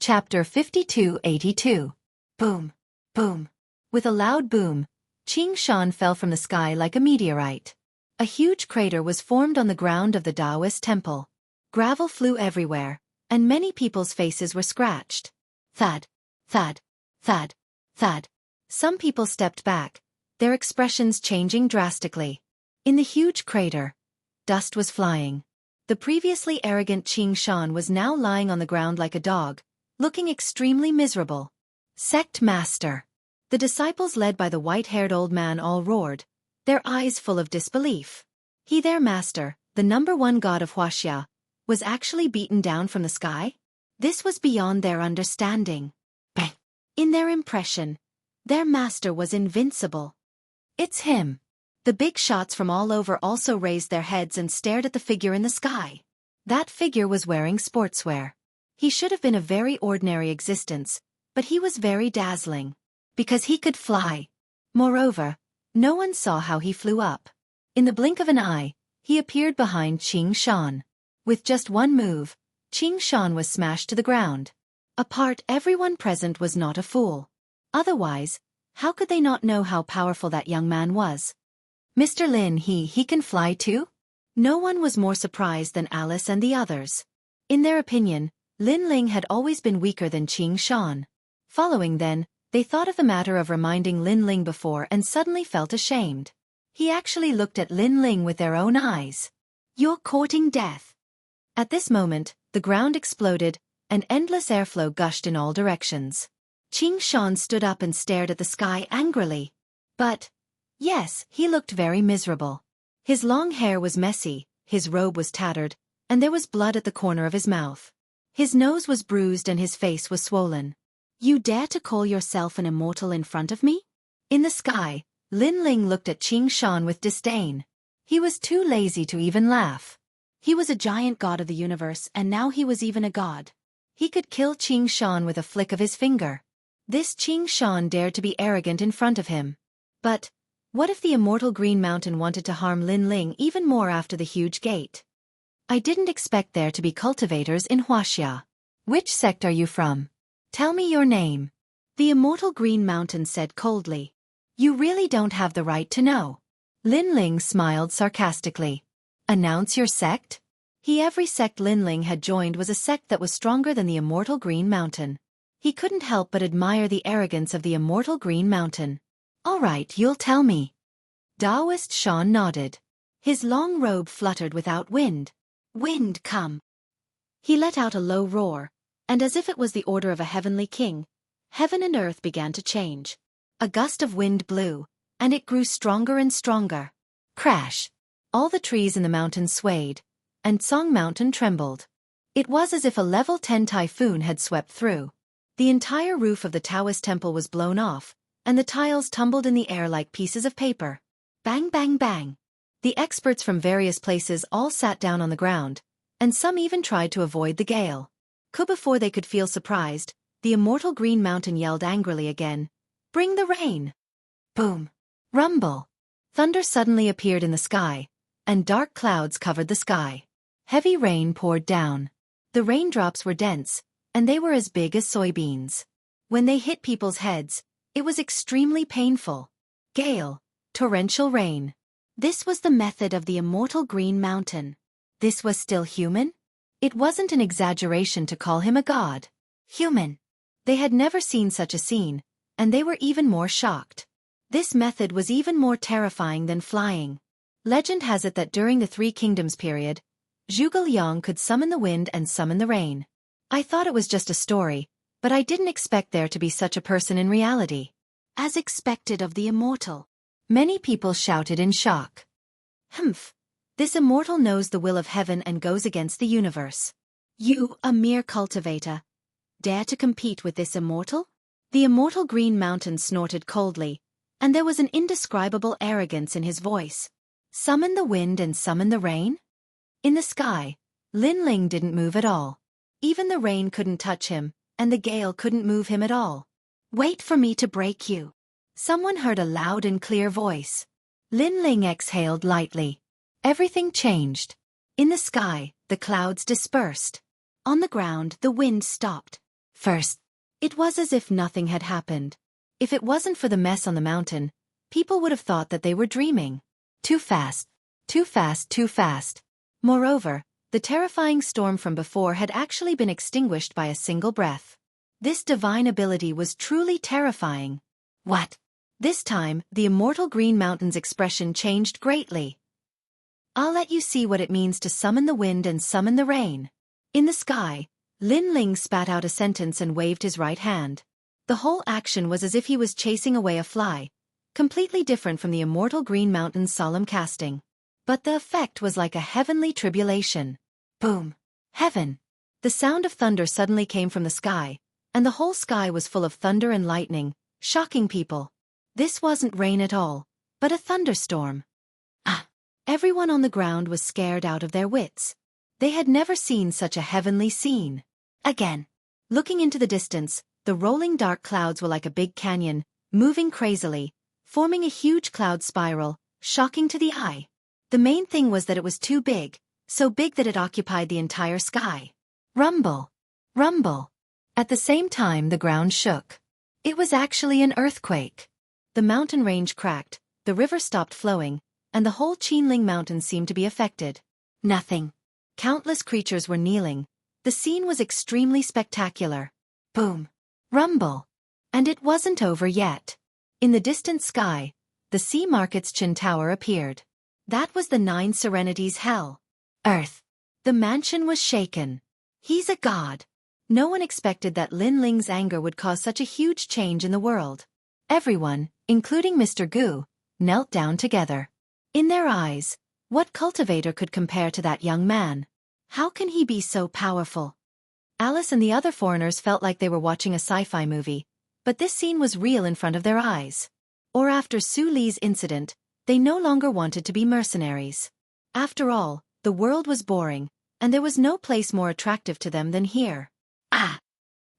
Chapter 5282. Boom. Boom. With a loud boom, Xianxia fell from the sky like a meteorite. A huge crater was formed on the ground of the Taoist temple. Gravel flew everywhere, and many people's faces were scratched. Thud. Thud. Thud. Thud. Some people stepped back, their expressions changing drastically. In the huge crater, dust was flying. The previously arrogant Xianxia was now lying on the ground like a dog, looking extremely miserable. Sect Master. The disciples led by the white-haired old man all roared, their eyes full of disbelief. He, their master, the #1 god of Wuxia, was actually beaten down from the sky? This was beyond their understanding. Bang! In their impression, their master was invincible. It's him. The big shots from all over also raised their heads and stared at the figure in the sky. That figure was wearing sportswear. He should have been a very ordinary existence, but he was very dazzling. Because he could fly. Moreover, no one saw how he flew up. In the blink of an eye, he appeared behind Xianxia. With just one move, Xianxia was smashed to the ground. Apart, everyone present was not a fool. Otherwise, how could they not know how powerful that young man was? Mr. Lin, he can fly too? No one was more surprised than Alice and the others. In their opinion, Lin Ling had always been weaker than Xianxia. Following then, they thought of the matter of reminding Lin Ling before and suddenly felt ashamed. He actually looked at Lin Ling with their own eyes. You're courting death. At this moment, the ground exploded, and endless airflow gushed in all directions. Xianxia stood up and stared at the sky angrily. But, yes, he looked very miserable. His long hair was messy, his robe was tattered, and there was blood at the corner of his mouth. His nose was bruised and his face was swollen. You dare to call yourself an immortal in front of me? In the sky, Lin Ling looked at Xianxia with disdain. He was too lazy to even laugh. He was a giant god of the universe and now he was even a god. He could kill Xianxia with a flick of his finger. This Xianxia dared to be arrogant in front of him. But, what if the immortal Green Mountain wanted to harm Lin Ling even more after the huge gate? I didn't expect there to be cultivators in Wuxia. Which sect are you from? Tell me your name. The immortal Green Mountain said coldly. You really don't have the right to know. Lin Ling smiled sarcastically. Announce your sect? Every sect Lin Ling had joined was a sect that was stronger than the immortal Green Mountain. He couldn't help but admire the arrogance of the immortal Green Mountain. All right, you'll tell me. Taoist Shan nodded. His long robe fluttered without wind. Wind, come. He let out a low roar, and as if it was the order of a heavenly king, heaven and earth began to change. A gust of wind blew, and it grew stronger and stronger. Crash! All the trees in the mountain swayed, and Song Mountain trembled. It was as if a level 10 typhoon had swept through. The entire roof of the Taoist temple was blown off, and the tiles tumbled in the air like pieces of paper. Bang, bang, bang. The experts from various places all sat down on the ground, and some even tried to avoid the gale. Before they could feel surprised, the immortal Green Mountain yelled angrily again, Bring the rain! Boom! Rumble! Thunder suddenly appeared in the sky, and dark clouds covered the sky. Heavy rain poured down. The raindrops were dense, and they were as big as soybeans. When they hit people's heads, it was extremely painful. Gale, torrential rain. This was the method of the immortal Green Mountain. This was still human? It wasn't an exaggeration to call him a god. Human. They had never seen such a scene, and they were even more shocked. This method was even more terrifying than flying. Legend has it that during the Three Kingdoms period, Zhuge Liang could summon the wind and summon the rain. I thought it was just a story, but I didn't expect there to be such a person in reality. As expected of the immortal. Many people shouted in shock. Humph. This immortal knows the will of heaven and goes against the universe. You, a mere cultivator, dare to compete with this immortal? The immortal Green Mountain snorted coldly, and there was an indescribable arrogance in his voice. Summon the wind and summon the rain? In the sky, Lin Ling didn't move at all. Even the rain couldn't touch him, and the gale couldn't move him at all. Wait for me to break you. Someone heard a loud and clear voice. Lin Ling exhaled lightly. Everything changed. In the sky, the clouds dispersed. On the ground, the wind stopped. First, it was as if nothing had happened. If it wasn't for the mess on the mountain, people would have thought that they were dreaming. Too fast. Too fast, too fast. Moreover, the terrifying storm from before had actually been extinguished by a single breath. This divine ability was truly terrifying. What? This time, the immortal Green Mountain's expression changed greatly. I'll let you see what it means to summon the wind and summon the rain. In the sky, Lin Ling spat out a sentence and waved his right hand. The whole action was as if he was chasing away a fly, completely different from the immortal Green Mountain's solemn casting. But the effect was like a heavenly tribulation. Boom! Heaven! The sound of thunder suddenly came from the sky, and the whole sky was full of thunder and lightning, shocking people. This wasn't rain at all, but a thunderstorm. Ah! Everyone on the ground was scared out of their wits. They had never seen such a heavenly scene. Again. Looking into the distance, the rolling dark clouds were like a big canyon, moving crazily, forming a huge cloud spiral, shocking to the eye. The main thing was that it was too big, so big that it occupied the entire sky. Rumble! Rumble! At the same time the ground shook. It was actually an earthquake. The mountain range cracked, the river stopped flowing, and the whole Qinling mountain seemed to be affected. Nothing. Countless creatures were kneeling. The scene was extremely spectacular. Boom! Rumble! And it wasn't over yet. In the distant sky, the Sea Market's Qin Tower appeared. That was the Nine Serenities' hell. Earth. The mansion was shaken. He's a god. No one expected that Lin Ling's anger would cause such a huge change in the world. Everyone, including Mr. Gu, knelt down together. In their eyes, what cultivator could compare to that young man? How can he be so powerful? Alice and the other foreigners felt like they were watching a sci-fi movie, but this scene was real in front of their eyes. Or after Su Li's incident, they no longer wanted to be mercenaries. After all, the world was boring, and there was no place more attractive to them than here. Ah!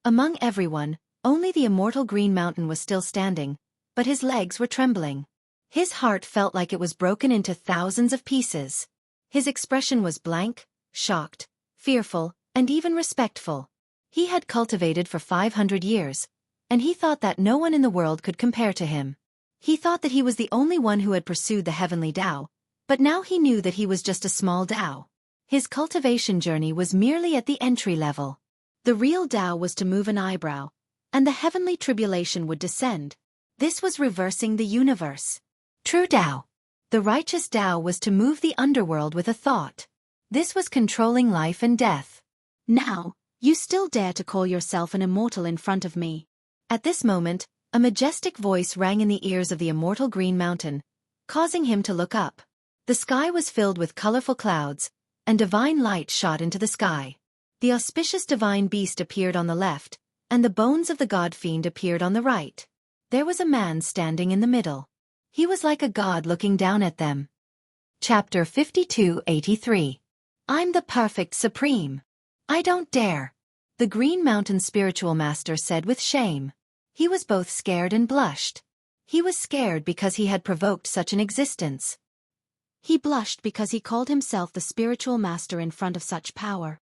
Among everyone, only the immortal Green Mountain was still standing, but his legs were trembling. His heart felt like it was broken into thousands of pieces. His expression was blank, shocked, fearful, and even respectful. He had cultivated for 500 years, and he thought that no one in the world could compare to him. He thought that he was the only one who had pursued the heavenly Tao, but now he knew that he was just a small Tao. His cultivation journey was merely at the entry level. The real Tao was to move an eyebrow, and the heavenly tribulation would descend. This was reversing the universe. True Tao. The righteous Tao was to move the underworld with a thought. This was controlling life and death. Now, you still dare to call yourself an immortal in front of me. At this moment, a majestic voice rang in the ears of the immortal Green Mountain, causing him to look up. The sky was filled with colorful clouds, and divine light shot into the sky. The auspicious divine beast appeared on the left, and the bones of the god fiend appeared on the right. There was a man standing in the middle. He was like a god looking down at them. Chapter 52-83. I'm the perfect supreme. I don't dare. The Green Mountain spiritual master said with shame. He was both scared and blushed. He was scared because he had provoked such an existence. He blushed because he called himself the spiritual master in front of such power.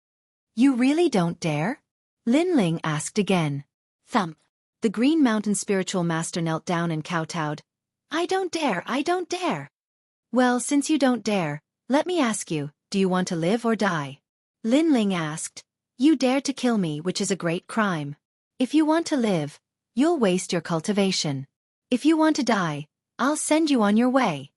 You really don't dare? Lin Ling asked again. Thump. The Green Mountain spiritual master knelt down and kowtowed. I don't dare, I don't dare. Well, since you don't dare, let me ask you, do you want to live or die? Lin Ling asked. You dared to kill me, which is a great crime. If you want to live, you'll waste your cultivation. If you want to die, I'll send you on your way.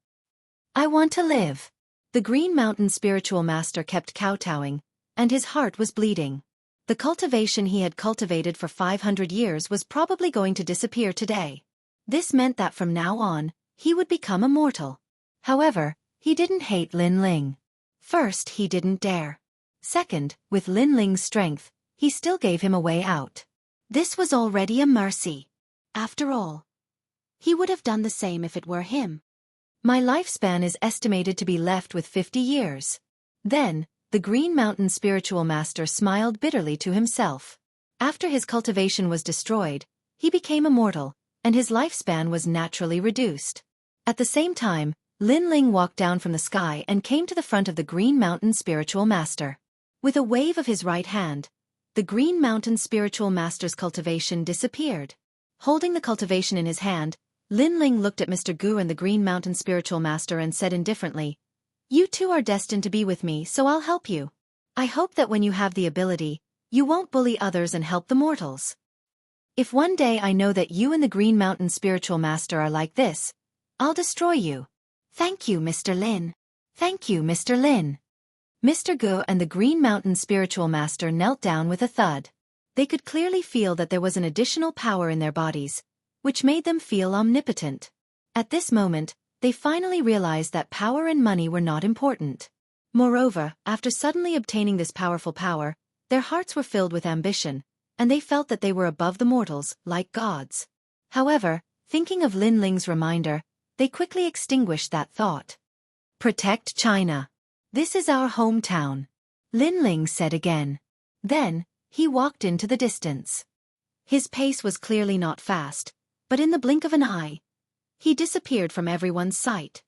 I want to live. The Green Mountain spiritual master kept kowtowing, and his heart was bleeding. The cultivation he had cultivated for 500 years was probably going to disappear today. This meant that from now on, he would become immortal. However, he didn't hate Lin Ling. First, he didn't dare. Second, with Lin Ling's strength, he still gave him a way out. This was already a mercy. After all, he would have done the same if it were him. My lifespan is estimated to be left with 50 years. Then, the Green Mountain spiritual master smiled bitterly to himself. After his cultivation was destroyed, he became immortal, and his lifespan was naturally reduced. At the same time, Lin Ling walked down from the sky and came to the front of the Green Mountain spiritual master. With a wave of his right hand, the Green Mountain spiritual master's cultivation disappeared. Holding the cultivation in his hand, Lin Ling looked at Mr. Gu and the Green Mountain spiritual master and said indifferently, "You two are destined to be with me, so I'll help you. I hope that when you have the ability, you won't bully others and help the mortals. If one day I know that you and the Green Mountain spiritual master are like this, I'll destroy you." "Thank you, Mr. Lin. Thank you, Mr. Lin." Mr. Gu and the Green Mountain spiritual master knelt down with a thud. They could clearly feel that there was an additional power in their bodies, which made them feel omnipotent. At this moment, they finally realized that power and money were not important. Moreover, after suddenly obtaining this powerful power, their hearts were filled with ambition, and they felt that they were above the mortals, like gods. However, thinking of Lin Ling's reminder, they quickly extinguished that thought. "Protect China. This is our hometown," Lin Ling said again. Then, he walked into the distance. His pace was clearly not fast, but in the blink of an eye, he disappeared from everyone's sight.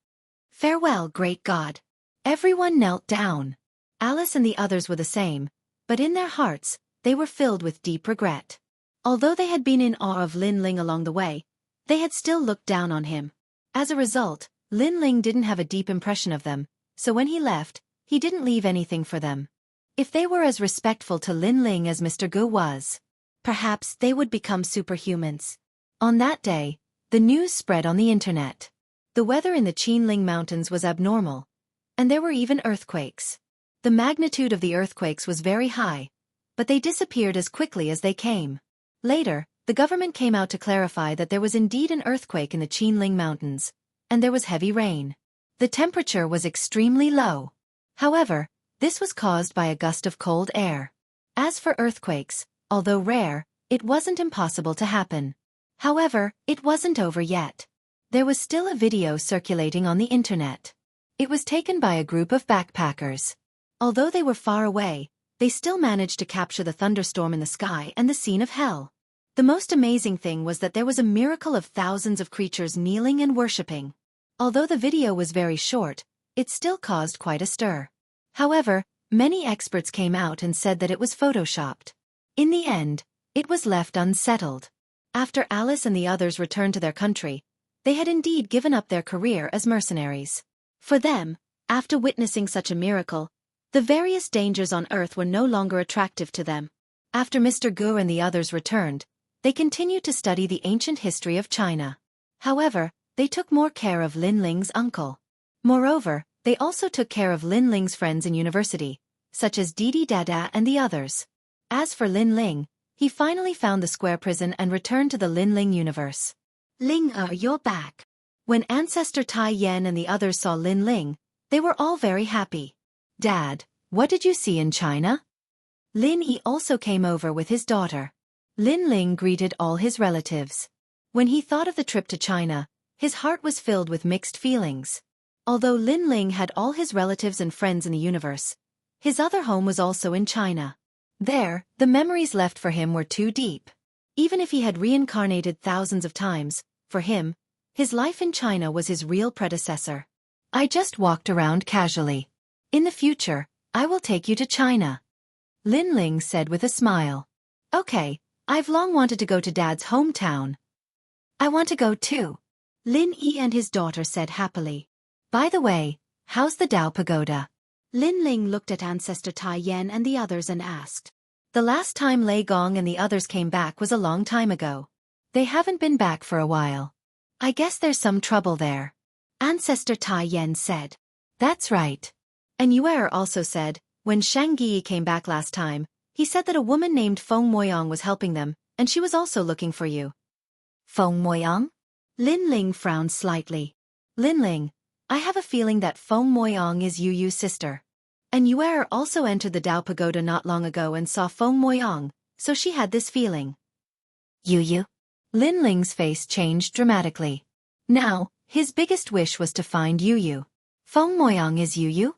"Farewell, great God." Everyone knelt down. Alice and the others were the same, but in their hearts, they were filled with deep regret. Although they had been in awe of Lin Ling along the way, they had still looked down on him. As a result, Lin Ling didn't have a deep impression of them, so when he left, he didn't leave anything for them. If they were as respectful to Lin Ling as Mr. Gu was, perhaps they would become superhumans. On that day, the news spread on the internet. The weather in the Qinling Mountains was abnormal, and there were even earthquakes. The magnitude of the earthquakes was very high, but they disappeared as quickly as they came. Later, the government came out to clarify that there was indeed an earthquake in the Qinling Mountains, and there was heavy rain. The temperature was extremely low. However, this was caused by a gust of cold air. As for earthquakes, although rare, it wasn't impossible to happen. However, it wasn't over yet. There was still a video circulating on the internet. It was taken by a group of backpackers. Although they were far away, they still managed to capture the thunderstorm in the sky and the scene of hell. The most amazing thing was that there was a miracle of thousands of creatures kneeling and worshipping. Although the video was very short, it still caused quite a stir. However, many experts came out and said that it was photoshopped. In the end, it was left unsettled. After Alice and the others returned to their country, they had indeed given up their career as mercenaries. For them, after witnessing such a miracle, the various dangers on Earth were no longer attractive to them. After Mr. Gu and the others returned, they continued to study the ancient history of China. However, they took more care of Lin Ling's uncle. Moreover, they also took care of Lin Ling's friends in university, such as Didi Dada and the others. As for Lin Ling, he finally found the square prison and returned to the Lin Ling universe. "Ling, you're back." When Ancestor Tai Yan and the others saw Lin Ling, they were all very happy. "Dad, what did you see in China?" Lin Yi also came over with his daughter. Lin Ling greeted all his relatives. When he thought of the trip to China, his heart was filled with mixed feelings. Although Lin Ling had all his relatives and friends in the universe, his other home was also in China. There, the memories left for him were too deep. Even if he had reincarnated thousands of times, for him, his life in China was his real predecessor. "I just walked around casually. In the future, I will take you to China," Lin Ling said with a smile. "Okay, I've long wanted to go to Dad's hometown." "I want to go too," Lin Yi and his daughter said happily. "By the way, how's the Dao Pagoda?" Lin Ling looked at Ancestor Tai Yan and the others and asked. The last time Lei Gong and the others came back was a long time ago. They haven't been back for a while. "I guess there's some trouble there," Ancestor Tai Yan said. "That's right." And Yuer also said, when Xianxia came back last time, he said that a woman named Feng Moyang was helping them, and she was also looking for you. "Feng Moyang?" Lin Ling frowned slightly. "Lin Ling, I have a feeling that Feng Moyang is Yu Yu's sister." And Yuer also entered the Dao Pagoda not long ago and saw Feng Moyang, so she had this feeling. "Yu Yu?" Lin Ling's face changed dramatically. Now, his biggest wish was to find Yu Yu. "Feng Moyang is Yu Yu?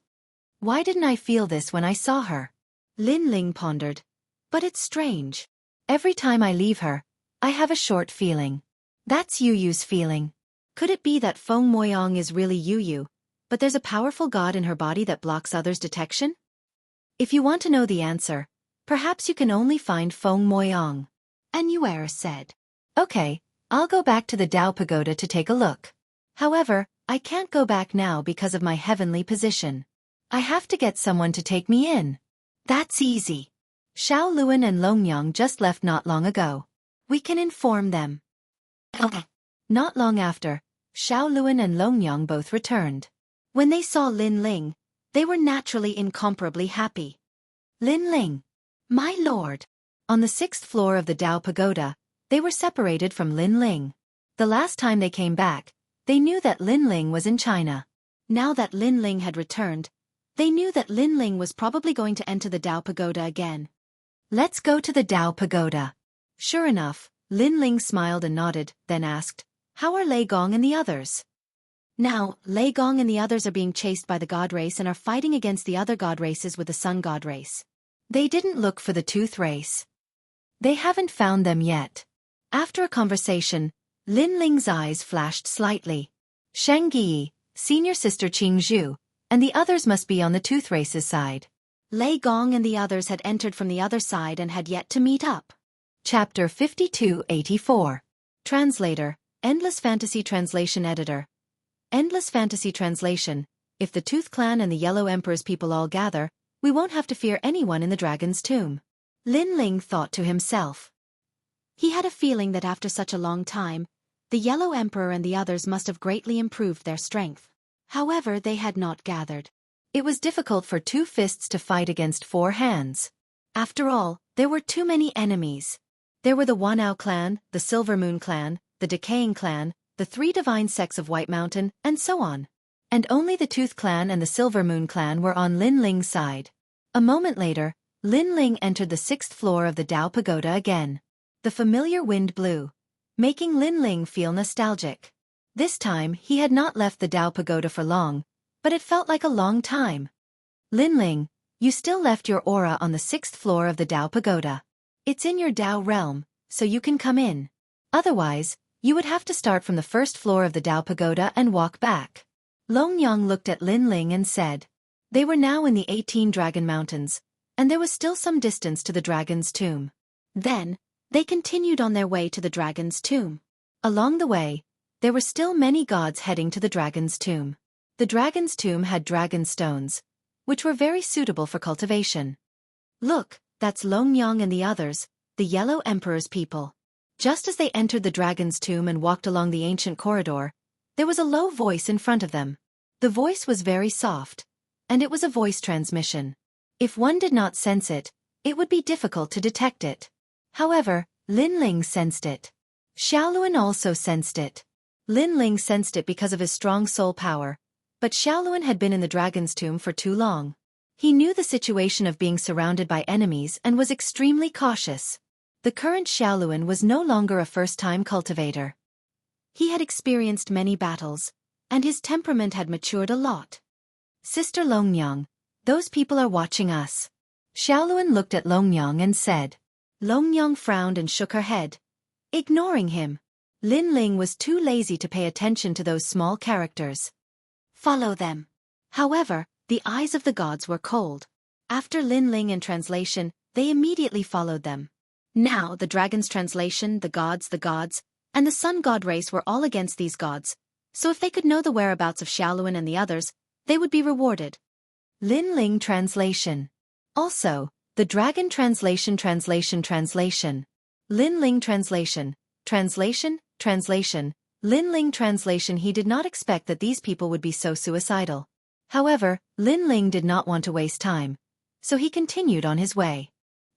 Why didn't I feel this when I saw her?" Lin Ling pondered. "But it's strange. Every time I leave her, I have a short feeling. That's Yu Yu's feeling. Could it be that Feng Moyang is really Yu Yu, but there's a powerful god in her body that blocks others' detection?" If you want to know the answer, Perhaps you can only find Feng Moyang. And Yuer said, Okay, I'll go back to the Dao Pagoda to take a look. However, I can't go back now because of my heavenly position. I have to get someone to take me in. That's easy. Xiao Luan and Longyang just left not long ago. We can inform them. Not long after, Xiao Luan and Longyang both returned. When they saw Lin Ling, they were naturally incomparably happy. Lin Ling. My lord. On the 6th floor of the Dao Pagoda, they were separated from Lin Ling. The last time they came back, they knew that Lin Ling was in China. Now that Lin Ling had returned, they knew that Lin Ling was probably going to enter the Dao Pagoda again. Let's go to the Dao Pagoda. Sure enough, Lin Ling smiled and nodded, then asked, How are Lei Gong and the others? Now, Lei Gong and the others are being chased by the god race and are fighting against the other god races with the sun god race. They didn't look for the tooth race. They haven't found them yet. After a conversation, Lin Ling's eyes flashed slightly. Shengyi, senior sister Qingzhu, and the others must be on the tooth race's side. Lei Gong and the others had entered from the other side and had yet to meet up. Chapter 5284. Translator, Endless Fantasy Translation Editor. Endless Fantasy Translation. If the Tooth Clan and the Yellow Emperor's people all gather, we won't have to fear anyone in the Dragon's Tomb. Lin Ling thought to himself. He had a feeling that after such a long time, the Yellow Emperor and the others must have greatly improved their strength. However, they had not gathered. It was difficult for 2 fists to fight against 4 hands. After all, there were too many enemies. There were the Wanao clan, the Silver Moon clan, the Decaying clan, the 3 divine sects of White Mountain, and so on. And only the Tooth clan and the Silver Moon clan were on Lin Ling's side. A moment later, Lin Ling entered the 6th floor of the Dao Pagoda again. The familiar wind blew, making Lin Ling feel nostalgic. This time, he had not left the Dao Pagoda for long, but it felt like a long time. Lin Ling, you still left your aura on the 6th floor of the Dao Pagoda. It's in your Dao realm, so you can come in. Otherwise, you would have to start from the 1st floor of the Dao Pagoda and walk back. Longyang looked at Lin Ling and said. They were now in the 18 Dragon Mountains, and there was still some distance to the Dragon's Tomb. Then, they continued on their way to the Dragon's Tomb. Along the way, there were still many gods heading to the Dragon's Tomb. The Dragon's Tomb had dragon stones, which were very suitable for cultivation. Look, that's Longyang and the others, the Yellow Emperor's people. Just as they entered the Dragon's Tomb and walked along the ancient corridor, there was a low voice in front of them. The voice was very soft, and it was a voice transmission. If one did not sense it, it would be difficult to detect it. However, Lin Ling sensed it. Xiaoluan also sensed it. Lin Ling sensed it because of his strong soul power, but Xiaoluan had been in the Dragon's Tomb for too long. He knew the situation of being surrounded by enemies and was extremely cautious. The current Xiaoluan was no longer a first-time cultivator. He had experienced many battles, and his temperament had matured a lot. Sister Longyang, those people are watching us. Xiaoluan looked at Longyang and said. Longyang frowned and shook her head, ignoring him. Lin Ling was too lazy to pay attention to those small characters. Follow them. However, the eyes of the gods were cold. After Lin Ling in translation, they immediately followed them. Now the dragon's translation, the gods, and the sun god race were all against these gods, so if they could know the whereabouts of Xiaoluan and the others, they would be rewarded. Lin Ling translation. Also, the dragon translation. Lin Ling translation. Lin Ling translation. He did not expect that these people would be so suicidal. However, Lin Ling did not want to waste time, so he continued on his way.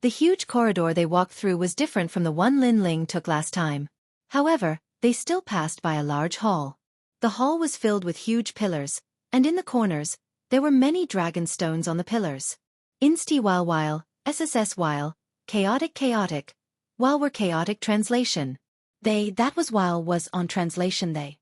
The huge corridor they walked through was different from the one Lin Ling took last time. However, they still passed by a large hall. The hall was filled with huge pillars, and in the corners, there were many dragon stones on the pillars. Insti while, SSS while, chaotic, while were chaotic translation. That was while was on translation they.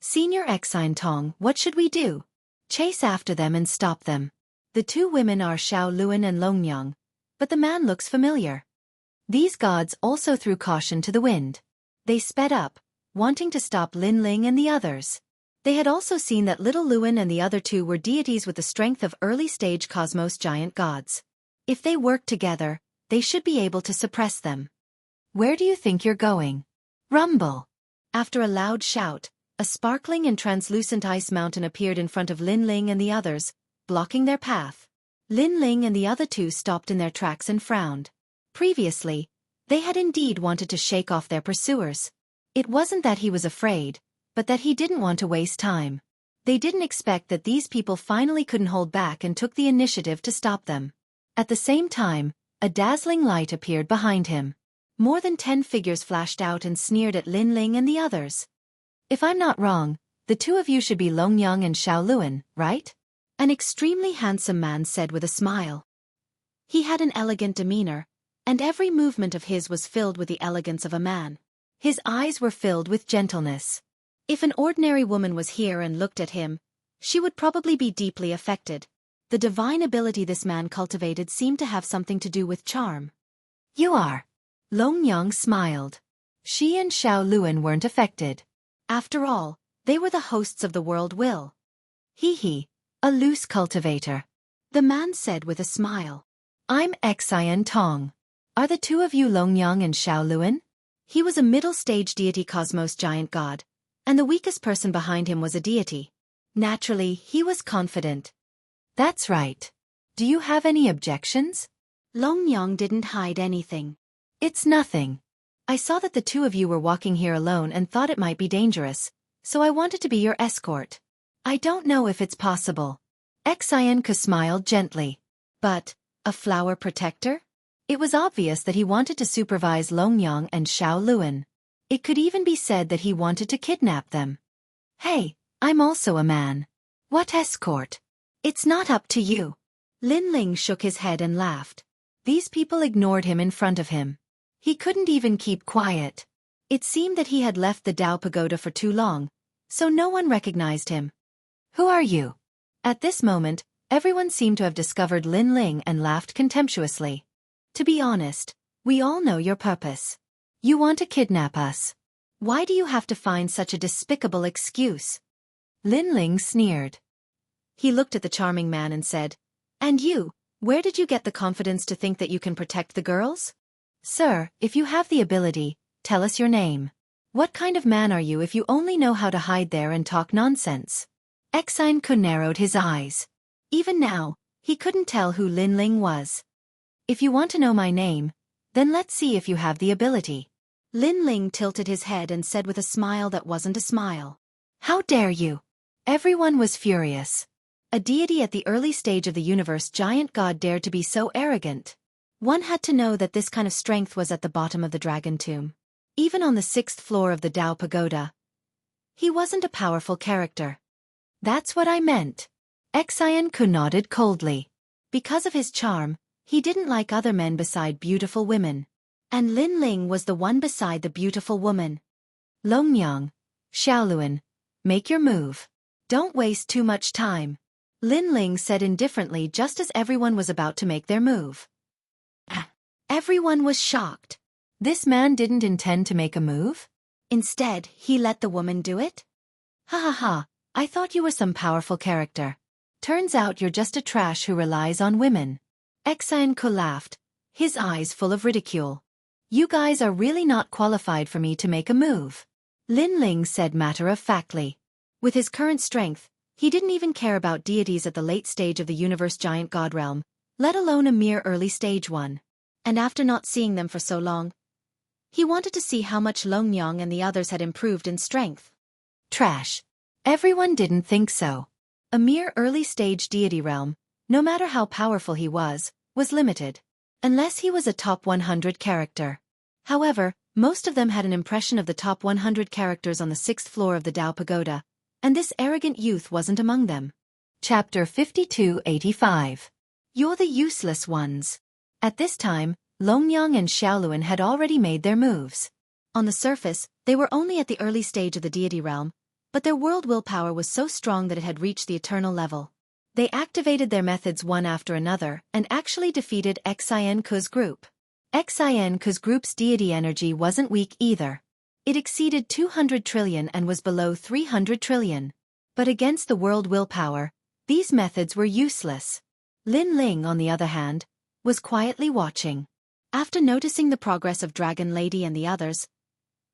Senior Exine Tong, what should we do? Chase after them and stop them. The 2 women are Xiao Luan and Longyang, but the man looks familiar. These gods also threw caution to the wind. They sped up, wanting to stop Lin Ling and the others. They had also seen that little Luan and the other 2 were deities with the strength of early-stage cosmos giant gods. If they work together, they should be able to suppress them. Where do you think you're going? Rumble. After a loud shout, a sparkling and translucent ice mountain appeared in front of Lin Ling and the others, blocking their path. Lin Ling and the other two stopped in their tracks and frowned. Previously, they had indeed wanted to shake off their pursuers. It wasn't that he was afraid, but that he didn't want to waste time. They didn't expect that these people finally couldn't hold back and took the initiative to stop them. At the same time, a dazzling light appeared behind him. More than 10 figures flashed out and sneered at Lin Ling and the others. If I'm not wrong, the two of you should be Longyang and Xiaoluan, right? An extremely handsome man said with a smile. He had an elegant demeanor, and every movement of his was filled with the elegance of a man. His eyes were filled with gentleness. If an ordinary woman was here and looked at him, she would probably be deeply affected. The divine ability this man cultivated seemed to have something to do with charm. You are. Longyang smiled. She and Xiaoluan weren't affected. After all, they were the hosts of the world will. He, a loose cultivator. The man said with a smile. I'm Xian Tong. Are the two of you Longyang and Xiaoluan? He was a middle-stage deity cosmos giant god, and the weakest person behind him was a deity. Naturally, he was confident. That's right. Do you have any objections? Longyang didn't hide anything. It's nothing. I saw that the two of you were walking here alone and thought it might be dangerous, so I wanted to be your escort. I don't know if it's possible. Xianxia smiled gently. But, a flower protector? It was obvious that he wanted to supervise Longyang and Xiaoluan. It could even be said that he wanted to kidnap them. Hey, I'm also a man. What escort? It's not up to you. Lin Ling shook his head and laughed. These people ignored him in front of him. He couldn't even keep quiet. It seemed that he had left the Dao Pagoda for too long, so no one recognized him. Who are you? At this moment, everyone seemed to have discovered Lin Ling and laughed contemptuously. To be honest, we all know your purpose. You want to kidnap us. Why do you have to find such a despicable excuse? Lin Ling sneered. He looked at the charming man and said, And you, where did you get the confidence to think that you can protect the girls? Sir, if you have the ability, tell us your name. What kind of man are you if you only know how to hide there and talk nonsense? Xianxia narrowed his eyes. Even now, he couldn't tell who Lin Ling was. If you want to know my name, then let's see if you have the ability. Lin Ling tilted his head and said with a smile that wasn't a smile. How dare you? Everyone was furious. A deity at the early stage of the universe giant god dared to be so arrogant. One had to know that this kind of strength was at the bottom of the dragon tomb. Even on the 6th floor of the Dao Pagoda. He wasn't a powerful character. That's what I meant. Xianxia nodded coldly. Because of his charm, he didn't like other men beside beautiful women. And Lin Ling was the one beside the beautiful woman. Longyang, Xiaoluan, make your move. Don't waste too much time. Lin Ling said indifferently just as everyone was about to make their move. Everyone was shocked. This man didn't intend to make a move? Instead, he let the woman do it? Ha ha ha, I thought you were some powerful character. Turns out you're just a trash who relies on women. Xianxia laughed, his eyes full of ridicule. You guys are really not qualified for me to make a move. Lin Ling said matter-of-factly. With his current strength, he didn't even care about deities at the late stage of the universe giant god realm, let alone a mere early stage one. And after not seeing them for so long, he wanted to see how much Longyang and the others had improved in strength. Trash. Everyone didn't think so. A mere early-stage deity realm, no matter how powerful he was limited. Unless he was a top 100 character. However, most of them had an impression of the top 100 characters on the 6th floor of the Dao Pagoda, and this arrogant youth wasn't among them. Chapter 5285. You're the useless ones. At this time, Longyang and Xiaoluan had already made their moves. On the surface, they were only at the early stage of the deity realm, but their world willpower was so strong that it had reached the eternal level. They activated their methods one after another and actually defeated Xianxia's group. Xianxia's group's deity energy wasn't weak either. It exceeded 200 trillion and was below 300 trillion. But against the world willpower, these methods were useless. Lin Ling, on the other hand, was quietly watching. After noticing the progress of Dragon Lady and the others,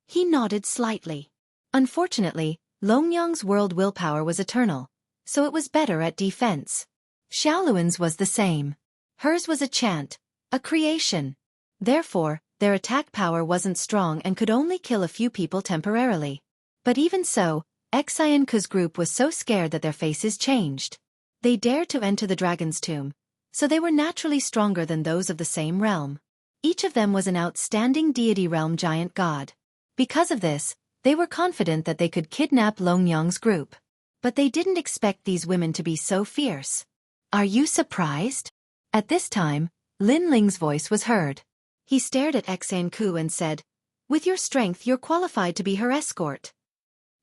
he nodded slightly. Unfortunately, Longyang's world willpower was eternal, so it was better at defense. Xiaoluan's was the same. Hers was a chant, a creation. Therefore, their attack power wasn't strong and could only kill a few people temporarily. But even so, Xianxia's group was so scared that their faces changed. They dared to enter the dragon's tomb, so they were naturally stronger than those of the same realm. Each of them was an outstanding deity realm giant god. Because of this, they were confident that they could kidnap Longyang's group. But they didn't expect these women to be so fierce. Are you surprised? At this time, Lin Ling's voice was heard. He stared at Xianxia and said, "With your strength you're qualified to be her escort.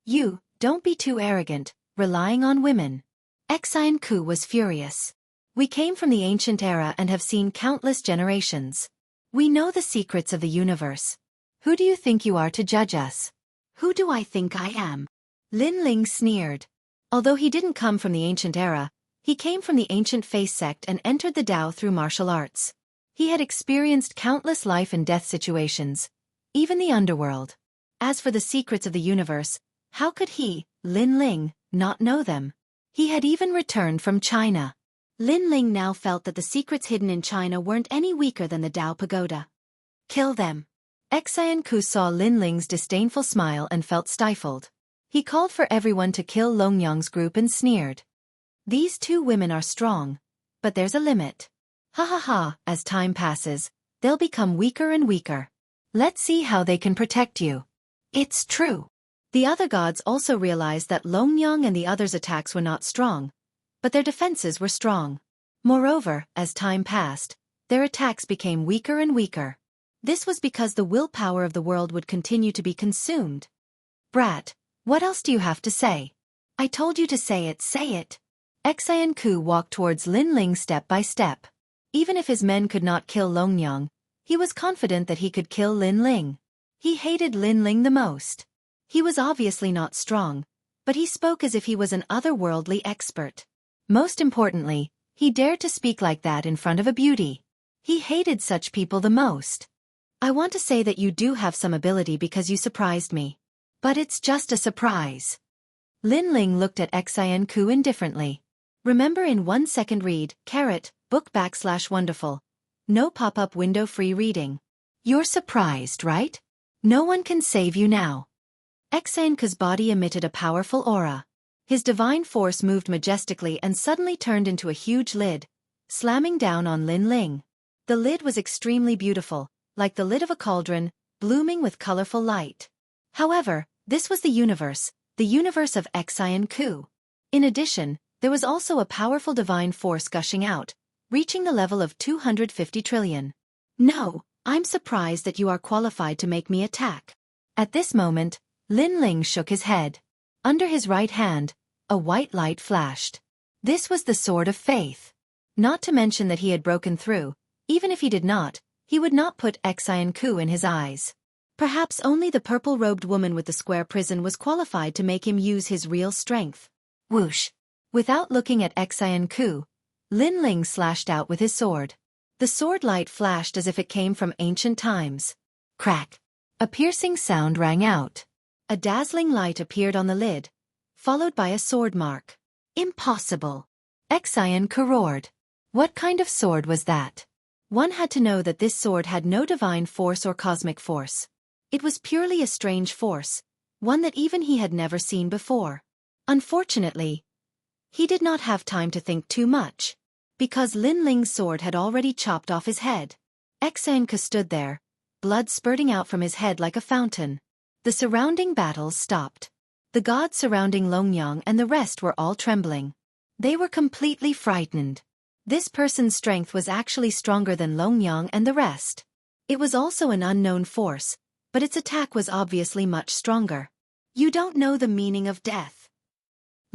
You, don't be too arrogant, relying on women." Xianxia was furious. "We came from the ancient era and have seen countless generations. We know the secrets of the universe. Who do you think you are to judge us?" "Who do I think I am?" Lin Ling sneered. Although he didn't come from the ancient era, he came from the ancient face sect and entered the Tao through martial arts. He had experienced countless life and death situations, even the underworld. As for the secrets of the universe, how could he, Lin Ling, not know them? He had even returned from China. Lin Ling now felt that the secrets hidden in China weren't any weaker than the Tao Pagoda. "Kill them." Xianxia saw Lin Ling's disdainful smile and felt stifled. He called for everyone to kill Longyang's group and sneered. "These two women are strong, but there's a limit. Ha ha ha, as time passes, they'll become weaker and weaker. Let's see how they can protect you." It's true. The other gods also realized that Longyang and the others' attacks were not strong, but their defenses were strong. Moreover, as time passed, their attacks became weaker and weaker. This was because the willpower of the world would continue to be consumed. "Brat, what else do you have to say? I told you to say it, say it." Xianxia walked towards Lin Ling step by step. Even if his men could not kill Longyang, he was confident that he could kill Lin Ling. He hated Lin Ling the most. He was obviously not strong, but he spoke as if he was an otherworldly expert. Most importantly, he dared to speak like that in front of a beauty. He hated such people the most. "I want to say that you do have some ability because you surprised me. But it's just a surprise." Lin Ling looked at Xianxia indifferently. Remember in 1 second read, book /wonderful. No pop-up window free reading. You're surprised, right? No one can save you now. Xianxia's body emitted a powerful aura. His divine force moved majestically and suddenly turned into a huge lid, slamming down on Lin Ling. The lid was extremely beautiful, like the lid of a cauldron, blooming with colorful light. However, this was the universe of Xianxia. In addition, there was also a powerful divine force gushing out, reaching the level of 250 trillion. "No, I'm surprised that you are qualified to make me attack." At this moment, Lin Ling shook his head. Under his right hand, a white light flashed. This was the Sword of Faith. Not to mention that he had broken through. Even if he did not, he would not put Xianxia in his eyes. Perhaps only the purple-robed woman with the square prison was qualified to make him use his real strength. Whoosh! Without looking at Xianxia, Lin Ling slashed out with his sword. The sword light flashed as if it came from ancient times. Crack! A piercing sound rang out. A dazzling light appeared on the lid, followed by a sword mark. "Impossible!" Xianxia roared. What kind of sword was that? One had to know that this sword had no divine force or cosmic force. It was purely a strange force, one that even he had never seen before. Unfortunately, he did not have time to think too much, because Lin Ling's sword had already chopped off his head. Xianxia stood there, blood spurting out from his head like a fountain. The surrounding battles stopped. The gods surrounding Longyang and the rest were all trembling. They were completely frightened. This person's strength was actually stronger than Longyang and the rest. It was also an unknown force, but its attack was obviously much stronger. "You don't know the meaning of death."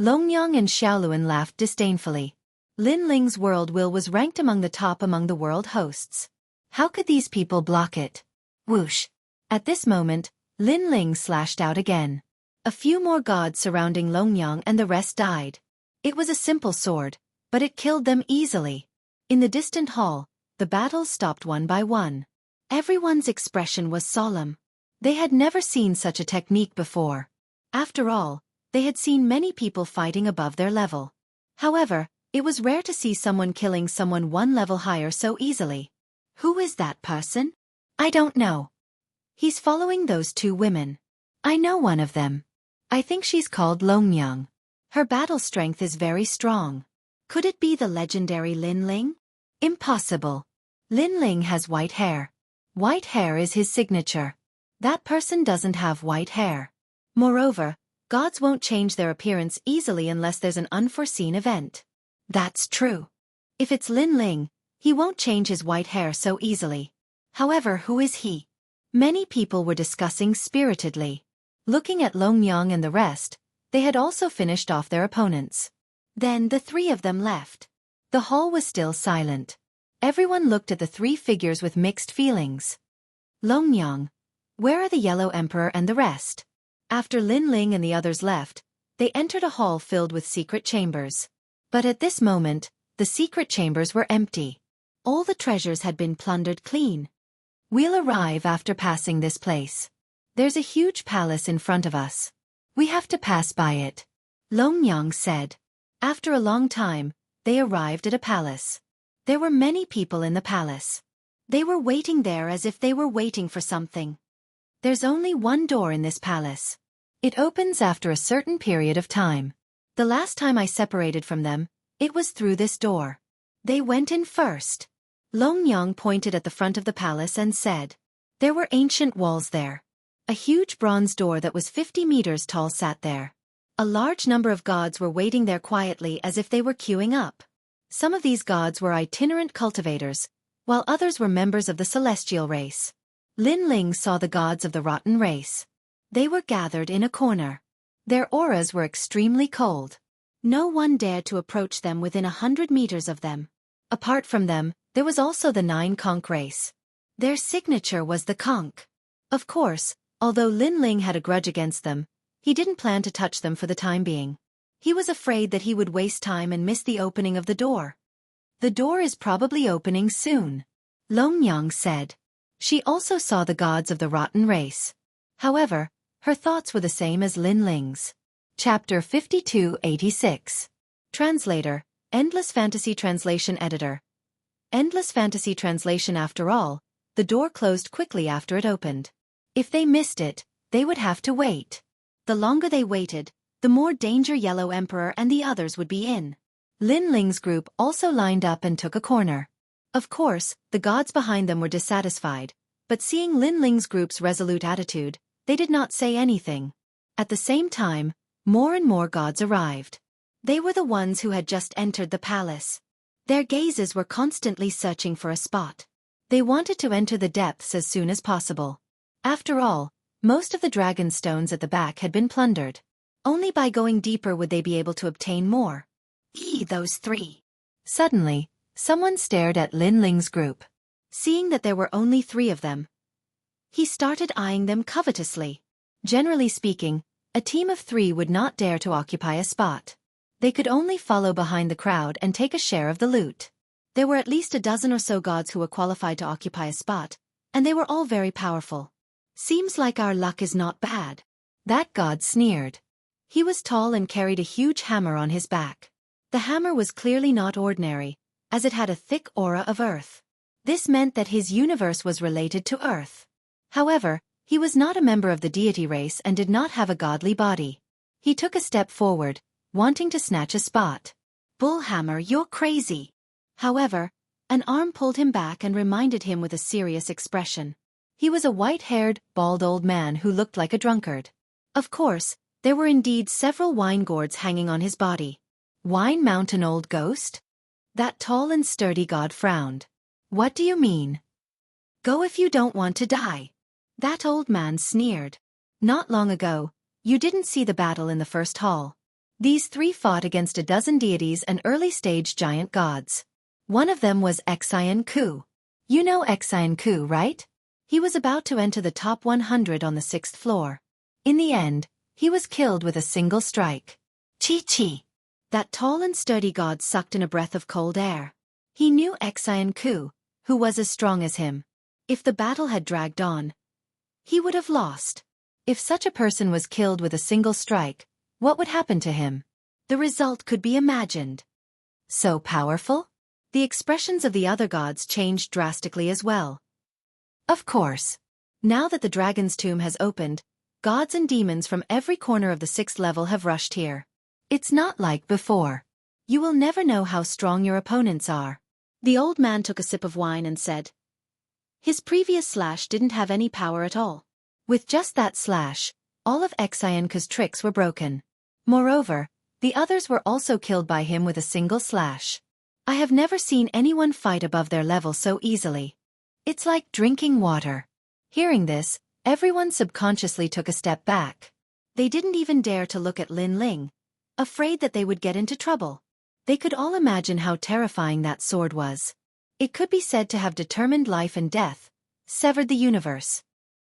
Longyang and Xiaoluan laughed disdainfully. Lin Ling's world will was ranked among the top among the world hosts. How could these people block it? Whoosh! At this moment, Lin Ling slashed out again. A few more gods surrounding Longyang and the rest died. It was a simple sword, but it killed them easily. In the distant hall, the battles stopped one by one. Everyone's expression was solemn. They had never seen such a technique before. After all, they had seen many people fighting above their level. However, it was rare to see someone killing someone one level higher so easily. Who is that person? I don't know. He's following those two women. I know one of them. I think she's called Longyang. Her battle strength is very strong. Could it be the legendary Lin Ling? Impossible. Lin Ling has white hair. White hair is his signature. That person doesn't have white hair. Moreover, gods won't change their appearance easily unless there's an unforeseen event. That's true. If it's Lin Ling, he won't change his white hair so easily. However, who is he? Many people were discussing spiritedly. Looking at Longyang and the rest, they had also finished off their opponents. Then the three of them left. The hall was still silent. Everyone looked at the three figures with mixed feelings. Longyang, where are the Yellow Emperor and the rest? After Lin Ling and the others left, they entered a hall filled with secret chambers. But at this moment, the secret chambers were empty. All the treasures had been plundered clean. We'll arrive after passing this place. There's a huge palace in front of us. We have to pass by it. Longyang said. After a long time, they arrived at a palace. There were many people in the palace. They were waiting there as if they were waiting for something. There's only one door in this palace. It opens after a certain period of time. The last time I separated from them, it was through this door. They went in first. Longyang pointed at the front of the palace and said. There were ancient walls there. A huge bronze door that was 50 meters tall sat there. A large number of gods were waiting there quietly as if they were queuing up. Some of these gods were itinerant cultivators, while others were members of the celestial race. Lin Ling saw the gods of the rotten race. They were gathered in a corner. Their auras were extremely cold. No one dared to approach them within 100 meters of them. Apart from them, there was also the 9 conch race. Their signature was the conch. Of course, although Lin Ling had a grudge against them, he didn't plan to touch them for the time being. He was afraid that he would waste time and miss the opening of the door. The door is probably opening soon, Longyang said. She also saw the gods of the rotten race. However, her thoughts were the same as Lin Ling's. Chapter 5286. Translator, Endless Fantasy Translation Editor. Endless Fantasy Translation. After all, the door closed quickly after it opened. If they missed it, they would have to wait. The longer they waited, the more danger Yellow Emperor and the others would be in. Lin Ling's group also lined up and took a corner. Of course, the gods behind them were dissatisfied, but seeing Lin Ling's group's resolute attitude, they did not say anything. At the same time, more and more gods arrived. They were the ones who had just entered the palace. Their gazes were constantly searching for a spot. They wanted to enter the depths as soon as possible. After all, most of the dragon stones at the back had been plundered. Only by going deeper would they be able to obtain more. Those three. Suddenly, someone stared at Lin Ling's group. Seeing that there were only 3 of them, he started eyeing them covetously. Generally speaking, a team of 3 would not dare to occupy a spot. They could only follow behind the crowd and take a share of the loot. There were at least a dozen or so gods who were qualified to occupy a spot, and they were all very powerful. Seems like our luck is not bad. That god sneered. He was tall and carried a huge hammer on his back. The hammer was clearly not ordinary, as it had a thick aura of earth. This meant that his universe was related to Earth. However, he was not a member of the deity race and did not have a godly body. He took a step forward, wanting to snatch a spot. Bullhammer, you're crazy. However, an arm pulled him back and reminded him with a serious expression. He was a white-haired, bald old man who looked like a drunkard. Of course, there were indeed several wine gourds hanging on his body. Wine Mountain old ghost? That tall and sturdy god frowned. What do you mean? Go if you don't want to die. That old man sneered. Not long ago, you didn't see the battle in the first hall. These 3 fought against a dozen deities and early-stage giant gods. One of them was Xianxia. You know Xianxia, right? He was about to enter the top 100 on the 6th floor. In the end, he was killed with a single strike. Chi. That tall and sturdy god sucked in a breath of cold air. He knew Xianxia, who was as strong as him. If the battle had dragged on, he would have lost. If such a person was killed with a single strike, what would happen to him? The result could be imagined. So powerful? The expressions of the other gods changed drastically as well. Of course. Now that the dragon's tomb has opened, gods and demons from every corner of the 6th level have rushed here. It's not like before. You will never know how strong your opponents are. The old man took a sip of wine and said, his previous slash didn't have any power at all. With just that slash, all of Xianxia's tricks were broken. Moreover, the others were also killed by him with a single slash. I have never seen anyone fight above their level so easily. It's like drinking water. Hearing this, everyone subconsciously took a step back. They didn't even dare to look at Lin Ling, afraid that they would get into trouble. They could all imagine how terrifying that sword was. It could be said to have determined life and death, severed the universe.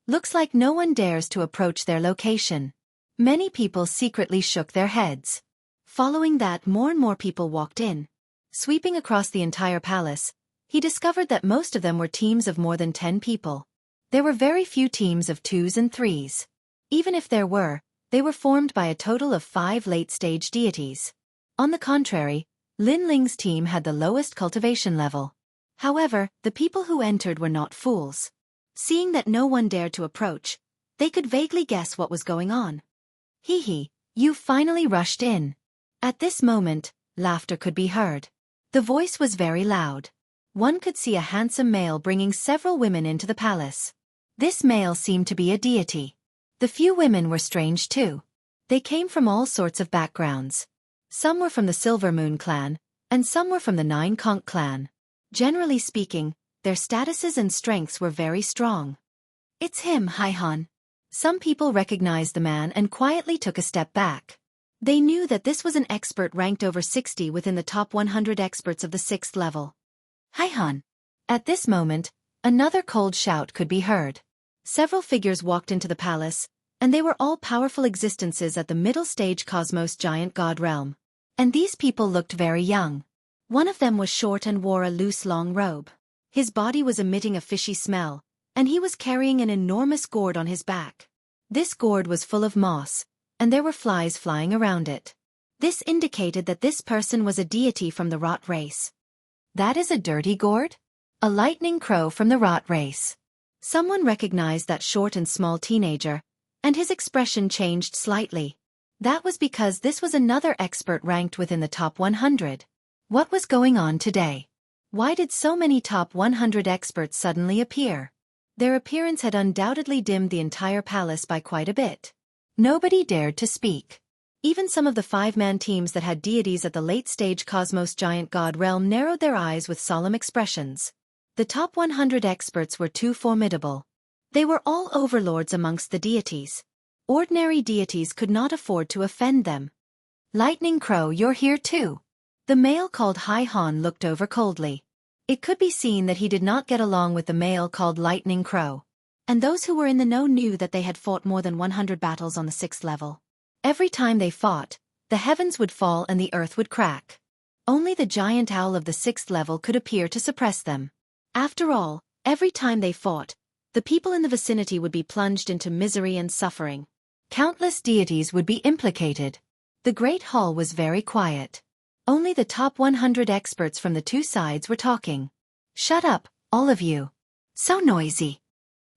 Looks like no one dares to approach their location. Many people secretly shook their heads. Following that, more and more people walked in. Sweeping across the entire palace, he discovered that most of them were teams of more than 10 people. There were very few teams of 2s and 3s. Even if there were, they were formed by a total of 5 late-stage deities. On the contrary, Lin Ling's team had the lowest cultivation level. However, the people who entered were not fools. Seeing that no one dared to approach, they could vaguely guess what was going on. Hee, you finally rushed in. At this moment, laughter could be heard. The voice was very loud. One could see a handsome male bringing several women into the palace. This male seemed to be a deity. The few women were strange too. They came from all sorts of backgrounds. Some were from the Silver Moon clan, and some were from the Nine Conch clan. Generally speaking, their statuses and strengths were very strong. It's him, Haihan. Some people recognized the man and quietly took a step back. They knew that this was an expert ranked over 60 within the top 100 experts of the 6th level. Haihan. At this moment, another cold shout could be heard. Several figures walked into the palace, and they were all powerful existences at the middle stage cosmos giant god realm. And these people looked very young. One of them was short and wore a loose long robe. His body was emitting a fishy smell, and he was carrying an enormous gourd on his back. This gourd was full of moss, and there were flies flying around it. This indicated that this person was a deity from the rot race. That is a dirty gourd? A lightning crow from the rot race. Someone recognized that short and small teenager, and his expression changed slightly. That was because this was another expert ranked within the top 100. What was going on today? Why did so many top 100 experts suddenly appear? Their appearance had undoubtedly dimmed the entire palace by quite a bit. Nobody dared to speak. Even some of the 5-man teams that had deities at the late-stage cosmos giant god realm narrowed their eyes with solemn expressions. The top 100 experts were too formidable. They were all overlords amongst the deities. Ordinary deities could not afford to offend them. Lightning Crow, you're here too. The male called Haihan looked over coldly. It could be seen that he did not get along with the male called Lightning Crow. And those who were in the know knew that they had fought more than 100 battles on the 6th level. Every time they fought, the heavens would fall and the earth would crack. Only the giant owl of the 6th level could appear to suppress them. After all, every time they fought, the people in the vicinity would be plunged into misery and suffering. Countless deities would be implicated. The great hall was very quiet. Only the top 100 experts from the two sides were talking. Shut up, all of you. So noisy.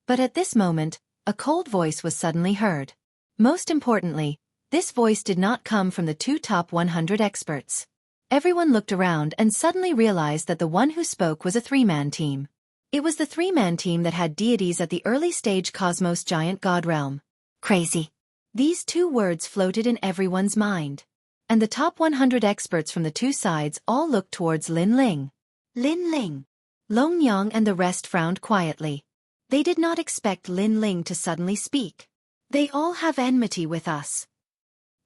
But at this moment, a cold voice was suddenly heard. Most importantly, this voice did not come from the two top 100 experts. Everyone looked around and suddenly realized that the one who spoke was a 3-man team. It was the 3-man team that had deities at the early stage cosmos giant god realm. Crazy. These two words floated in everyone's mind. And the top 100 experts from the two sides all looked towards Lin Ling. Lin Ling. Long Yang and the rest frowned quietly. They did not expect Lin Ling to suddenly speak. They all have enmity with us.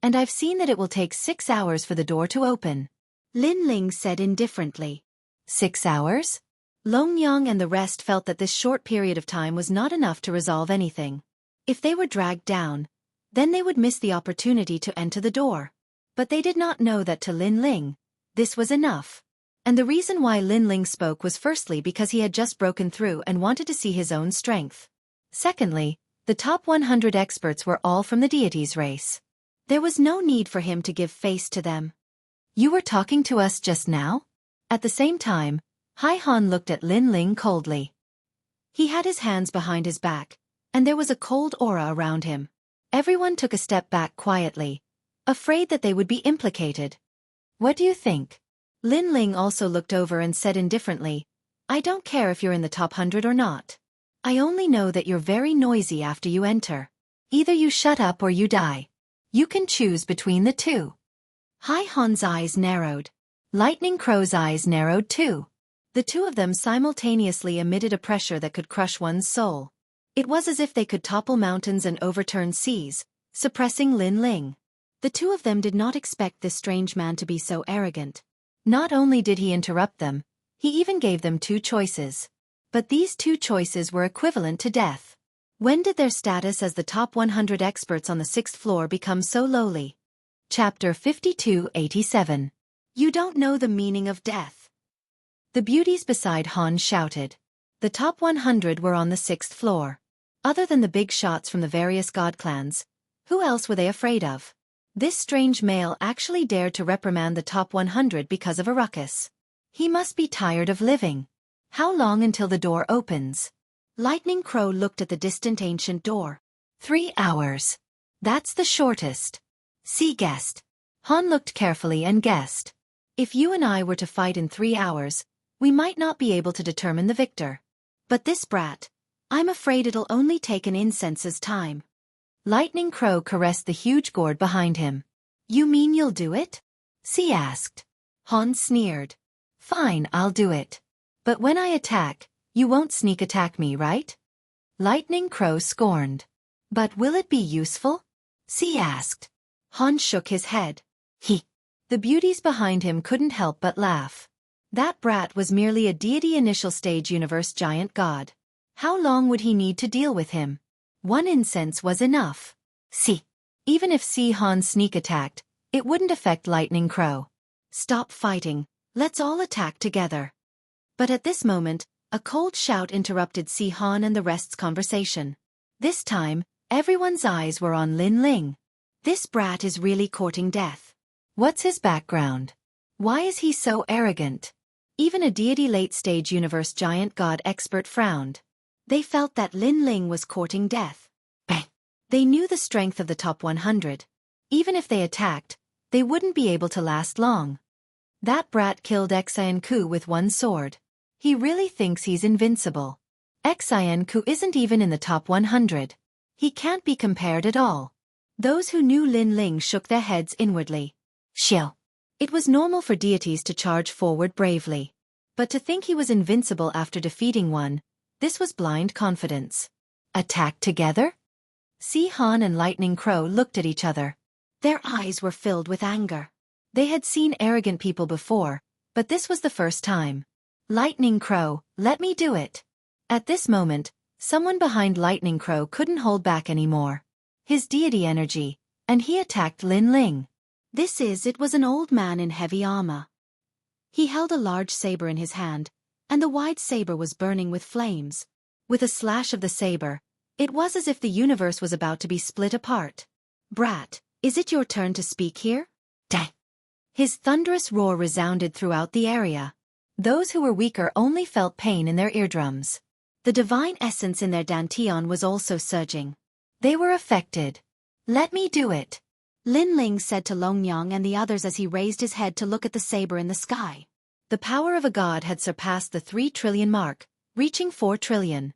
And I've seen that it will take 6 hours for the door to open. Lin Ling said indifferently. 6 hours? Long Yang and the rest felt that this short period of time was not enough to resolve anything. If they were dragged down, then they would miss the opportunity to enter the door. But they did not know that to Lin Ling, this was enough. And the reason why Lin Ling spoke was firstly because he had just broken through and wanted to see his own strength. Secondly, the top 100 experts were all from the deity's race. There was no need for him to give face to them. You were talking to us just now? At the same time, Hai Han looked at Lin Ling coldly. He had his hands behind his back, and there was a cold aura around him. Everyone took a step back quietly, afraid that they would be implicated. What do you think? Lin Ling also looked over and said indifferently, I don't care if you're in the top 100 or not. I only know that you're very noisy after you enter. Either you shut up or you die. You can choose between the two. Hai Han's eyes narrowed. Lightning Crow's eyes narrowed too. The two of them simultaneously emitted a pressure that could crush one's soul. It was as if they could topple mountains and overturn seas, suppressing Lin Ling. The two of them did not expect this strange man to be so arrogant. Not only did he interrupt them, he even gave them two choices. But these two choices were equivalent to death. When did their status as the top 100 experts on the 6th floor become so lowly? Chapter 52-87. You don't know the meaning of death. The beauties beside Han shouted. The top 100 were on the 6th floor. Other than the big shots from the various god clans, who else were they afraid of? This strange male actually dared to reprimand the top 100 because of a ruckus. He must be tired of living. How long until the door opens? Lightning Crow looked at the distant ancient door. 3 hours. That's the shortest. See, guessed. Han looked carefully and guessed. If you and I were to fight in 3 hours, we might not be able to determine the victor. But this brat, I'm afraid it'll only take an incense's time. Lightning Crow caressed the huge gourd behind him. You mean you'll do it? C asked. Han sneered. Fine, I'll do it. But when I attack, you won't sneak attack me, right? Lightning Crow scorned. But will it be useful? C asked. Han shook his head. The beauties behind him couldn't help but laugh. That brat was merely a deity initial stage universe giant god. How long would he need to deal with him? 1 incense was enough. Even if Han sneak attacked, it wouldn't affect Lightning Crow. Stop fighting, let's all attack together. But at this moment, a cold shout interrupted Han and the rest's conversation. This time, everyone's eyes were on Lin Ling. This brat is really courting death. What's his background? Why is he so arrogant? Even a deity late-stage universe giant god expert frowned. They felt that Lin Ling was courting death. They knew the strength of the top 100. Even if they attacked, they wouldn't be able to last long. That brat killed Xianxia with 1 sword. He really thinks he's invincible. Xianxia isn't even in the top 100. He can't be compared at all. Those who knew Lin Ling shook their heads inwardly. Shill. It was normal for deities to charge forward bravely. But to think he was invincible after defeating one, this was blind confidence. Attack together? Han and Lightning Crow looked at each other. Their eyes were filled with anger. They had seen arrogant people before, but this was the first time. Lightning Crow, let me do it. At this moment, someone behind Lightning Crow couldn't hold back anymore. His deity energy, and he attacked Lin Ling. It was an old man in heavy armor. He held a large saber in his hand, and the wide saber was burning with flames. With a slash of the saber, it was as if the universe was about to be split apart. Brat, is it your turn to speak here? Dang! His thunderous roar resounded throughout the area. Those who were weaker only felt pain in their eardrums. The divine essence in their dantian was also surging. They were affected. Let me do it. Lin Ling said to Longyang and the others as he raised his head to look at the saber in the sky. The power of a god had surpassed the 3 trillion mark, reaching 4 trillion.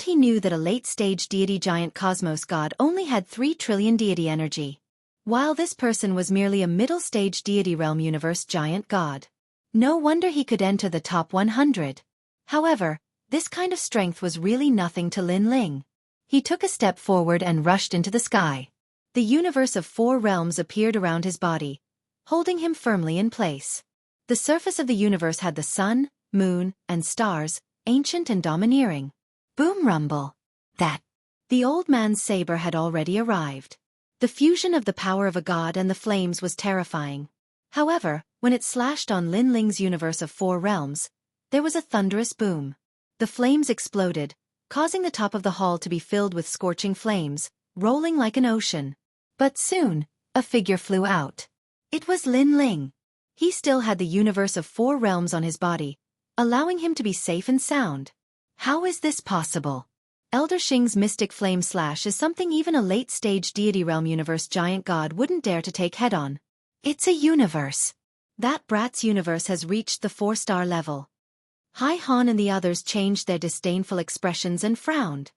He knew that a late-stage deity giant cosmos god only had 3 trillion deity energy, while this person was merely a middle-stage deity realm universe giant god. No wonder he could enter the top 100. However, this kind of strength was really nothing to Lin Ling. He took a step forward and rushed into the sky. The universe of 4 realms appeared around his body, holding him firmly in place. The surface of the universe had the sun, moon, and stars, ancient and domineering. Boom rumble. The old man's saber had already arrived. The fusion of the power of a god and the flames was terrifying. However, When it slashed on Lin Ling's universe of 4 realms, there was a thunderous boom. The flames exploded, causing the top of the hall to be filled with scorching flames, rolling like an ocean. But soon, a figure flew out. It was Lin Ling. He still had the universe of 4 realms on his body, allowing him to be safe and sound. How is this possible? Elder Xing's mystic flame slash is something even a late-stage deity realm universe giant god wouldn't dare to take head-on. It's a universe. That brat's universe has reached the 4-star level. Hai Han and the others changed their disdainful expressions and frowned.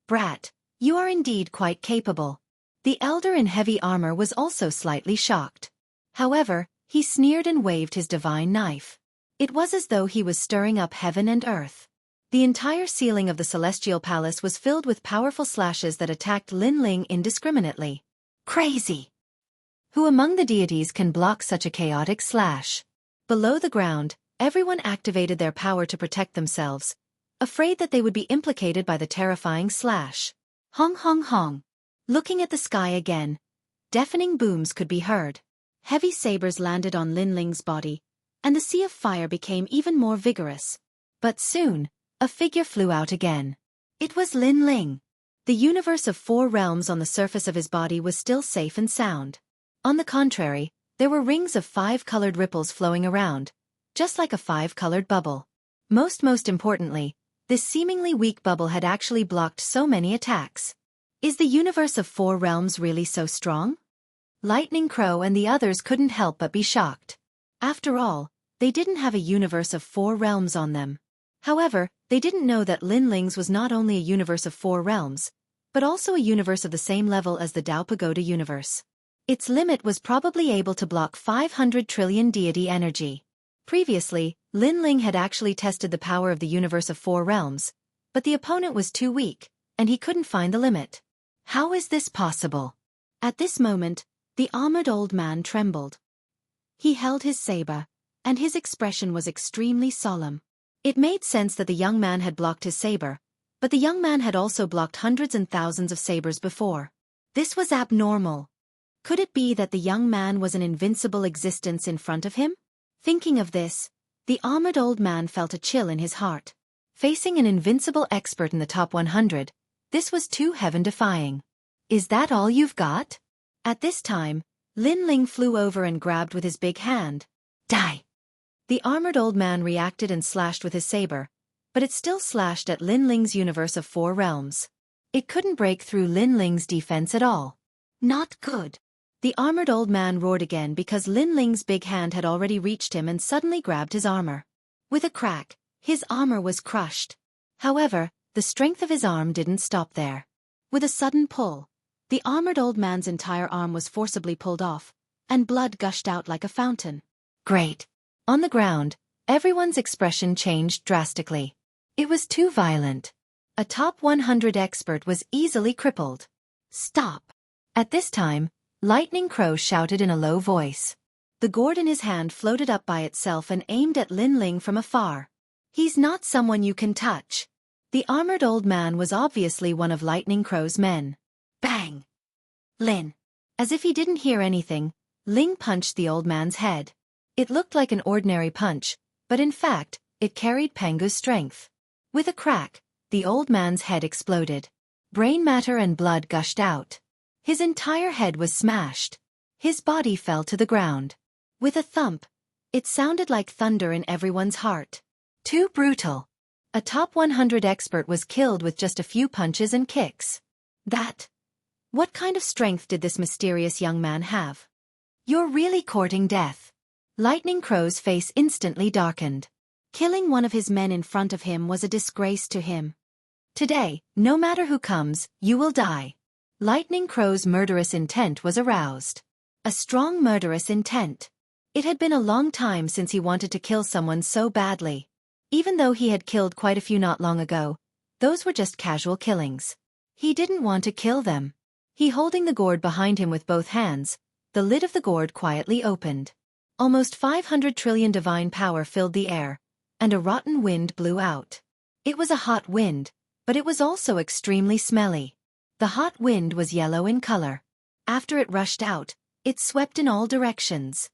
Brat, you are indeed quite capable. The elder in heavy armor was also slightly shocked. However, he sneered and waved his divine knife. It was as though he was stirring up heaven and earth. The entire ceiling of the celestial palace was filled with powerful slashes that attacked Lin Ling indiscriminately. Crazy! Who among the deities can block such a chaotic slash? Below the ground, everyone activated their power to protect themselves, afraid that they would be implicated by the terrifying slash. Hong hong hong. Looking at the sky again, deafening booms could be heard. Heavy sabers landed on Lin Ling's body, and the sea of fire became even more vigorous. But soon, a figure flew out again. It was Lin Ling. The universe of 4 realms on the surface of his body was still safe and sound. On the contrary, there were rings of 5-colored ripples flowing around, just like a 5-colored bubble. Most importantly, this seemingly weak bubble had actually blocked so many attacks. Is the universe of 4 realms really so strong? Lightning Crow and the others couldn't help but be shocked. After all, they didn't have a universe of 4 realms on them. However, they didn't know that Lin Ling's was not only a universe of 4 realms, but also a universe of the same level as the Dao Pagoda universe. Its limit was probably able to block 500 trillion deity energy. Previously, Lin Ling had actually tested the power of the universe of 4 realms, but the opponent was too weak, and he couldn't find the limit. How is this possible? At this moment, the armored old man trembled. He held his saber, and his expression was extremely solemn. It made sense that the young man had blocked his saber, but the young man had also blocked hundreds and thousands of sabers before. This was abnormal. Could it be that the young man was an invincible existence in front of him? Thinking of this, the armored old man felt a chill in his heart. Facing an invincible expert in the top 100, this was too heaven-defying. Is that all you've got? At this time, Lin Ling flew over and grabbed with his big hand. Die! The armored old man reacted and slashed with his saber, but it still slashed at Lin Ling's universe of 4 realms. It couldn't break through Lin Ling's defense at all. Not good. The armored old man roared again because Lin Ling's big hand had already reached him and suddenly grabbed his armor. With a crack, his armor was crushed. However, the strength of his arm didn't stop there. With a sudden pull, the armored old man's entire arm was forcibly pulled off, and blood gushed out like a fountain. Great! On the ground, everyone's expression changed drastically. It was too violent. A top 100 expert was easily crippled. Stop! At this time, Lightning Crow shouted in a low voice. The gourd in his hand floated up by itself and aimed at Lin Ling from afar. He's not someone you can touch. The armored old man was obviously one of Lightning Crow's men. Bang! Lin. As if he didn't hear anything, Ling punched the old man's head. It looked like an ordinary punch, but in fact, it carried Pangu's strength. With a crack, the old man's head exploded. Brain matter and blood gushed out. His entire head was smashed. His body fell to the ground. With a thump, it sounded like thunder in everyone's heart. Too brutal. A top 100 expert was killed with just a few punches and kicks. What kind of strength did this mysterious young man have? You're really courting death. Lightning Crow's face instantly darkened. Killing one of his men in front of him was a disgrace to him. Today, no matter who comes, you will die. Lightning Crow's murderous intent was aroused. A strong murderous intent. It had been a long time since he wanted to kill someone so badly. Even though he had killed quite a few not long ago, those were just casual killings. He didn't want to kill them. He holding the gourd behind him with both hands, the lid of the gourd quietly opened. Almost 500 trillion divine power filled the air, and a rotten wind blew out. It was a hot wind, but it was also extremely smelly. The hot wind was yellow in color. After it rushed out, it swept in all directions.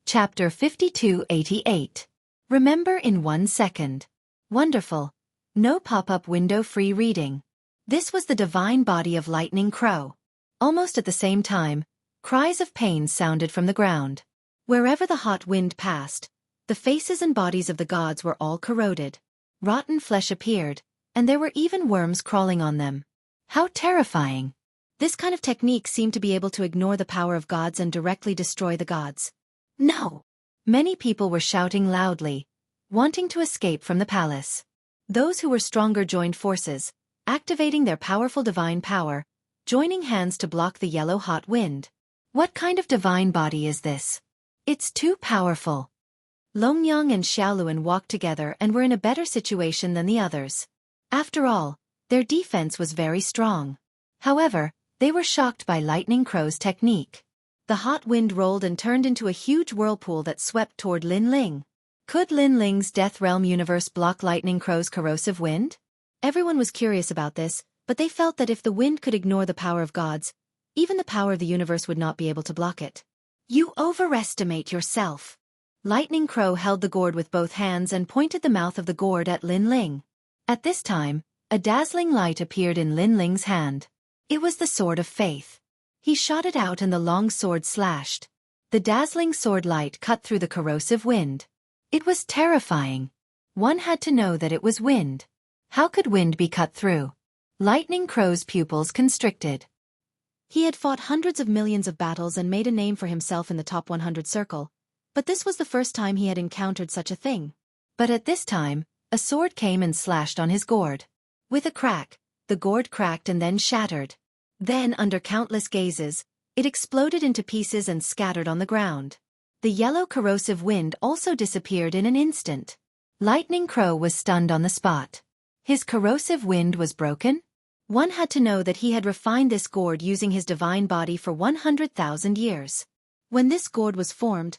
Chapter 5288. Remember in 1 second. Wonderful. No pop-up window free reading. This was the divine body of Lightning Crow. Almost at the same time, cries of pain sounded from the ground. Wherever the hot wind passed, the faces and bodies of the gods were all corroded. Rotten flesh appeared, and there were even worms crawling on them. How terrifying! This kind of technique seemed to be able to ignore the power of gods and directly destroy the gods. No! Many people were shouting loudly, wanting to escape from the palace. Those who were stronger joined forces, activating their powerful divine power, joining hands to block the yellow hot wind. What kind of divine body is this? It's too powerful. Longyang and Xiaoluan walked together and were in a better situation than the others. After all, their defense was very strong. However, they were shocked by Lightning Crow's technique. The hot wind rolled and turned into a huge whirlpool that swept toward Lin Ling. Could Lin Ling's Death Realm universe block Lightning Crow's corrosive wind? Everyone was curious about this, but they felt that if the wind could ignore the power of gods, even the power of the universe would not be able to block it. You overestimate yourself. Lightning Crow held the gourd with both hands and pointed the mouth of the gourd at Lin Ling. At this time, a dazzling light appeared in Lin Ling's hand. It was the Sword of Faith. He shot it out and the long sword slashed. The dazzling sword light cut through the corrosive wind. It was terrifying. One had to know that it was wind. How could wind be cut through? Lightning Crow's pupils constricted. He had fought hundreds of millions of battles and made a name for himself in the top 100 circle, but this was the first time he had encountered such a thing. But at this time, a sword came and slashed on his gourd. With a crack, the gourd cracked and then shattered. Then, under countless gazes, it exploded into pieces and scattered on the ground. The yellow corrosive wind also disappeared in an instant. Lightning Crow was stunned on the spot. His corrosive wind was broken? One had to know that he had refined this gourd using his divine body for 100,000 years. When this gourd was formed,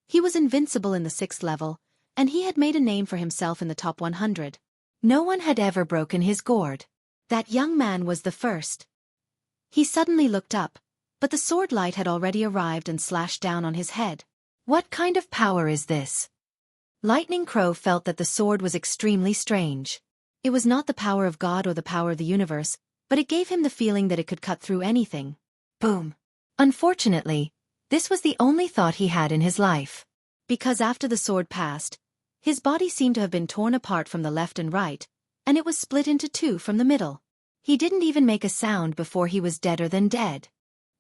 he was invincible in the 6th level, and he had made a name for himself in the top 100. No one had ever broken his gourd. That young man was the first. He suddenly looked up, but the sword light had already arrived and slashed down on his head. What kind of power is this? Lightning Crow felt that the sword was extremely strange. It was not the power of God or the power of the universe, but it gave him the feeling that it could cut through anything. Boom. Unfortunately, this was the only thought he had in his life. Because after the sword passed, his body seemed to have been torn apart from the left and right, and it was split into 2 from the middle. He didn't even make a sound before he was deader than dead.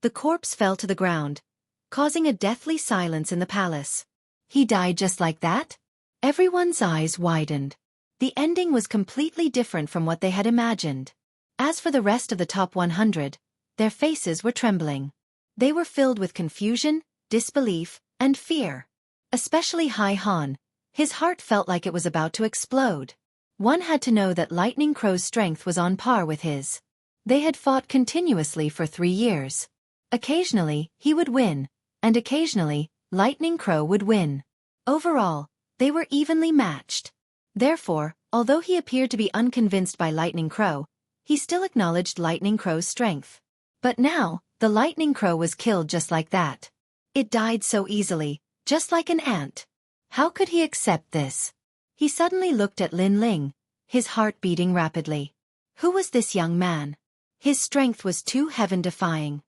The corpse fell to the ground, causing a deathly silence in the palace. He died just like that? Everyone's eyes widened. The ending was completely different from what they had imagined. As for the rest of the top 100, their faces were trembling. They were filled with confusion, disbelief, and fear. Especially Hai Han. His heart felt like it was about to explode. One had to know that Lightning Crow's strength was on par with his. They had fought continuously for 3 years. Occasionally, he would win, and occasionally, Lightning Crow would win. Overall, they were evenly matched. Therefore, although he appeared to be unconvinced by Lightning Crow, he still acknowledged Lightning Crow's strength. But now, the Lightning Crow was killed just like that. It died so easily, just like an ant. How could he accept this? He suddenly looked at Lin Ling, his heart beating rapidly. Who was this young man? His strength was too heaven-defying.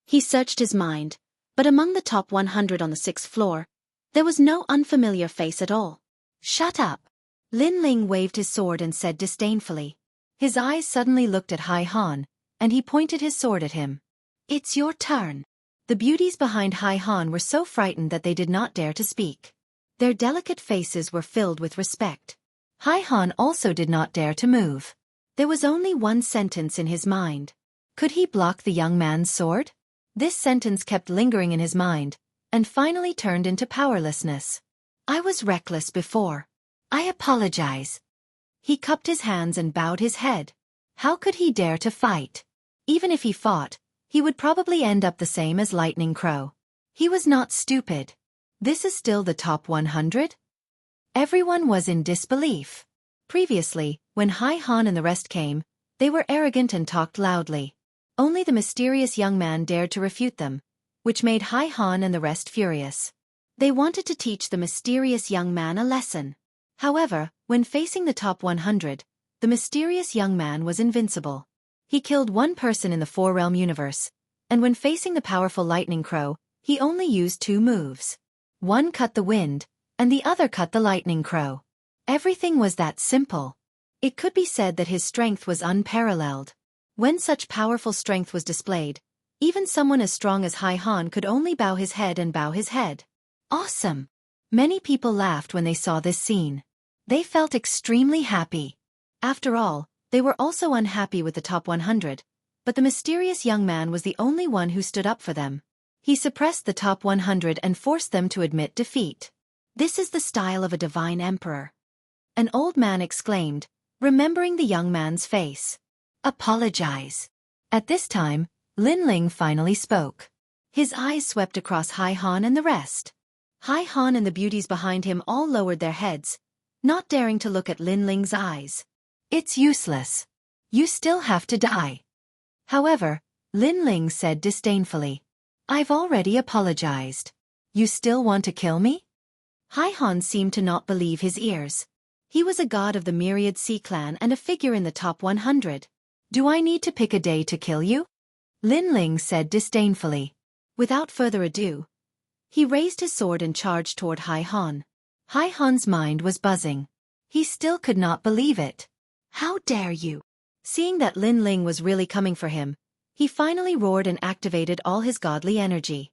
He searched his mind, but among the top 100 on the 6th floor, there was no unfamiliar face at all. Shut up! Lin Ling waved his sword and said disdainfully. His eyes suddenly looked at Hai Han, and he pointed his sword at him. It's your turn. The beauties behind Hai Han were so frightened that they did not dare to speak. Their delicate faces were filled with respect. Hai Han also did not dare to move. There was only one sentence in his mind. Could he block the young man's sword? This sentence kept lingering in his mind, and finally turned into powerlessness. I was reckless before. I apologize. He cupped his hands and bowed his head. How could he dare to fight? Even if he fought, he would probably end up the same as Lightning Crow. He was not stupid. This is still the top 100? Everyone was in disbelief. Previously, when Hai Han and the rest came, they were arrogant and talked loudly. Only the mysterious young man dared to refute them, which made Hai Han and the rest furious. They wanted to teach the mysterious young man a lesson. However, when facing the top 100, the mysterious young man was invincible. He killed one person in the Four-Realm universe, and when facing the powerful Lightning Crow, he only used 2 moves. One cut the wind, and the other cut the Lightning Crow. Everything was that simple. It could be said that his strength was unparalleled. When such powerful strength was displayed, even someone as strong as Hai Han could only bow his head and bow his head. Awesome! Many people laughed when they saw this scene. They felt extremely happy. After all, they were also unhappy with the top 100, but the mysterious young man was the only one who stood up for them. He suppressed the top 100 and forced them to admit defeat. This is the style of a divine emperor. An old man exclaimed, remembering the young man's face. Apologize. At this time, Lin Ling finally spoke. His eyes swept across Hai Han and the rest. Hai Han and the beauties behind him all lowered their heads, not daring to look at Lin Ling's eyes. It's useless. You still have to die. However, Lin Ling said disdainfully, I've already apologized. You still want to kill me? Hai Han seemed to not believe his ears. He was a god of the Myriad Sea clan and a figure in the top 100. Do I need to pick a day to kill you? Lin Ling said disdainfully. Without further ado, he raised his sword and charged toward Hai Han. Hai Han's mind was buzzing. He still could not believe it. How dare you? Seeing that Lin Ling was really coming for him, he finally roared and activated all his godly energy.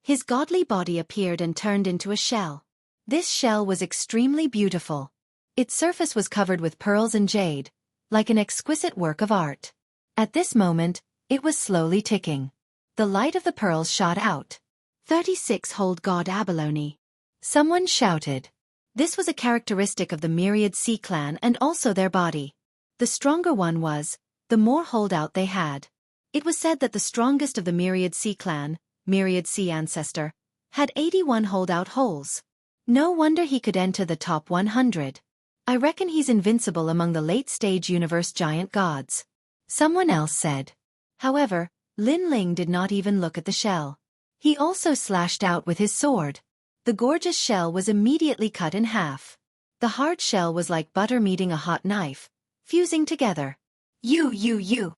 His godly body appeared and turned into a shell. This shell was extremely beautiful. Its surface was covered with pearls and jade, like an exquisite work of art. At this moment, it was slowly ticking. The light of the pearls shot out. 36 hold God abalone. Someone shouted. This was a characteristic of the Myriad Sea clan and also their body. The stronger one was, the more holdout they had. It was said that the strongest of the Myriad Sea clan, Myriad Sea ancestor, had 81 holdout holes. No wonder he could enter the top 100. I reckon he's invincible among the late-stage universe giant gods. Someone else said. However, Lin Ling did not even look at the shell. He also slashed out with his sword. The gorgeous shell was immediately cut in half. The hard shell was like butter meeting a hot knife, fusing together. You!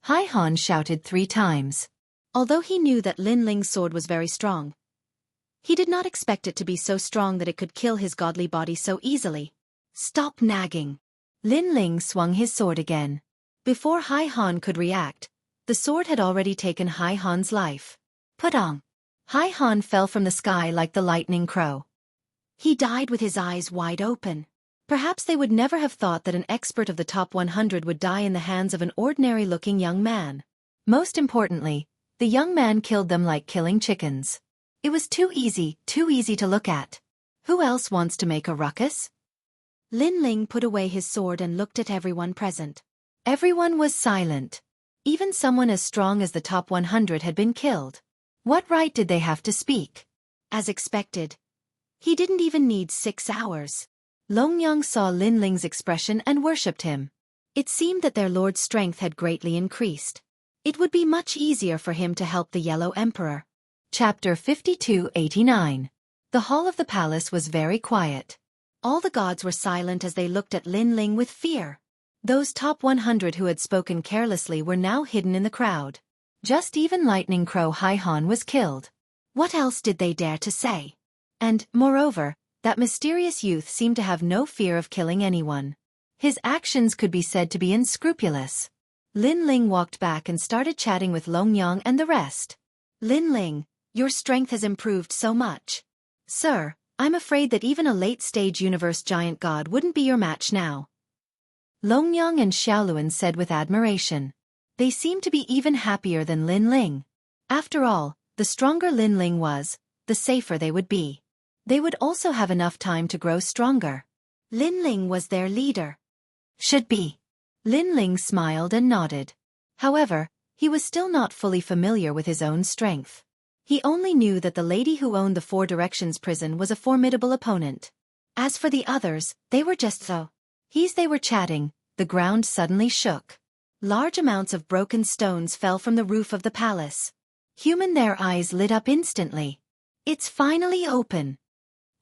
Hai Han shouted 3 times. Although he knew that Lin Ling's sword was very strong, he did not expect it to be so strong that it could kill his godly body so easily. Stop nagging. Lin Ling swung his sword again. Before Hai Han could react, the sword had already taken Hai Han's life. Putong! Hai Han fell from the sky like the lightning crow. He died with his eyes wide open. Perhaps they would never have thought that an expert of the top 100 would die in the hands of an ordinary-looking young man. Most importantly, the young man killed them like killing chickens. It was too easy to look at. Who else wants to make a ruckus? Lin Ling put away his sword and looked at everyone present. Everyone was silent. Even someone as strong as the top 100 had been killed. What right did they have to speak? As expected, he didn't even need 6 hours. Longyang saw Lin Ling's expression and worshipped him. It seemed that their lord's strength had greatly increased. It would be much easier for him to help the Yellow Emperor. Chapter 5289. The hall of the palace was very quiet. All the gods were silent as they looked at Lin Ling with fear. Those top 100 who had spoken carelessly were now hidden in the crowd. Just even Lightning Crow Hai Han was killed. What else did they dare to say? And, moreover, that mysterious youth seemed to have no fear of killing anyone. His actions could be said to be unscrupulous. Lin Ling walked back and started chatting with Longyang and the rest. Lin Ling, your strength has improved so much. Sir, I'm afraid that even a late-stage universe giant god wouldn't be your match now. Longyang and Xiaoluan said with admiration. They seemed to be even happier than Lin Ling. After all, the stronger Lin Ling was, the safer they would be. They would also have enough time to grow stronger. Lin Ling was their leader. Should be. Lin Ling smiled and nodded. However, he was still not fully familiar with his own strength. He only knew that the lady who owned the Four Directions prison was a formidable opponent. As for the others, they were just so. As they were chatting, the ground suddenly shook. Large amounts of broken stones fell from the roof of the palace. Their eyes lit up instantly. It's finally open!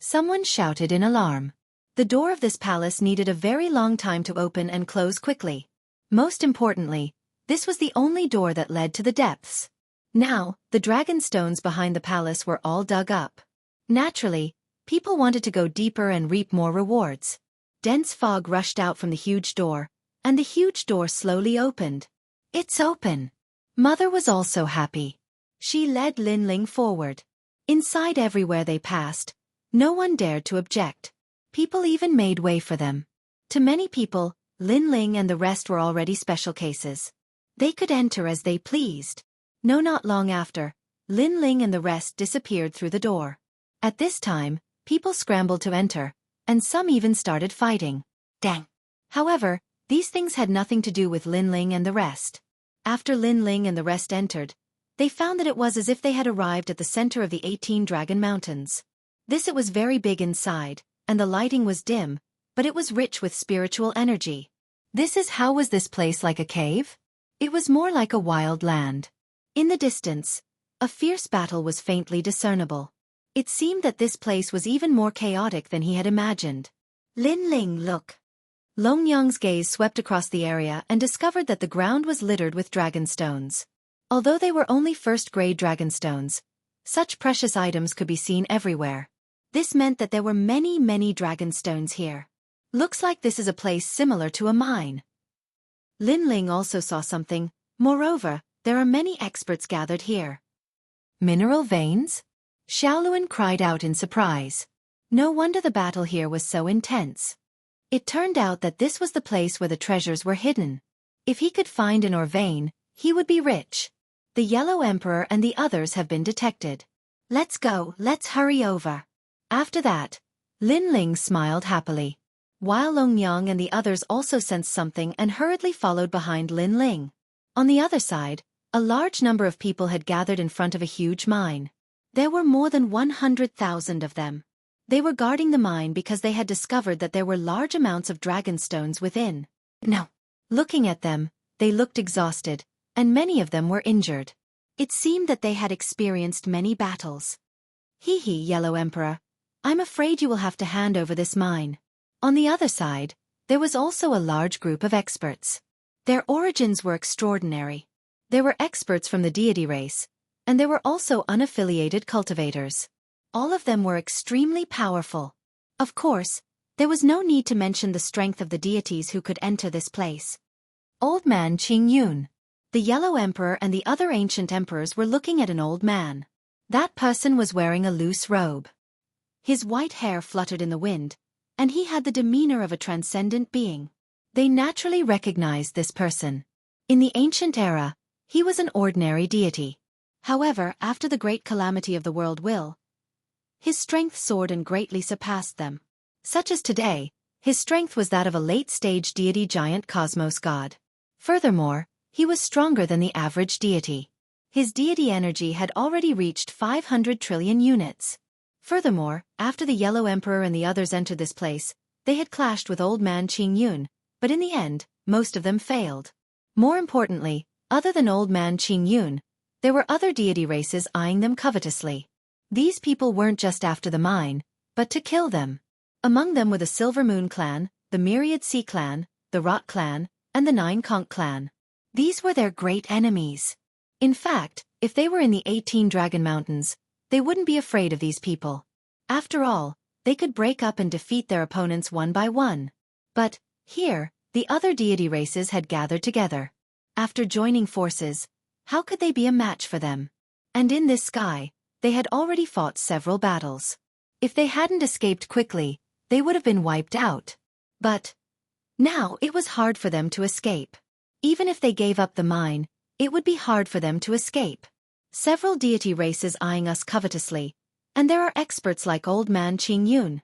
Someone shouted in alarm. The door of this palace needed a very long time to open and close quickly. Most importantly, this was the only door that led to the depths. Now, the dragon stones behind the palace were all dug up. Naturally, people wanted to go deeper and reap more rewards. Dense fog rushed out from the huge door, and the huge door slowly opened. It's open! Mother was also happy. She led Lin Ling forward. Inside everywhere they passed, no one dared to object. People even made way for them. To many people, Lin Ling and the rest were already special cases. They could enter as they pleased. No, not long after, Lin Ling and the rest disappeared through the door. At this time, people scrambled to enter, and some even started fighting. Dang! However, these things had nothing to do with Lin Ling and the rest. After Lin Ling and the rest entered, they found that it was as if they had arrived at the center of the 18 Dragon Mountains. It was very big inside, and the lighting was dim, but it was rich with spiritual energy. How was this place like a cave? It was more like a wild land. In the distance, a fierce battle was faintly discernible. It seemed that this place was even more chaotic than he had imagined. Lin Ling, look! Long Yang's gaze swept across the area and discovered that the ground was littered with dragon stones. Although they were only first-grade dragon stones, such precious items could be seen everywhere. This meant that there were many dragon stones here. Looks like this is a place similar to a mine. Lin Ling also saw something. Moreover, there are many experts gathered here. Mineral veins? Xiaoluan cried out in surprise. No wonder the battle here was so intense. It turned out that this was the place where the treasures were hidden. If he could find an ore vein, he would be rich. The Yellow Emperor and the others have been detected. Let's go, let's hurry over. After that, Lin Ling smiled happily. While Long Yang and the others also sensed something and hurriedly followed behind Lin Ling. On the other side, a large number of people had gathered in front of a huge mine. There were more than 100,000 of them. They were guarding the mine because they had discovered that there were large amounts of dragon stones within. No. Looking at them, they looked exhausted, and many of them were injured. It seemed that they had experienced many battles. Hee, Yellow Emperor. I'm afraid you will have to hand over this mine. On the other side, there was also a large group of experts. Their origins were extraordinary. There were experts from the deity race, and there were also unaffiliated cultivators. All of them were extremely powerful. Of course, there was no need to mention the strength of the deities who could enter this place. Old Man Qingyun. The Yellow Emperor and the other ancient emperors were looking at an old man. That person was wearing a loose robe. His white hair fluttered in the wind, and he had the demeanor of a transcendent being. They naturally recognized this person. In the ancient era, he was an ordinary deity. However, after the great calamity of the world his strength soared and greatly surpassed them. Such as today, his strength was that of a late-stage deity giant cosmos god. Furthermore, he was stronger than the average deity. His deity energy had already reached 500 trillion units. Furthermore, after the Yellow Emperor and the others entered this place, they had clashed with Old Man Qingyun, but in the end, most of them failed. More importantly, other than Old Man Qingyun, there were other deity races eyeing them covetously. These people weren't just after the mine, but to kill them. Among them were the Silver Moon clan, the Myriad Sea clan, the Rot clan, and the Nine Conch clan. These were their great enemies. In fact, if they were in the 18 Dragon Mountains, they wouldn't be afraid of these people. After all, they could break up and defeat their opponents one by one. But, here, the other deity races had gathered together. After joining forces, how could they be a match for them? And in this sky, they had already fought several battles. If they hadn't escaped quickly, they would have been wiped out. But now it was hard for them to escape. Even if they gave up the mine, it would be hard for them to escape. Several deity races eyeing us covetously, and there are experts like Old Man Qingyun.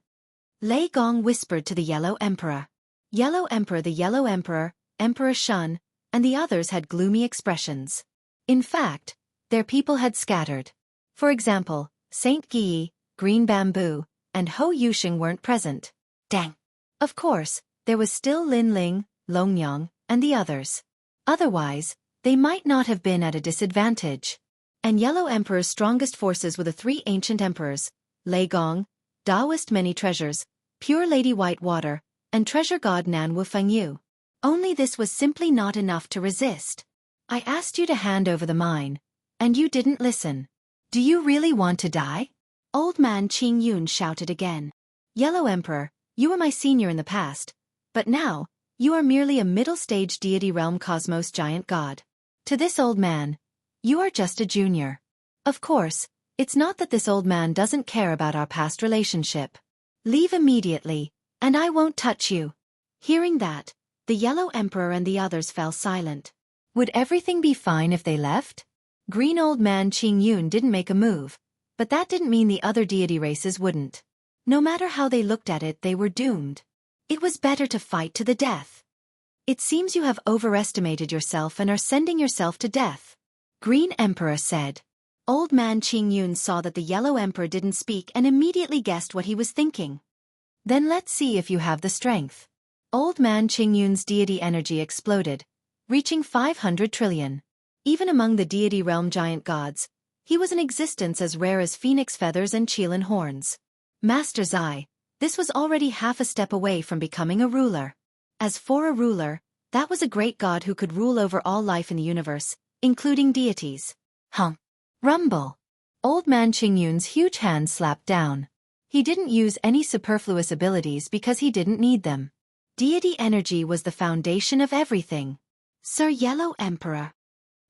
Lei Gong whispered to the Yellow Emperor. Yellow Emperor, the Yellow Emperor, Emperor Shun, and the others had gloomy expressions. In fact, their people had scattered. For example, Saint Guyi, Green Bamboo, and Ho Yusheng weren't present. Dang! Of course, there was still Lin Ling, Longyang, and the others. Otherwise, they might not have been at a disadvantage. And Yellow Emperor's strongest forces were the three ancient emperors, Lei Gong, Taoist many treasures, pure Lady White Water, and treasure god Nan Wu Fengyu. Only this was simply not enough to resist. I asked you to hand over the mine, and you didn't listen. Do you really want to die? Old man Qing Yun shouted again. Yellow Emperor, you were my senior in the past, but now, you are merely a middle-stage deity realm cosmos giant god. To this old man, you are just a junior. Of course, it's not that this old man doesn't care about our past relationship. Leave immediately, and I won't touch you. Hearing that, the Yellow Emperor and the others fell silent. Would everything be fine if they left? Green Old Man Qing Yun didn't make a move, but that didn't mean the other deity races wouldn't. No matter how they looked at it, they were doomed. It was better to fight to the death. It seems you have overestimated yourself and are sending yourself to death. Green Emperor said. Old Man Qing Yun saw that the Yellow Emperor didn't speak and immediately guessed what he was thinking. Then let's see if you have the strength. Old Man Qing Yun's deity energy exploded, reaching 500 trillion. Even among the deity realm giant gods, he was an existence as rare as phoenix feathers and Qilin horns. Master Zai, this was already half a step away from becoming a ruler. As for a ruler, that was a great god who could rule over all life in the universe, including deities. Rumble. Old Man Qing Yun's huge hand slapped down. He didn't use any superfluous abilities because he didn't need them. Deity energy was the foundation of everything. Sir Yellow Emperor.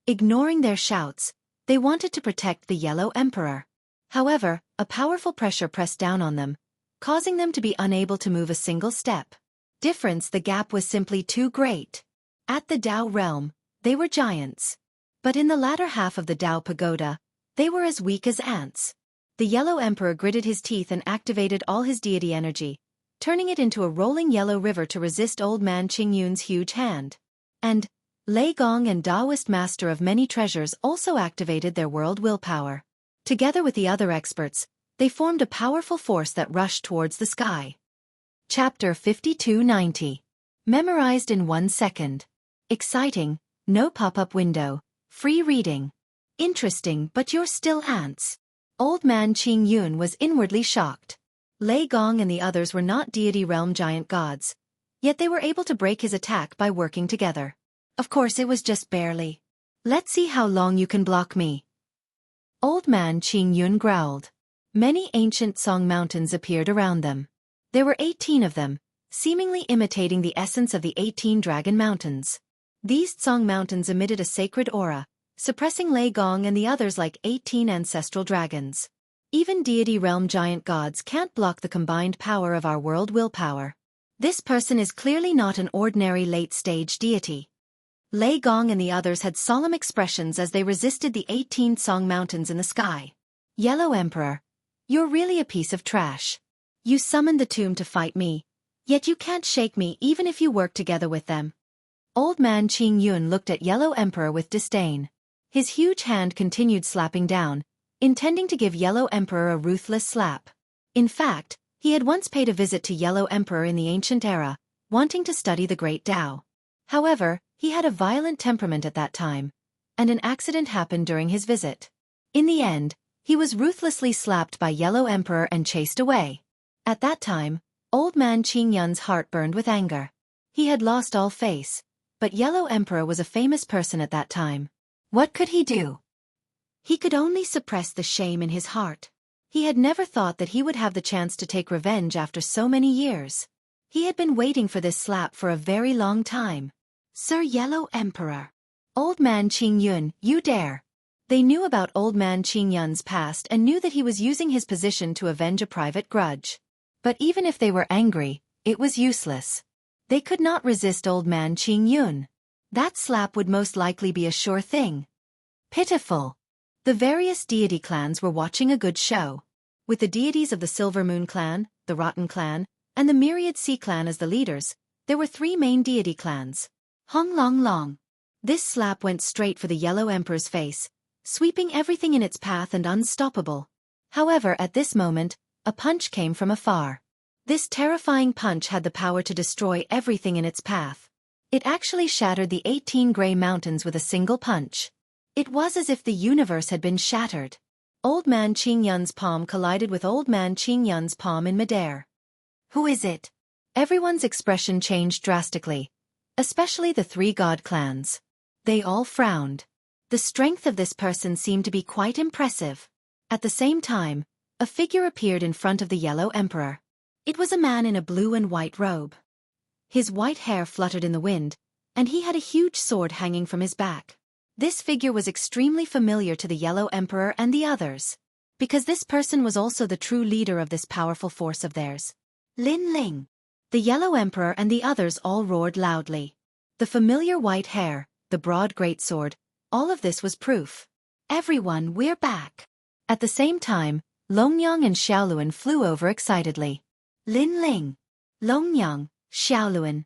Ignoring their shouts, they wanted to protect the Yellow Emperor. However, a powerful pressure pressed down on them, causing them to be unable to move a single step. The gap was simply too great. At the Tao realm, they were giants. But in the latter half of the Tao pagoda, they were as weak as ants. The Yellow Emperor gritted his teeth and activated all his deity energy, turning it into a rolling yellow river to resist Old Man Qing Yun's huge hand. And Lei Gong and Taoist Master of Many Treasures also activated their world willpower. Together with the other experts, they formed a powerful force that rushed towards the sky. Chapter 5290. Memorized in 1 second. Exciting, no pop-up window, free reading. Interesting, but you're still ants. Old Man Qing Yun was inwardly shocked. Lei Gong and the others were not deity realm giant gods, yet they were able to break his attack by working together. Of course it was just barely. Let's see how long you can block me. Old Man Qing Yun growled. Many ancient Song mountains appeared around them. There were 18 of them, seemingly imitating the essence of the 18 dragon mountains. These Song mountains emitted a sacred aura, suppressing Lei Gong and the others like 18 ancestral dragons. Even deity realm giant gods can't block the combined power of our world willpower. This person is clearly not an ordinary late-stage deity. Lei Gong and the others had solemn expressions as they resisted the 18 Song mountains in the sky. Yellow Emperor, you're really a piece of trash. You summoned the tomb to fight me, yet you can't shake me even if you work together with them. Old Man Qing Yun looked at Yellow Emperor with disdain. His huge hand continued slapping down, intending to give Yellow Emperor a ruthless slap. In fact, he had once paid a visit to Yellow Emperor in the ancient era, wanting to study the Great Tao. However, he had a violent temperament at that time, and an accident happened during his visit. In the end, he was ruthlessly slapped by Yellow Emperor and chased away. At that time, Old Man Qing Yun's heart burned with anger. He had lost all face, but Yellow Emperor was a famous person at that time. What could he do? He could only suppress the shame in his heart. He had never thought that he would have the chance to take revenge after so many years. He had been waiting for this slap for a very long time. Sir Yellow Emperor. Old Man Qing Yun, you dare. They knew about Old Man Qing Yun's past and knew that he was using his position to avenge a private grudge. But even if they were angry, it was useless. They could not resist Old Man Qing Yun. That slap would most likely be a sure thing. Pitiful. The various deity clans were watching a good show. With the deities of the Silver Moon Clan, the Rotten Clan, and the Myriad Sea Clan as the leaders, there were 3 main deity clans. Hong Long Long. This slap went straight for the Yellow Emperor's face, sweeping everything in its path and unstoppable. However, at this moment, a punch came from afar. This terrifying punch had the power to destroy everything in its path. It actually shattered the 18 Grey Mountains with a single punch. It was as if the universe had been shattered. Old Man Qingyun's palm collided with Old Man Qingyun's palm in midair. Who is it? Everyone's expression changed drastically, especially the three god clans. They all frowned. The strength of this person seemed to be quite impressive. At the same time, a figure appeared in front of the Yellow Emperor. It was a man in a blue and white robe. His white hair fluttered in the wind, and he had a huge sword hanging from his back. This figure was extremely familiar to the Yellow Emperor and the others, because this person was also the true leader of this powerful force of theirs. Lin Ling. The Yellow Emperor and the others all roared loudly. The familiar white hair, the broad greatsword, all of this was proof. Everyone, we're back. At the same time, Longyang and Xiaoluan flew over excitedly. Lin Ling, Longyang, Xiaoluan.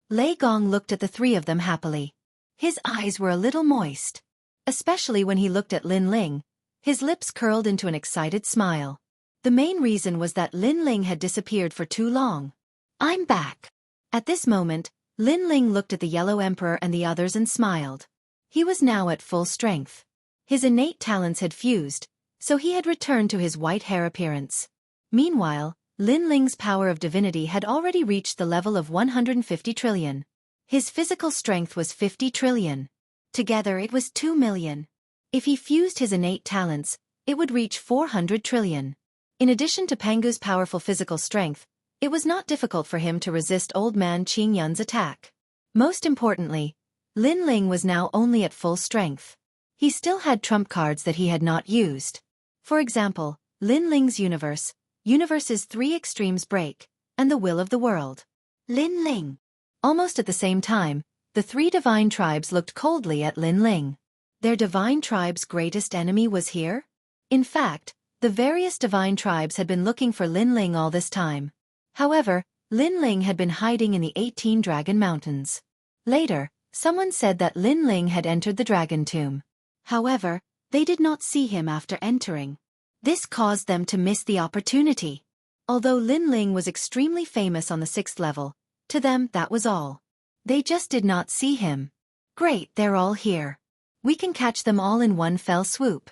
Lei Gong looked at the three of them happily. His eyes were a little moist. Especially when he looked at Lin Ling, his lips curled into an excited smile. The main reason was that Lin Ling had disappeared for too long. I'm back. At this moment, Lin Ling looked at the Yellow Emperor and the others and smiled. He was now at full strength. His innate talents had fused, so he had returned to his white hair appearance. Meanwhile, Lin Ling's power of divinity had already reached the level of 150 trillion. His physical strength was 50 trillion. Together it was 2 million. If he fused his innate talents, it would reach 400 trillion. In addition to Pengu's powerful physical strength, it was not difficult for him to resist Old Man Qingyun's attack. Most importantly, Lin Ling was now only at full strength. He still had trump cards that he had not used. For example, Lin Ling's universe's three extremes break, and the will of the world. Lin Ling. Almost at the same time, the three divine tribes looked coldly at Lin Ling. Their divine tribe's greatest enemy was here? In fact, the various divine tribes had been looking for Lin Ling all this time. However, Lin Ling had been hiding in the 18 Dragon Mountains. Later, someone said that Lin Ling had entered the Dragon Tomb. However, they did not see him after entering. This caused them to miss the opportunity. Although Lin Ling was extremely famous on the 6th level, to them that was all. They just did not see him. Great, they're all here. We can catch them all in one fell swoop.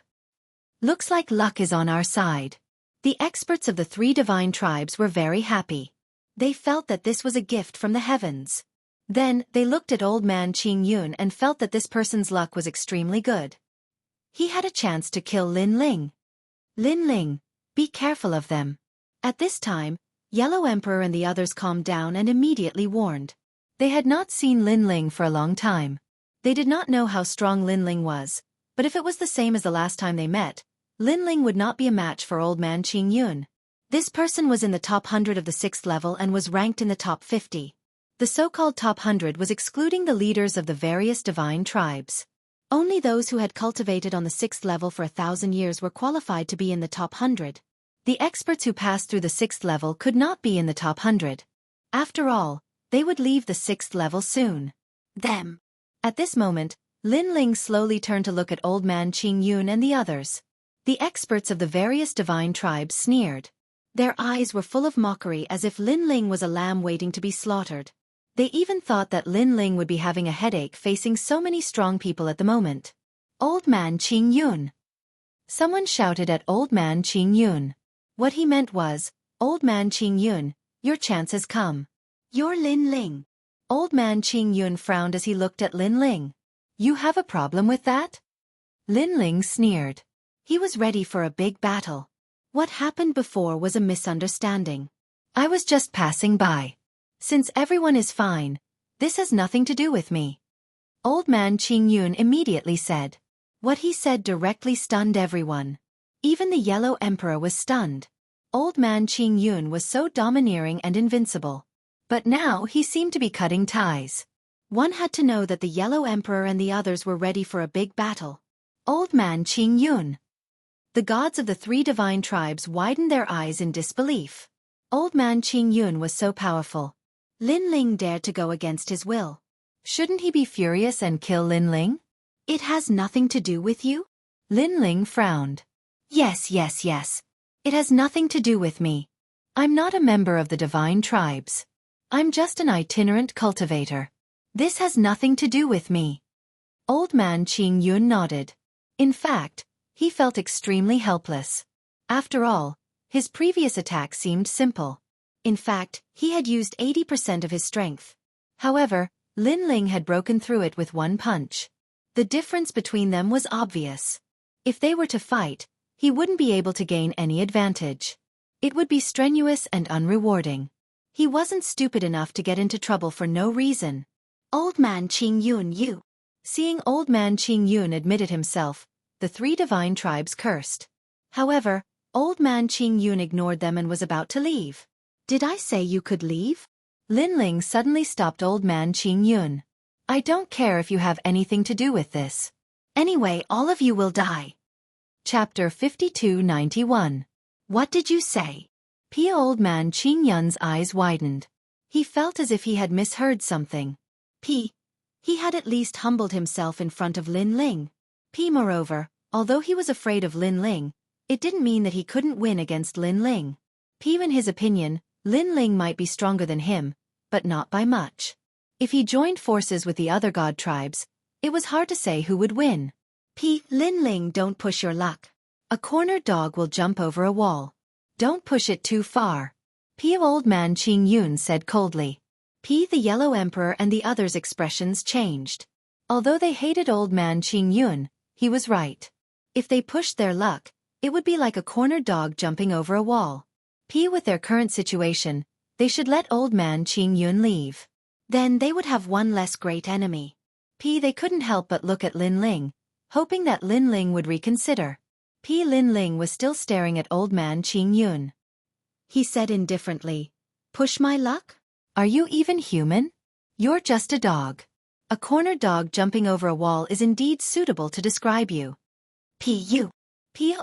Looks like luck is on our side. The experts of the three divine tribes were very happy. They felt that this was a gift from the heavens. Then, they looked at Old Man Qingyun and felt that this person's luck was extremely good. He had a chance to kill Lin Ling. Lin Ling, be careful of them. At this time, Yellow Emperor and the others calmed down and immediately warned. They had not seen Lin Ling for a long time. They did not know how strong Lin Ling was, but if it was the same as the last time they met, Lin Ling would not be a match for Old Man Qingyun. This person was in the top 100 of the 6th level and was ranked in the top 50. The so-called top 100 was excluding the leaders of the various divine tribes. Only those who had cultivated on the 6th level for 1,000 years were qualified to be in the top 100. The experts who passed through the 6th level could not be in the top 100. After all, they would leave the 6th level soon. Them. At this moment, Lin Ling slowly turned to look at Old Man Qingyun and the others. The experts of the various divine tribes sneered. Their eyes were full of mockery as if Lin Ling was a lamb waiting to be slaughtered. They even thought that Lin Ling would be having a headache facing so many strong people at the moment. Old Man Qingyun. Someone shouted at Old Man Qingyun. What he meant was, Old Man Qingyun, your chance has come. You're Lin Ling. Old Man Qingyun frowned as he looked at Lin Ling. You have a problem with that? Lin Ling sneered. He was ready for a big battle. What happened before was a misunderstanding. I was just passing by. Since everyone is fine, this has nothing to do with me. Old Man Qingyun immediately said. What he said directly stunned everyone. Even the Yellow Emperor was stunned. Old Man Qingyun was so domineering and invincible. But now he seemed to be cutting ties. One had to know that the Yellow Emperor and the others were ready for a big battle. Old Man Qingyun. The gods of the three divine tribes widened their eyes in disbelief. Old Man Qingyun was so powerful. Lin Ling dared to go against his will. Shouldn't he be furious and kill Lin Ling? It has nothing to do with you? Lin Ling frowned. Yes. It has nothing to do with me. I'm not a member of the divine tribes. I'm just an itinerant cultivator. This has nothing to do with me. Old Man Qingyun nodded. In fact, he felt extremely helpless. After all, his previous attack seemed simple. In fact, he had used 80% of his strength. However, Lin Ling had broken through it with one punch. The difference between them was obvious. If they were to fight, he wouldn't be able to gain any advantage. It would be strenuous and unrewarding. He wasn't stupid enough to get into trouble for no reason. Old man Qing Yun you. Seeing Old man Qing Yun admitted himself, the three divine tribes cursed. However, Old man Qing Yun ignored them and was about to leave. Did I say you could leave? Lin Ling suddenly stopped Old man Qing Yun. I don't care if you have anything to do with this. Anyway, all of you will die. Chapter 5291. What did you say? Old man Qing Yun's eyes widened. He felt as if he had misheard something. He had at least humbled himself in front of Lin Ling. Moreover, although he was afraid of Lin Ling, it didn't mean that he couldn't win against Lin Ling. In his opinion, Lin Ling might be stronger than him, but not by much. If he joined forces with the other god tribes, it was hard to say who would win. Lin Ling, don't push your luck. A cornered dog will jump over a wall. Don't push it too far. Old man Qing Yun said coldly. The Yellow Emperor and the others' expressions changed. Although they hated Old man Qing Yun, he was right. If they pushed their luck, it would be like a cornered dog jumping over a wall. With their current situation, they should let Old man Qing Yun leave. Then they would have one less great enemy. They couldn't help but look at Lin Ling, hoping that Lin Ling would reconsider. Lin Ling was still staring at Old man Qing Yun. He said indifferently, "Push my luck? Are you even human? You're just a dog. A cornered dog jumping over a wall is indeed suitable to describe you."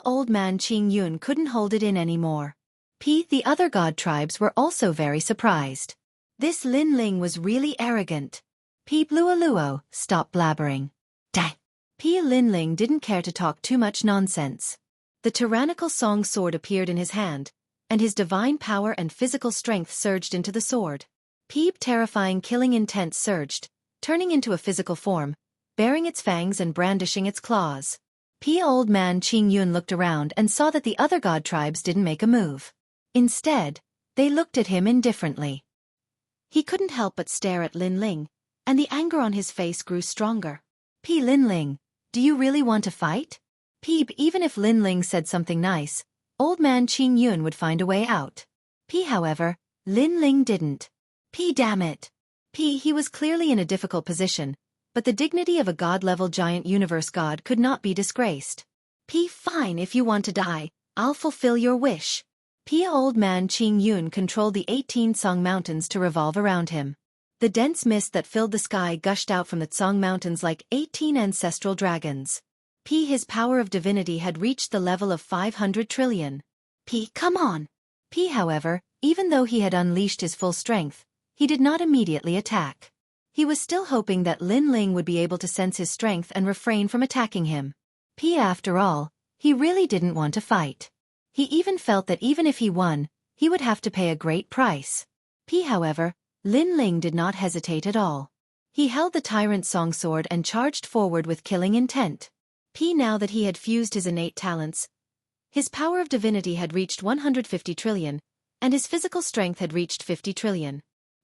Old man Qing Yun couldn't hold it in anymore. The other god tribes were also very surprised. This Lin Ling was really arrogant. Luo, stop blabbering. Lin Ling didn't care to talk too much nonsense. The tyrannical song sword appeared in his hand, and his divine power and physical strength surged into the sword. Terrifying killing intent surged, turning into a physical form, baring its fangs and brandishing its claws. Old man Qing Yun looked around and saw that the other god tribes didn't make a move. Instead, they looked at him indifferently. He couldn't help but stare at Lin Ling, and the anger on his face grew stronger. Lin Ling, do you really want to fight? Even if Lin Ling said something nice, Old man Qing Yun would find a way out. However, Lin Ling didn't. Damn it. He was clearly in a difficult position, but the dignity of a god-level giant universe god could not be disgraced. Fine, if you want to die, I'll fulfill your wish. Old man Qing Yun controlled the 18 Song Mountains to revolve around him. The dense mist that filled the sky gushed out from the Song Mountains like 18 ancestral dragons. His power of divinity had reached the level of 500 trillion. Come on. However, even though he had unleashed his full strength, he did not immediately attack. He was still hoping that Lin Ling would be able to sense his strength and refrain from attacking him. After all, he really didn't want to fight. He even felt that even if he won, he would have to pay a great price. However, Lin Ling did not hesitate at all. He held the tyrant song sword and charged forward with killing intent. Now that he had fused his innate talents, his power of divinity had reached 150 trillion, and his physical strength had reached 50 trillion.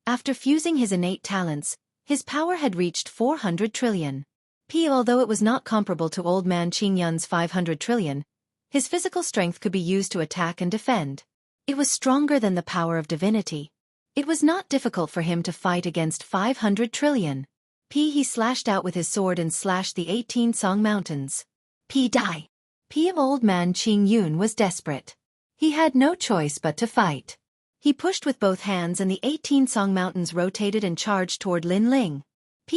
After fusing his innate talents, his power had reached 400 trillion. Although it was not comparable to Old man Qing Yun's 500 trillion, his physical strength could be used to attack and defend. It was stronger than the power of divinity. It was not difficult for him to fight against 500 trillion. He slashed out with his sword and slashed the 18 Song Mountains. Die. Old man Qing Yun was desperate. He had no choice but to fight. He pushed with both hands and the 18 Song Mountains rotated and charged toward Lin Ling.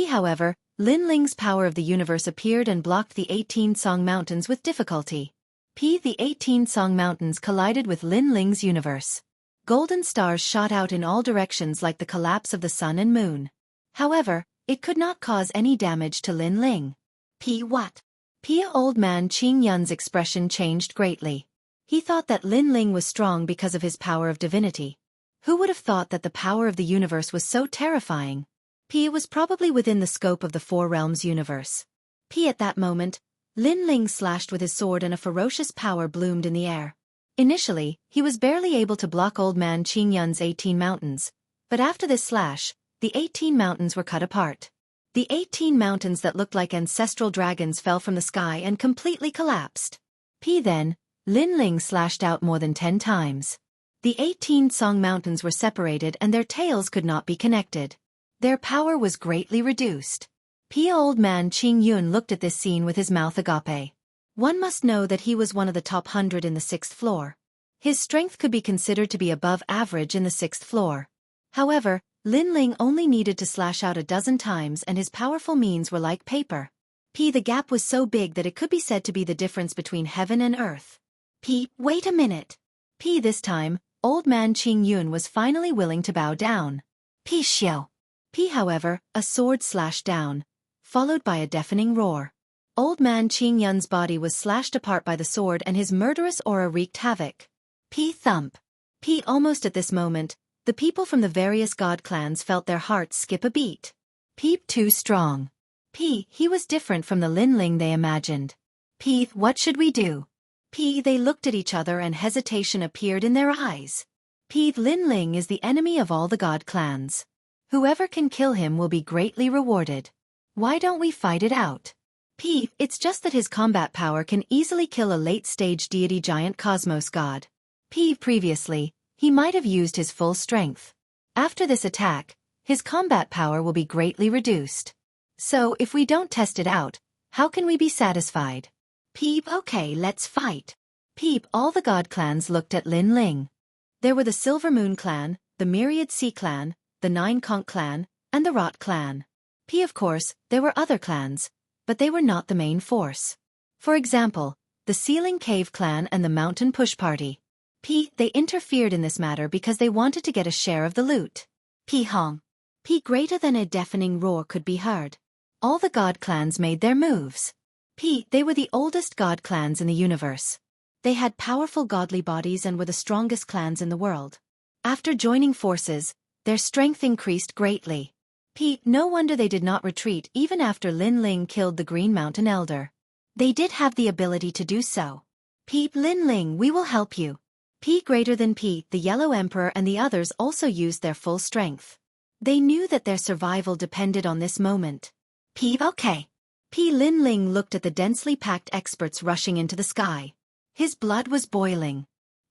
However, Lin Ling's power of the universe appeared and blocked the 18 Song Mountains with difficulty. The 18 Song Mountains collided with Lin Ling's universe. Golden stars shot out in all directions like the collapse of the sun and moon. However, it could not cause any damage to Lin Ling. What? Old man Qing Yun's expression changed greatly. He thought that Lin Ling was strong because of his power of divinity. Who would have thought that the power of the universe was so terrifying? It was probably within the scope of the Four Realms universe. At that moment, Lin Ling slashed with his sword and a ferocious power bloomed in the air. Initially, he was barely able to block Old Man Qing Yun's 18 mountains, but after this slash, the 18 mountains were cut apart. The 18 mountains that looked like ancestral dragons fell from the sky and completely collapsed. Then, Lin Ling slashed out more than 10 times. The 18 Song mountains were separated and their tails could not be connected. Their power was greatly reduced. Old Man Qing Yun looked at this scene with his mouth agape. One must know that he was one of the top 100 in the 6th floor. His strength could be considered to be above average in the 6th floor. However, Lin Ling only needed to slash out a dozen times and his powerful means were like paper. The gap was so big that it could be said to be the difference between heaven and earth. Wait a minute. This time, Old Man Qing Yun was finally willing to bow down. Xiao. However, a sword slashed down, followed by a deafening roar. Old Man Qing Yun's body was slashed apart by the sword and his murderous aura wreaked havoc. Thump. Almost at this moment, the people from the various god clans felt their hearts skip a beat. Too strong. He was different from the Lin Ling they imagined. What should we do? They looked at each other and hesitation appeared in their eyes. Lin Ling is the enemy of all the god clans. Whoever can kill him will be greatly rewarded. Why don't we fight it out? It's just that his combat power can easily kill a late-stage deity giant cosmos god. Previously, he might have used his full strength. After this attack, his combat power will be greatly reduced. So if we don't test it out, how can we be satisfied? Okay, let's fight. All the god clans looked at Lin Ling. There were the Silver Moon clan, the Myriad Sea clan, the Nine Conch clan, and the Rot clan. Of course, there were other clans, but they were not the main force. For example, the Ceiling Cave clan and the Mountain Push Party. They interfered in this matter because they wanted to get a share of the loot. Hong. Greater than a deafening roar could be heard. All the god clans made their moves. They were the oldest god clans in the universe. They had powerful godly bodies and were the strongest clans in the world. After joining forces, their strength increased greatly. No wonder they did not retreat even after Lin Ling killed the Green Mountain Elder. They did have the ability to do so. Lin Ling, we will help you. Greater than the Yellow Emperor and the others also used their full strength. They knew that their survival depended on this moment. Okay. Lin Ling looked at the densely packed experts rushing into the sky. His blood was boiling.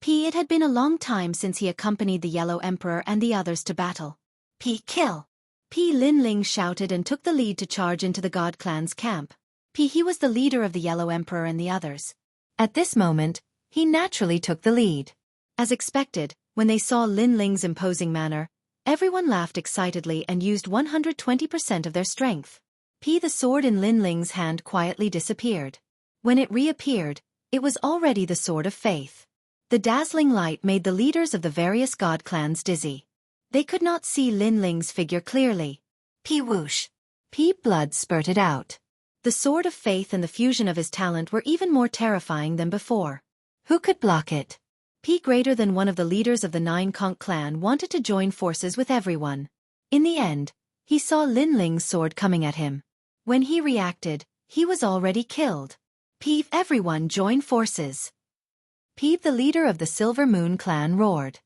It had been a long time since he accompanied the Yellow Emperor and the others to battle. Kill. Lin Ling shouted and took the lead to charge into the god clan's camp. He was the leader of the Yellow Emperor and the others. At this moment, he naturally took the lead. As expected, when they saw Lin Ling's imposing manner, everyone laughed excitedly and used 120% of their strength. The sword in Lin Ling's hand quietly disappeared. When it reappeared, it was already the Sword of Faith. The dazzling light made the leaders of the various god clans dizzy. They could not see Lin Ling's figure clearly. Whoosh. Blood spurted out. The Sword of Faith and the fusion of his talent were even more terrifying than before. Who could block it? Greater than one of the leaders of the Nine Conch clan wanted to join forces with everyone. In the end, he saw Lin Ling's sword coming at him. When he reacted, he was already killed. Everyone join forces. The leader of the Silver Moon clan roared.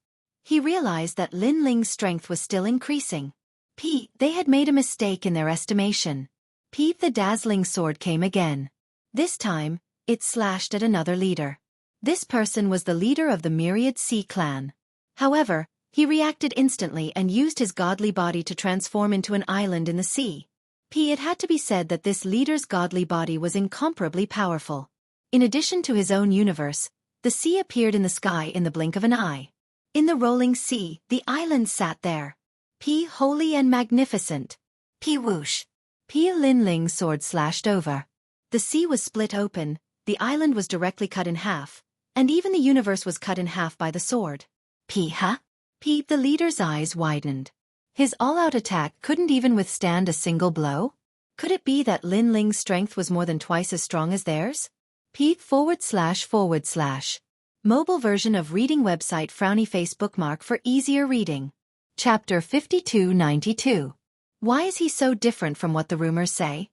He realized that Lin Ling's strength was still increasing. They had made a mistake in their estimation. The dazzling sword came again. This time, it slashed at another leader. This person was the leader of the Myriad Sea clan. However, he reacted instantly and used his godly body to transform into an island in the sea. It had to be said that this leader's godly body was incomparably powerful. In addition to his own universe, the sea appeared in the sky in the blink of an eye. In the rolling sea, the island sat there. Holy and magnificent. Whoosh. Lin Ling's sword slashed over. The sea was split open, the island was directly cut in half, and even the universe was cut in half by the sword. Huh? The leader's eyes widened. His all-out attack couldn't even withstand a single blow? Could it be that Lin Ling's strength was more than twice as strong as theirs? // Mobile version of reading website frowny face bookmark for easier reading. Chapter 5292. Why is he so different from what the rumors say?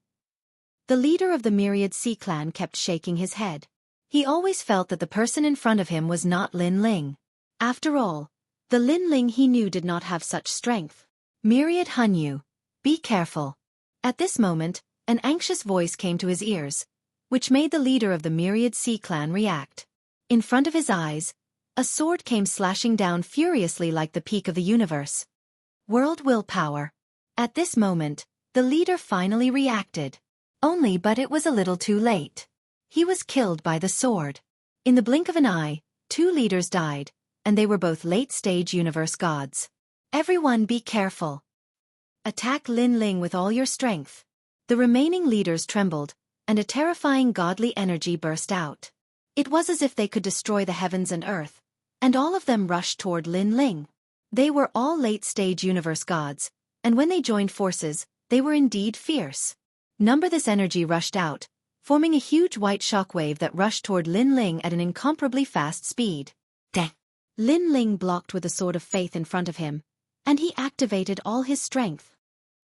The leader of the myriad sea clan kept shaking his head. He always felt that the person in front of him was not Lin Ling. After all, the Lin Ling he knew did not have such strength. Myriad Hanyu, be careful. At this moment, an anxious voice came to his ears, which made the leader of the myriad sea clan react. In front of his eyes, a sword came slashing down furiously like the peak of the universe. World willpower. At this moment, the leader finally reacted. But it was a little too late. He was killed by the sword. In the blink of an eye, 2 leaders died, and they were both late-stage universe gods. Everyone be careful. Attack Lin Ling with all your strength. The remaining leaders trembled, and a terrifying godly energy burst out. It was as if they could destroy the heavens and earth, and all of them rushed toward Lin Ling. They were all late-stage universe gods, and when they joined forces, they were indeed fierce. This energy rushed out, forming a huge white shockwave that rushed toward Lin Ling at an incomparably fast speed. Dang! Lin Ling blocked with a sword of faith in front of him, and he activated all his strength.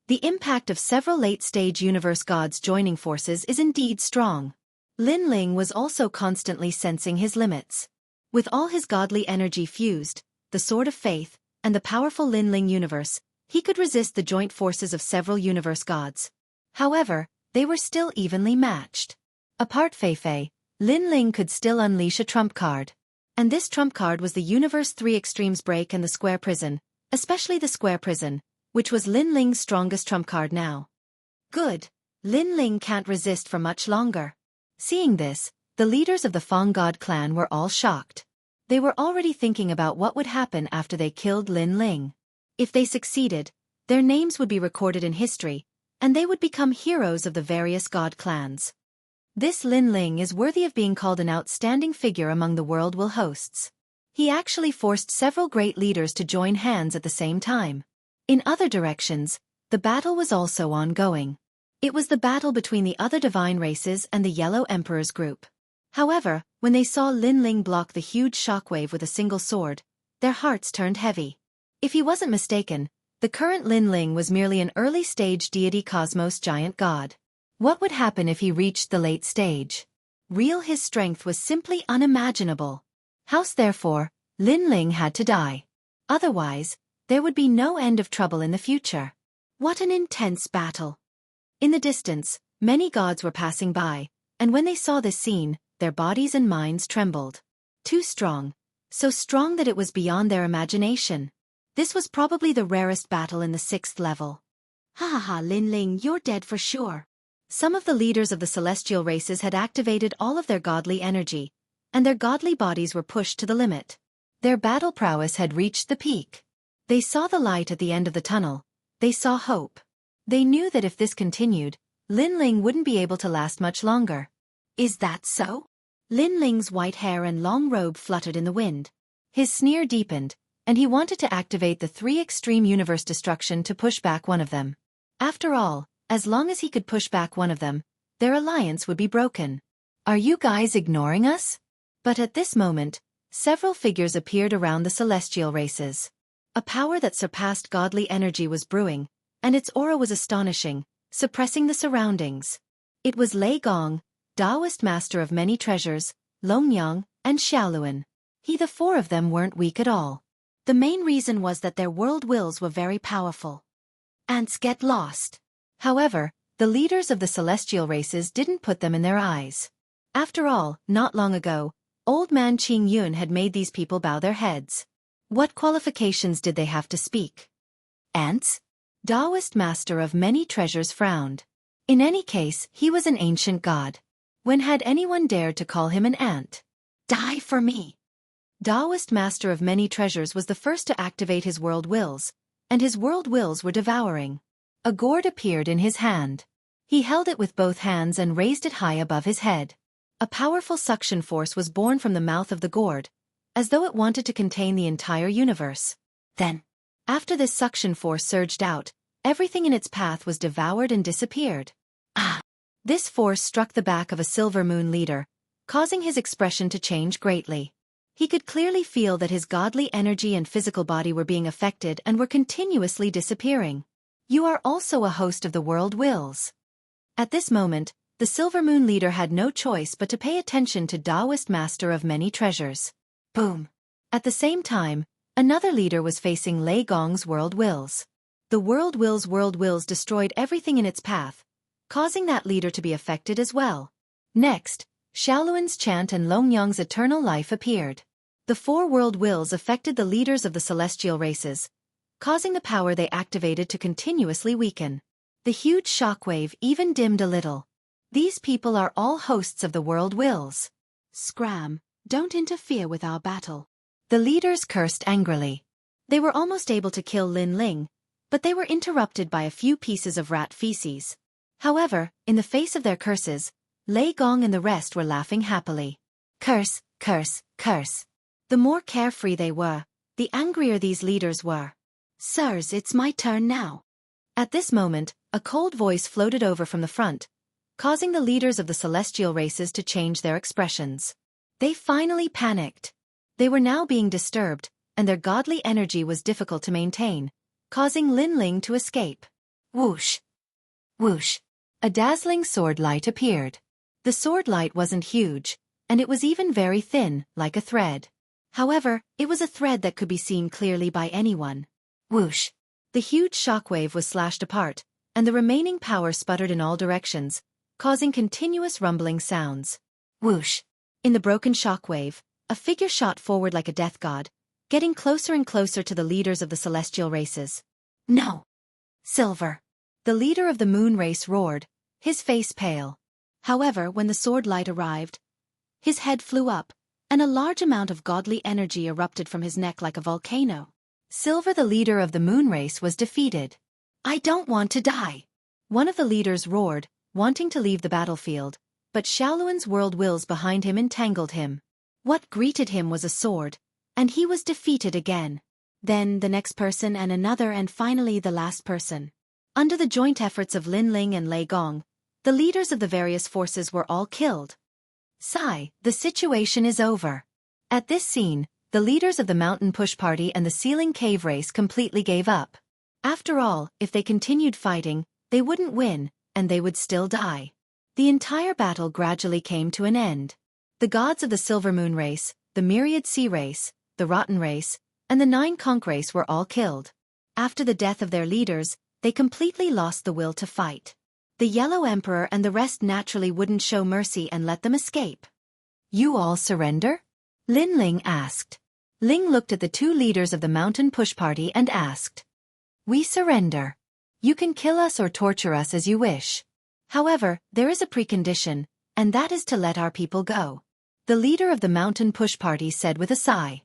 The impact of several late-stage universe gods joining forces is indeed strong. Lin Ling was also constantly sensing his limits. With all his godly energy fused, the sword of faith, and the powerful Lin Ling universe, he could resist the joint forces of several universe gods. However, they were still evenly matched. Apart Feifei, Lin Ling could still unleash a trump card. And this trump card was the Universe 3 Extremes Break and the Square Prison, especially the Square Prison, which was Lin Ling's strongest trump card now. Good. Lin Ling can't resist for much longer. Seeing this, the leaders of the Fang God clan were all shocked. They were already thinking about what would happen after they killed Lin Ling. If they succeeded, their names would be recorded in history, and they would become heroes of the various god clans. This Lin Ling is worthy of being called an outstanding figure among the world will hosts. He actually forced several great leaders to join hands at the same time. In other directions, the battle was also ongoing. It was the battle between the other divine races and the Yellow Emperor's group. However, when they saw Lin Ling block the huge shockwave with a single sword, their hearts turned heavy. If he wasn't mistaken, the current Lin Ling was merely an early-stage deity cosmos giant god. What would happen if he reached the late stage? His strength was simply unimaginable. Therefore, Lin Ling had to die. Otherwise, there would be no end of trouble in the future. What an intense battle! In the distance, many gods were passing by, and when they saw this scene, their bodies and minds trembled. Too strong. So strong that it was beyond their imagination. This was probably the rarest battle in the 6th level. Lin Ling, you're dead for sure. Some of the leaders of the celestial races had activated all of their godly energy, and their godly bodies were pushed to the limit. Their battle prowess had reached the peak. They saw the light at the end of the tunnel. They saw hope. They knew that if this continued, Lin Ling wouldn't be able to last much longer. Is that so? Lin Ling's white hair and long robe fluttered in the wind. His sneer deepened, and he wanted to activate the 3 extreme universe destruction to push back one of them. After all, as long as he could push back one of them, their alliance would be broken. Are you guys ignoring us? But at this moment, several figures appeared around the celestial races. A power that surpassed godly energy was brewing, and its aura was astonishing, suppressing the surroundings. It was Lei Gong, Taoist master of many treasures, Longyang, and Xiaoluan. The 4 of them weren't weak at all. The main reason was that their world wills were very powerful. Ants get lost. However, the leaders of the celestial races didn't put them in their eyes. After all, not long ago, old man Qing Yun had made these people bow their heads. What qualifications did they have to speak? Ants? Taoist master of many treasures frowned. In any case, he was an ancient god. When had anyone dared to call him an ant? Die for me! Taoist master of many treasures was the first to activate his world wills, and his world wills were devouring. A gourd appeared in his hand. He held it with both hands and raised it high above his head. A powerful suction force was born from the mouth of the gourd, as though it wanted to contain the entire universe. Then, after this suction force surged out, everything in its path was devoured and disappeared. This force struck the back of a silver moon leader, causing his expression to change greatly. He could clearly feel that his godly energy and physical body were being affected and were continuously disappearing. You are also a host of the world wills. At this moment, the Silver Moon leader had no choice but to pay attention to Taoist master of many treasures. Boom. At the same time, another leader was facing Lei Gong's world wills. The world wills destroyed everything in its path, causing that leader to be affected as well. Next, Xiaoluan's chant and Longyang's eternal life appeared. The four world wills affected the leaders of the celestial races, causing the power they activated to continuously weaken. The huge shockwave even dimmed a little. These people are all hosts of the world wills. Scram, don't interfere with our battle. The leaders cursed angrily. They were almost able to kill Lin Ling, but they were interrupted by a few pieces of rat feces. However, in the face of their curses, Lei Gong and the rest were laughing happily. Curse, curse, curse. The more carefree they were, the angrier these leaders were. Sirs, it's my turn now. At this moment, a cold voice floated over from the front, causing the leaders of the celestial races to change their expressions. They finally panicked. They were now being disturbed, and their godly energy was difficult to maintain, causing Lin Ling to escape. Whoosh! Whoosh! A dazzling sword light appeared. The sword light wasn't huge, and it was even very thin, like a thread. However, it was a thread that could be seen clearly by anyone. Whoosh! The huge shockwave was slashed apart, and the remaining power sputtered in all directions, causing continuous rumbling sounds. Whoosh! In the broken shockwave, a figure shot forward like a death god, getting closer and closer to the leaders of the celestial races. No! Silver! The leader of the moon race roared, his face pale. However, when the sword light arrived, his head flew up, and a large amount of godly energy erupted from his neck like a volcano. Silver, the leader of the moon race, was defeated. I don't want to die. One of the leaders roared, wanting to leave the battlefield, but Xiaoluan's world wills behind him entangled him. What greeted him was a sword, and he was defeated again. Then the next person and another and finally the last person. Under the joint efforts of Lin Ling and Lei Gong, the leaders of the various forces were all killed. Sigh, the situation is over. At this scene, the leaders of the Mountain Push Party and the Ceiling Cave Race completely gave up. After all, if they continued fighting, they wouldn't win, and they would still die. The entire battle gradually came to an end. The gods of the Silver Moon Race, the Myriad Sea Race, the Rotten Race, and the Nine Conch Race were all killed. After the death of their leaders, they completely lost the will to fight. The Yellow Emperor and the rest naturally wouldn't show mercy and let them escape. You all surrender? Lin Ling asked. Ling looked at the two leaders of the Mountain Push Party and asked. We surrender. You can kill us or torture us as you wish. However, there is a precondition, and that is to let our people go. The leader of the Mountain Push Party said with a sigh.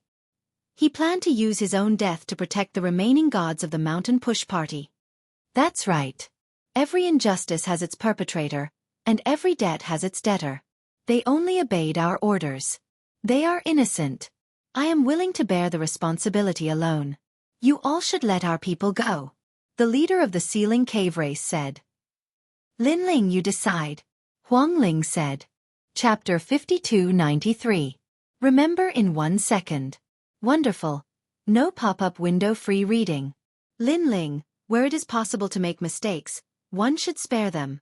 He planned to use his own death to protect the remaining gods of the Mountain Push Party. That's right. Every injustice has its perpetrator, and every debt has its debtor. They only obeyed our orders. They are innocent. I am willing to bear the responsibility alone. You all should let our people go. The leader of the Ceiling Cave Race said. Lin Ling, you decide. Huang Ling said. Chapter 5293. Remember in 1 second. Wonderful. No pop-up window free reading. Lin Ling, where it is possible to make mistakes, one should spare them.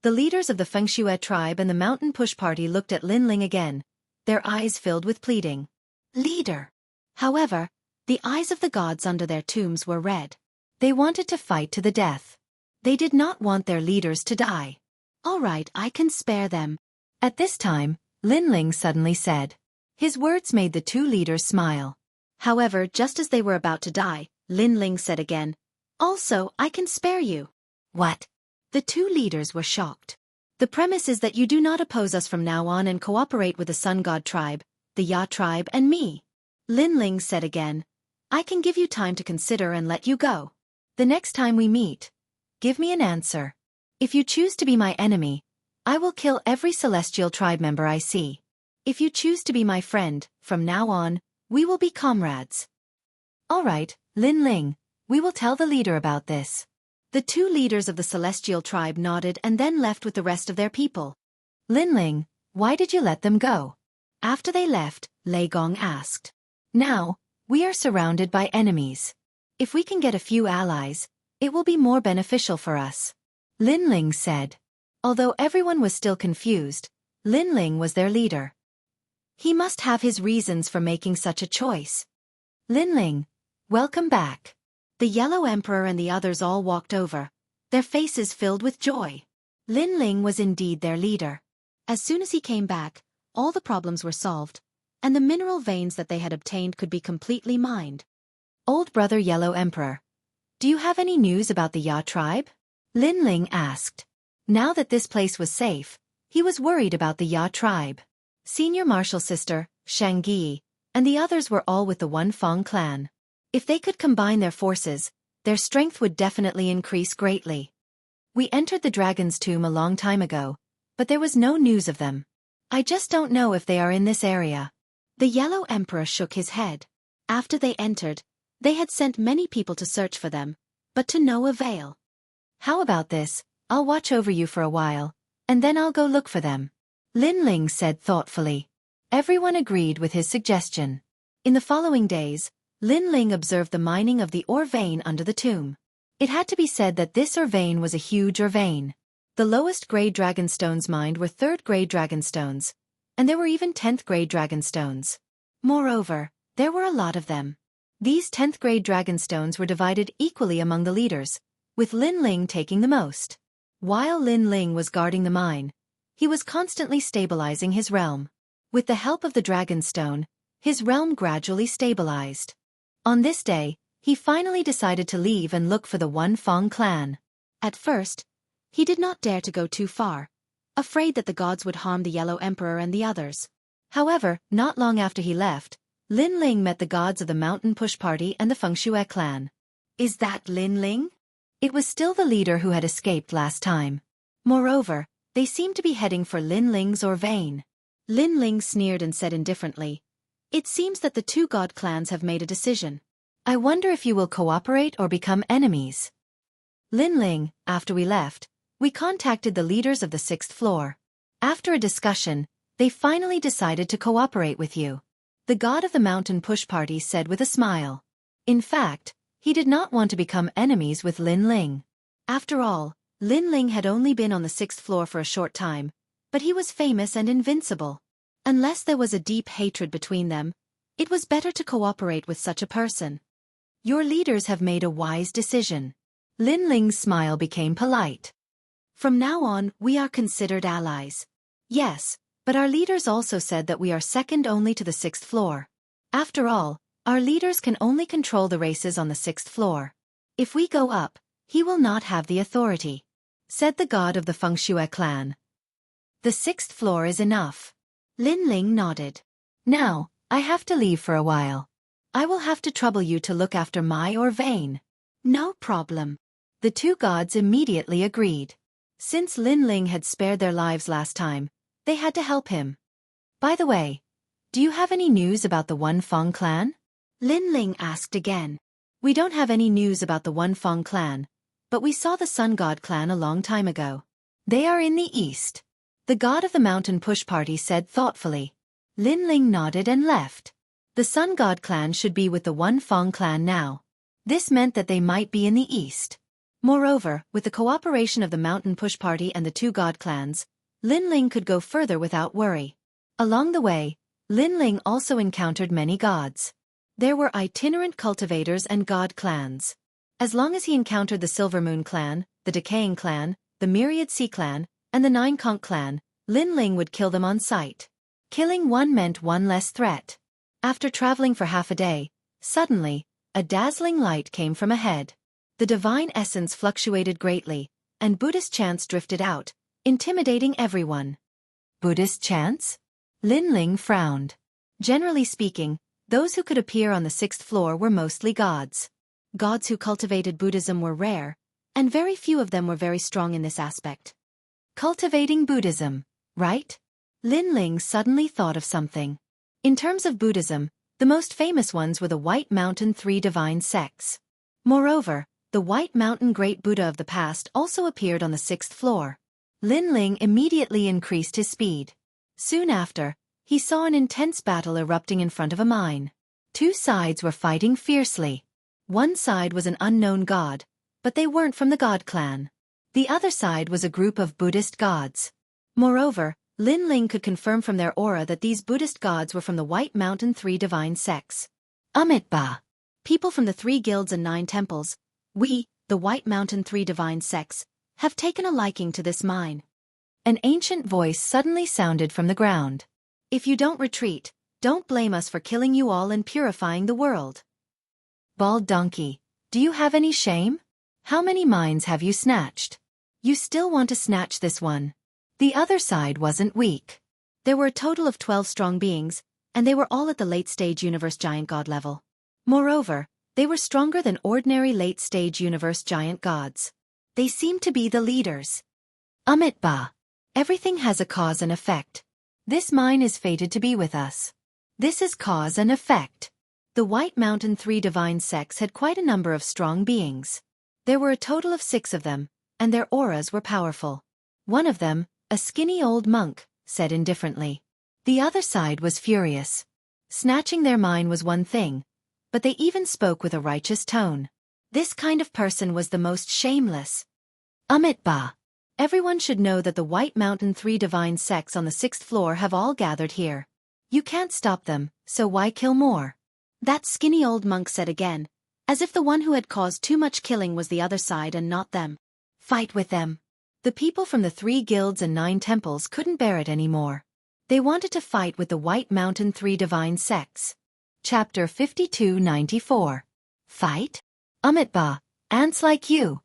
The leaders of the Fengxue tribe and the Mountain Push Party looked at Lin Ling again, their eyes filled with pleading. Leader. However, the eyes of the gods under their tombs were red. They wanted to fight to the death. They did not want their leaders to die. All right, I can spare them. At this time, Lin Ling suddenly said. His words made the two leaders smile. However, just as they were about to die, Lin Ling said again, Also, I can spare you. What? The two leaders were shocked. The premise is that you do not oppose us from now on and cooperate with the Sun God tribe, the Ya tribe and me. Lin Ling said again, I can give you time to consider and let you go. The next time we meet, give me an answer. If you choose to be my enemy, I will kill every celestial tribe member I see. If you choose to be my friend, from now on, we will be comrades. All right, Lin Ling, we will tell the leader about this. The two leaders of the celestial tribe nodded and then left with the rest of their people. Lin Ling, why did you let them go? After they left, Lei Gong asked. Now, we are surrounded by enemies. If we can get a few allies, it will be more beneficial for us. Lin Ling said. Although everyone was still confused, Lin Ling was their leader. He must have his reasons for making such a choice. Lin Ling, welcome back. The Yellow Emperor and the others all walked over, their faces filled with joy. Lin Ling was indeed their leader. As soon as he came back, all the problems were solved, and the mineral veins that they had obtained could be completely mined. Old brother Yellow Emperor, do you have any news about the Ya tribe? Lin Ling asked. Now that this place was safe, he was worried about the Ya tribe. Senior Martial Sister, Xianxia, and the others were all with the One Fong clan. If they could combine their forces, their strength would definitely increase greatly. We entered the dragon's tomb a long time ago, but there was no news of them. I just don't know if they are in this area. The Yellow Emperor shook his head. After they entered, they had sent many people to search for them, but to no avail. How about this? I'll watch over you for a while, and then I'll go look for them. Lin Ling said thoughtfully. Everyone agreed with his suggestion. In the following days, Lin Ling observed the mining of the ore vein under the tomb. It had to be said that this ore vein was a huge ore vein. The lowest grade dragonstones mined were 3rd grade dragonstones, and there were even 10th grade dragonstones. Moreover, there were a lot of them. These 10th grade dragonstones were divided equally among the leaders, with Lin Ling taking the most. While Lin Ling was guarding the mine, he was constantly stabilizing his realm. With the help of the dragonstone, his realm gradually stabilized. On this day, he finally decided to leave and look for the One Fong clan. At first, he did not dare to go too far, afraid that the gods would harm the Yellow Emperor and the others. However, not long after he left, Lin Ling met the gods of the Mountain Push Party and the Fengshui clan. Is that Lin Ling? It was still the leader who had escaped last time. Moreover, they seemed to be heading for Lin Ling's ore vein. Lin Ling sneered and said indifferently, "It seems that the two god clans have made a decision. I wonder if you will cooperate or become enemies." Lin Ling, after we left, we contacted the leaders of the 6th floor. After a discussion, they finally decided to cooperate with you. The god of the Mountain Push Party said with a smile. In fact, he did not want to become enemies with Lin Ling. After all, Lin Ling had only been on the 6th floor for a short time, but he was famous and invincible. Unless there was a deep hatred between them, it was better to cooperate with such a person. Your leaders have made a wise decision. Lin Ling's smile became polite. From now on, we are considered allies. Yes, but our leaders also said that we are second only to the 6th floor. After all, our leaders can only control the races on the 6th floor. If we go up, he will not have the authority, said the god of the Fengshui clan. The 6th floor is enough. Lin Ling nodded. Now, I have to leave for a while. I will have to trouble you to look after my ore vein. No problem. The two gods immediately agreed. Since Lin Ling had spared their lives last time, they had to help him. By the way, do you have any news about the One Fong clan? Lin Ling asked again. We don't have any news about the One Fong clan, but we saw the Sun God clan a long time ago. They are in the east. The god of the Mountain Push Party said thoughtfully. Lin Ling nodded and left. The Sun God clan should be with the One Fong clan now. This meant that they might be in the east. Moreover, with the cooperation of the Mountain Push Party and the two god clans, Lin Ling could go further without worry. Along the way, Lin Ling also encountered many gods. There were itinerant cultivators and god clans. As long as he encountered the Silver Moon clan, the Decaying clan, the Myriad Sea clan, and the Nine Conch clan, Lin Ling would kill them on sight. Killing one meant one less threat. After traveling for half a day, suddenly, a dazzling light came from ahead. The divine essence fluctuated greatly, and Buddhist chants drifted out, intimidating everyone. Buddhist chants? Lin Ling frowned. Generally speaking, those who could appear on the 6th floor were mostly gods. Gods who cultivated Buddhism were rare, and very few of them were very strong in this aspect. Cultivating Buddhism, right? Lin Ling suddenly thought of something. In terms of Buddhism, the most famous ones were the White Mountain Three Divine Sects. Moreover, the White Mountain Great Buddha of the past also appeared on the 6th floor. Lin Ling immediately increased his speed. Soon after, he saw an intense battle erupting in front of a mine. Two sides were fighting fiercely. One side was an unknown god, but they weren't from the god clan. The other side was a group of Buddhist gods. Moreover, Lin Ling could confirm from their aura that these Buddhist gods were from the White Mountain Three Divine Sects. Ba. People from the 3 guilds and 9 temples, we, the White Mountain Three Divine Sects, have taken a liking to this mine. An ancient voice suddenly sounded from the ground. If you don't retreat, don't blame us for killing you all and purifying the world. Bald donkey, do you have any shame? How many mines have you snatched? You still want to snatch this one. The other side wasn't weak. There were a total of 12 strong beings, and they were all at the late-stage universe giant god level. Moreover, they were stronger than ordinary late-stage universe giant gods. They seemed to be the leaders. Ba. Everything has a cause and effect. This mine is fated to be with us. This is cause and effect. The White Mountain Three Divine Sects had quite a number of strong beings. There were a total of 6 of them, and their auras were powerful. One of them, a skinny old monk, said indifferently. The other side was furious. Snatching their mine was one thing, but they even spoke with a righteous tone. This kind of person was the most shameless. Ba. Everyone should know that the White Mountain Three Divine Sects on the 6th floor have all gathered here. You can't stop them, so why kill more? That skinny old monk said again, as if the one who had caused too much killing was the other side and not them. Fight with them. The people from the 3 guilds and 9 temples couldn't bear it anymore. They wanted to fight with the White Mountain Three Divine Sects. Chapter 5294. Fight? Ba. Ants like you.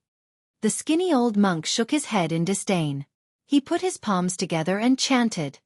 The skinny old monk shook his head in disdain. He put his palms together and chanted.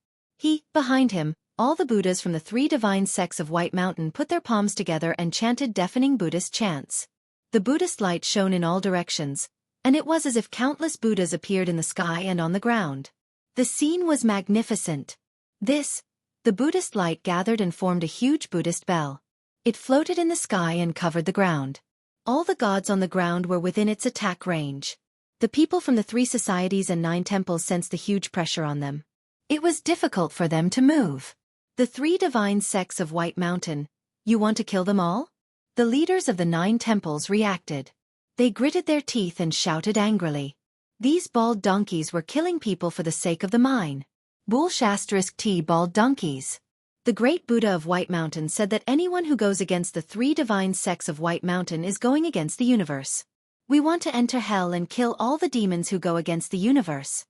Behind him, all the Buddhas from the 3 divine sects of White Mountain put their palms together and chanted deafening Buddhist chants. The Buddhist light shone in all directions, and it was as if countless Buddhas appeared in the sky and on the ground. The scene was magnificent. The Buddhist light gathered and formed a huge Buddhist bell. It floated in the sky and covered the ground. All the gods on the ground were within its attack range. The people from the 3 societies and 9 temples sensed the huge pressure on them. It was difficult for them to move. The 3 divine sects of White Mountain, you want to kill them all? The leaders of the 9 temples reacted. They gritted their teeth and shouted angrily. These bald donkeys were killing people for the sake of the mine. Bull*T bald donkeys. The great Buddha of White Mountain said that anyone who goes against the 3 divine sects of White Mountain is going against the universe. We want to enter hell and kill all the demons who go against the universe.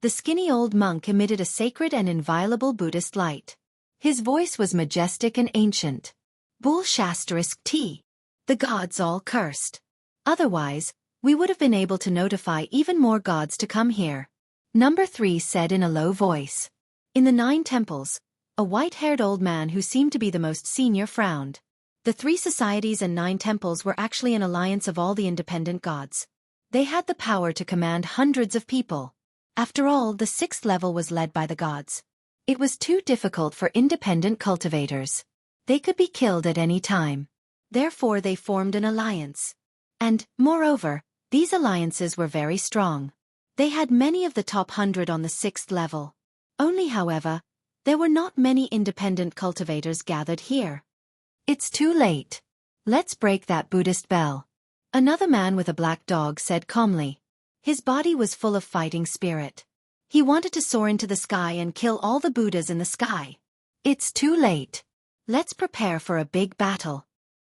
The skinny old monk emitted a sacred and inviolable Buddhist light. His voice was majestic and ancient. Bull*T. The gods all cursed. Otherwise, we would have been able to notify even more gods to come here. Number 3 said in a low voice. In the 9 temples, a white-haired old man who seemed to be the most senior frowned. The 3 societies and 9 temples were actually an alliance of all the independent gods. They had the power to command hundreds of people. After all, the 6th level was led by the gods. It was too difficult for independent cultivators. They could be killed at any time. Therefore they formed an alliance. And, moreover, these alliances were very strong. They had many of the top 100 on the 6th level. Only, however, there were not many independent cultivators gathered here. It's too late. Let's break that Buddhist bell. Another man with a black dog said calmly. His body was full of fighting spirit. He wanted to soar into the sky and kill all the Buddhas in the sky. It's too late. Let's prepare for a big battle.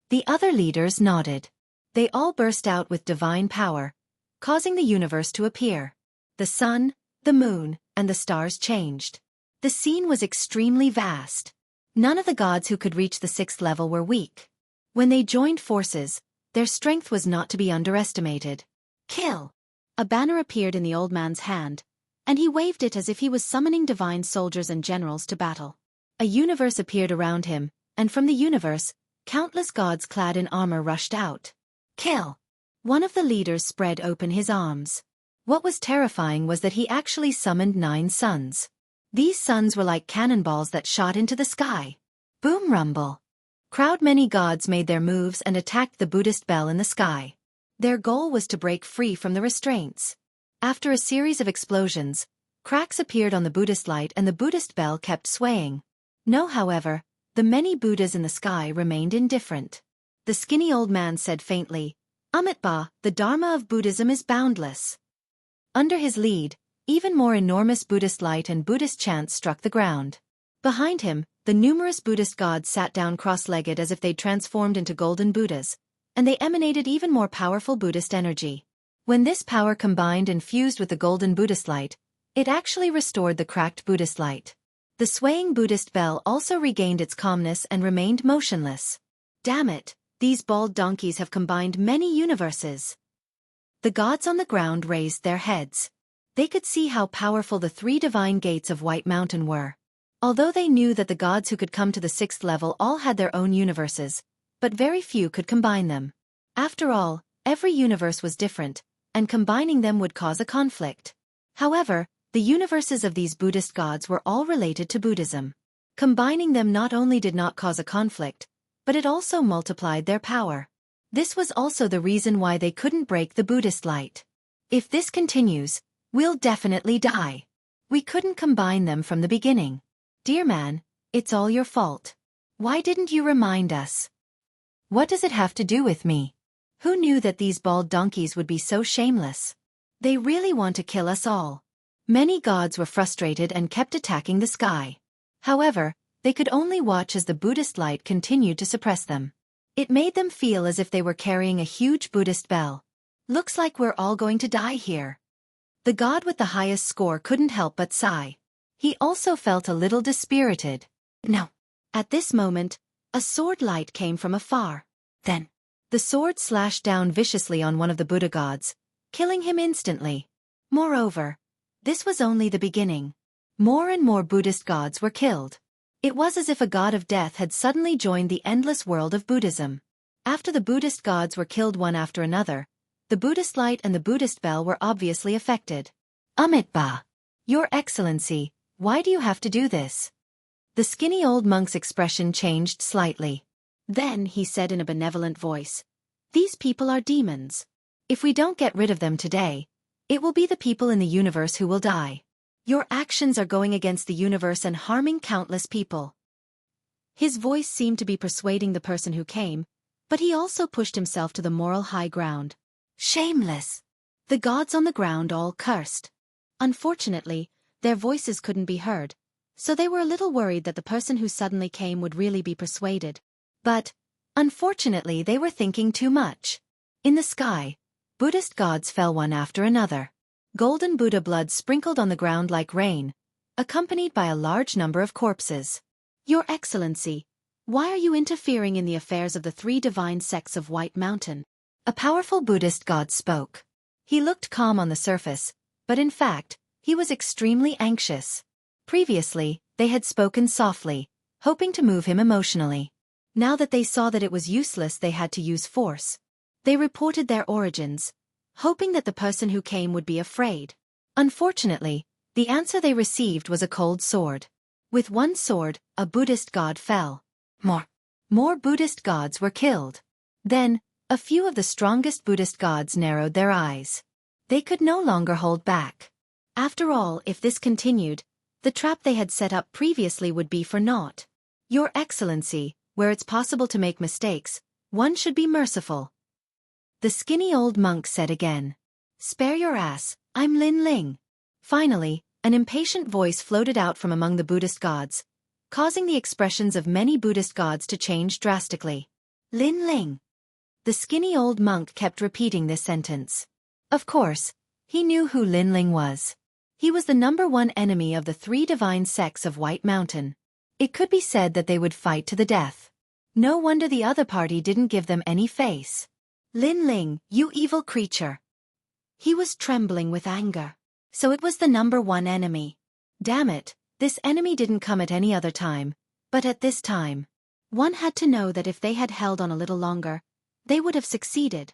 The other leaders nodded. They all burst out with divine power, causing the universe to appear. The sun, the moon, and the stars changed. The scene was extremely vast. None of the gods who could reach the 6th level were weak. When they joined forces, their strength was not to be underestimated. Kill! A banner appeared in the old man's hand, and he waved it as if he was summoning divine soldiers and generals to battle. A universe appeared around him, and from the universe, countless gods clad in armor rushed out. Kill! One of the leaders spread open his arms. What was terrifying was that he actually summoned 9 suns. These suns were like cannonballs that shot into the sky. Boom rumble. Many gods made their moves and attacked the Buddhist bell in the sky. Their goal was to break free from the restraints. After a series of explosions, cracks appeared on the Buddhist light and the Buddhist bell kept swaying. No, however, the many Buddhas in the sky remained indifferent. The skinny old man said faintly, Ba, the Dharma of Buddhism is boundless. Under his lead, even more enormous Buddhist light and Buddhist chants struck the ground. Behind him, the numerous Buddhist gods sat down cross-legged as if they'd transformed into golden Buddhas, and they emanated even more powerful Buddhist energy. When this power combined and fused with the golden Buddhist light, it actually restored the cracked Buddhist light. The swaying Buddhist bell also regained its calmness and remained motionless. Damn it, these bald donkeys have combined many universes. The gods on the ground raised their heads. They could see how powerful the 3 divine gates of White Mountain were. Although they knew that the gods who could come to the 6th level all had their own universes, but very few could combine them. After all, every universe was different, and combining them would cause a conflict. However, the universes of these Buddhist gods were all related to Buddhism. Combining them not only did not cause a conflict, but it also multiplied their power. This was also the reason why they couldn't break the Buddhist light. If this continues, we'll definitely die. We couldn't combine them from the beginning. Dear man, it's all your fault. Why didn't you remind us? What does it have to do with me? Who knew that these bald donkeys would be so shameless? They really want to kill us all. Many gods were frustrated and kept attacking the sky. However, they could only watch as the Buddhist light continued to suppress them. It made them feel as if they were carrying a huge Buddhist bell. Looks like we're all going to die here. The god with the highest score couldn't help but sigh. He also felt a little dispirited. No. At this moment, a sword light came from afar. Then, the sword slashed down viciously on one of the Buddha gods, killing him instantly. Moreover, this was only the beginning. More and more Buddhist gods were killed. It was as if a god of death had suddenly joined the endless world of Buddhism. After the Buddhist gods were killed one after another, the Buddhist light and the Buddhist bell were obviously affected. Amitabha, Your Excellency, why do you have to do this? The skinny old monk's expression changed slightly. Then he said in a benevolent voice, "These people are demons. If we don't get rid of them today, it will be the people in the universe who will die. Your actions are going against the universe and harming countless people." His voice seemed to be persuading the person who came, but he also pushed himself to the moral high ground. Shameless! The gods on the ground all cursed. Unfortunately, their voices couldn't be heard, so they were a little worried that the person who suddenly came would really be persuaded. But, unfortunately, they were thinking too much. In the sky, Buddhist gods fell one after another. Golden Buddha blood sprinkled on the ground like rain, accompanied by a large number of corpses. Your Excellency, why are you interfering in the affairs of the 3 divine sects of White Mountain? A powerful Buddhist god spoke. He looked calm on the surface, but in fact, he was extremely anxious. Previously, they had spoken softly, hoping to move him emotionally. Now that they saw that it was useless, they had to use force. They reported their origins, hoping that the person who came would be afraid. Unfortunately, the answer they received was a cold sword. With one sword, a Buddhist god fell. More Buddhist gods were killed. Then, a few of the strongest Buddhist gods narrowed their eyes. They could no longer hold back. After all, if this continued, the trap they had set up previously would be for naught. Your Excellency, where it's possible to make mistakes, one should be merciful. The skinny old monk said again. Spare your ass, I'm Lin Ling. Finally, an impatient voice floated out from among the Buddhist gods, causing the expressions of many Buddhist gods to change drastically. Lin Ling. The skinny old monk kept repeating this sentence. Of course, he knew who Lin Ling was. He was the #1 enemy of the 3 divine sects of White Mountain. It could be said that they would fight to the death. No wonder the other party didn't give them any face. Lin Ling, you evil creature. He was trembling with anger. So it was the #1 enemy. Damn it, this enemy didn't come at any other time, but at this time. One had to know that if they had held on a little longer, they would have succeeded.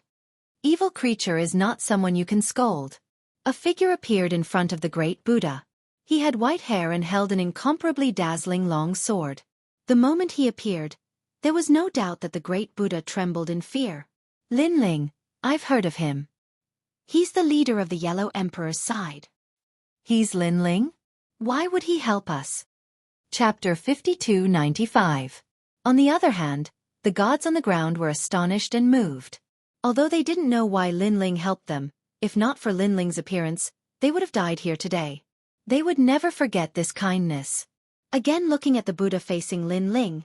Evil creature is not someone you can scold. A figure appeared in front of the great Buddha. He had white hair and held an incomparably dazzling long sword. The moment he appeared, there was no doubt that the great Buddha trembled in fear. Lin Ling, I've heard of him. He's the leader of the Yellow Emperor's side. He's Lin Ling? Why would he help us? Chapter 5295. On the other hand, the gods on the ground were astonished and moved. Although they didn't know why Lin Ling helped them, if not for Lin Ling's appearance, they would have died here today. They would never forget this kindness. Again looking at the Buddha facing Lin Ling.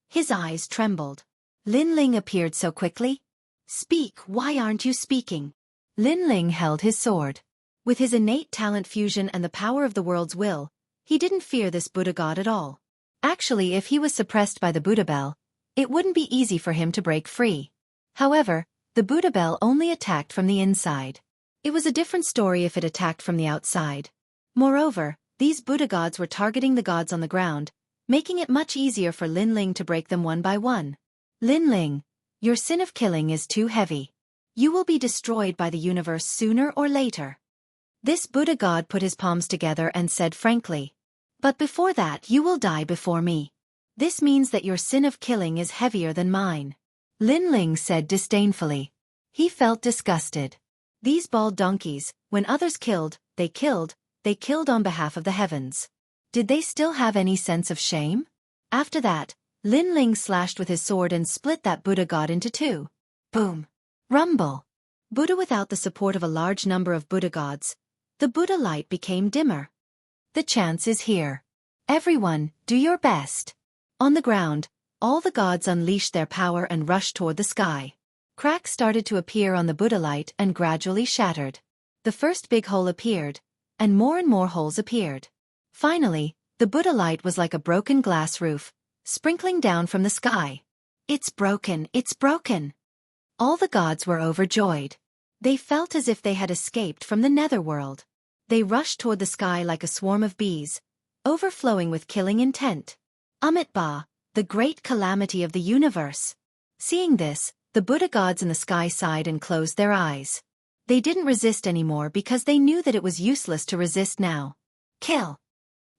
His eyes trembled. Lin Ling appeared so quickly. Speak, why aren't you speaking? Lin Ling held his sword. With his innate talent fusion and the power of the world's will, he didn't fear this Buddha god at all. Actually, if he was suppressed by the Buddha bell, it wouldn't be easy for him to break free. However, the Buddha bell only attacked from the inside. It was a different story if it attacked from the outside. Moreover, these Buddha gods were targeting the gods on the ground, making it much easier for Lin Ling to break them one by one. Lin Ling, your sin of killing is too heavy. You will be destroyed by the universe sooner or later. This Buddha god put his palms together and said frankly. But before that you will die before me. This means that your sin of killing is heavier than mine. Lin Ling said disdainfully. He felt disgusted. These bald donkeys, when others killed, they killed on behalf of the heavens. Did they still have any sense of shame? After that, Lin Ling slashed with his sword and split that Buddha god into two. Boom. Rumble. Buddha without the support of a large number of Buddha gods, the Buddha light became dimmer. The chance is here. Everyone, do your best. On the ground, all the gods unleashed their power and rushed toward the sky. Cracks started to appear on the Buddha light and gradually shattered. The first big hole appeared, and more holes appeared. Finally, the Buddha light was like a broken glass roof, sprinkling down from the sky. It's broken, it's broken. All the gods were overjoyed. They felt as if they had escaped from the netherworld. They rushed toward the sky like a swarm of bees, overflowing with killing intent. Amitabha, the great calamity of the universe. Seeing this, the Buddha gods in the sky sighed and closed their eyes. They didn't resist anymore because they knew that it was useless to resist now. Kill.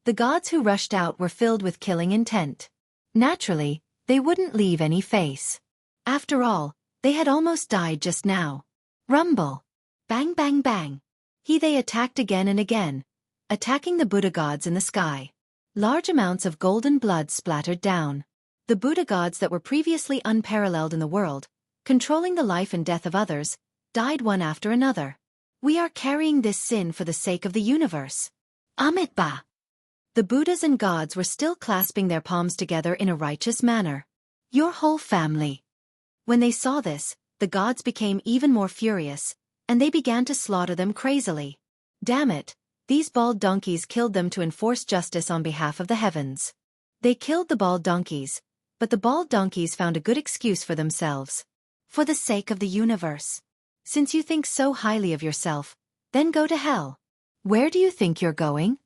The gods who rushed out were filled with killing intent. Naturally, they wouldn't leave any face. After all, they had almost died just now. Rumble. Bang bang bang. They attacked again and again, attacking the Buddha gods in the sky. Large amounts of golden blood splattered down. The Buddha gods that were previously unparalleled in the world, controlling the life and death of others, died one after another. We are carrying this sin for the sake of the universe. Amitabha. The Buddhas and gods were still clasping their palms together in a righteous manner. Your whole family. When they saw this, the gods became even more furious, and they began to slaughter them crazily. Damn it, these bald donkeys killed them to enforce justice on behalf of the heavens. They killed the bald donkeys, but the bald donkeys found a good excuse for themselves. For the sake of the universe. Since you think so highly of yourself, then go to hell. Where do you think you're going?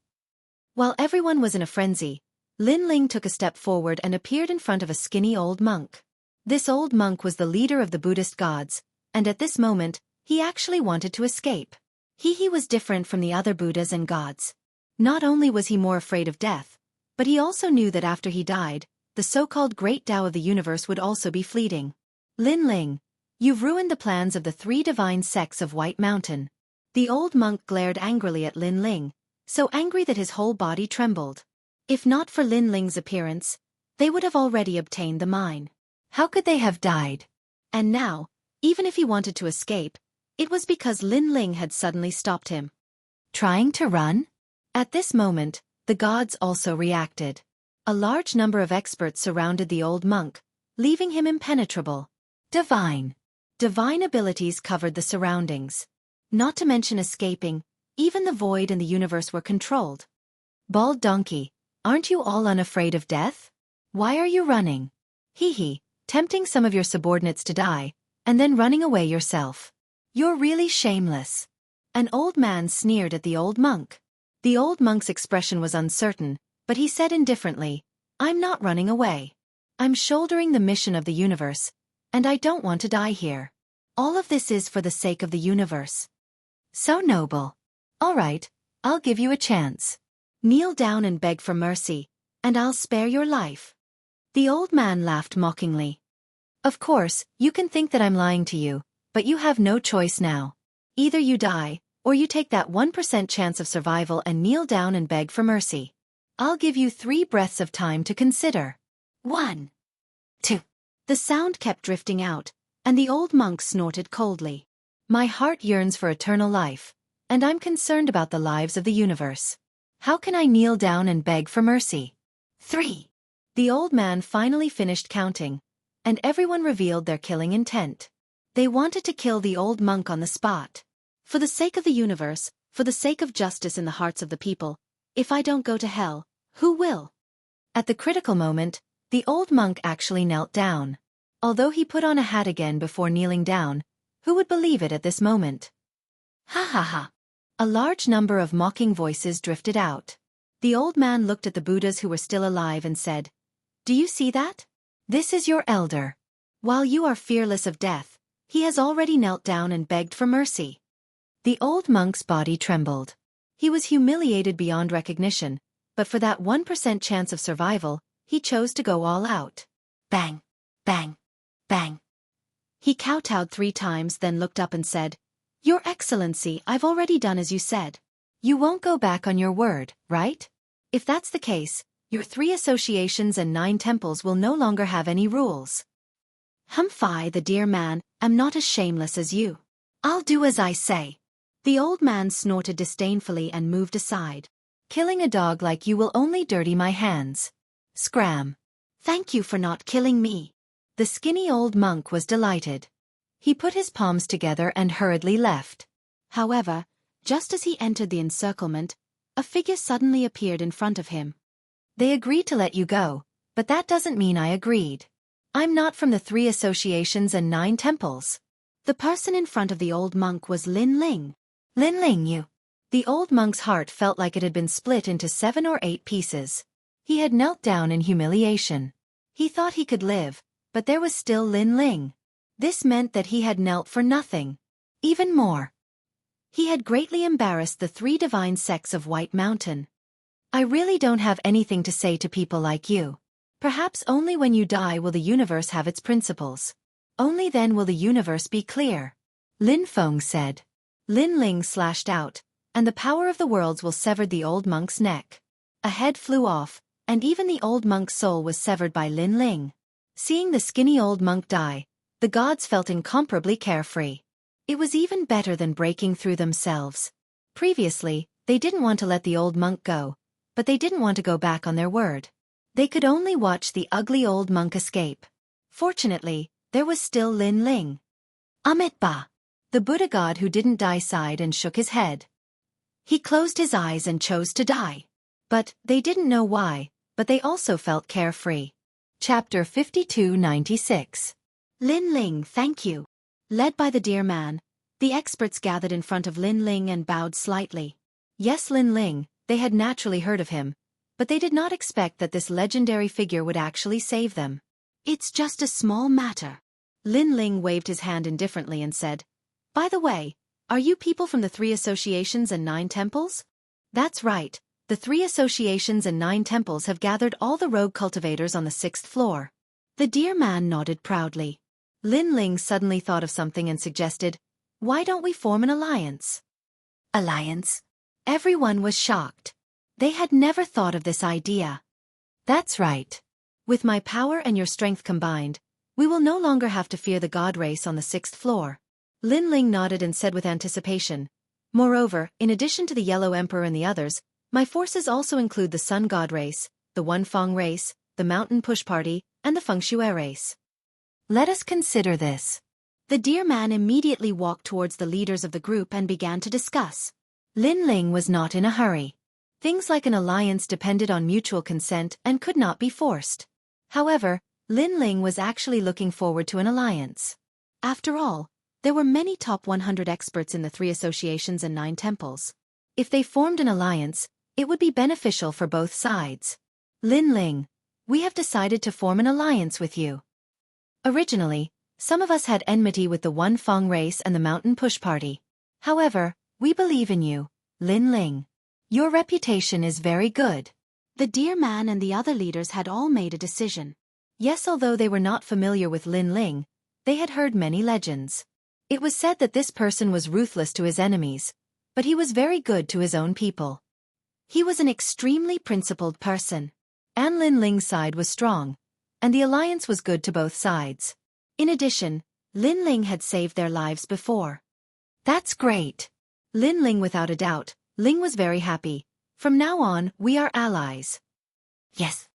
While everyone was in a frenzy, Lin Ling took a step forward and appeared in front of a skinny old monk. This old monk was the leader of the Buddhist gods, and at this moment, he actually wanted to escape. He was different from the other Buddhas and gods. Not only was he more afraid of death, but he also knew that after he died, the so-called Great Tao of the universe would also be fleeting. Lin Ling, you've ruined the plans of the three divine sects of White Mountain. The old monk glared angrily at Lin Ling, so angry that his whole body trembled. If not for Lin Ling's appearance, they would have already obtained the mine. How could they have died? And now, even if he wanted to escape, it was because Lin Ling had suddenly stopped him. Trying to run? At this moment, the gods also reacted. A large number of experts surrounded the old monk, leaving him impenetrable. Divine abilities covered the surroundings. Not to mention escaping, even the void and the universe were controlled. Bald donkey, aren't you all unafraid of death? Why are you running? Tempting some of your subordinates to die, and then running away yourself. You're really shameless. An old man sneered at the old monk. The old monk's expression was uncertain, but he said indifferently, I'm not running away. I'm shouldering the mission of the universe, and I don't want to die here. All of this is for the sake of the universe. So noble. All right, I'll give you a chance. Kneel down and beg for mercy, and I'll spare your life. The old man laughed mockingly. Of course, you can think that I'm lying to you, but you have no choice now. Either you die, or you take that 1% chance of survival and kneel down and beg for mercy. I'll give you 3 breaths of time to consider. 1, 2. The sound kept drifting out, and the old monk snorted coldly. My heart yearns for eternal life, and I'm concerned about the lives of the universe. How can I kneel down and beg for mercy? 3. The old man finally finished counting, and everyone revealed their killing intent. They wanted to kill the old monk on the spot. For the sake of the universe, for the sake of justice in the hearts of the people, if I don't go to hell, who will? At the critical moment, the old monk actually knelt down. Although he put on a hat again before kneeling down, who would believe it at this moment? Ha ha ha. A large number of mocking voices drifted out. The old man looked at the Buddhas who were still alive and said, "Do you see that? This is your elder. While you are fearless of death, he has already knelt down and begged for mercy." The old monk's body trembled. He was humiliated beyond recognition, but for that 1% chance of survival, he chose to go all out. Bang, bang, bang. He kowtowed 3 times, then looked up and said, "Your Excellency, I've already done as you said. You won't go back on your word, right? If that's the case, your 3 associations and 9 temples will no longer have any rules." "Humph, the dear man, am not as shameless as you. I'll do as I say." The old man snorted disdainfully and moved aside. "Killing a dog like you will only dirty my hands." Scram. "Thank you for not killing me." The skinny old monk was delighted. He put his palms together and hurriedly left. However, just as he entered the encirclement, a figure suddenly appeared in front of him. "They agreed to let you go, but that doesn't mean I agreed. I'm not from the 3 associations and 9 temples." The person in front of the old monk was Lin Ling. "Lin Ling, you." The old monk's heart felt like it had been split into 7 or 8 pieces. He had knelt down in humiliation. He thought he could live, but there was still Lin Ling. This meant that he had knelt for nothing. Even more, he had greatly embarrassed the 3 divine sects of White Mountain. "I really don't have anything to say to people like you. Perhaps only when you die will the universe have its principles. Only then will the universe be clear," Lin Feng said. Lin Ling slashed out, and the power of the worlds will sever the old monk's neck. A head flew off, and even the old monk's soul was severed by Lin Ling. Seeing the skinny old monk die, the gods felt incomparably carefree. It was even better than breaking through themselves. Previously, they didn't want to let the old monk go, but they didn't want to go back on their word. They could only watch the ugly old monk escape. Fortunately, there was still Lin Ling. Amitabha. The Buddha god who didn't die sighed and shook his head. He closed his eyes and chose to die. But they didn't know why, but they also felt carefree. Chapter 5296. Lin Ling, thank you. Led by the dear man, the experts gathered in front of Lin Ling and bowed slightly. Yes, Lin Ling, they had naturally heard of him, but they did not expect that this legendary figure would actually save them. "It's just a small matter." Lin Ling waved his hand indifferently and said, "By the way, are you people from the 3 associations and 9 temples?" "That's right. The 3 associations and 9 temples have gathered all the rogue cultivators on the 6th floor." The dear man nodded proudly. Lin Ling suddenly thought of something and suggested, "Why don't we form an alliance?" Alliance? Everyone was shocked. They had never thought of this idea. "That's right. With my power and your strength combined, we will no longer have to fear the god race on the 6th floor." Lin Ling nodded and said with anticipation, "Moreover, in addition to the Yellow Emperor and the others, my forces also include the Sun God race, the Wunfeng race, the Mountain Push Party, and the Fengshui race. Let us consider this." The dear man immediately walked towards the leaders of the group and began to discuss. Lin Ling was not in a hurry. Things like an alliance depended on mutual consent and could not be forced. However, Lin Ling was actually looking forward to an alliance. After all, there were many top 100 experts in the 3 associations and 9 temples. If they formed an alliance, it would be beneficial for both sides. "Lin Ling, we have decided to form an alliance with you. Originally, some of us had enmity with the Wunfeng race and the Mountain Push Party. However, we believe in you, Lin Ling. Your reputation is very good." The dear man and the other leaders had all made a decision. Yes, although they were not familiar with Lin Ling, they had heard many legends. It was said that this person was ruthless to his enemies, but he was very good to his own people. He was an extremely principled person. And Lin Ling's side was strong, and the alliance was good to both sides. In addition, Lin Ling had saved their lives before. "That's great." Lin Ling without a doubt. Ling was very happy. From now on, we are allies. Yes.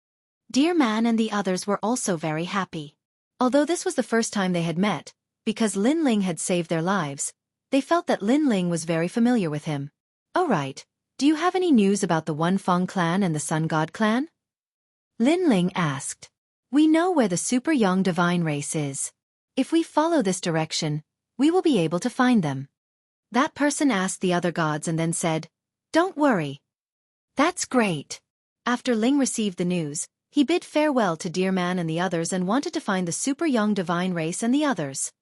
Dear Man and the others were also very happy. Although this was the first time they had met, because Lin Ling had saved their lives, they felt that Lin Ling was very familiar with him. Oh right, do you have any news about the One Feng clan and the Sun God clan? Lin Ling asked. We know where the super young divine race is. If we follow this direction, we will be able to find them. That person asked the other gods and then said, Don't worry. That's great. After Ling received the news, he bid farewell to Dear Man and the others and wanted to find the super young divine race and the others.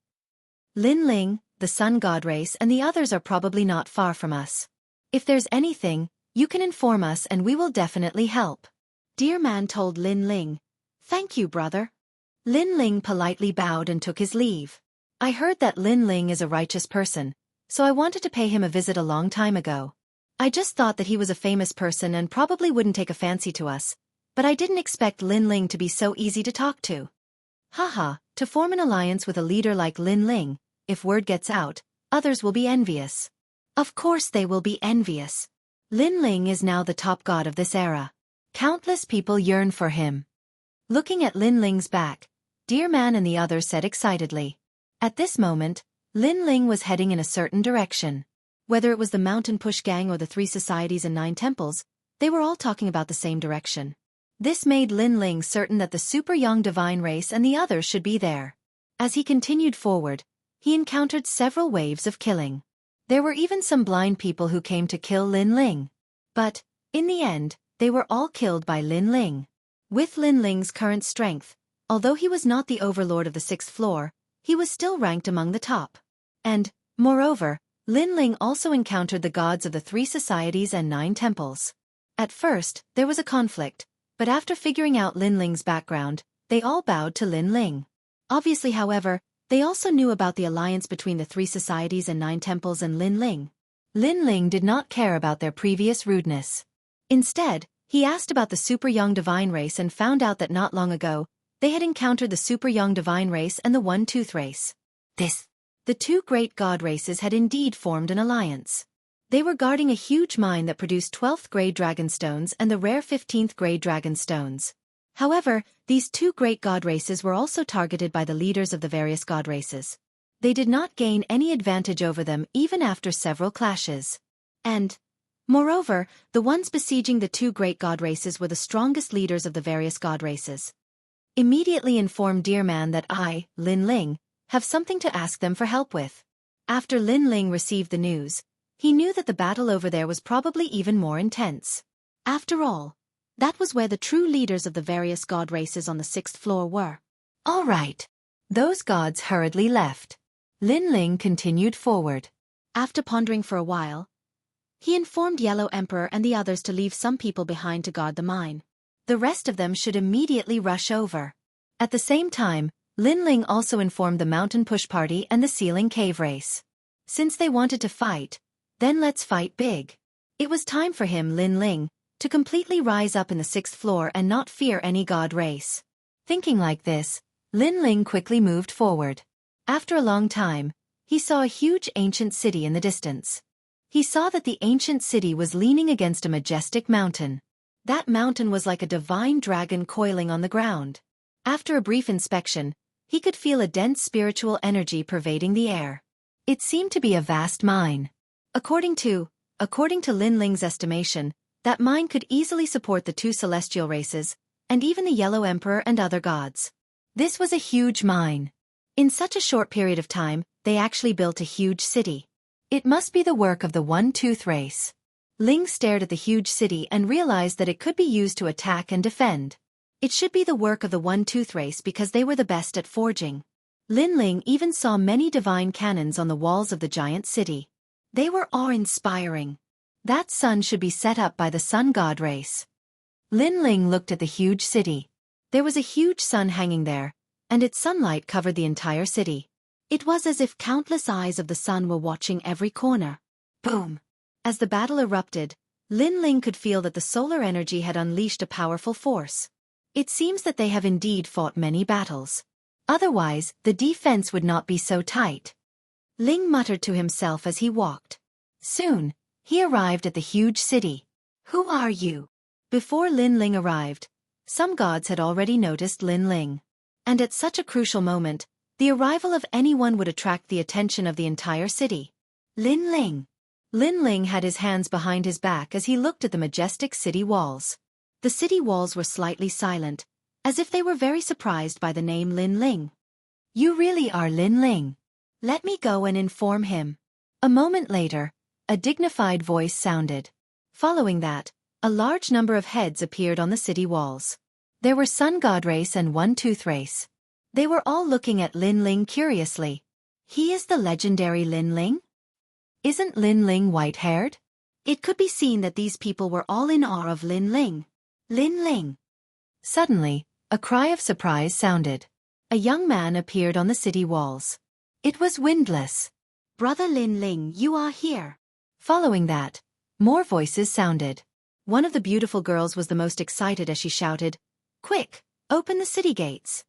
Lin Ling, the Sun God race and the others are probably not far from us. If there's anything, you can inform us and we will definitely help. Dear Man told Lin Ling, Thank you, brother. Lin Ling politely bowed and took his leave. I heard that Lin Ling is a righteous person, so I wanted to pay him a visit a long time ago. I just thought that he was a famous person and probably wouldn't take a fancy to us, but I didn't expect Lin Ling to be so easy to talk to. Haha, to form an alliance with a leader like Lin Ling, if word gets out, others will be envious. Of course they will be envious. Lin Ling is now the top god of this era. Countless people yearn for him. Looking at Lin Ling's back, Dear Man and the others said excitedly. At this moment, Lin Ling was heading in a certain direction. Whether it was the Mountain Push Gang or the 3 societies and 9 temples, they were all talking about the same direction. This made Lin Ling certain that the super young divine race and the others should be there. As he continued forward, he encountered several waves of killing. There were even some blind people who came to kill Lin Ling. But, in the end, they were all killed by Lin Ling. With Lin Ling's current strength, although he was not the overlord of the 6th floor, he was still ranked among the top. And, moreover, Lin Ling also encountered the gods of the 3 societies and 9 temples. At first, there was a conflict, but after figuring out Lin Ling's background, they all bowed to Lin Ling. Obviously, however, they also knew about the alliance between the 3 societies and 9 temples and Lin Ling. Lin Ling did not care about their previous rudeness. Instead, he asked about the super young divine race and found out that not long ago, they had encountered the super young divine race and the One-Tooth race. The 2 great god races had indeed formed an alliance. They were guarding a huge mine that produced 12th grade dragon stones and the rare 15th grade dragon stones. However, these 2 great god races were also targeted by the leaders of the various god races. They did not gain any advantage over them even after several clashes. And, moreover, the ones besieging the 2 great god races were the strongest leaders of the various god races. Immediately informed Dear Man that I, Lin Ling, have something to ask them for help with. After Lin Ling received the news, he knew that the battle over there was probably even more intense. After all, that was where the true leaders of the various god races on the 6th floor were. All right. Those gods hurriedly left. Lin Ling continued forward. After pondering for a while, he informed Yellow Emperor and the others to leave some people behind to guard the mine. The rest of them should immediately rush over. At the same time, Lin Ling also informed the Mountain Push Party and the Ceiling Cave race. Since they wanted to fight, then let's fight big. It was time for him, Lin Ling, to completely rise up in the 6th floor and not fear any god race. Thinking like this, Lin Ling quickly moved forward. After a long time, he saw a huge ancient city in the distance. He saw that the ancient city was leaning against a majestic mountain. That mountain was like a divine dragon coiling on the ground. After a brief inspection, he could feel a dense spiritual energy pervading the air. It seemed to be a vast mine. According to Lin Ling's estimation, that mine could easily support the 2 celestial races, and even the Yellow Emperor and other gods. This was a huge mine. In such a short period of time, they actually built a huge city. It must be the work of the One-Tooth race. Ling stared at the huge city and realized that it could be used to attack and defend. It should be the work of the One-Tooth race because they were the best at forging. Lin Ling even saw many divine cannons on the walls of the giant city. They were awe-inspiring. That sun should be set up by the sun god race. Lin Ling looked at the huge city. There was a huge sun hanging there, and its sunlight covered the entire city. It was as if countless eyes of the sun were watching every corner. Boom! As the battle erupted, Lin Ling could feel that the solar energy had unleashed a powerful force. It seems that they have indeed fought many battles. Otherwise, the defense would not be so tight. Ling muttered to himself as he walked. Soon, he arrived at the huge city. Who are you? Before Lin Ling arrived, some gods had already noticed Lin Ling. And at such a crucial moment, the arrival of anyone would attract the attention of the entire city. Lin Ling. Lin Ling had his hands behind his back as he looked at the majestic city walls. The city walls were slightly silent, as if they were very surprised by the name Lin Ling. You really are Lin Ling. Let me go and inform him. A moment later, a dignified voice sounded. Following that, a large number of heads appeared on the city walls. There were Sun God race and One Tooth race. They were all looking at Lin Ling curiously. He is the legendary Lin Ling? Isn't Lin Ling white-haired? It could be seen that these people were all in awe of Lin Ling. Lin Ling. Suddenly, a cry of surprise sounded. A young man appeared on the city walls. It was Windless. Brother Lin Ling, you are here. Following that, more voices sounded. One of the beautiful girls was the most excited as she shouted, Quick, open the city gates.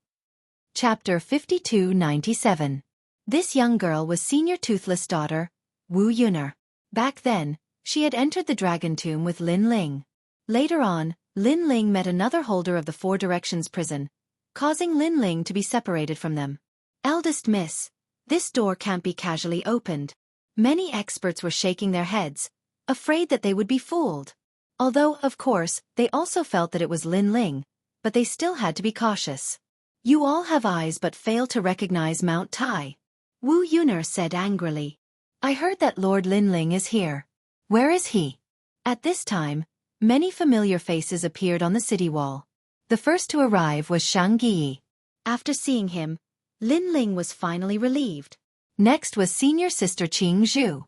Chapter 5297. This young girl was Senior Toothless' daughter, Wu Yuner. Back then, she had entered the dragon tomb with Lin Ling. Later on, Lin Ling met another holder of the Four Directions prison, causing Lin Ling to be separated from them. Eldest Miss, this door can't be casually opened. Many experts were shaking their heads, afraid that they would be fooled. Although, of course, they also felt that it was Lin Ling, but they still had to be cautious. You all have eyes but fail to recognize Mount Tai. Wu Yuner said angrily. I heard that Lord Lin Ling is here. Where is he? At this time, many familiar faces appeared on the city wall. The first to arrive was Xianxia. After seeing him, Lin Ling was finally relieved. Next was Senior Sister Qing Zhu.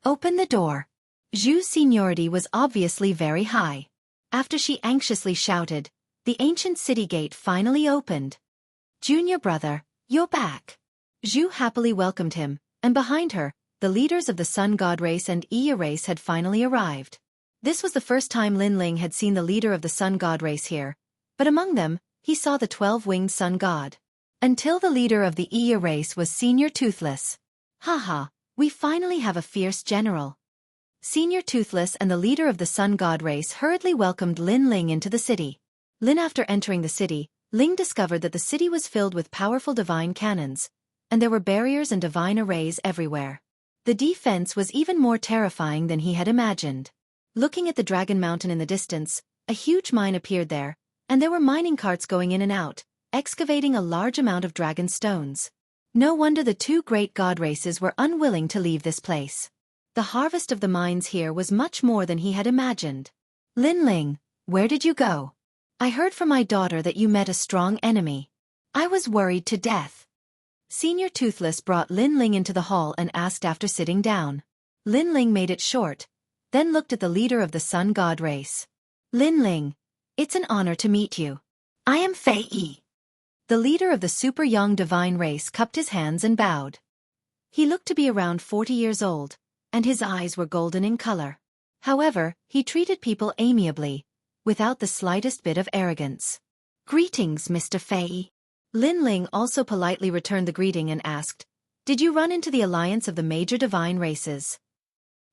Open the door. Zhu's seniority was obviously very high. After she anxiously shouted, the ancient city gate finally opened. Junior brother, you're back. Zhu happily welcomed him, and behind her, the leaders of the Sun God race and Iya race had finally arrived. This was the first time Lin Ling had seen the leader of the Sun God race here, but among them, he saw the 12-winged Sun God. Until the leader of the Iya race was Senior Toothless. Haha, we finally have a fierce general. Senior Toothless and the leader of the Sun God race hurriedly welcomed Lin Ling into the city. After entering the city, Ling discovered that the city was filled with powerful divine cannons, and there were barriers and divine arrays everywhere. The defense was even more terrifying than he had imagined. Looking at the Dragon Mountain in the distance, a huge mine appeared there, and there were mining carts going in and out, excavating a large amount of dragon stones. No wonder the two great god races were unwilling to leave this place. The harvest of the mines here was much more than he had imagined. Lin Ling, where did you go? I heard from my daughter that you met a strong enemy. I was worried to death. Senior Toothless brought Lin Ling into the hall and asked after sitting down. Lin Ling made it short, then looked at the leader of the Sun God race. Lin Ling, it's an honor to meet you. I am Fei Yi. The leader of the super young divine race cupped his hands and bowed. He looked to be around 40 years old, and his eyes were golden in color. However, he treated people amiably, without the slightest bit of arrogance. Greetings, Mr. Fei. Lin Ling also politely returned the greeting and asked, Did you run into the alliance of the major divine races?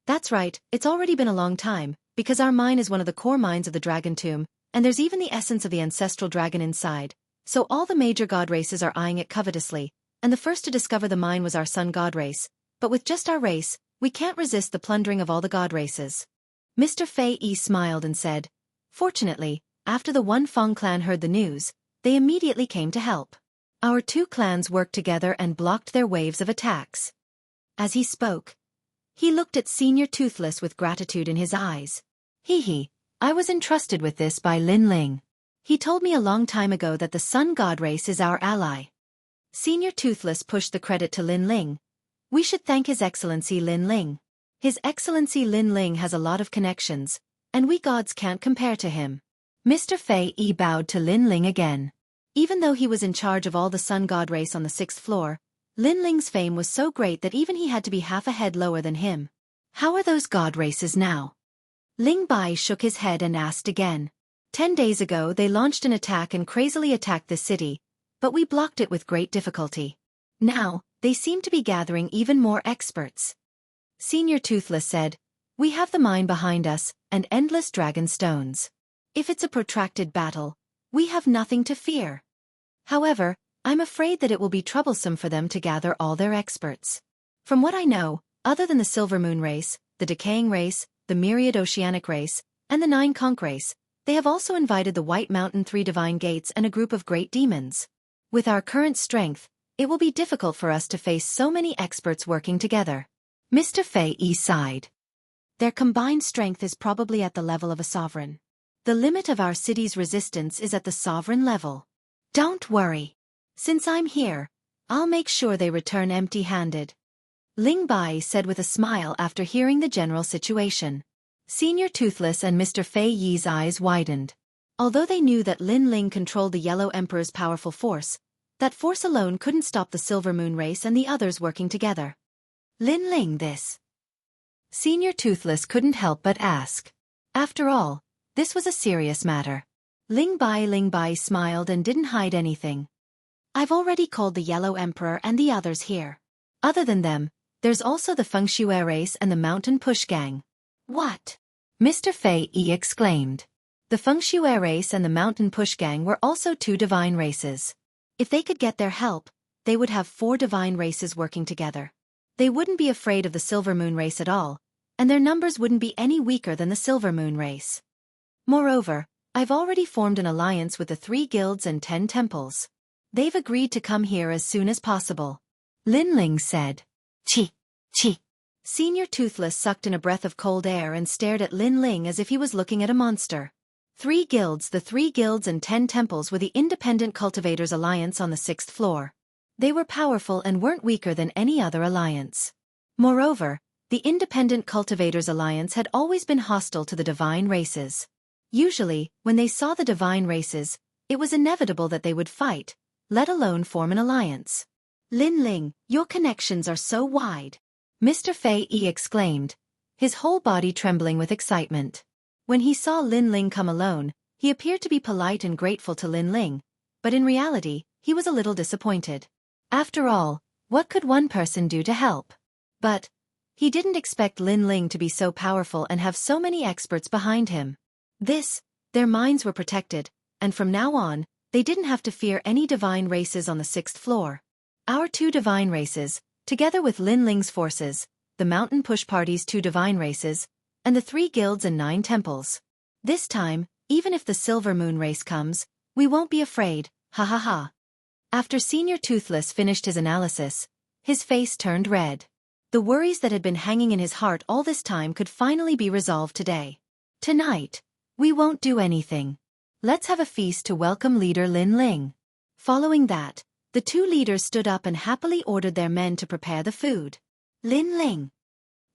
That's right, it's already been a long time, because our mine is one of the core mines of the Dragon Tomb, and there's even the essence of the ancestral dragon inside, so all the major god races are eyeing it covetously, and the first to discover the mine was our Sun God race, but with just our race, we can't resist the plundering of all the god races. Mr. Fei Yi smiled and said, Fortunately, after the One Fong clan heard the news, they immediately came to help. Our two clans worked together and blocked their waves of attacks. As he spoke, he looked at Senior Toothless with gratitude in his eyes. Hee, I was entrusted with this by Lin Ling. He told me a long time ago that the Sun God race is our ally. Senior Toothless pushed the credit to Lin Ling. We should thank His Excellency Lin Ling. His Excellency Lin Ling has a lot of connections, and we gods can't compare to him. Mr. Fei Yi bowed to Lin Ling again. Even though he was in charge of all the Sun God race on the 6th floor, Lin Ling's fame was so great that even he had to be half a head lower than him. How are those god races now? Ling Bai shook his head and asked again. 10 days ago they launched an attack and crazily attacked this city, but we blocked it with great difficulty. Now, they seem to be gathering even more experts. Senior Toothless said, "We have the mine behind us, and endless dragon stones. If it's a protracted battle, we have nothing to fear. However, I'm afraid that it will be troublesome for them to gather all their experts. From what I know, other than the Silver Moon race, the Decaying race, the Myriad Oceanic race, and the Nine Conch race, they have also invited the White Mountain Three Divine Gates and a group of great demons. With our current strength, it will be difficult for us to face so many experts working together." Mr. Fei Yi sighed. "Their combined strength is probably at the level of a sovereign. The limit of our city's resistance is at the sovereign level. Don't worry. Since I'm here, I'll make sure they return empty-handed," Ling Bai said with a smile after hearing the general situation. Senior Toothless and Mr. Fei Yi's eyes widened. Although they knew that Lin Ling controlled the Yellow Emperor's powerful force, that force alone couldn't stop the Silver Moon race and the others working together. "Lin Ling this?" Senior Toothless couldn't help but ask. After all, this was a serious matter. Ling Bai smiled and didn't hide anything. "I've already called the Yellow Emperor and the others here. Other than them, there's also the Fengxue race and the Mountain Push Gang." "What?" Mr. Fei Yi exclaimed. The Fengxue race and the Mountain Push Gang were also two divine races. If they could get their help, they would have 4 divine races working together. They wouldn't be afraid of the Silver Moon race at all, and their numbers wouldn't be any weaker than the Silver Moon race. Moreover, I've already formed an alliance with the 3 guilds and 10 temples. They've agreed to come here as soon as possible," Lin Ling said. "Chi, chi." Senior Toothless sucked in a breath of cold air and stared at Lin Ling as if he was looking at a monster. The 3 guilds and 10 temples were the Independent Cultivators Alliance on the 6th floor. They were powerful and weren't weaker than any other alliance. Moreover, the Independent Cultivators Alliance had always been hostile to the divine races. Usually, when they saw the divine races, it was inevitable that they would fight, let alone form an alliance. "Lin Ling, your connections are so wide," Mr. Fei Yi exclaimed, his whole body trembling with excitement. When he saw Lin Ling come alone, he appeared to be polite and grateful to Lin Ling, but in reality, he was a little disappointed. After all, what could one person do to help? But he didn't expect Lin Ling to be so powerful and have so many experts behind him. Their minds were protected, and from now on, they didn't have to fear any divine races on the 6th floor. Our 2 divine races, together with Lin Ling's forces, the Mountain Push Party's 2 divine races, and the 3 guilds and 9 temples. This time, even if the Silver Moon race comes, we won't be afraid, ha ha ha. After Senior Toothless finished his analysis, his face turned red. The worries that had been hanging in his heart all this time could finally be resolved today. "Tonight, we won't do anything. Let's have a feast to welcome leader Lin Ling." Following that, the 2 leaders stood up and happily ordered their men to prepare the food. "Lin Ling."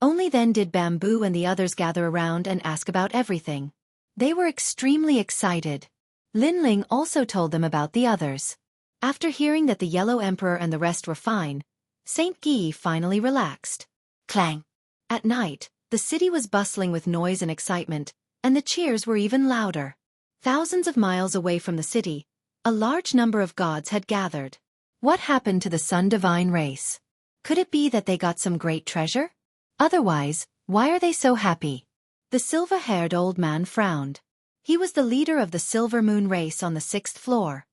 Only then did Bamboo and the others gather around and ask about everything. They were extremely excited. Lin Ling also told them about the others. After hearing that the Yellow Emperor and the rest were fine, Saint Guy finally relaxed. Clang! At night, the city was bustling with noise and excitement, and the cheers were even louder. Thousands of miles away from the city, a large number of gods had gathered. What happened to the Sun Divine race? Could it be that they got some great treasure? Otherwise, why are they so happy? The silver-haired old man frowned. He was the leader of the Silver Moon race on the 6th floor.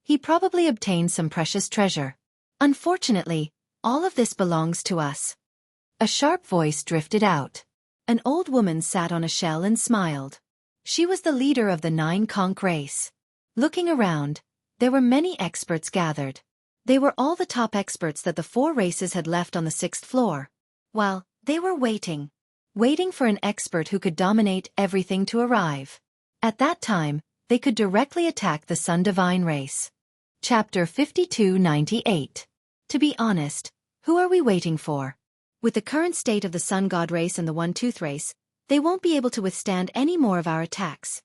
He probably obtained some precious treasure. Unfortunately, all of this belongs to us. A sharp voice drifted out. An old woman sat on a shell and smiled. She was the leader of the 9 Conch race. Looking around, there were many experts gathered. They were all the top experts that the 4 races had left on the 6th floor. While they were waiting for an expert who could dominate everything to arrive. At that time, they could directly attack the Sun Divine race. Chapter 5298. To be honest, who are we waiting for? With the current state of the Sun God race and the One-Tooth race, they won't be able to withstand any more of our attacks.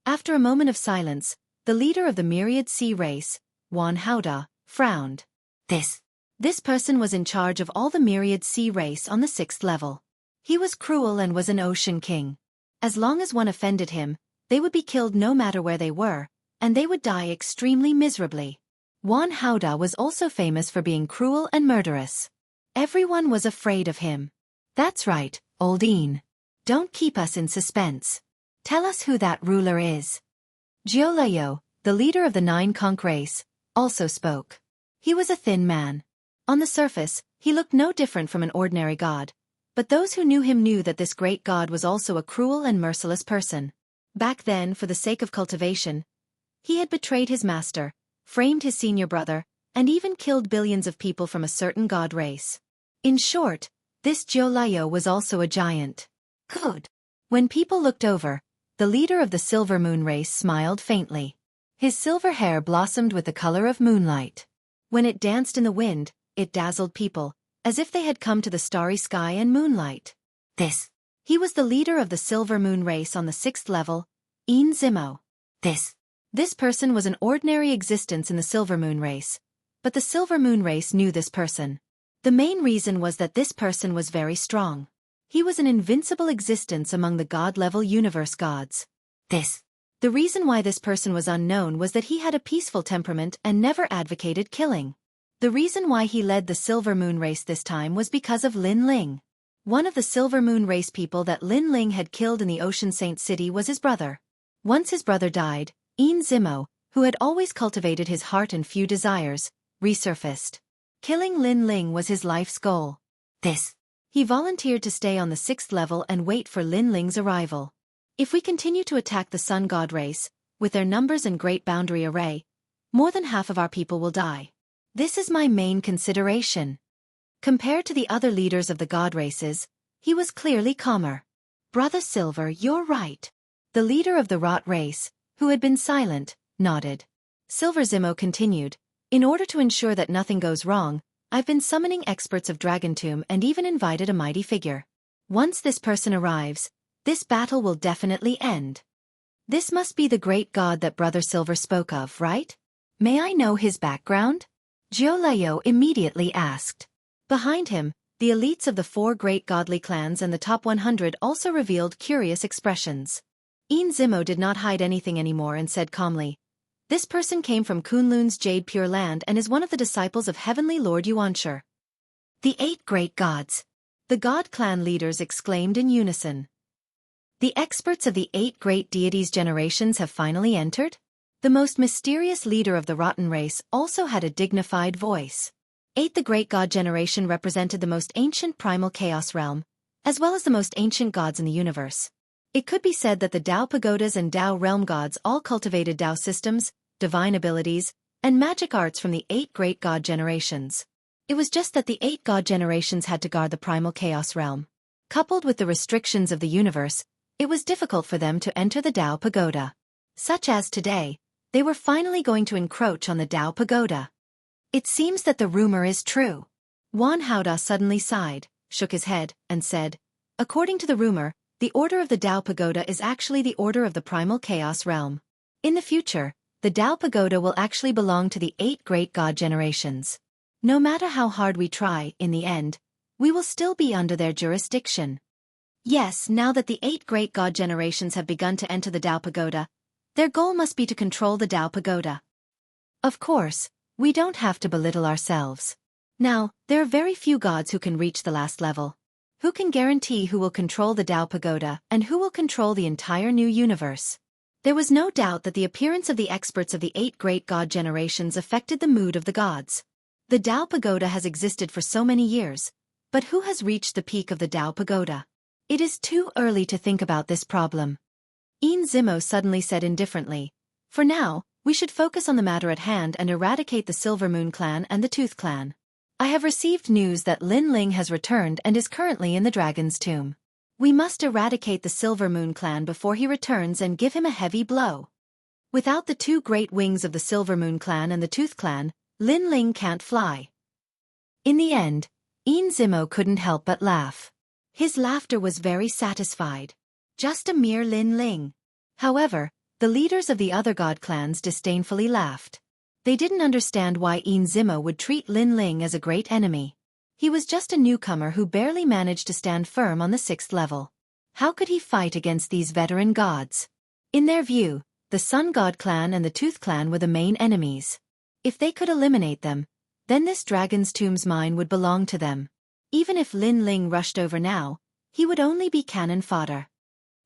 After a moment of silence, the leader of the Myriad Sea race, Wan Haoda, frowned. This person was in charge of all the Myriad Sea race on the 6th level. He was cruel and was an ocean king. As long as one offended him, they would be killed no matter where they were, and they would die extremely miserably. Wan Haoda was also famous for being cruel and murderous. Everyone was afraid of him. That's right, old Een. Don't keep us in suspense. Tell us who that ruler is. Jiulayo, the leader of the Nine Conch race, also spoke. He was a thin man. On the surface, he looked no different from an ordinary god, but those who knew him knew that this great god was also a cruel and merciless person. Back then, for the sake of cultivation, he had betrayed his master, framed his senior brother, and even killed billions of people from a certain god race. In short, this Jiulayo was also a giant. Good. When people looked over, the leader of the Silver Moon race smiled faintly. His silver hair blossomed with the color of moonlight. When it danced in the wind, it dazzled people, as if they had come to the starry sky and moonlight. He was the leader of the Silver Moon race on the 6th level, Een Zimo. This person was an ordinary existence in the Silver Moon race, but the Silver Moon race knew this person. The main reason was that this person was very strong. He was an invincible existence among the god-level universe gods. The reason why this person was unknown was that he had a peaceful temperament and never advocated killing. The reason why he led the Silver Moon race this time was because of Lin Ling. One of the Silver Moon race people that Lin Ling had killed in the Ocean Saint City was his brother. Once his brother died, Een Zimo, who had always cultivated his heart and few desires, resurfaced. Killing Lin Ling was his life's goal. He volunteered to stay on the 6th level and wait for Lin Ling's arrival. If we continue to attack the Sun God race, with their numbers and great boundary array, more than half of our people will die. This is my main consideration. Compared to the other leaders of the god races, he was clearly calmer. Brother Silver, you're right. The leader of the Rot race, who had been silent, nodded. Silver Zimo continued, in order to ensure that nothing goes wrong, I've been summoning experts of Dragon Tomb and even invited a mighty figure. Once this person arrives, this battle will definitely end. This must be the great god that Brother Silver spoke of, right? May I know his background? Jiulayo immediately asked. Behind him, the elites of the 4 great godly clans and the top 100 also revealed curious expressions. Een Zimo did not hide anything anymore and said calmly, this person came from Kunlun's Jade Pure Land and is one of the disciples of Heavenly Lord Xianxia. The 8 great gods. The god clan leaders exclaimed in unison. The experts of the 8 great deities generations have finally entered? The most mysterious leader of the Rotten race also had a dignified voice. 8 the great god generation represented the most ancient primal chaos realm, as well as the most ancient gods in the universe. It could be said that the Tao pagodas and Tao realm gods all cultivated Tao systems, divine abilities, and magic arts from the 8 great god generations. It was just that the 8 god generations had to guard the primal chaos realm. Coupled with the restrictions of the universe, it was difficult for them to enter the Tao pagoda. Such as today, they were finally going to encroach on the Tao pagoda. It seems that the rumor is true. Wan Haoda suddenly sighed, shook his head, and said, according to the rumor, the order of the Tao pagoda is actually the order of the primal chaos realm. In the future, the Tao pagoda will actually belong to the 8 great god generations. No matter how hard we try, in the end, we will still be under their jurisdiction. Yes, now that the 8 great god generations have begun to enter the Tao pagoda, their goal must be to control the Tao pagoda. Of course, we don't have to belittle ourselves. Now, there are very few gods who can reach the last level. Who can guarantee who will control the Tao pagoda and who will control the entire new universe? There was no doubt that the appearance of the experts of the 8 great god generations affected the mood of the gods. The Tao pagoda has existed for so many years, but who has reached the peak of the Tao pagoda? It is too early to think about this problem. Een Zimo suddenly said indifferently, for now, we should focus on the matter at hand and eradicate the Silver Moon clan and the Tooth clan. I have received news that Lin Ling has returned and is currently in the Dragon's Tomb. We must eradicate the Silver Moon clan before he returns and give him a heavy blow. Without the 2 great wings of the Silver Moon clan and the Tooth clan, Lin Ling can't fly. In the end, Een Zimo couldn't help but laugh. His laughter was very satisfied. Just a mere Lin Ling. However, the leaders of the other god clans disdainfully laughed. They didn't understand why Een Zimo would treat Lin Ling as a great enemy. He was just a newcomer who barely managed to stand firm on the 6th level. How could he fight against these veteran gods? In their view, the Sun God clan and the Tooth clan were the main enemies. If they could eliminate them, then this Dragon's Tomb's mine would belong to them. Even if Lin Ling rushed over now, he would only be cannon fodder.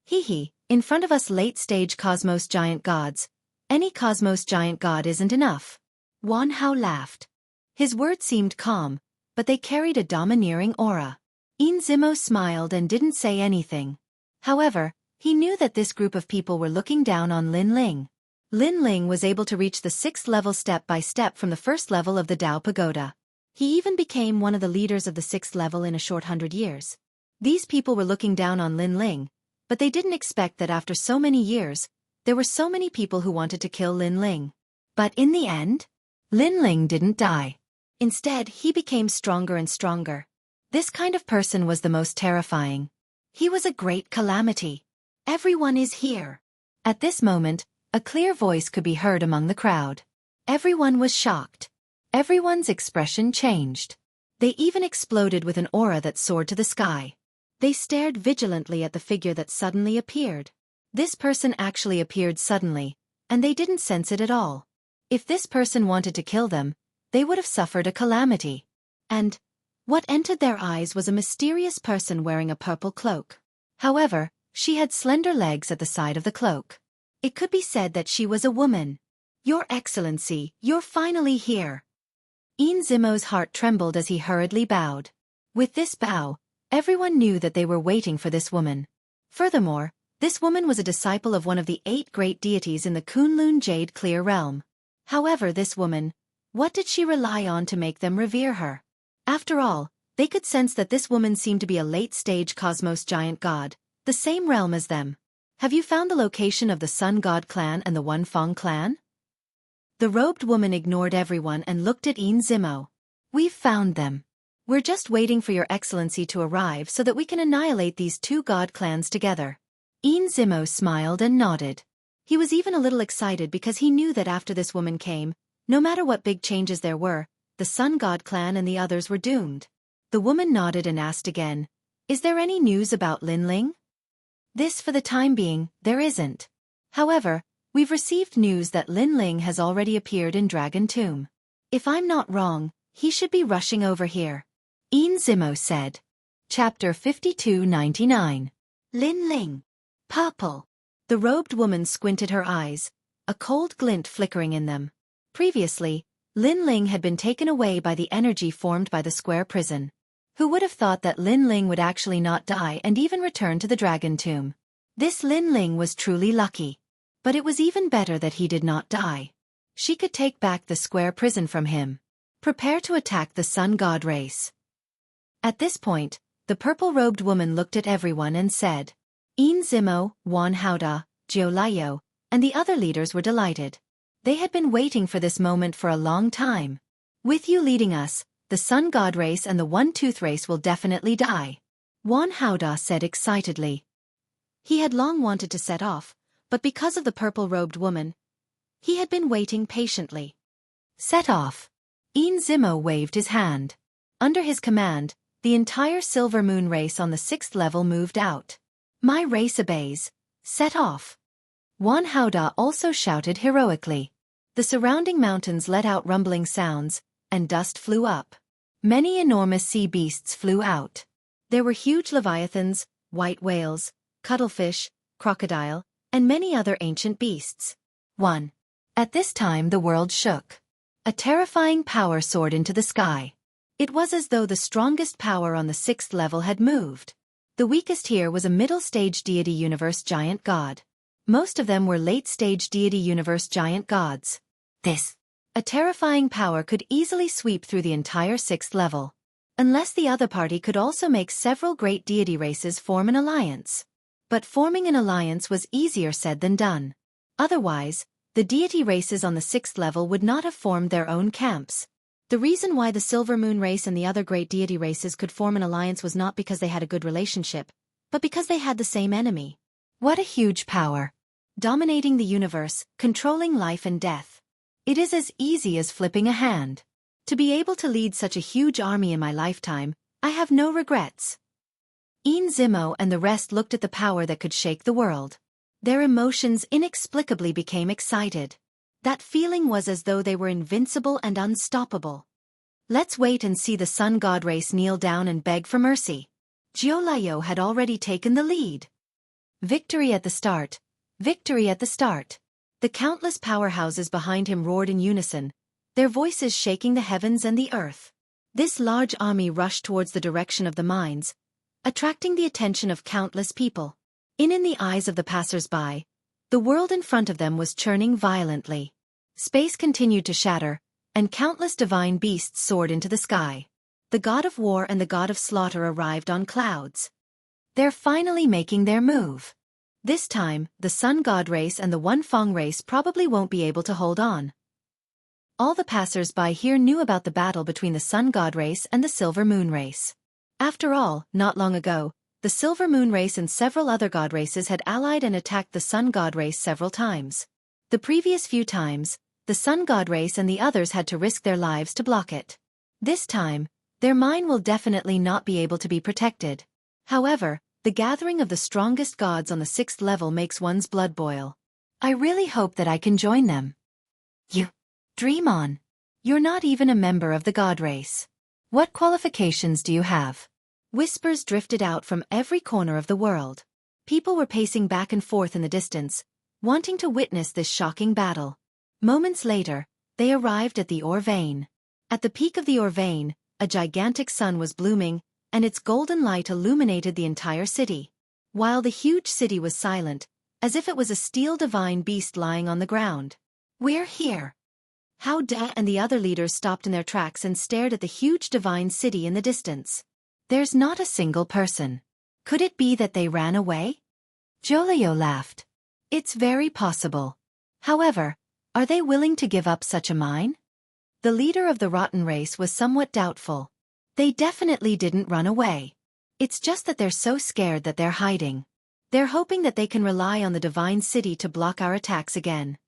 Hee, in front of us late-stage cosmos giant gods, any cosmos giant god isn't enough. Wan Hao laughed. His words seemed calm, but they carried a domineering aura. Yin Zimo smiled and didn't say anything. However, he knew that this group of people were looking down on Lin Ling. Lin Ling was able to reach the 6th level step by step from the 1st level of the Dao Pagoda. He even became one of the leaders of the 6th level in a short 100 years. These people were looking down on Lin Ling, but they didn't expect that after so many years, there were so many people who wanted to kill Lin Ling. But in the end, Lin Ling didn't die. Instead, he became stronger and stronger. This kind of person was the most terrifying. He was a great calamity. Everyone is here. At this moment, a clear voice could be heard among the crowd. Everyone was shocked. Everyone's expression changed. They even exploded with an aura that soared to the sky. They stared vigilantly at the figure that suddenly appeared. This person actually appeared suddenly, and they didn't sense it at all. If this person wanted to kill them, they would have suffered a calamity. And what entered their eyes was a mysterious person wearing a purple cloak. However, she had slender legs at the side of the cloak. It could be said that she was a woman. Your Excellency, you're finally here. Yin Zimo's heart trembled as he hurriedly bowed. With this bow, everyone knew that they were waiting for this woman. Furthermore, this woman was a disciple of one of the 8 great deities in the Kunlun Jade Clear realm. However, this woman, what did she rely on to make them revere her? After all, they could sense that this woman seemed to be a late-stage cosmos giant god, the same realm as them. Have you found the location of the Sun God clan and the One Fong clan? The robed woman ignored everyone and looked at Yin Zimo. We've found them. We're just waiting for your excellency to arrive so that we can annihilate these 2 god clans together. Yin Zimo smiled and nodded. He was even a little excited because he knew that after this woman came, no matter what big changes there were, the Sun God clan and the others were doomed. The woman nodded and asked again, "Is there any news about Lin Ling?" "This for the time being, there isn't. However, we've received news that Lin Ling has already appeared in Dragon Tomb. If I'm not wrong, he should be rushing over here," Yin Zimo said. Chapter 5299. Lin Ling. Purple. The robed woman squinted her eyes, a cold glint flickering in them. Previously, Lin Ling had been taken away by the energy formed by the square prison. Who would have thought that Lin Ling would actually not die and even return to the Dragon Tomb? This Lin Ling was truly lucky. But it was even better that he did not die. She could take back the square prison from him. Prepare to attack the Sun God race. At this point, the purple-robed woman looked at everyone and said, Yin Zimo, Wan Haoda, Jiu Liao, and the other leaders were delighted. They had been waiting for this moment for a long time. With you leading us, the Sun God race and the One-Tooth race will definitely die, Wan Haoda said excitedly. He had long wanted to set off, but because of the purple-robed woman, he had been waiting patiently. Set off. Yin Zimo waved his hand. Under his command, the entire Silver Moon race on the 6th level moved out. My race obeys. Set off. Wan Haoda also shouted heroically. The surrounding mountains let out rumbling sounds, and dust flew up. Many enormous sea beasts flew out. There were huge leviathans, white whales, cuttlefish, crocodile, and many other ancient beasts. 1. At this time the world shook. A terrifying power soared into the sky. It was as though the strongest power on the 6th level had moved. The weakest here was a middle-stage deity universe giant god. Most of them were late-stage deity universe giant gods. A terrifying power could easily sweep through the entire 6th level. Unless the other party could also make several great deity races form an alliance. But forming an alliance was easier said than done. Otherwise, the deity races on the 6th level would not have formed their own camps. The reason why the Silver Moon race and the other great deity races could form an alliance was not because they had a good relationship, but because they had the same enemy. What a huge power! Dominating the universe, controlling life and death. It is as easy as flipping a hand. To be able to lead such a huge army in my lifetime, I have no regrets. Yin Zimo and the rest looked at the power that could shake the world. Their emotions inexplicably became excited. That feeling was as though they were invincible and unstoppable. Let's wait and see the sun god race kneel down and beg for mercy. Jiu Liu had already taken the lead. Victory at the start. Victory at the start. The countless powerhouses behind him roared in unison, their voices shaking the heavens and the earth. This large army rushed towards the direction of the mines, attracting the attention of countless people. In the eyes of the passers-by, the world in front of them was churning violently. Space continued to shatter, and countless divine beasts soared into the sky. The god of war and the god of slaughter arrived on clouds. They're finally making their move. This time, the sun god race and the Wunfeng race probably won't be able to hold on. All the passers-by here knew about the battle between the sun god race and the silver moon race. After all, not long ago, the silver moon race and several other god races had allied and attacked the sun god race several times. The previous few times, the sun god race and the others had to risk their lives to block it. This time, their mine will definitely not be able to be protected. However, the gathering of the strongest gods on the 6th level makes one's blood boil. I really hope that I can join them. You dream on. You're not even a member of the god race. What qualifications do you have? Whispers drifted out from every corner of the world. People were pacing back and forth in the distance, wanting to witness this shocking battle. Moments later, they arrived at the ore vein. At the peak of the ore vein, a gigantic sun was blooming, and its golden light illuminated the entire city. While the huge city was silent, as if it was a steel divine beast lying on the ground. We're here. Hao De and the other leaders stopped in their tracks and stared at the huge divine city in the distance. There's not a single person. Could it be that they ran away? Jolio laughed. It's very possible. However, are they willing to give up such a mine? The leader of the rotten race was somewhat doubtful. They definitely didn't run away. It's just that they're so scared that they're hiding. They're hoping that they can rely on the divine city to block our attacks again.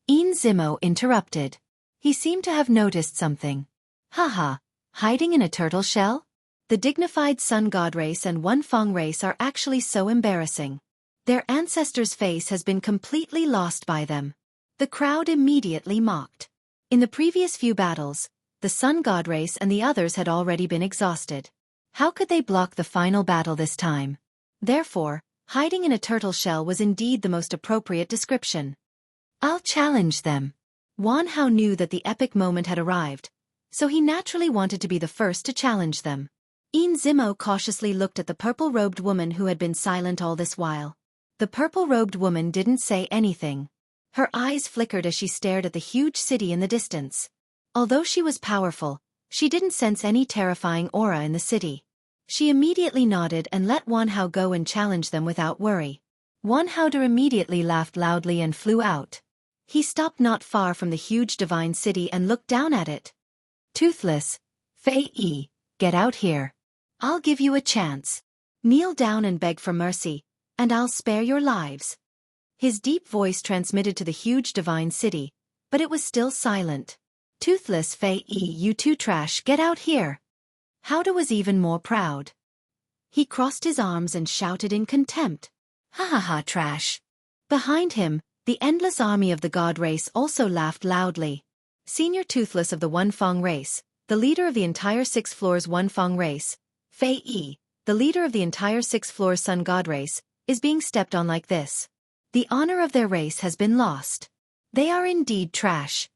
Yin Zimo interrupted. He seemed to have noticed something. Haha, hiding in a turtle shell? The dignified sun god race and Wunfeng race are actually so embarrassing. Their ancestor's face has been completely lost by them. The crowd immediately mocked. In the previous few battles, the sun god race and the others had already been exhausted. How could they block the final battle this time? Therefore, hiding in a turtle shell was indeed the most appropriate description. I'll challenge them. Wan Hao knew that the epic moment had arrived, so he naturally wanted to be the first to challenge them. Yin Zimo cautiously looked at the purple-robed woman who had been silent all this while. The purple-robed woman didn't say anything. Her eyes flickered as she stared at the huge city in the distance. Although she was powerful, she didn't sense any terrifying aura in the city. She immediately nodded and let Wan Hao go and challenge them without worry. Wan Hao immediately laughed loudly and flew out. He stopped not far from the huge divine city and looked down at it. Toothless, Fei Yi, get out here. I'll give you a chance. Kneel down and beg for mercy, and I'll spare your lives. His deep voice transmitted to the huge divine city, but it was still silent. Toothless Fei Yi, you two trash, get out here. Hao De was even more proud. He crossed his arms and shouted in contempt. Ha ha ha, trash. Behind him, the endless army of the god race also laughed loudly. Senior Toothless of the Wunfeng race, the leader of the entire 6 floors Wunfeng race, Fei Yi, the leader of the entire 6 floors Sun God race, is being stepped on like this. The honor of their race has been lost. They are indeed trash.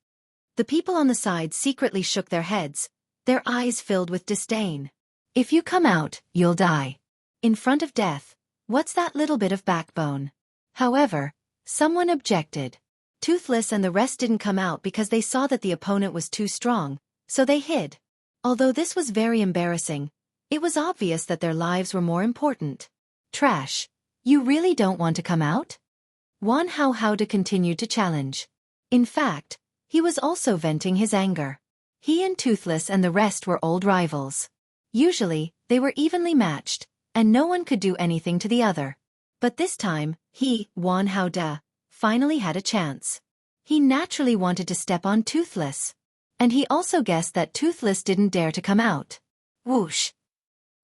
The people on the side secretly shook their heads, their eyes filled with disdain. If you come out, you'll die. In front of death, what's that little bit of backbone? However, someone objected. Toothless and the rest didn't come out because they saw that the opponent was too strong, so they hid. Although this was very embarrassing, it was obvious that their lives were more important. Trash. You really don't want to come out? Wan Hao De continued to challenge. In fact, he was also venting his anger. He and Toothless and the rest were old rivals. Usually, they were evenly matched, and no one could do anything to the other. But this time, he, Wan Hao De, finally had a chance. He naturally wanted to step on Toothless. And he also guessed that Toothless didn't dare to come out. Whoosh.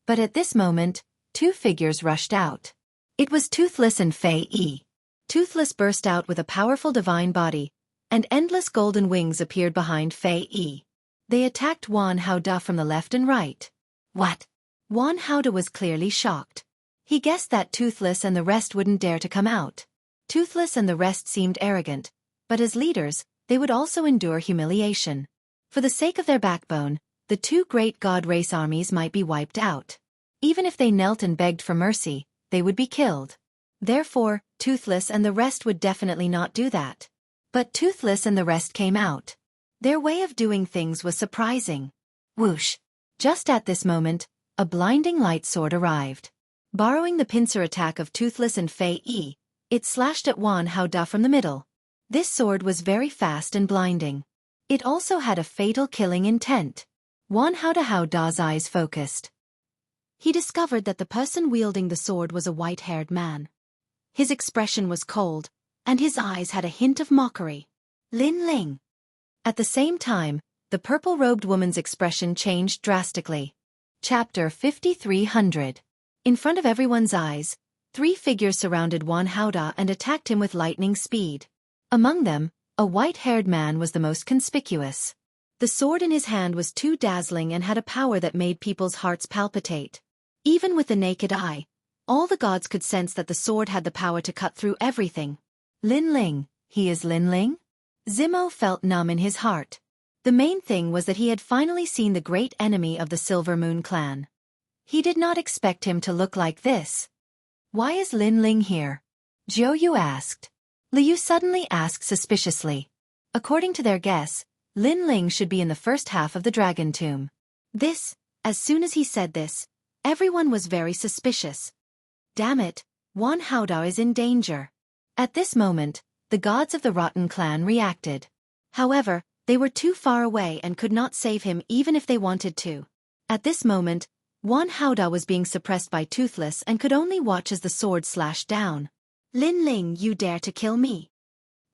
But at this moment, 2 figures rushed out. It was Toothless and Fei Yi. Toothless burst out with a powerful divine body, and endless golden wings appeared behind Fei Yi. They attacked Wan Haoda from the left and right. What? Wan Haoda was clearly shocked. He guessed that Toothless and the rest wouldn't dare to come out. Toothless and the rest seemed arrogant, but as leaders, they would also endure humiliation. For the sake of their backbone, the two great god race armies might be wiped out. Even if they knelt and begged for mercy, they would be killed. Therefore, Toothless and the rest would definitely not do that. But Toothless and the rest came out. Their way of doing things was surprising. Whoosh! Just at this moment, a blinding light sword arrived. Borrowing the pincer attack of Toothless and Fei Yi, it slashed at Wan Haoda from the middle. This sword was very fast and blinding. It also had a fatal killing intent. Wan Haoda's eyes focused. He discovered that the person wielding the sword was a white-haired man. His expression was cold, and his eyes had a hint of mockery. Lin Ling. At the same time, the purple-robed woman's expression changed drastically. Chapter 5300. In front of everyone's eyes, 3 figures surrounded Wan Haoda and attacked him with lightning speed. Among them, a white-haired man was the most conspicuous. The sword in his hand was too dazzling and had a power that made people's hearts palpitate. Even with the naked eye, all the gods could sense that the sword had the power to cut through everything. Lin Ling, he is Lin Ling? Zimo felt numb in his heart. The main thing was that he had finally seen the great enemy of the Silver Moon clan. He did not expect him to look like this. Why is Lin Ling here? Jiu Yu asked. Liu suddenly asked suspiciously. According to their guess, Lin Ling should be in the first half of the Dragon Tomb. As soon as he said this, everyone was very suspicious. Damn it, Wan Haoda is in danger. At this moment, the gods of the Rotten clan reacted. However, they were too far away and could not save him even if they wanted to. At this moment, Wan Haoda was being suppressed by Toothless and could only watch as the sword slashed down. Lin Ling, you dare to kill me?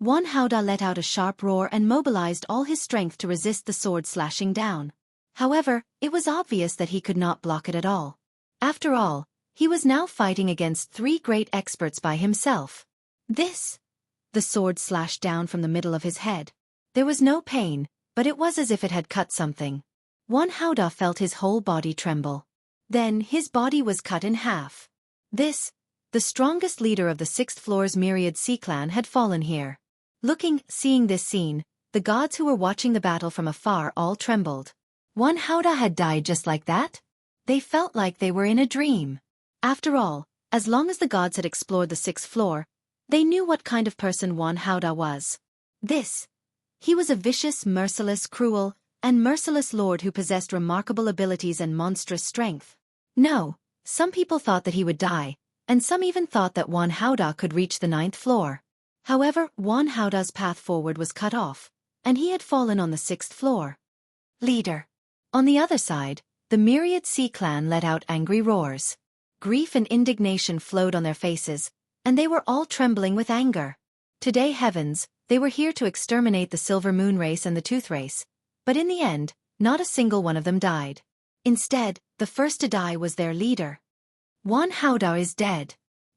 Wan Haoda let out a sharp roar and mobilized all his strength to resist the sword slashing down. However, it was obvious that he could not block it at all. After all, he was now fighting against 3 great experts by himself. The sword slashed down from the middle of his head. There was no pain, but it was as if it had cut something. Wan Haoda felt his whole body tremble. Then his body was cut in half. The strongest leader of the 6th floor's Myriad Sea clan had fallen here. Seeing this scene, the gods who were watching the battle from afar all trembled. Wan Haoda had died just like that? They felt like they were in a dream. After all, as long as the gods had explored the 6th floor, they knew what kind of person Wan Haoda was. He was a vicious, merciless, cruel, and merciless lord who possessed remarkable abilities and monstrous strength. No, some people thought that he would die, and some even thought that Wan Haoda could reach the 9th floor. However, Wan Haoda's path forward was cut off, and he had fallen on the 6th floor. Leader. On the other side, the Myriad Sea clan let out angry roars. Grief and indignation flowed on their faces, and they were all trembling with anger. Today, heavens, they were here to exterminate the Silver Moon race and the Tooth race, but in the end, not a single one of them died. Instead, the first to die was their leader. Wan Haoda is dead.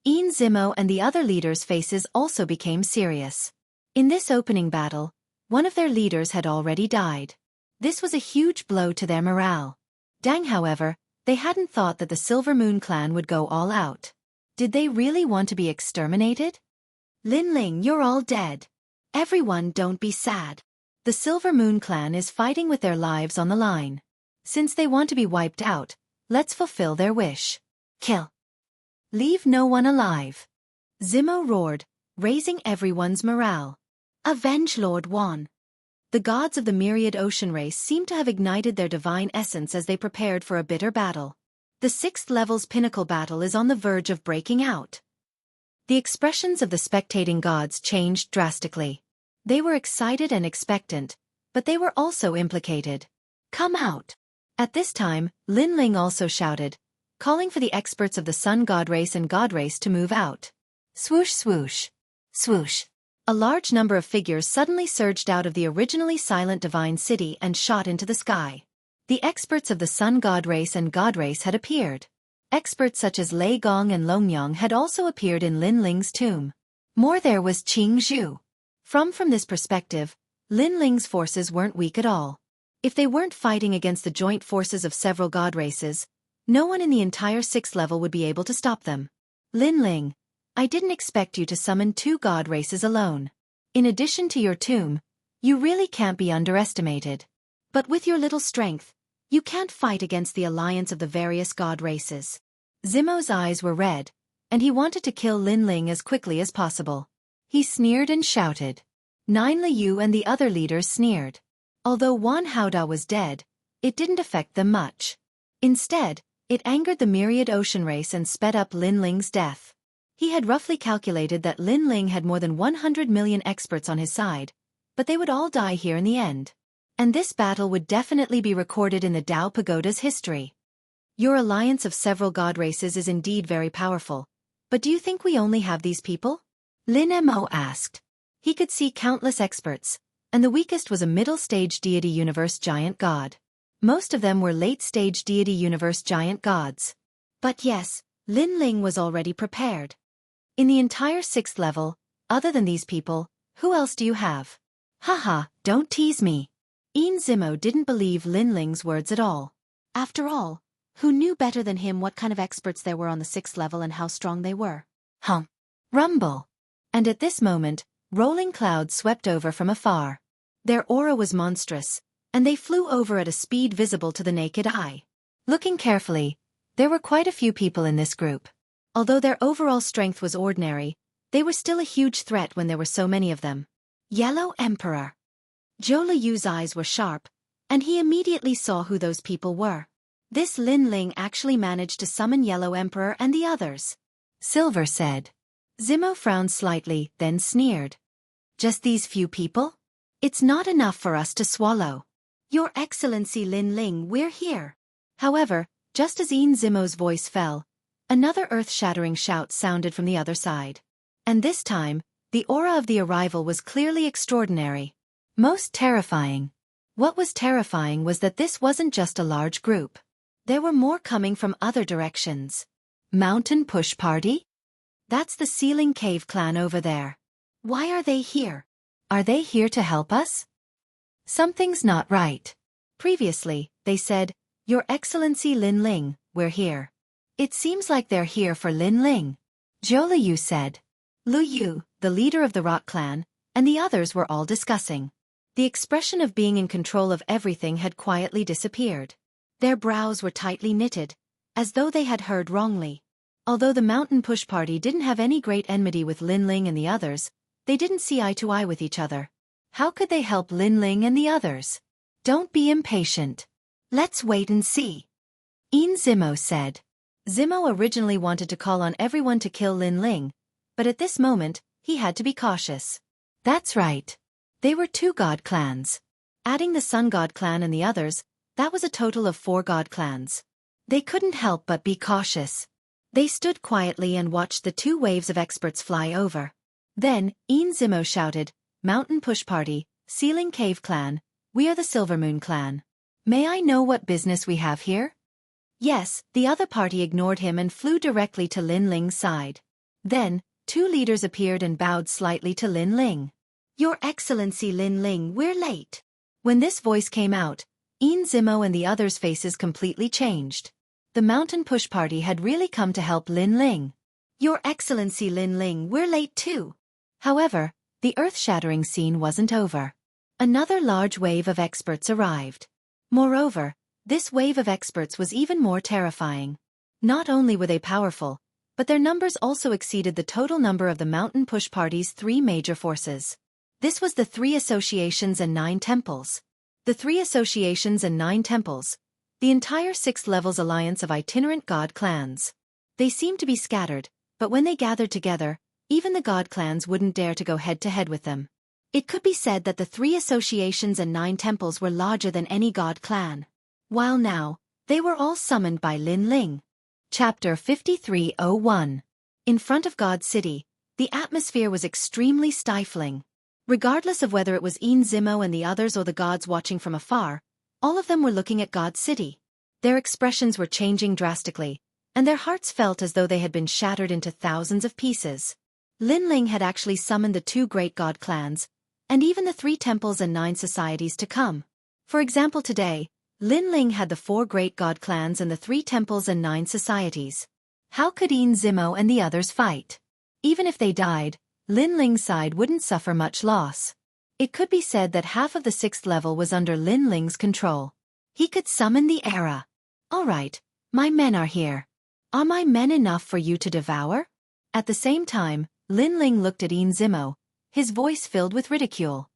Ian Zimo and the other leaders' faces also became serious. In this opening battle, one of their leaders had already died. This was a huge blow to their morale. However, they hadn't thought that the Silver Moon clan would go all out. Did they really want to be exterminated? Lin Ling, you're all dead. Everyone, don't be sad. The Silver Moon clan is fighting with their lives on the line. Since they want to be wiped out, let's fulfill their wish. Kill. Leave no one alive. Zimo roared, raising everyone's morale. Avenge Lord Wan. The gods of the Myriad Ocean race seemed to have ignited their divine essence as they prepared for a bitter battle. The 6th level's pinnacle battle is on the verge of breaking out. The expressions of the spectating gods changed drastically. They were excited and expectant, but they were also implicated. Come out. At this time, Lin Ling also shouted, calling for the experts of the Sun God race and God race to move out. Swoosh swoosh. Swoosh. A large number of figures suddenly surged out of the originally silent divine city and shot into the sky. The experts of the Sun God race and God race had appeared. Experts such as Lei Gong and Longyang had also appeared in Lin Ling's tomb. More, there was Qing Zhu. From this perspective, Lin Ling's forces weren't weak at all. If they weren't fighting against the joint forces of several god races, no one in the entire 6th level would be able to stop them. Lin Ling, I didn't expect you to summon 2 god races alone. In addition to your tomb, you really can't be underestimated. But with your little strength, you can't fight against the alliance of the various god races. Zimo's eyes were red, and he wanted to kill Lin Ling as quickly as possible. He sneered and shouted. Nine Liu and the other leaders sneered. Although Wan Haoda was dead, it didn't affect them much. Instead, it angered the myriad ocean race and sped up Lin Ling's death. He had roughly calculated that Lin Ling had more than 100 million experts on his side, but they would all die here in the end. And this battle would definitely be recorded in the Dao Pagoda's history. Your alliance of several god races is indeed very powerful, but do you think we only have these people? Lin Mo asked. He could see countless experts, and the weakest was a middle-stage deity universe giant god. Most of them were late-stage deity universe giant gods. But yes, Lin Ling was already prepared. In the entire 6th level, other than these people, who else do you have? Haha, don't tease me. Zimo didn't believe Lin Ling's words at all. After all, who knew better than him what kind of experts there were on the 6th level and how strong they were? Rumble. And at this moment, rolling clouds swept over from afar. Their aura was monstrous, and they flew over at a speed visible to the naked eye. Looking carefully, there were quite a few people in this group. Although their overall strength was ordinary, they were still a huge threat when there were so many of them. Yellow Emperor. Zhou Liyu's eyes were sharp, and he immediately saw who those people were. This Lin Ling actually managed to summon Yellow Emperor and the others. Silver said. Zimo frowned slightly, then sneered. Just these few people? It's not enough for us to swallow. Your Excellency Lin Ling, we're here. However, just as Zimo's voice fell, another earth-shattering shout sounded from the other side. And this time, the aura of the arrival was clearly extraordinary. Most terrifying. What was terrifying was that this wasn't just a large group. There were more coming from other directions. Mountain Push Party? That's the Ceiling Cave clan over there. Why are they here? Are they here to help us? Something's not right. Previously, they said, Your Excellency Lin Ling, we're here. It seems like they're here for Lin Ling. Zhou Liyu said. Lu Yu, the leader of the Rock clan, and the others were all discussing. The expression of being in control of everything had quietly disappeared. Their brows were tightly knitted, as though they had heard wrongly. Although the Mountain Push Party didn't have any great enmity with Lin Ling and the others, they didn't see eye to eye with each other. How could they help Lin Ling and the others? Don't be impatient. Let's wait and see. Zimo said. Zimo originally wanted to call on everyone to kill Lin Ling, but at this moment, he had to be cautious. That's right. They were 2 god clans. Adding the Sun God clan and the others, that was a total of 4 god clans. They couldn't help but be cautious. They stood quietly and watched the 2 waves of experts fly over. Then, Zimo shouted, Mountain Push Party, Ceiling Cave clan, we are the Silver Moon clan. May I know what business we have here? Yes, the other party ignored him and flew directly to Lin Ling's side. Then, 2 leaders appeared and bowed slightly to Lin Ling. Your Excellency Lin Ling, we're late. When this voice came out, Zimo and the others' faces completely changed. The Mountain Push Party had really come to help Lin Ling. Your Excellency Lin Ling, we're late too. However, the earth-shattering scene wasn't over. Another large wave of experts arrived. Moreover, this wave of experts was even more terrifying. Not only were they powerful, but their numbers also exceeded the total number of the Mountain Push Party's 3 major forces. This was the 3 associations and 9 temples. The 3 associations and 9 temples, the entire 6th level's alliance of itinerant god clans. They seemed to be scattered, but when they gathered together, even the god clans wouldn't dare to go head-to-head with them. It could be said that the 3 associations and 9 temples were larger than any god clan. While now, they were all summoned by Lin Ling. Chapter 5301. In front of God City, the atmosphere was extremely stifling. Regardless of whether it was Zimo and the others or the gods watching from afar, all of them were looking at God City. Their expressions were changing drastically, and their hearts felt as though they had been shattered into thousands of pieces. Lin Ling had actually summoned the 2 great god clans, and even the 3 temples and 9 societies to come. For example, today, Lin Ling had the 4 great god clans and the 3 temples and 9 societies. How could Yin Zimo and the others fight? Even if they died, Lin Ling's side wouldn't suffer much loss. It could be said that half of the 6th level was under Lin Ling's control. He could summon the era. All right, my men are here. Are my men enough for you to devour? At the same time, Lin Ling looked at Yin Zimo, his voice filled with ridicule.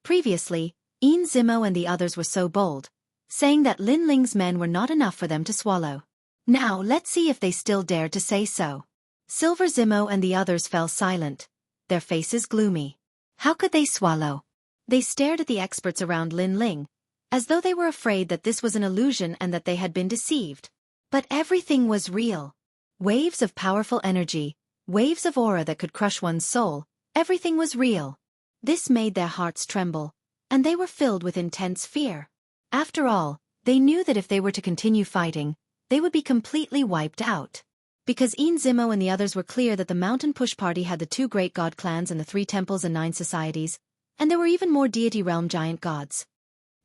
Previously, Yin Zimo and the others were so bold, saying that Lin Ling's men were not enough for them to swallow. Now let's see if they still dare to say so. Silver Zimo and the others fell silent, their faces gloomy. How could they swallow? They stared at the experts around Lin Ling, as though they were afraid that this was an illusion and that they had been deceived. But everything was real. Waves of powerful energy, waves of aura that could crush one's soul, everything was real. This made their hearts tremble, and they were filled with intense fear. After all, they knew that if they were to continue fighting, they would be completely wiped out. Because Yin Zimo and the others were clear that the Mountain Push Party had the 2 great god clans and the 3 temples and 9 societies, and there were even more deity realm giant gods.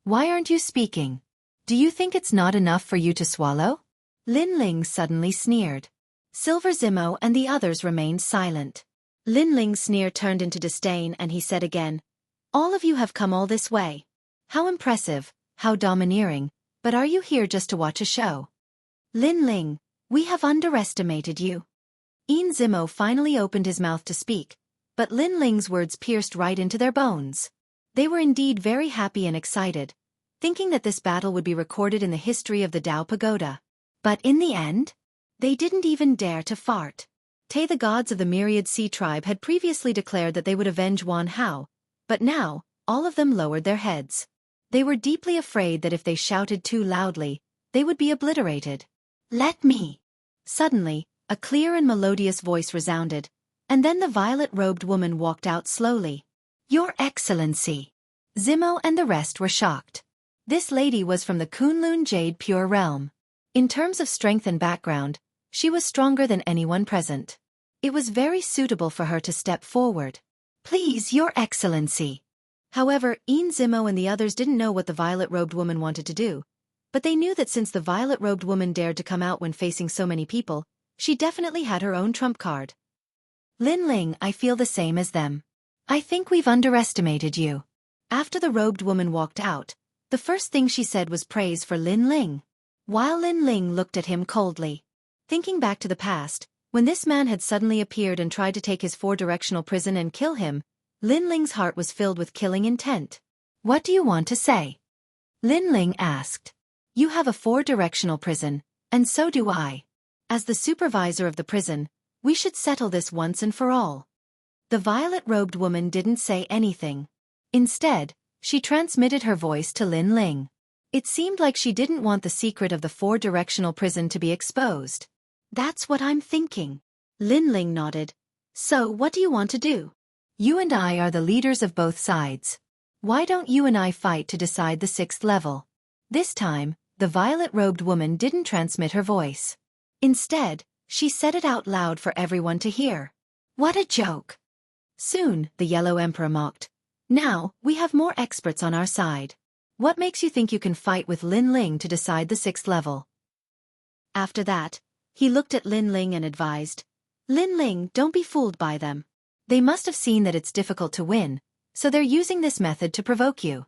Why aren't you speaking? Do you think it's not enough for you to swallow? Lin Ling suddenly sneered. Silver Zimo and the others remained silent. Lin Ling's sneer turned into disdain and he said again, "All of you have come all this way. How impressive, how domineering, but are you here just to watch a show? Lin Ling, we have underestimated you." Yin Zimo finally opened his mouth to speak, but Lin Ling's words pierced right into their bones. They were indeed very happy and excited, thinking that this battle would be recorded in the history of the Dao Pagoda. But in the end, they didn't even dare to fart. The gods of the myriad sea tribe had previously declared that they would avenge Wan Hao, but now, all of them lowered their heads. They were deeply afraid that if they shouted too loudly, they would be obliterated. "Let me!" Suddenly, a clear and melodious voice resounded, and then the violet-robed woman walked out slowly. "Your Excellency!" Zimo and the rest were shocked. This lady was from the Kunlun Jade Pure Realm. In terms of strength and background, she was stronger than anyone present. It was very suitable for her to step forward. "Please, Your Excellency." However, Yin Zimo and the others didn't know what the violet-robed woman wanted to do, but they knew that since the violet-robed woman dared to come out when facing so many people, she definitely had her own trump card. "Lin Ling, I feel the same as them. I think we've underestimated you." After the robed woman walked out, the first thing she said was praise for Lin Ling. While Lin Ling looked at him coldly. Thinking back to the past, when this man had suddenly appeared and tried to take his 4-directional prison and kill him, Lin Ling's heart was filled with killing intent. "What do you want to say?" Lin Ling asked. "You have a 4-directional prison, and so do I. As the supervisor of the prison, we should settle this once and for all." The violet-robed woman didn't say anything. Instead, she transmitted her voice to Lin Ling. It seemed like she didn't want the secret of the 4-directional prison to be exposed. "That's what I'm thinking." Lin Ling nodded. "So what do you want to do? You and I are the leaders of both sides. Why don't you and I fight to decide the 6th level?" This time, the violet-robed woman didn't transmit her voice. Instead, she said it out loud for everyone to hear. "What a joke." Soon, the Yellow Emperor mocked. "Now, we have more experts on our side. What makes you think you can fight with Lin Ling to decide the 6th level?" After that, he looked at Lin Ling and advised, "Lin Ling, don't be fooled by them. They must have seen that it's difficult to win, so they're using this method to provoke you.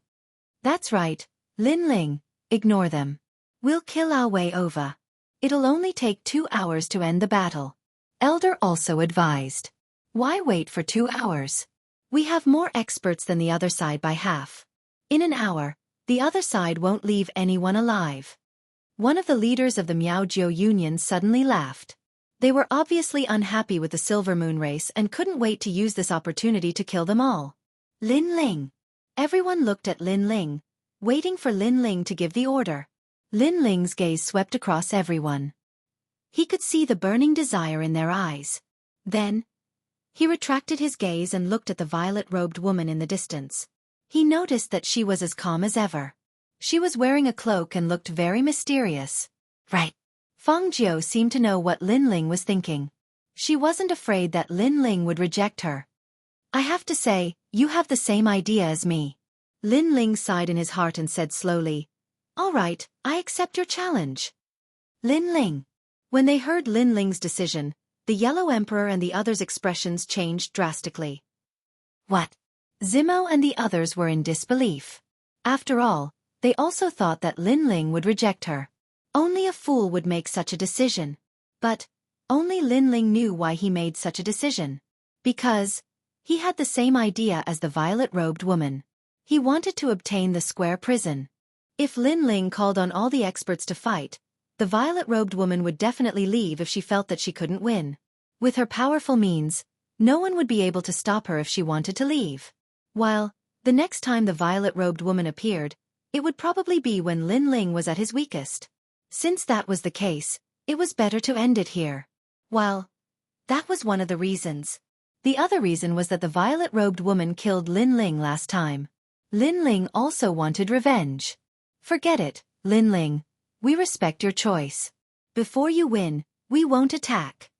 That's right, Lin Ling, ignore them. We'll kill our way over. It'll only take 2 hours to end the battle." Elder also advised. "Why wait for 2 hours? We have more experts than the other side by half. In an hour, the other side won't leave anyone alive." One of the leaders of the Miaojiu Union suddenly laughed. They were obviously unhappy with the Silver Moon race and couldn't wait to use this opportunity to kill them all. "Lin Ling." Everyone looked at Lin Ling, waiting for Lin Ling to give the order. Lin Ling's gaze swept across everyone. He could see the burning desire in their eyes. Then, he retracted his gaze and looked at the violet-robed woman in the distance. He noticed that she was as calm as ever. She was wearing a cloak and looked very mysterious. Right. Feng Jiu seemed to know what Lin Ling was thinking. She wasn't afraid that Lin Ling would reject her. "I have to say, you have the same idea as me. Lin Ling sighed in his heart and said slowly, "All right, I accept your challenge." Lin Ling. When they heard Lin Ling's decision, the Yellow Emperor and the others' expressions changed drastically. What? Zimo and the others were in disbelief. After all, they also thought that Lin Ling would reject her. Only a fool would make such a decision. But only Lin Ling knew why he made such a decision. Because he had the same idea as the violet-robed woman. He wanted to obtain the square prison. If Lin Ling called on all the experts to fight, the violet-robed woman would definitely leave if she felt that she couldn't win. With her powerful means, no one would be able to stop her if she wanted to leave. While, the next time the violet-robed woman appeared, it would probably be when Lin Ling was at his weakest. Since that was the case, it was better to end it here. Well, that was one of the reasons. The other reason was that the violet-robed woman killed Lin Ling last time. Lin Ling also wanted revenge. Forget it, Lin Ling. We respect your choice. Before you win, we won't attack.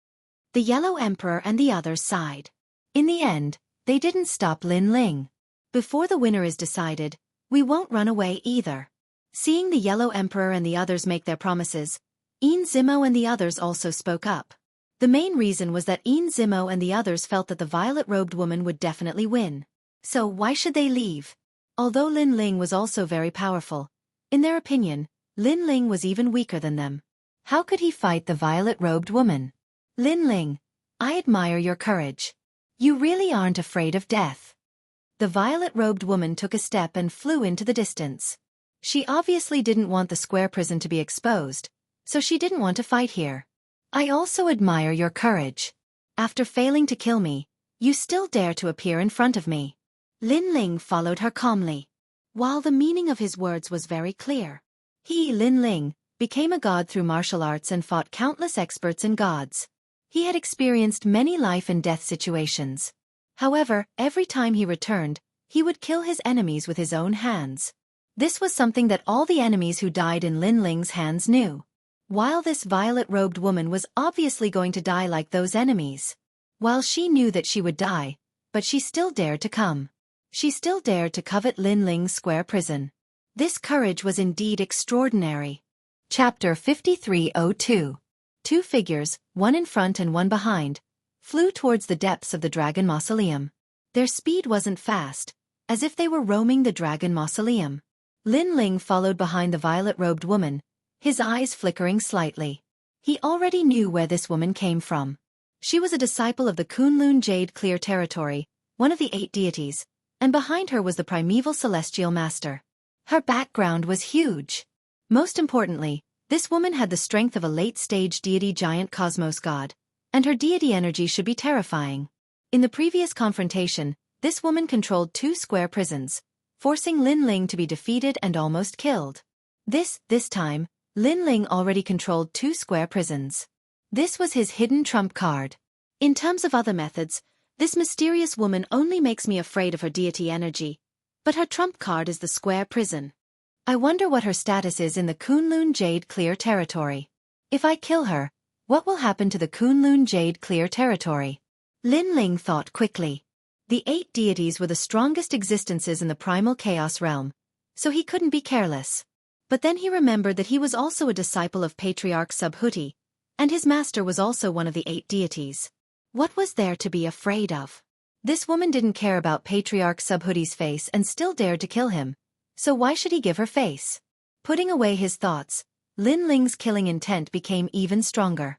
The Yellow Emperor and the others sighed. In the end, they didn't stop Lin Ling. Before the winner is decided, we won't run away either. Seeing the Yellow Emperor and the others make their promises, Zimo and the others also spoke up. The main reason was that Zimo and the others felt that the violet-robed woman would definitely win. So why should they leave? Although Lin Ling was also very powerful, in their opinion, Lin Ling was even weaker than them. How could he fight the violet-robed woman? Lin Ling, I admire your courage. You really aren't afraid of death. The violet-robed woman took a step and flew into the distance. She obviously didn't want the square prison to be exposed, so she didn't want to fight here. I also admire your courage. After failing to kill me, you still dare to appear in front of me. Lin Ling followed her calmly. While the meaning of his words was very clear. He, Lin Ling, became a god through martial arts and fought countless experts and gods. He had experienced many life and death situations. However, every time he returned, he would kill his enemies with his own hands. This was something that all the enemies who died in Lin Ling's hands knew. While this violet-robed woman was obviously going to die like those enemies. While she knew that she would die, but she still dared to come. She still dared to covet Lin Ling's square prison. This courage was indeed extraordinary. Chapter 5302. Two figures, one in front and one behind, flew towards the depths of the dragon mausoleum. Their speed wasn't fast, as if they were roaming the dragon mausoleum. Lin Ling followed behind the violet-robed woman, his eyes flickering slightly. He already knew where this woman came from. She was a disciple of the Kunlun Jade Clear Territory, one of the 8 deities, and behind her was the primeval celestial master. Her background was huge. Most importantly, this woman had the strength of a late-stage deity giant cosmos god, and her deity energy should be terrifying. In the previous confrontation, this woman controlled 2 square prisons, forcing Lin Ling to be defeated and almost killed. This time, Lin Ling already controlled 2 square prisons. This was his hidden trump card. In terms of other methods, this mysterious woman only makes me afraid of her deity energy, but her trump card is the square prison. I wonder what her status is in the Kunlun Jade Clear Territory. If I kill her, what will happen to the Kunlun Jade Clear Territory? Lin Ling thought quickly. The 8 deities were the strongest existences in the primal chaos realm, so he couldn't be careless. But then he remembered that he was also a disciple of Patriarch Subhuti, and his master was also one of the 8 deities. What was there to be afraid of? This woman didn't care about Patriarch Subhuti's face and still dared to kill him, so why should he give her face? Putting away his thoughts, Lin Ling's killing intent became even stronger.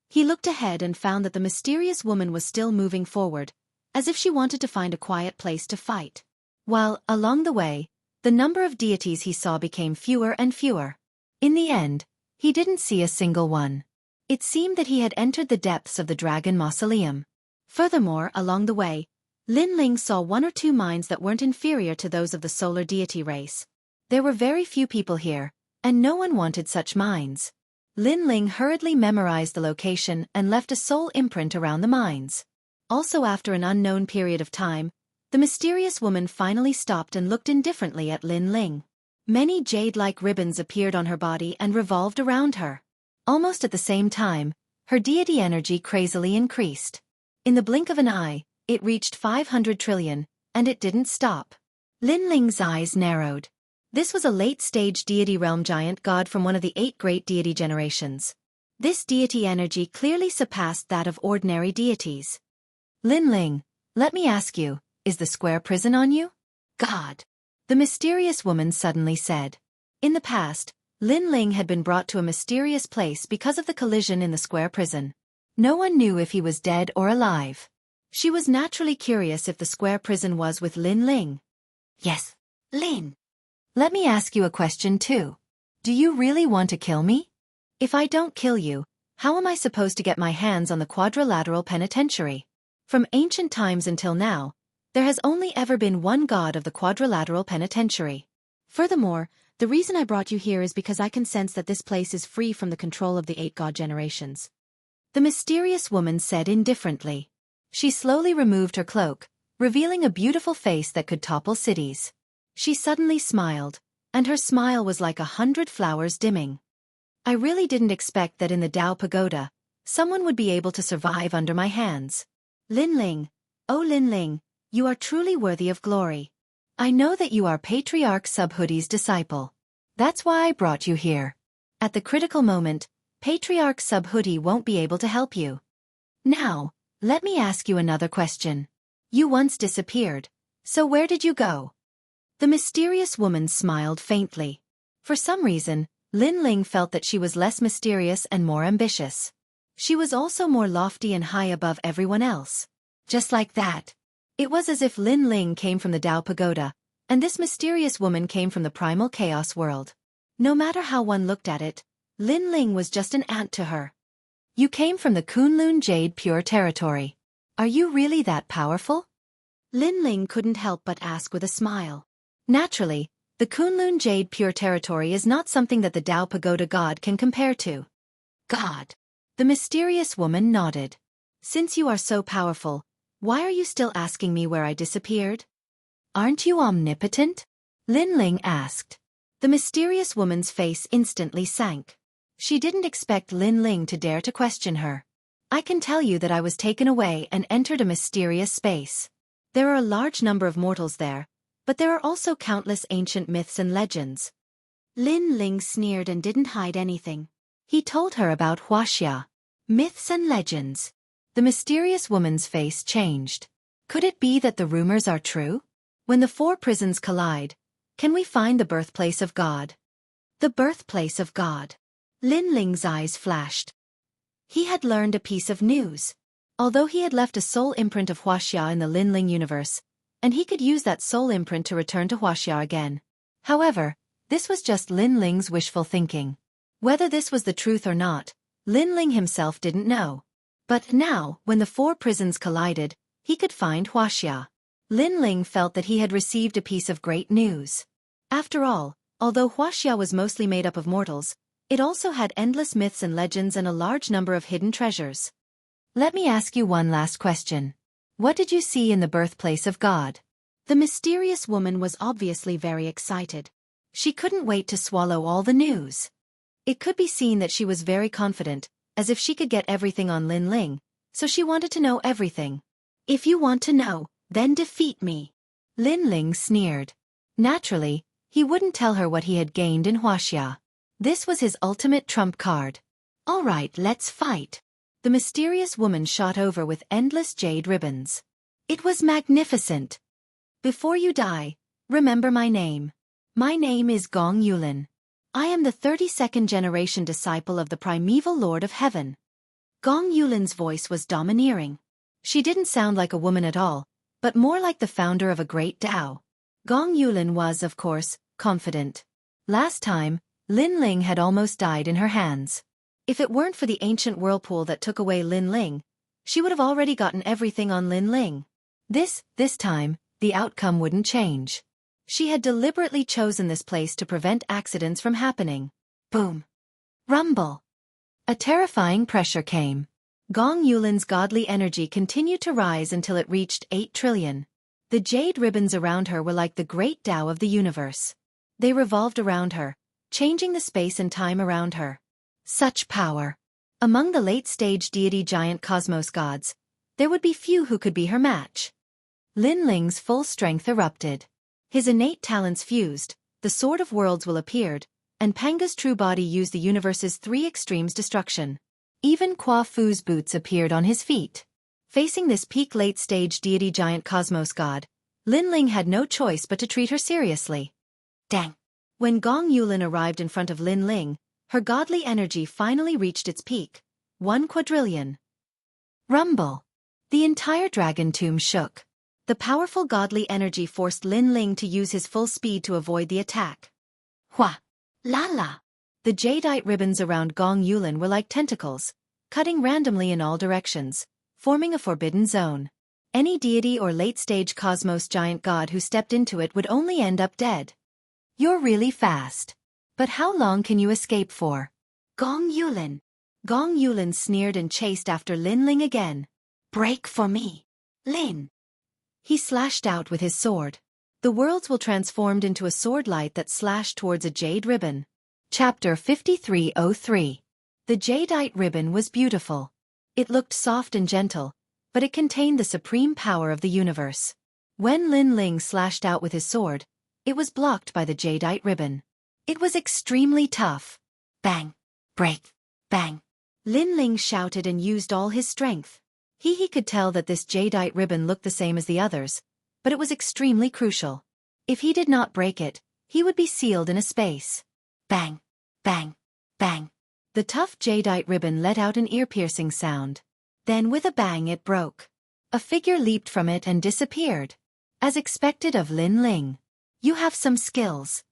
He looked ahead and found that the mysterious woman was still moving forward, as if she wanted to find a quiet place to fight. While, along the way, the number of deities he saw became fewer and fewer. In the end, he didn't see a single one. It seemed that he had entered the depths of the dragon mausoleum. Furthermore, along the way, Lin Ling saw 1 or 2 mines that weren't inferior to those of the solar deity race. There were very few people here, and no one wanted such mines. Lin Ling hurriedly memorized the location and left a soul imprint around the mines. Also, after an unknown period of time, the mysterious woman finally stopped and looked indifferently at Lin Ling. Many jade-like ribbons appeared on her body and revolved around her. Almost at the same time, her deity energy crazily increased. In the blink of an eye, it reached 500 trillion, and it didn't stop. Lin Ling's eyes narrowed. This was a late-stage deity realm giant god from one of the 8 great deity generations. This deity energy clearly surpassed that of ordinary deities. Lin Ling, let me ask you, is the square prison on you? God. The mysterious woman suddenly said. In the past, Lin Ling had been brought to a mysterious place because of the collision in the square prison. No one knew if he was dead or alive. She was naturally curious if the square prison was with Lin Ling. Yes, Lin. Let me ask you a question too. Do you really want to kill me? If I don't kill you, how am I supposed to get my hands on the quadrilateral penitentiary? From ancient times until now, there has only ever been one god of the quadrilateral penitentiary. Furthermore, the reason I brought you here is because I can sense that this place is free from the control of the 8 god generations. The mysterious woman said indifferently. She slowly removed her cloak, revealing a beautiful face that could topple cities. She suddenly smiled, and her smile was like 100 flowers dimming. I really didn't expect that in the Tao Pagoda, someone would be able to survive under my hands. Lin Ling, oh Lin Ling, you are truly worthy of glory. I know that you are Patriarch Subhudi's disciple. That's why I brought you here. At the critical moment, Patriarch Subhudi won't be able to help you. Now, let me ask you another question. You once disappeared, so where did you go? The mysterious woman smiled faintly. For some reason, Lin Ling felt that she was less mysterious and more ambitious. She was also more lofty and high above everyone else. Just like that. It was as if Lin Ling came from the Tao Pagoda, and this mysterious woman came from the primal chaos world. No matter how one looked at it, Lin Ling was just an ant to her. You came from the Kunlun Jade Pure territory. Are you really that powerful? Lin Ling couldn't help but ask with a smile. Naturally, the Kunlun Jade Pure territory is not something that the Tao Pagoda god can compare to. God. The mysterious woman nodded. Since you are so powerful, why are you still asking me where I disappeared? Aren't you omnipotent? Lin Ling asked. The mysterious woman's face instantly sank. She didn't expect Lin Ling to dare to question her. I can tell you that I was taken away and entered a mysterious space. There are a large number of mortals there, but there are also countless ancient myths and legends. Lin Ling sneered and didn't hide anything. He told her about Wuxia. Myths and legends. The mysterious woman's face changed. Could it be that the rumors are true? When the 4 prisons collide, can we find the birthplace of God? The birthplace of God. Lin Ling's eyes flashed. He had learned a piece of news. Although he had left a soul imprint of Wuxia in the Lin Ling universe, and he could use that soul imprint to return to Wuxia again. However, this was just Lin Ling's wishful thinking. Whether this was the truth or not, Lin Ling himself didn't know. But now, when the 4 prisons collided, he could find Wuxia. Lin Ling felt that he had received a piece of great news. After all, although Wuxia was mostly made up of mortals, it also had endless myths and legends and a large number of hidden treasures. Let me ask you one last question. What did you see in the birthplace of God? The mysterious woman was obviously very excited. She couldn't wait to swallow all the news. It could be seen that she was very confident, as if she could get everything on Lin Ling, so she wanted to know everything. If you want to know, then defeat me. Lin Ling sneered. Naturally, he wouldn't tell her what he had gained in Wuxia. This was his ultimate trump card. All right, let's fight. The mysterious woman shot over with endless jade ribbons. It was magnificent. Before you die, remember my name. My name is Gong Yulin. I am the 32nd generation disciple of the primeval Lord of Heaven. Gong Yulin's voice was domineering. She didn't sound like a woman at all, but more like the founder of a great Tao. Gong Yulin was, of course, confident. Last time, Lin Ling had almost died in her hands. If it weren't for the ancient whirlpool that took away Lin Ling, she would have already gotten everything on Lin Ling. This time, the outcome wouldn't change. She had deliberately chosen this place to prevent accidents from happening. Boom. Rumble. A terrifying pressure came. Gong Yulin's godly energy continued to rise until it reached 8 trillion. The jade ribbons around her were like the great Tao of the universe. They revolved around her, changing the space and time around her. Such power. Among the late-stage deity giant cosmos gods, there would be few who could be her match. Lin Ling's full strength erupted. His innate talents fused, the Sword of Worlds will appeared, and Panga's true body used the universe's three extremes destruction. Even Kwa Fu's boots appeared on his feet. Facing this peak late-stage deity giant cosmos god, Lin Ling had no choice but to treat her seriously. Dang! When Gong Yulin arrived in front of Lin Ling, her godly energy finally reached its peak, 1 quadrillion. Rumble! The entire dragon tomb shook. The powerful godly energy forced Lin Ling to use his full speed to avoid the attack. Hua! La la! The jadeite ribbons around Gong Yulin were like tentacles, cutting randomly in all directions, forming a forbidden zone. Any deity or late-stage cosmos giant god who stepped into it would only end up dead. You're really fast. But how long can you escape for? Gong Yulin. Gong Yulin sneered and chased after Lin Ling again. Break for me, Lin. He slashed out with his sword. The worlds will transformed into a sword light that slashed towards a jade ribbon. Chapter 5303. The jadeite ribbon was beautiful. It looked soft and gentle, but it contained the supreme power of the universe. When Lin Ling slashed out with his sword, it was blocked by the jadeite ribbon. It was extremely tough. Bang! Break! Bang! Lin Ling shouted and used all his strength. He could tell that this jadeite ribbon looked the same as the others, but it was extremely crucial. If he did not break it, he would be sealed in a space. Bang! Bang! Bang! The tough jadeite ribbon let out an ear-piercing sound. Then with a bang it broke. A figure leaped from it and disappeared. As expected of Lin Ling. You have some skills.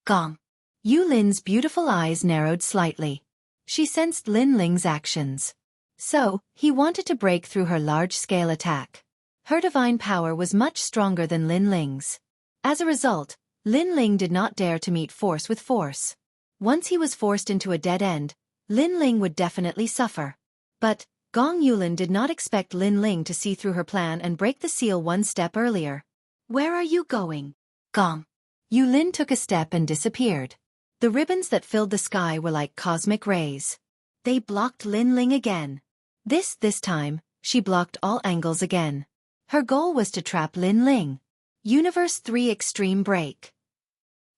Gong. Yulin's beautiful eyes narrowed slightly. She sensed Lin Ling's actions. So, he wanted to break through her large-scale attack. Her divine power was much stronger than Lin Ling's. As a result, Lin Ling did not dare to meet force with force. Once he was forced into a dead end, Lin Ling would definitely suffer. But, Gong Yulin did not expect Lin Ling to see through her plan and break the seal one step earlier. Where are you going? Gong. Yulin took a step and disappeared. The ribbons that filled the sky were like cosmic rays. They blocked Lin Ling again. This time, she blocked all angles again. Her goal was to trap Lin Ling. Universe 3 Extreme Break.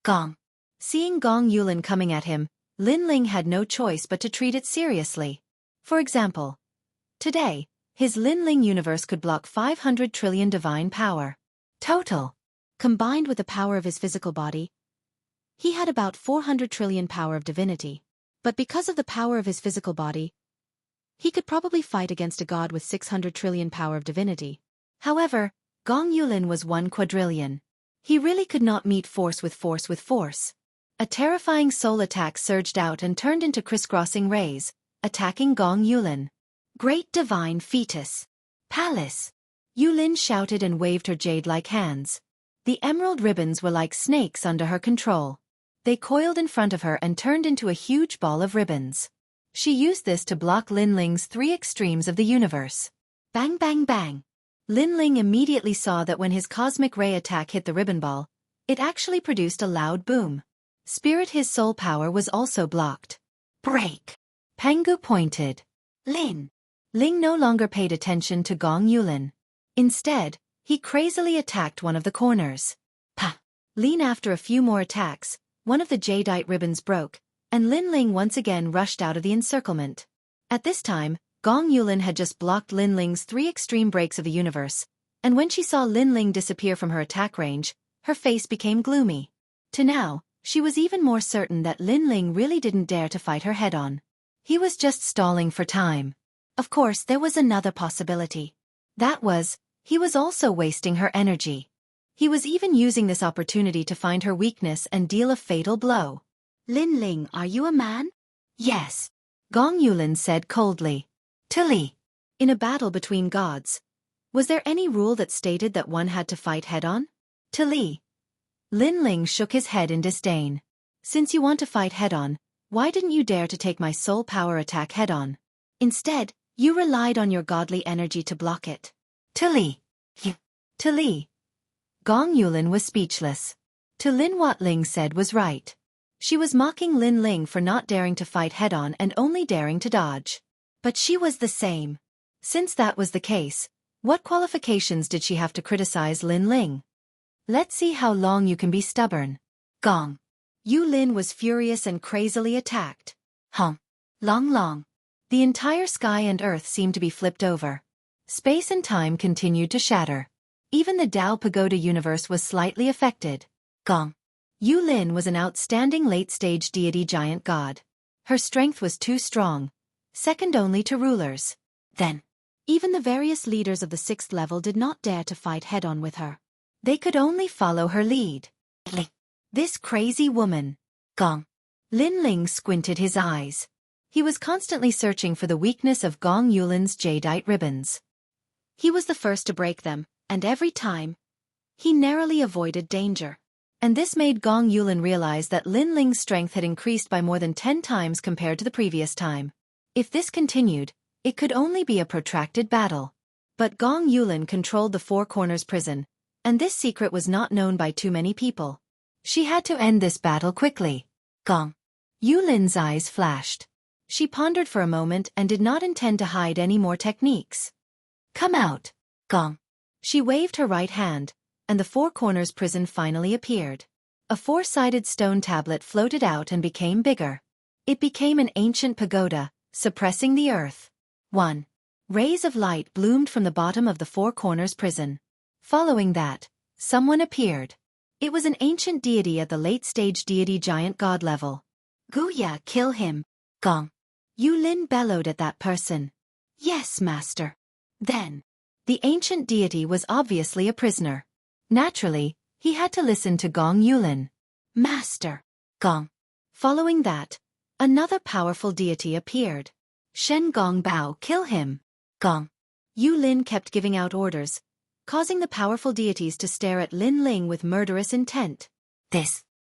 Gong. Seeing Gong Yulin coming at him, Lin Ling had no choice but to treat it seriously. For example, today, his Lin Ling universe could block 500 trillion divine power. Total. Combined with the power of his physical body, he had about 400 trillion power of divinity. But because of the power of his physical body, he could probably fight against a god with 600 trillion power of divinity. However, Gong Yulin was 1 quadrillion. He really could not meet force with force. A terrifying soul attack surged out and turned into crisscrossing rays, attacking Gong Yulin. Great divine fetus. Palace. Yulin shouted and waved her jade-like hands. The emerald ribbons were like snakes under her control. They coiled in front of her and turned into a huge ball of ribbons. She used this to block Lin Ling's 3 extremes of the universe. Bang bang bang. Lin Ling immediately saw that when his cosmic ray attack hit the ribbon ball, it actually produced a loud boom. His soul power was also blocked. Break. Pangu pointed. Lin Ling no longer paid attention to Gong Yulin. Instead, he crazily attacked one of the corners. Pa! Lin after a few more attacks, one of the jadeite ribbons broke, and Lin Ling once again rushed out of the encirclement. At this time, Gong Yulin had just blocked Lin Ling's 3 extreme breaks of the universe, and when she saw Lin Ling disappear from her attack range, her face became gloomy. To now, she was even more certain that Lin Ling really didn't dare to fight her head-on. He was just stalling for time. Of course, there was another possibility. That was, he was also wasting her energy. He was even using this opportunity to find her weakness and deal a fatal blow. Lin Ling, are you a man? Yes. Gong Yulin said coldly. Tilly. In a battle between gods, was there any rule that stated that one had to fight head-on? Tilly. Lin Ling shook his head in disdain. Since you want to fight head-on, why didn't you dare to take my soul power attack head-on? Instead, you relied on your godly energy to block it. Tilly. Tilly. Gong Yulin was speechless. To Lin what Ling said was right. She was mocking Lin Ling for not daring to fight head-on and only daring to dodge. But she was the same. Since that was the case, what qualifications did she have to criticize Lin Ling? Let's see how long you can be stubborn. Gong. Yulin was furious and crazily attacked. Hum. Long long. The entire sky and earth seemed to be flipped over. Space and time continued to shatter. Even the Tao Pagoda universe was slightly affected. Gong. Yulin was an outstanding late-stage deity giant god. Her strength was too strong, second only to rulers. Then, even the various leaders of the 6th level did not dare to fight head-on with her. They could only follow her lead. This crazy woman. Gong. Lin Ling squinted his eyes. He was constantly searching for the weakness of Gong Yulin's jadeite ribbons. He was the first to break them, and every time, he narrowly avoided danger. And this made Gong Yulin realize that Lin Ling's strength had increased by more than 10 times compared to the previous time. If this continued, it could only be a protracted battle. But Gong Yulin controlled the Four Corners prison, and this secret was not known by too many people. She had to end this battle quickly. Gong. Yulin's eyes flashed. She pondered for a moment and did not intend to hide any more techniques. Come out. Gong. She waved her right hand, and the Four Corners prison finally appeared. A four-sided stone tablet floated out and became bigger. It became an ancient pagoda, suppressing the earth. 1. Rays of light bloomed from the bottom of the Four Corners prison. Following that, someone appeared. It was an ancient deity at the late-stage deity giant god level. Guya, kill him. Gong. Yulin bellowed at that person. Yes, master. Then, the ancient deity was obviously a prisoner. Naturally, he had to listen to Gong Yulin. Master. Gong. Following that, another powerful deity appeared. Shen Gong Bao, kill him. Gong. Yulin kept giving out orders, causing the powerful deities to stare at Lin Ling with murderous intent.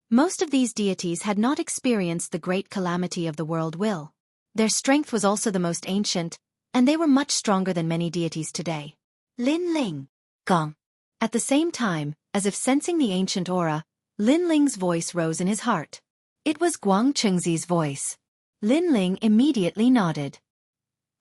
Most of these deities had not experienced the great calamity of the world will. Their strength was also the most ancient, and they were much stronger than many deities today. Lin Ling. Gong. At the same time, as if sensing the ancient aura, Lin Ling's voice rose in his heart. It was Guang Chengzi's voice. Lin Ling immediately nodded.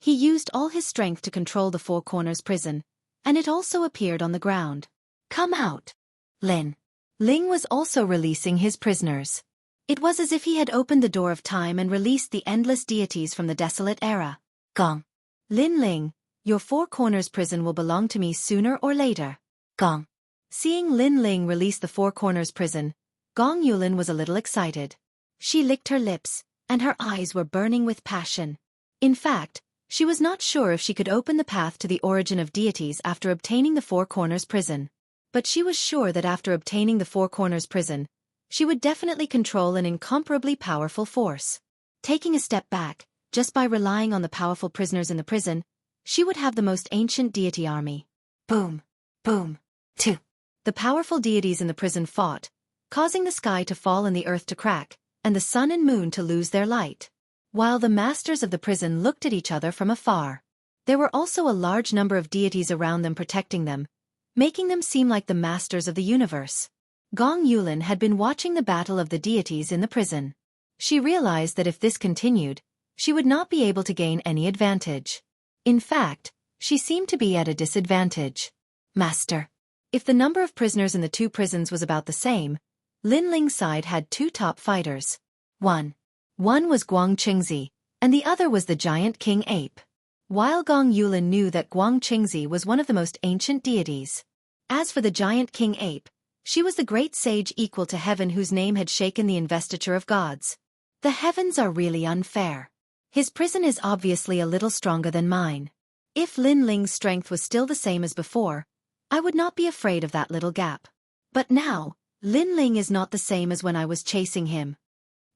He used all his strength to control the Four Corners prison, and it also appeared on the ground. Come out. Lin Ling was also releasing his prisoners. It was as if he had opened the door of time and released the endless deities from the desolate era. Gong. Lin Ling, your Four Corners prison will belong to me sooner or later. Gong. Seeing Lin Ling release the Four Corners prison, Gong Yulin was a little excited. She licked her lips, and her eyes were burning with passion. In fact, she was not sure if she could open the path to the origin of deities after obtaining the Four Corners prison. But she was sure that after obtaining the Four Corners prison, she would definitely control an incomparably powerful force. Taking a step back, just by relying on the powerful prisoners in the prison, she would have the most ancient deity army. Boom. Boom. 2. The powerful deities in the prison fought, causing the sky to fall and the earth to crack, and the sun and moon to lose their light. While the masters of the prison looked at each other from afar. There were also a large number of deities around them protecting them, making them seem like the masters of the universe. Gong Yulin had been watching the battle of the deities in the prison. She realized that if this continued, she would not be able to gain any advantage. In fact, she seemed to be at a disadvantage. Master. If the number of prisoners in the two prisons was about the same, Lin Ling's side had two top fighters. One was Guang Chengzi, and the other was the giant king ape. While Gong Yulin knew that Guang Chengzi was one of the most ancient deities. As for the giant king ape, she was the great sage equal to heaven whose name had shaken the investiture of gods. The heavens are really unfair. His prison is obviously a little stronger than mine. If Lin Ling's strength was still the same as before, I would not be afraid of that little gap. But now, Lin Ling is not the same as when I was chasing him.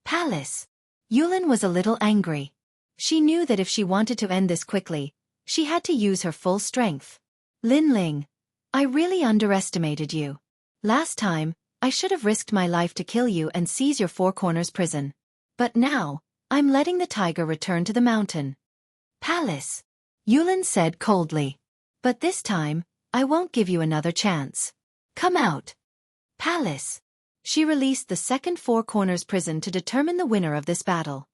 Palace. Yulin was a little angry. She knew that if she wanted to end this quickly, she had to use her full strength. Lin Ling, I really underestimated you. Last time, I should have risked my life to kill you and seize your Four Corners prison. But now, I'm letting the tiger return to the mountain. Palace. Yulin said coldly. But this time, I won't give you another chance. Come out. Palace. She released the second Four Corners prison to determine the winner of this battle.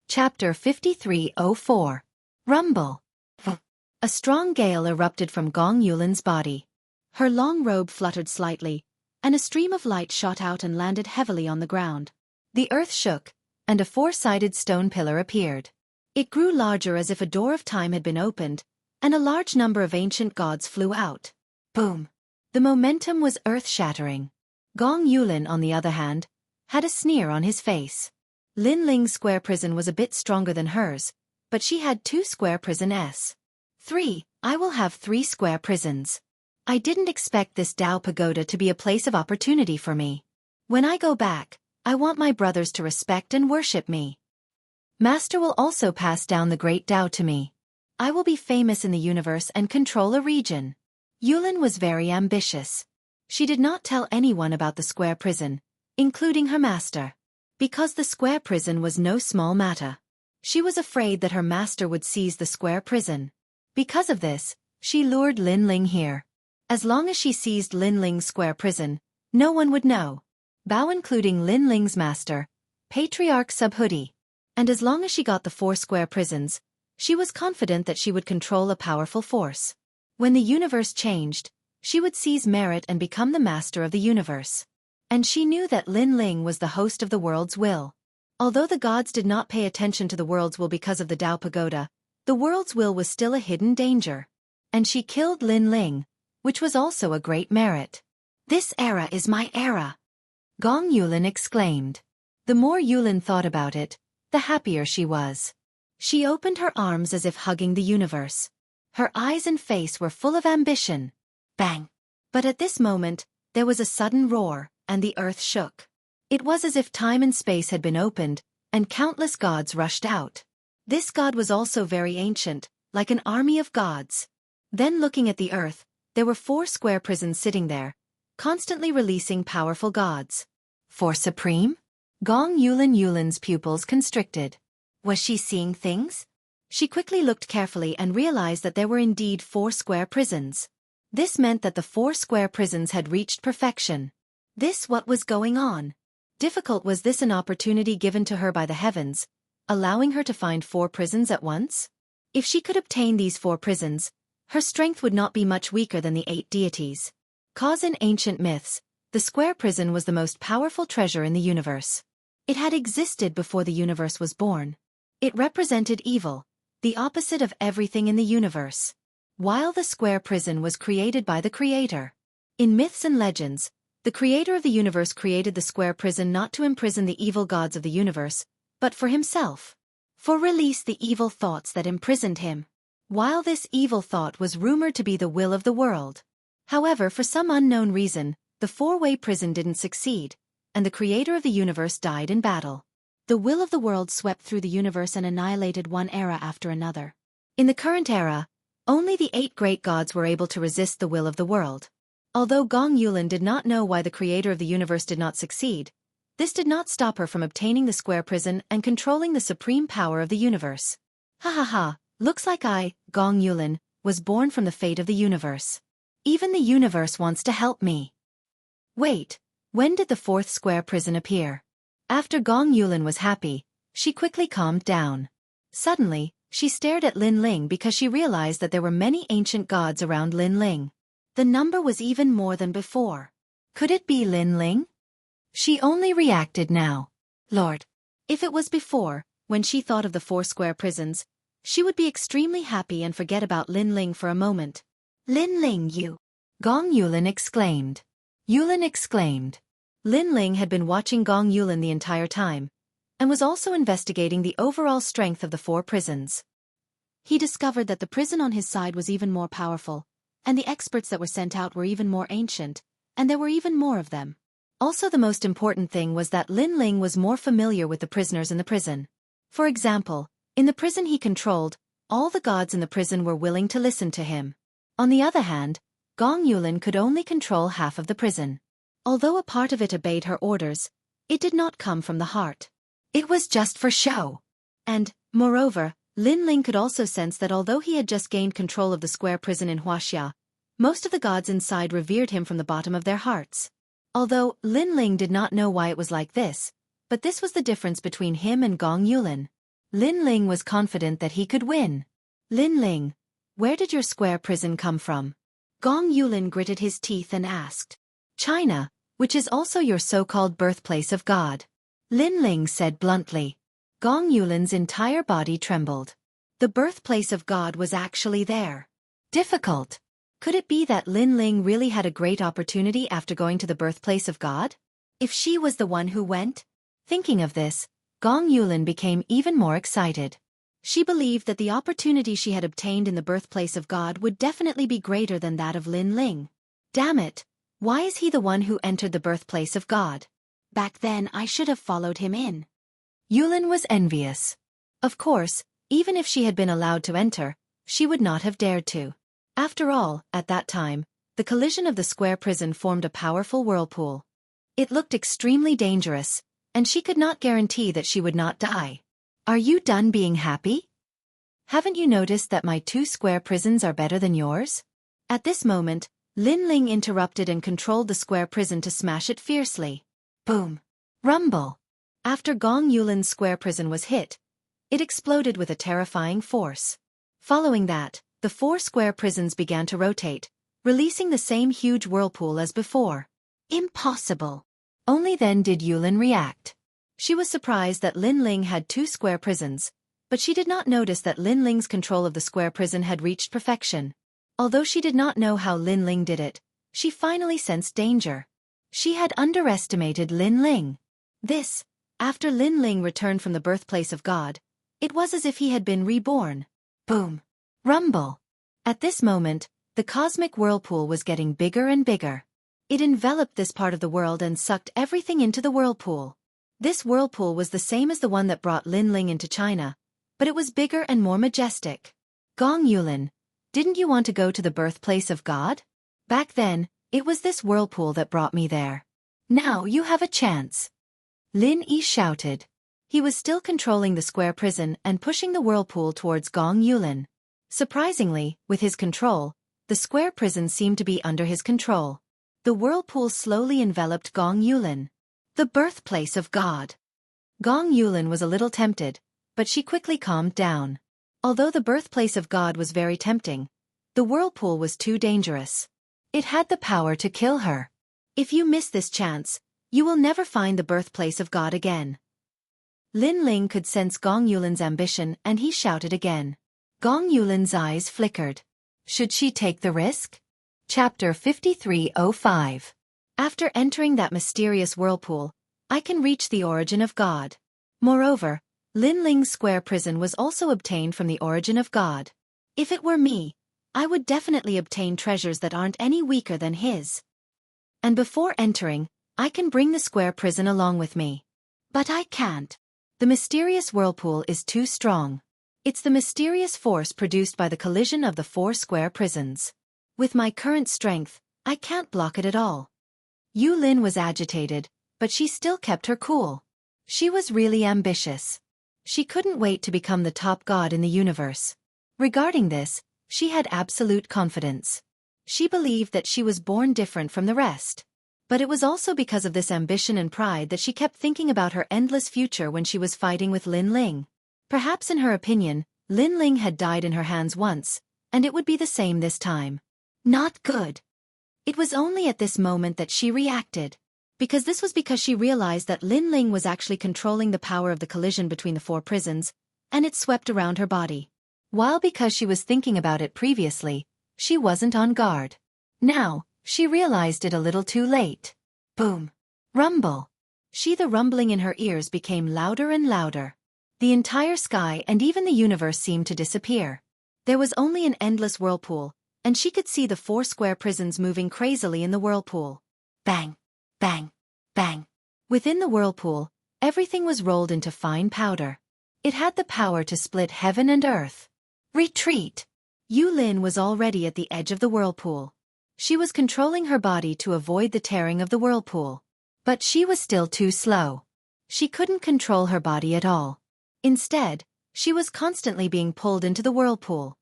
Chapter 5304. Rumble. A strong gale erupted from Gong Yulin's body. Her long robe fluttered slightly, and a stream of light shot out and landed heavily on the ground. The earth shook, and a four-sided stone pillar appeared. It grew larger as if a door of time had been opened, and a large number of ancient gods flew out. Boom! The momentum was earth-shattering. Gong Yulin, on the other hand, had a sneer on his face. Lin Ling's square prison was a bit stronger than hers, but she had 2 square prisons. 3, I will have 3 square prisons. I didn't expect this Dao Pagoda to be a place of opportunity for me. When I go back, I want my brothers to respect and worship me. Master will also pass down the great Dao to me. I will be famous in the universe and control a region. Yulin was very ambitious. She did not tell anyone about the square prison, including her master. Because the square prison was no small matter. She was afraid that her master would seize the square prison. Because of this, she lured Lin Ling here. As long as she seized Lin Ling's square prison, no one would know. Bao including Lin Ling's master, Patriarch Subhoodie. And as long as she got the 4 square prisons, she was confident that she would control a powerful force. When the universe changed, she would seize merit and become the master of the universe. And she knew that Lin Ling was the host of the world's will. Although the gods did not pay attention to the world's will because of the Dao Pagoda, the world's will was still a hidden danger. And she killed Lin Ling, which was also a great merit. This era is my era! Gong Yulin exclaimed. The more Yulin thought about it, the happier she was. She opened her arms as if hugging the universe. Her eyes and face were full of ambition. Bang! But at this moment, there was a sudden roar, and the earth shook. It was as if time and space had been opened, and countless gods rushed out. This god was also very ancient, like an army of gods. Then looking at the earth, there were 4 square prisons sitting there, constantly releasing powerful gods. 4 supreme? Gong Yulin's pupils constricted. Was she seeing things? She quickly looked carefully and realized that there were indeed 4 square prisons. This meant that the 4 square prisons had reached perfection. What was going on? Difficult. Was this an opportunity given to her by the heavens, allowing her to find 4 prisons at once? If she could obtain these 4 prisons, her strength would not be much weaker than the 8 deities. Cause in ancient myths, the square prison was the most powerful treasure in the universe. It had existed before the universe was born. It represented evil, the opposite of everything in the universe. While the square prison was created by the creator. In myths and legends, the creator of the universe created the square prison not to imprison the evil gods of the universe, but for himself. For release the evil thoughts that imprisoned him. While this evil thought was rumored to be the will of the world. However, for some unknown reason, the 4-way prison didn't succeed, and the creator of the universe died in battle. The will of the world swept through the universe and annihilated one era after another. In the current era, only the 8 great gods were able to resist the will of the world. Although Gong Yulin did not know why the creator of the universe did not succeed, this did not stop her from obtaining the square prison and controlling the supreme power of the universe. Ha ha ha, looks like I, Gong Yulin, was born from the fate of the universe. Even the universe wants to help me. Wait, when did the 4th square prison appear? After Gong Yulin was happy, she quickly calmed down. Suddenly, she stared at Lin Ling because she realized that there were many ancient gods around Lin Ling. The number was even more than before. Could it be Lin Ling? She only reacted now. Lord. If it was before, when she thought of the 4 square prisons, she would be extremely happy and forget about Lin Ling for a moment. Lin Ling, you! Gong Yulin exclaimed. Lin Ling had been watching Gong Yulin the entire time, and was also investigating the overall strength of the 4 prisons. He discovered that the prison on his side was even more powerful, and the experts that were sent out were even more ancient, and there were even more of them. Also, the most important thing was that Lin Ling was more familiar with the prisoners in the prison. For example, in the prison he controlled, all the gods in the prison were willing to listen to him. On the other hand, Gong Yulin could only control half of the prison. Although a part of it obeyed her orders, it did not come from the heart. It was just for show. And, moreover, Lin Ling could also sense that although he had just gained control of the square prison in Wuxia, most of the gods inside revered him from the bottom of their hearts. Although Lin Ling did not know why it was like this, but this was the difference between him and Gong Yulin. Lin Ling was confident that he could win. Lin Ling, where did your square prison come from? Gong Yulin gritted his teeth and asked. China, which is also your so-called birthplace of God. Lin Ling said bluntly. Gong Yulin's entire body trembled. The birthplace of God was actually there. Difficult. Could it be that Lin Ling really had a great opportunity after going to the birthplace of God? If she was the one who went? Thinking of this, Gong Yulin became even more excited. She believed that the opportunity she had obtained in the birthplace of God would definitely be greater than that of Lin Ling. Damn it! Why is he the one who entered the birthplace of God? Back then I should have followed him in. Yulin was envious. Of course, even if she had been allowed to enter, she would not have dared to. After all, at that time, the collision of the square prison formed a powerful whirlpool. It looked extremely dangerous, and she could not guarantee that she would not die. Are you done being happy? Haven't you noticed that my 2 square prisons are better than yours? At this moment, Lin Ling interrupted and controlled the square prison to smash it fiercely. Boom! Rumble! After Gong Yulin's square prison was hit, it exploded with a terrifying force. Following that, the 4 square prisons began to rotate, releasing the same huge whirlpool as before. Impossible! Only then did Yulin react. She was surprised that Lin Ling had 2 square prisons, but she did not notice that Lin Ling's control of the square prison had reached perfection. Although she did not know how Lin Ling did it, she finally sensed danger. She had underestimated Lin Ling. After Lin Ling returned from the birthplace of God, it was as if he had been reborn. Boom! Rumble! At this moment, the cosmic whirlpool was getting bigger and bigger. It enveloped this part of the world and sucked everything into the whirlpool. This whirlpool was the same as the one that brought Lin Ling into China, but it was bigger and more majestic. Gong Yulin, didn't you want to go to the birthplace of God? Back then, it was this whirlpool that brought me there. Now you have a chance. Lin Yi shouted. He was still controlling the square prison and pushing the whirlpool towards Gong Yulin. Surprisingly, with his control, the square prison seemed to be under his control. The whirlpool slowly enveloped Gong Yulin. The birthplace of God. Gong Yulin was a little tempted, but she quickly calmed down. Although the birthplace of God was very tempting, the whirlpool was too dangerous. It had the power to kill her. If you miss this chance, you will never find the birthplace of God again. Lin Ling could sense Gong Yulin's ambition and he shouted again. Gong Yulin's eyes flickered. Should she take the risk? Chapter 5305. After entering that mysterious whirlpool, I can reach the origin of God. Moreover, Lin Ling's square prison was also obtained from the origin of God. If it were me, I would definitely obtain treasures that aren't any weaker than his. And before entering, I can bring the square prison along with me. But I can't. The mysterious whirlpool is too strong. It's the mysterious force produced by the collision of the 4 square prisons. With my current strength, I can't block it at all. Yu Lin was agitated, but she still kept her cool. She was really ambitious. She couldn't wait to become the top god in the universe. Regarding this, she had absolute confidence. She believed that she was born different from the rest. But it was also because of this ambition and pride that she kept thinking about her endless future when she was fighting with Lin Ling. Perhaps in her opinion, Lin Ling had died in her hands once, and it would be the same this time. Not good. It was only at this moment that she reacted. Because she realized that Lin Ling was actually controlling the power of the collision between the 4 prisons, and it swept around her body. While because she was thinking about it previously, she wasn't on guard. Now, she realized it a little too late. Boom! Rumble! The rumbling in her ears became louder and louder. The entire sky and even the universe seemed to disappear. There was only an endless whirlpool, and she could see the 4 square prisons moving crazily in the whirlpool. Bang! Bang! Bang! Within the whirlpool, everything was rolled into fine powder. It had the power to split heaven and earth. Retreat! Yu Lin was already at the edge of the whirlpool. She was controlling her body to avoid the tearing of the whirlpool. But she was still too slow. She couldn't control her body at all. Instead, she was constantly being pulled into the whirlpool.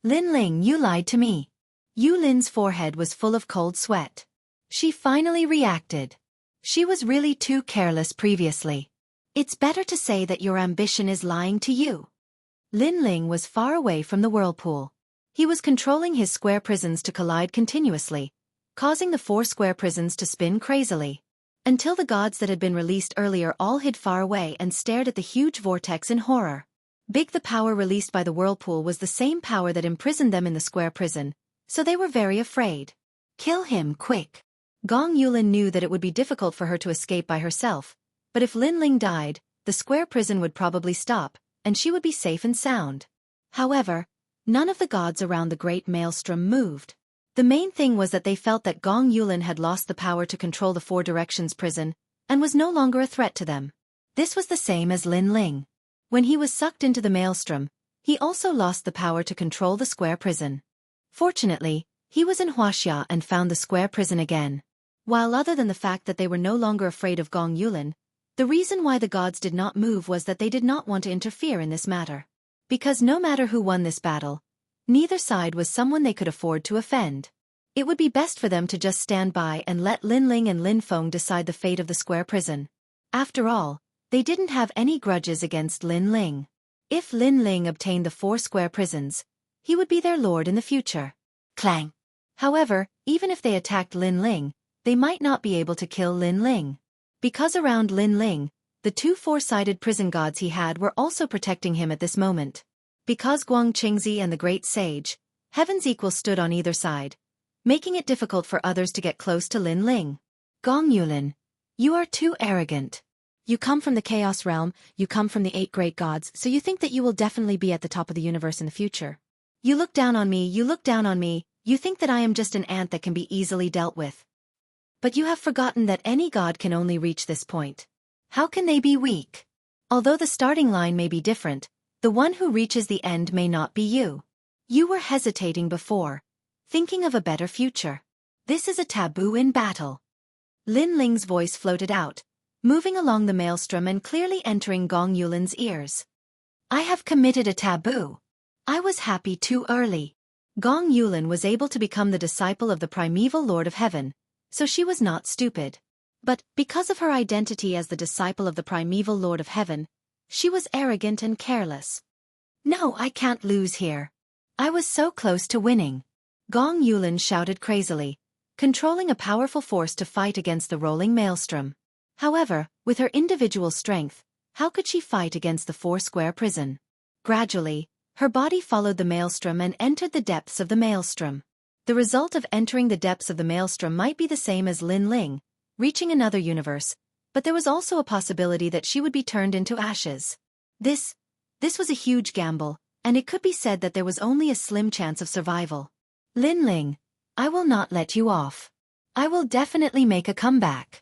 Lin Ling, you lied to me. Yu Lin's forehead was full of cold sweat. She finally reacted. She was really too careless previously. It's better to say that your ambition is lying to you. Lin Ling was far away from the whirlpool. He was controlling his square prisons to collide continuously, causing the 4 square prisons to spin crazily. Until the gods that had been released earlier all hid far away and stared at the huge vortex in horror. Big the power released by the whirlpool was the same power that imprisoned them in the square prison, so they were very afraid. Kill him, quick. Gong Yulin knew that it would be difficult for her to escape by herself, but if Lin Ling died, the square prison would probably stop, and she would be safe and sound. However, none of the gods around the great maelstrom moved. The main thing was that they felt that Gong Yulin had lost the power to control the 4 directions prison, and was no longer a threat to them. This was the same as Lin Ling. When he was sucked into the maelstrom, he also lost the power to control the square prison. Fortunately, he was in Wuxia and found the square prison again. While other than the fact that they were no longer afraid of Gong Yulin, the reason why the gods did not move was that they did not want to interfere in this matter. Because no matter who won this battle, neither side was someone they could afford to offend. It would be best for them to just stand by and let Lin Ling and Lin Feng decide the fate of the square prison. After all, they didn't have any grudges against Lin Ling. If Lin Ling obtained the 4 square prisons, he would be their lord in the future. Clang. However, even if they attacked Lin Ling, they might not be able to kill Lin Ling. Because around Lin Ling, the 2 4-sided prison gods he had were also protecting him at this moment. Because Guang Qingzi and the Great Sage, Heaven's equal, stood on either side, making it difficult for others to get close to Lin Ling. Gong Yulin, you are too arrogant. You come from the Chaos Realm, you come from the 8 great gods, so you think that you will definitely be at the top of the universe in the future. You look down on me, you think that I am just an ant that can be easily dealt with. But you have forgotten that any god can only reach this point. How can they be weak? Although the starting line may be different, the one who reaches the end may not be you. You were hesitating before, thinking of a better future. This is a taboo in battle. Lin Ling's voice floated out, moving along the maelstrom and clearly entering Gong Yulin's ears. I have committed a taboo. I was happy too early. Gong Yulin was able to become the disciple of the primeval Lord of Heaven, so she was not stupid. But, because of her identity as the disciple of the primeval Lord of Heaven, she was arrogant and careless. No, I can't lose here. I was so close to winning. Gong Yulin shouted crazily, controlling a powerful force to fight against the rolling maelstrom. However, with her individual strength, how could she fight against the 4-square prison? Gradually, her body followed the maelstrom and entered the depths of the maelstrom. The result of entering the depths of the maelstrom might be the same as Lin Ling, reaching another universe, but there was also a possibility that she would be turned into ashes. This was a huge gamble, and it could be said that there was only a slim chance of survival. Lin Ling, I will not let you off. I will definitely make a comeback.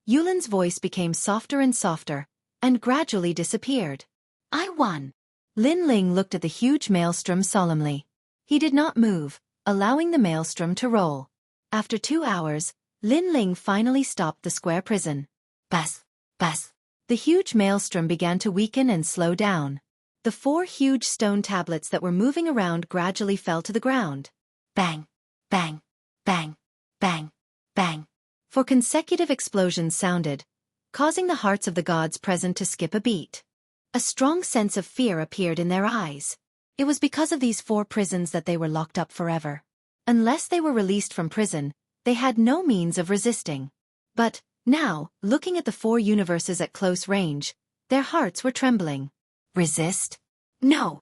Yulin's voice became softer and softer, and gradually disappeared. I won. Lin Ling looked at the huge maelstrom solemnly. He did not move, allowing the maelstrom to roll. After 2 hours, Lin Ling finally stopped the square prison. Bas, bas. The huge maelstrom began to weaken and slow down. The 4 huge stone tablets that were moving around gradually fell to the ground. Bang, bang, bang, bang, bang. 4 consecutive explosions sounded, causing the hearts of the gods present to skip a beat. A strong sense of fear appeared in their eyes. It was because of these 4 prisons that they were locked up forever. Unless they were released from prison, they had no means of resisting. But, now, looking at the 4 universes at close range, their hearts were trembling. Resist? No.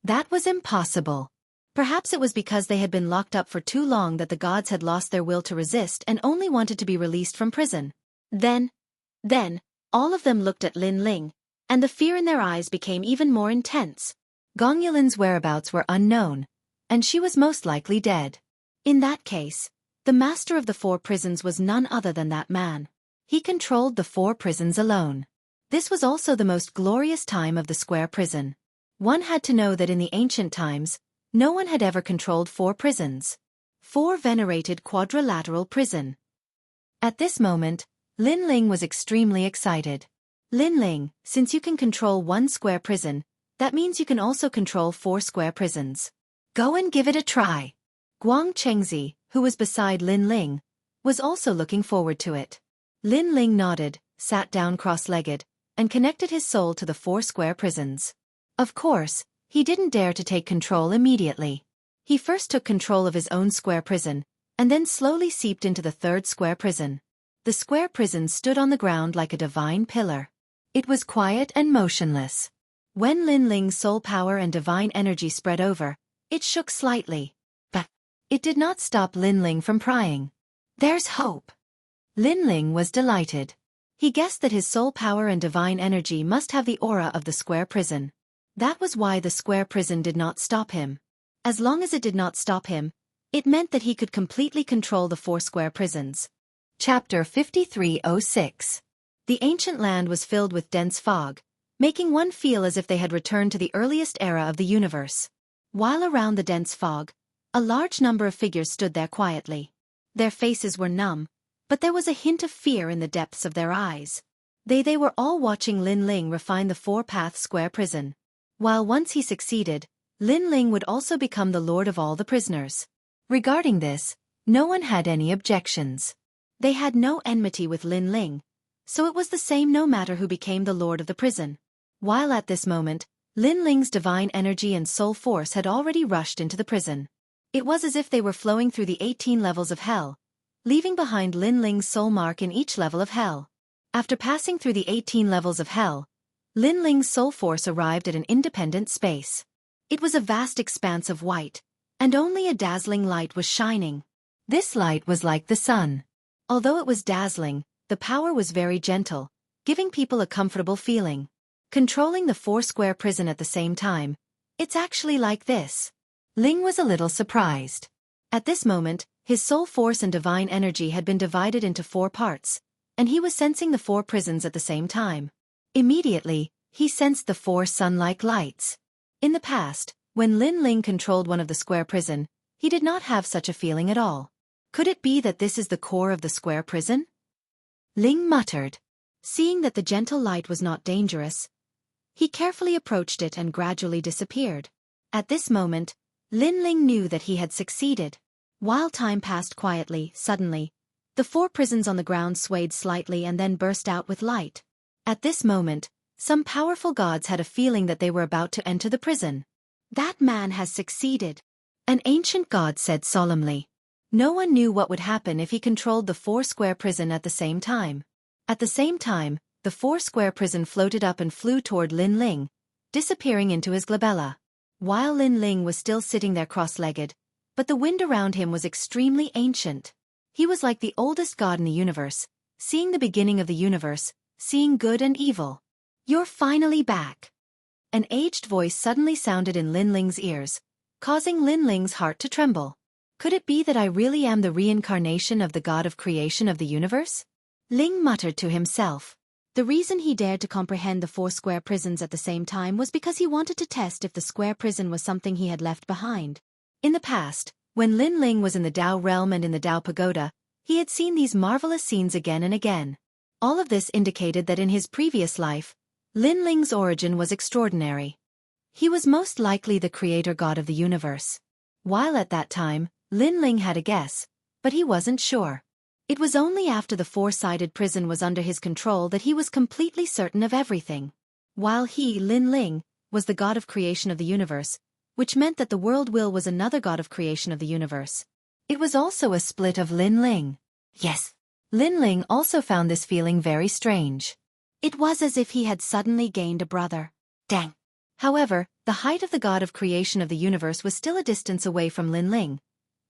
That was impossible. Perhaps it was because they had been locked up for too long that the gods had lost their will to resist and only wanted to be released from prison. Then, all of them looked at Lin Ling, and the fear in their eyes became even more intense. Gong Yulin's whereabouts were unknown, and she was most likely dead. In that case, the master of the 4 prisons was none other than that man. He controlled the 4 prisons alone. This was also the most glorious time of the square prison. One had to know that in the ancient times, no one had ever controlled 4 prisons. 4 venerated quadrilateral prison. At this moment, Lin Ling was extremely excited. Lin Ling, since you can control 1 square prison, that means you can also control 4 square prisons. Go and give it a try. Guang Qingzi, who was beside Lin Ling, was also looking forward to it. Lin Ling nodded, sat down cross-legged, and connected his soul to the 4 square prisons. Of course, he didn't dare to take control immediately. He first took control of his own square prison, and then slowly seeped into the third square prison. The square prison stood on the ground like a divine pillar. It was quiet and motionless. When Lin Ling's soul power and divine energy spread over, it shook slightly. But it did not stop Lin Ling from prying. "There's hope." Lin Ling was delighted. He guessed that his soul power and divine energy must have the aura of the square prison. That was why the square prison did not stop him. As long as it did not stop him, it meant that he could completely control the 4 square prisons. Chapter 5306. The ancient land was filled with dense fog, making one feel as if they had returned to the earliest era of the universe. While around the dense fog, a large number of figures stood there quietly. Their faces were numb, but there was a hint of fear in the depths of their eyes. They were all watching Lin Ling refine the 4-path square prison. While once he succeeded, Lin Ling would also become the lord of all the prisoners. Regarding this, no one had any objections. They had no enmity with Lin Ling, so it was the same no matter who became the lord of the prison. While at this moment, Lin Ling's divine energy and soul force had already rushed into the prison. It was as if they were flowing through the 18 levels of hell, leaving behind Lin Ling's soul mark in each level of hell. After passing through the 18 levels of hell, Lin Ling's soul force arrived at an independent space. It was a vast expanse of white, and only a dazzling light was shining. This light was like the sun. Although it was dazzling, the power was very gentle, giving people a comfortable feeling. Controlling the 4-square prison at the same time, it's actually like this. Ling was a little surprised. At this moment, his soul force and divine energy had been divided into 4 parts, and he was sensing the 4 prisons at the same time. Immediately, he sensed the 4 sun-like lights. In the past, when Lin Ling controlled one of the square prison, he did not have such a feeling at all. Could it be that this is the core of the square prison? Ling muttered. Seeing that the gentle light was not dangerous, he carefully approached it and gradually disappeared. At this moment, Lin Ling knew that he had succeeded. While time passed quietly, suddenly, the 4 prisons on the ground swayed slightly and then burst out with light. At this moment, some powerful gods had a feeling that they were about to enter the prison. "That man has succeeded," an ancient god said solemnly. No one knew what would happen if he controlled the 4-square prison at the same time. At the same time, the 4-square prison floated up and flew toward Lin Ling, disappearing into his glabella. While Lin Ling was still sitting there cross-legged, but the wind around him was extremely ancient. He was like the oldest god in the universe, seeing the beginning of the universe, seeing good and evil. "You're finally back." An aged voice suddenly sounded in Lin Ling's ears, causing Lin Ling's heart to tremble. Could it be that I really am the reincarnation of the god of creation of the universe? Ling muttered to himself. The reason he dared to comprehend the 4 square prisons at the same time was because he wanted to test if the square prison was something he had left behind. In the past, when Lin Ling was in the Tao realm and in the Tao pagoda, he had seen these marvelous scenes again and again. All of this indicated that in his previous life, Lin Ling's origin was extraordinary. He was most likely the creator god of the universe. While at that time, Lin Ling had a guess, but he wasn't sure. It was only after the 4-sided prison was under his control that he was completely certain of everything. While he, Lin Ling, was the god of creation of the universe, which meant that the world will was another god of creation of the universe. It was also a split of Lin Ling. Yes. Lin Ling also found this feeling very strange. It was as if he had suddenly gained a brother. Dang. However, the height of the god of creation of the universe was still a distance away from Lin Ling,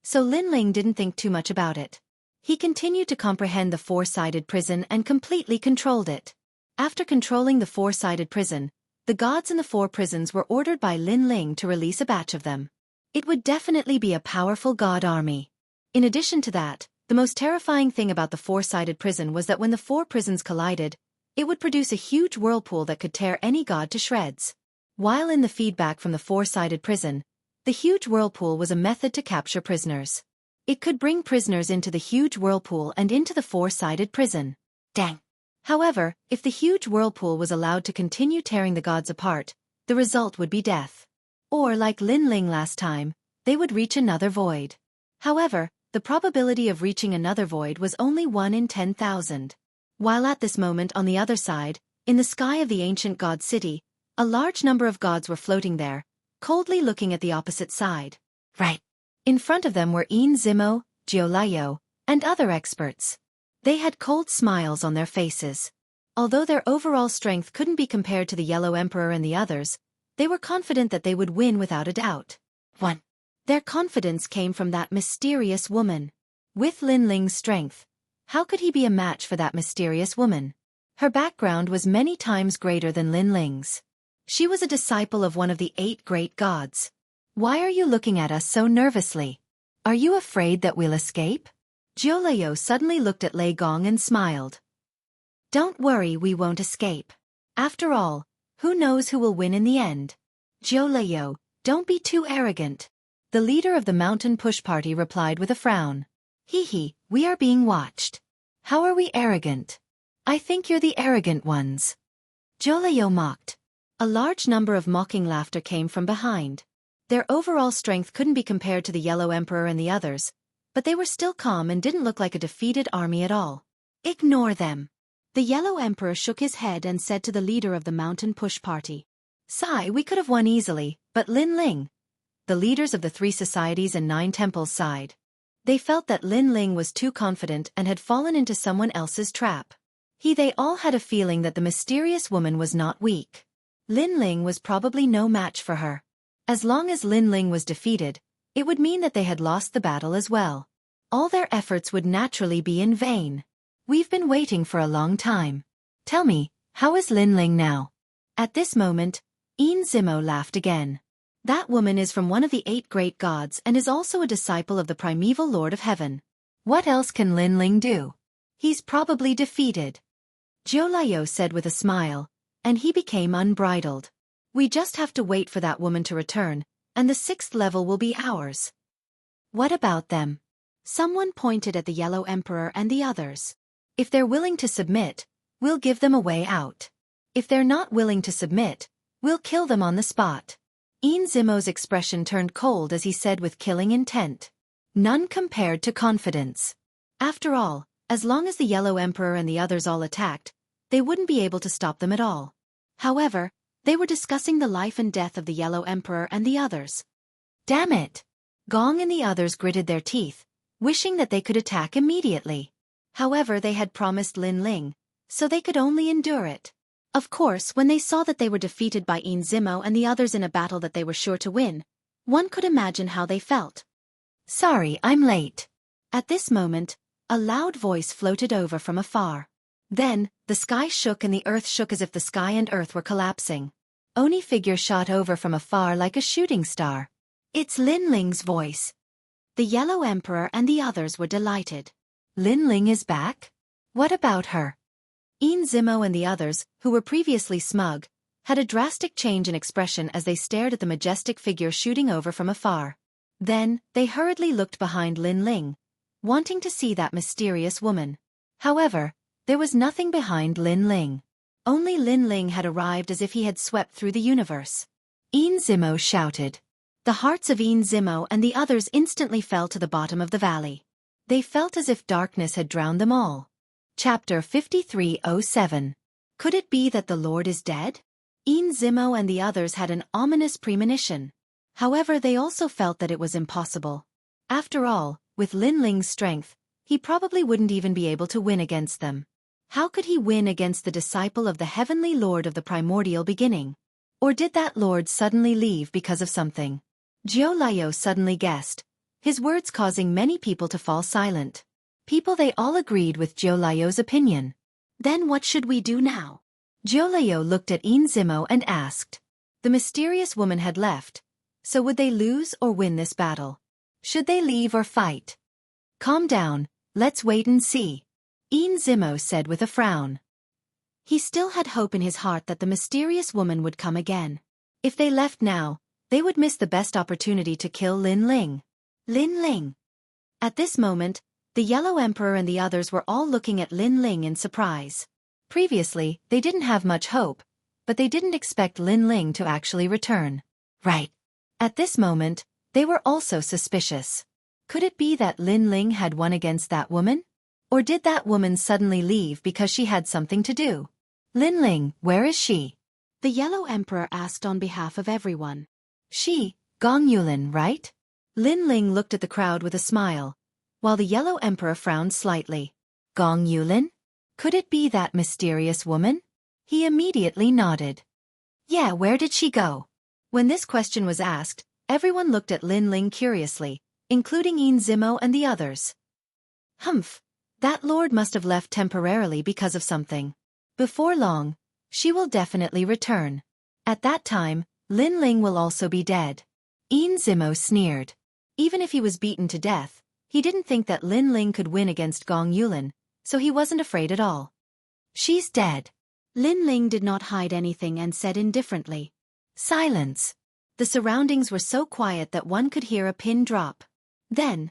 so Lin Ling didn't think too much about it. He continued to comprehend the 4-sided prison and completely controlled it. After controlling the 4-sided prison, the gods in the 4 prisons were ordered by Lin Ling to release a batch of them. It would definitely be a powerful god army. In addition to that, the most terrifying thing about the 4-sided prison was that when the 4 prisons collided, it would produce a huge whirlpool that could tear any god to shreds. While in the feedback from the 4-sided prison, the huge whirlpool was a method to capture prisoners. It could bring prisoners into the huge whirlpool and into the 4-sided prison. Dang. However, if the huge whirlpool was allowed to continue tearing the gods apart, the result would be death. Or like Lin Ling last time, they would reach another void. However, the probability of reaching another void was only 1 in 10,000. While at this moment on the other side, in the sky of the ancient god city, a large number of gods were floating there, coldly looking at the opposite side. Right. In front of them were Zimo, Jiu Liu, and other experts. They had cold smiles on their faces. Although their overall strength couldn't be compared to the Yellow Emperor and the others, they were confident that they would win without a doubt. 1. Their confidence came from that mysterious woman. With Lin Ling's strength, how could he be a match for that mysterious woman? Her background was many times greater than Lin Ling's. She was a disciple of one of the 8 great gods. Why are you looking at us so nervously? Are you afraid that we'll escape? Jiu Liu suddenly looked at Lei Gong and smiled. Don't worry, we won't escape. After all, who knows who will win in the end? Jiu Liu, don't be too arrogant. The leader of the mountain push party replied with a frown. Hee, we are being watched. How are we arrogant? I think you're the arrogant ones. Jiu Liu mocked. A large number of mocking laughter came from behind. Their overall strength couldn't be compared to the Yellow Emperor and the others, but they were still calm and didn't look like a defeated army at all. Ignore them. The Yellow Emperor shook his head and said to the leader of the mountain push party. Sai, we could have won easily, but Lin Ling. The leaders of the 3 societies and 9 temples sighed. They felt that Lin Ling was too confident and had fallen into someone else's trap. They all had a feeling that the mysterious woman was not weak. Lin Ling was probably no match for her. As long as Lin Ling was defeated, it would mean that they had lost the battle as well. All their efforts would naturally be in vain. We've been waiting for a long time. Tell me, how is Lin Ling now? At this moment, Zimo laughed again. That woman is from one of the 8 great gods and is also a disciple of the primeval Lord of Heaven. What else can Lin Ling do? He's probably defeated. Jiu Liu said with a smile, and he became unbridled. We just have to wait for that woman to return, and the 6th level will be ours. What about them? Someone pointed at the Yellow Emperor and the others. If they're willing to submit, we'll give them a way out. If they're not willing to submit, we'll kill them on the spot. Zimo's expression turned cold as he said with killing intent. None compared to confidence. After all, as long as the Yellow Emperor and the others all attacked, they wouldn't be able to stop them at all. However, they were discussing the life and death of the Yellow Emperor and the others. Damn it! Gong and the others gritted their teeth, wishing that they could attack immediately. However, they had promised Lin Ling, so they could only endure it. Of course, when they saw that they were defeated by Zimo and the others in a battle that they were sure to win, one could imagine how they felt. Sorry, I'm late. At this moment, a loud voice floated over from afar. Then, the sky shook and the earth shook as if the sky and earth were collapsing. Oni figure shot over from afar like a shooting star. It's Lin Ling's voice. The Yellow Emperor and the others were delighted. Lin Ling is back? What about her? Zimo and the others, who were previously smug, had a drastic change in expression as they stared at the majestic figure shooting over from afar. Then, they hurriedly looked behind Lin Ling, wanting to see that mysterious woman. However, there was nothing behind Lin Ling. Only Lin Ling had arrived as if he had swept through the universe. Zimo shouted. The hearts of Zimo and the others instantly fell to the bottom of the valley. They felt as if darkness had drowned them all. Chapter 5307. Could it be that the Lord is dead? Zimo and the others had an ominous premonition. However, they also felt that it was impossible. After all, with Lin Ling's strength, he probably wouldn't even be able to win against them. How could he win against the disciple of the heavenly Lord of the primordial beginning? Or did that Lord suddenly leave because of something? Jiu Liu suddenly guessed, his words causing many people to fall silent. They all agreed with Jiu Liu's opinion. Then what should we do now? Jiu Liu looked at Zimo and asked. The mysterious woman had left, so would they lose or win this battle? Should they leave or fight? Calm down, let's wait and see. Zimo said with a frown. He still had hope in his heart that the mysterious woman would come again. If they left now, they would miss the best opportunity to kill Lin Ling. Lin Ling. At this moment, the Yellow Emperor and the others were all looking at Lin Ling in surprise. Previously, they didn't have much hope, but they didn't expect Lin Ling to actually return. Right. At this moment, they were also suspicious. Could it be that Lin Ling had won against that woman? Or did that woman suddenly leave because she had something to do? Lin Ling, where is she? The Yellow Emperor asked on behalf of everyone. She, Gong Yulin, right? Lin Ling looked at the crowd with a smile, while the Yellow Emperor frowned slightly. Gong Yulin? Could it be that mysterious woman? He immediately nodded. Yeah, where did she go? When this question was asked, everyone looked at Lin Ling curiously, including Yin Zimo and the others. Humph, that lord must have left temporarily because of something. Before long, she will definitely return. At that time, Lin Ling will also be dead. Yin Zimo sneered. Even if he was beaten to death, he didn't think that Lin Ling could win against Gong Yulin, so he wasn't afraid at all. She's dead. Lin Ling did not hide anything and said indifferently. Silence. The surroundings were so quiet that one could hear a pin drop. Then,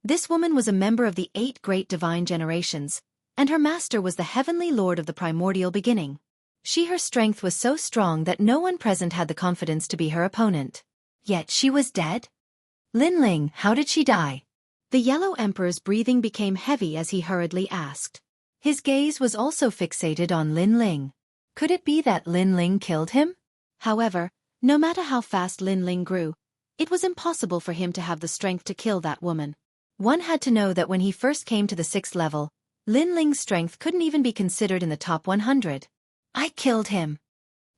this woman was a member of the 8 great divine generations, and her master was the heavenly lord of the primordial beginning. Her strength was so strong that no one present had the confidence to be her opponent. Yet she was dead? Lin Ling, how did she die? The Yellow Emperor's breathing became heavy as he hurriedly asked. His gaze was also fixated on Lin Ling. Could it be that Lin Ling killed him? However, no matter how fast Lin Ling grew, it was impossible for him to have the strength to kill that woman. One had to know that when he first came to the 6th level, Lin Ling's strength couldn't even be considered in the top 100. I killed him.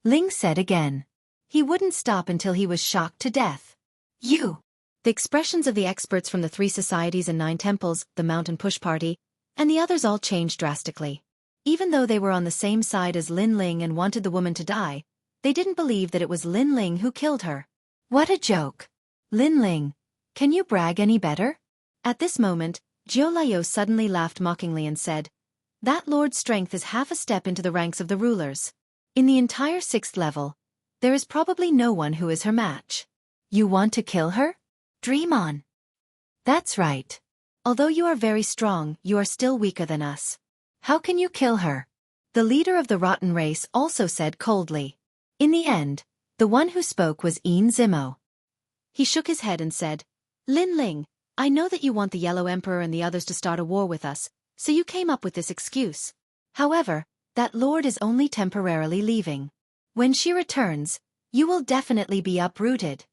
Ling said again. He wouldn't stop until he was shocked to death. You! The expressions of the experts from the 3 societies and 9 temples, the Mountain Push Party, and the others all changed drastically. Even though they were on the same side as Lin Ling and wanted the woman to die, they didn't believe that it was Lin Ling who killed her. What a joke! Lin Ling, can you brag any better? At this moment, Jiu Liu suddenly laughed mockingly and said, that lord's strength is half a step into the ranks of the rulers. In the entire 6th level, there is probably no one who is her match. You want to kill her? Dream on. That's right. Although you are very strong, you are still weaker than us. How can you kill her? The leader of the rotten race also said coldly. In the end, the one who spoke was Yin Zimo. He shook his head and said, Lin Ling, I know that you want the Yellow Emperor and the others to start a war with us, so you came up with this excuse. However, that lord is only temporarily leaving. When she returns, you will definitely be uprooted.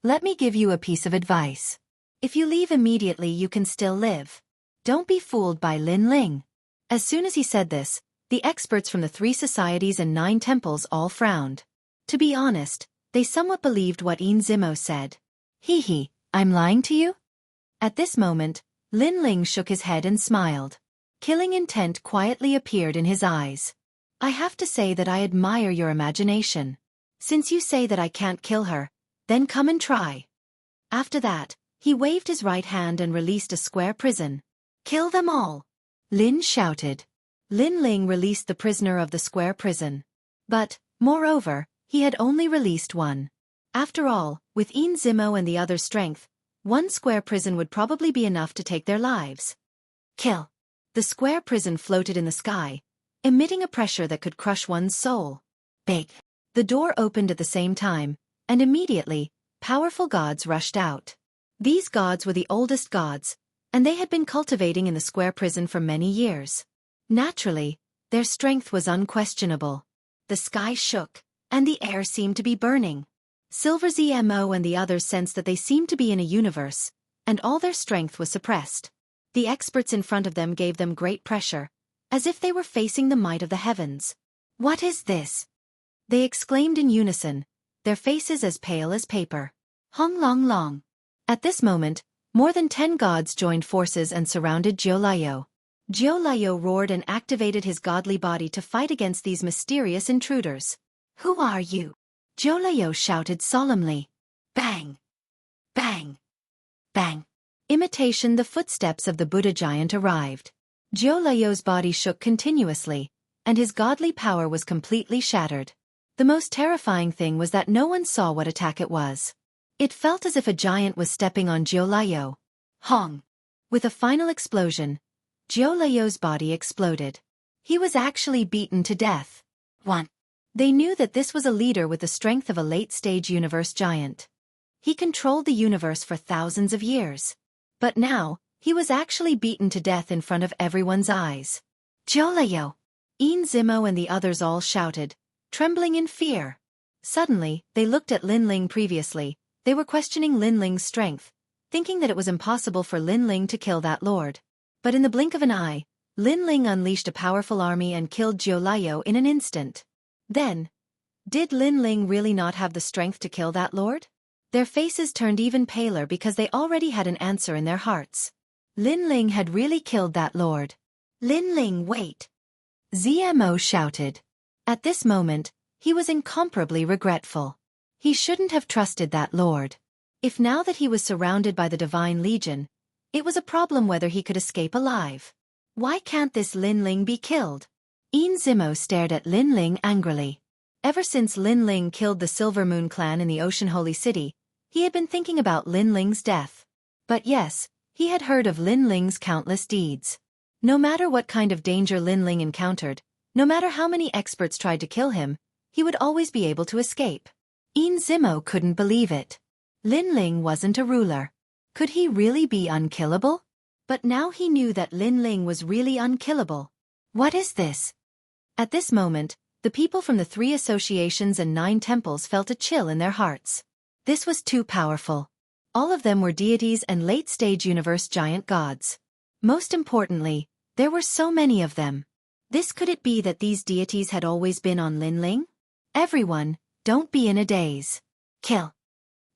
Let me give you a piece of advice. If you leave immediately, you can still live. Don't be fooled by Lin Ling. As soon as he said this, the experts from the 3 societies and 9 temples all frowned. To be honest, they somewhat believed what Yin Zimo said. Hee, I'm lying to you? At this moment, Lin Ling shook his head and smiled. Killing intent quietly appeared in his eyes. I have to say that I admire your imagination. Since you say that I can't kill her, then come and try. After that, he waved his right hand and released a square prison. Kill them all! Lin shouted. Lin Ling released the prisoner of the square prison. But, moreover, he had only released one. After all, with Yin Zimo and the other's strength, one square prison would probably be enough to take their lives. Kill! The square prison floated in the sky, emitting a pressure that could crush one's soul. Big! The door opened at the same time, and immediately, powerful gods rushed out. These gods were the oldest gods, and they had been cultivating in the square prison for many years. Naturally, their strength was unquestionable. The sky shook, and the air seemed to be burning. Silver Zmo and the others sensed that they seemed to be in a universe, and all their strength was suppressed. The experts in front of them gave them great pressure, as if they were facing the might of the heavens. What is this? They exclaimed in unison, their faces as pale as paper. Hong Long Long. At this moment, more than 10 gods joined forces and surrounded Jiu Liu. Jiu Liu roared and activated his godly body to fight against these mysterious intruders. Who are you? Jiu Liu shouted solemnly. Bang! Bang! Bang! Imitation the footsteps of the Buddha giant arrived. Jiu Liu's body shook continuously, and his godly power was completely shattered. The most terrifying thing was that no one saw what attack it was. It felt as if a giant was stepping on Jiu Liu. Hong! With a final explosion, Jiu Liu's body exploded. He was actually beaten to death. 1. They knew that this was a leader with the strength of a late-stage universe giant. He controlled the universe for thousands of years. But now, he was actually beaten to death in front of everyone's eyes. Jiu Liu! Yin Zimo and the others all shouted, trembling in fear. Suddenly, they looked at Lin Ling previously. They were questioning Lin Ling's strength, thinking that it was impossible for Lin Ling to kill that lord. But in the blink of an eye, Lin Ling unleashed a powerful army and killed Zhou Liao in an instant. Then, did Lin Ling really not have the strength to kill that lord? Their faces turned even paler because they already had an answer in their hearts. Lin Ling had really killed that lord. Lin Ling, wait! ZMO shouted. At this moment, he was incomparably regretful. He shouldn't have trusted that lord. If now that he was surrounded by the Divine Legion, it was a problem whether he could escape alive. Why can't this Lin Ling be killed? Zimo stared at Lin Ling angrily. Ever since Lin Ling killed the Silver Moon clan in the Ocean Holy City, he had been thinking about Lin Ling's death. But yes, he had heard of Lin Ling's countless deeds. No matter what kind of danger Lin Ling encountered, no matter how many experts tried to kill him, he would always be able to escape. Zimo couldn't believe it. Lin Ling wasn't a ruler. Could he really be unkillable? But now he knew that Lin Ling was really unkillable. What is this? At this moment, the people from the 3 associations and 9 temples felt a chill in their hearts. This was too powerful. All of them were deities and late-stage universe giant gods. Most importantly, there were so many of them. Could it be that these deities had always been on Lin Ling? Everyone, don't be in a daze. Kill.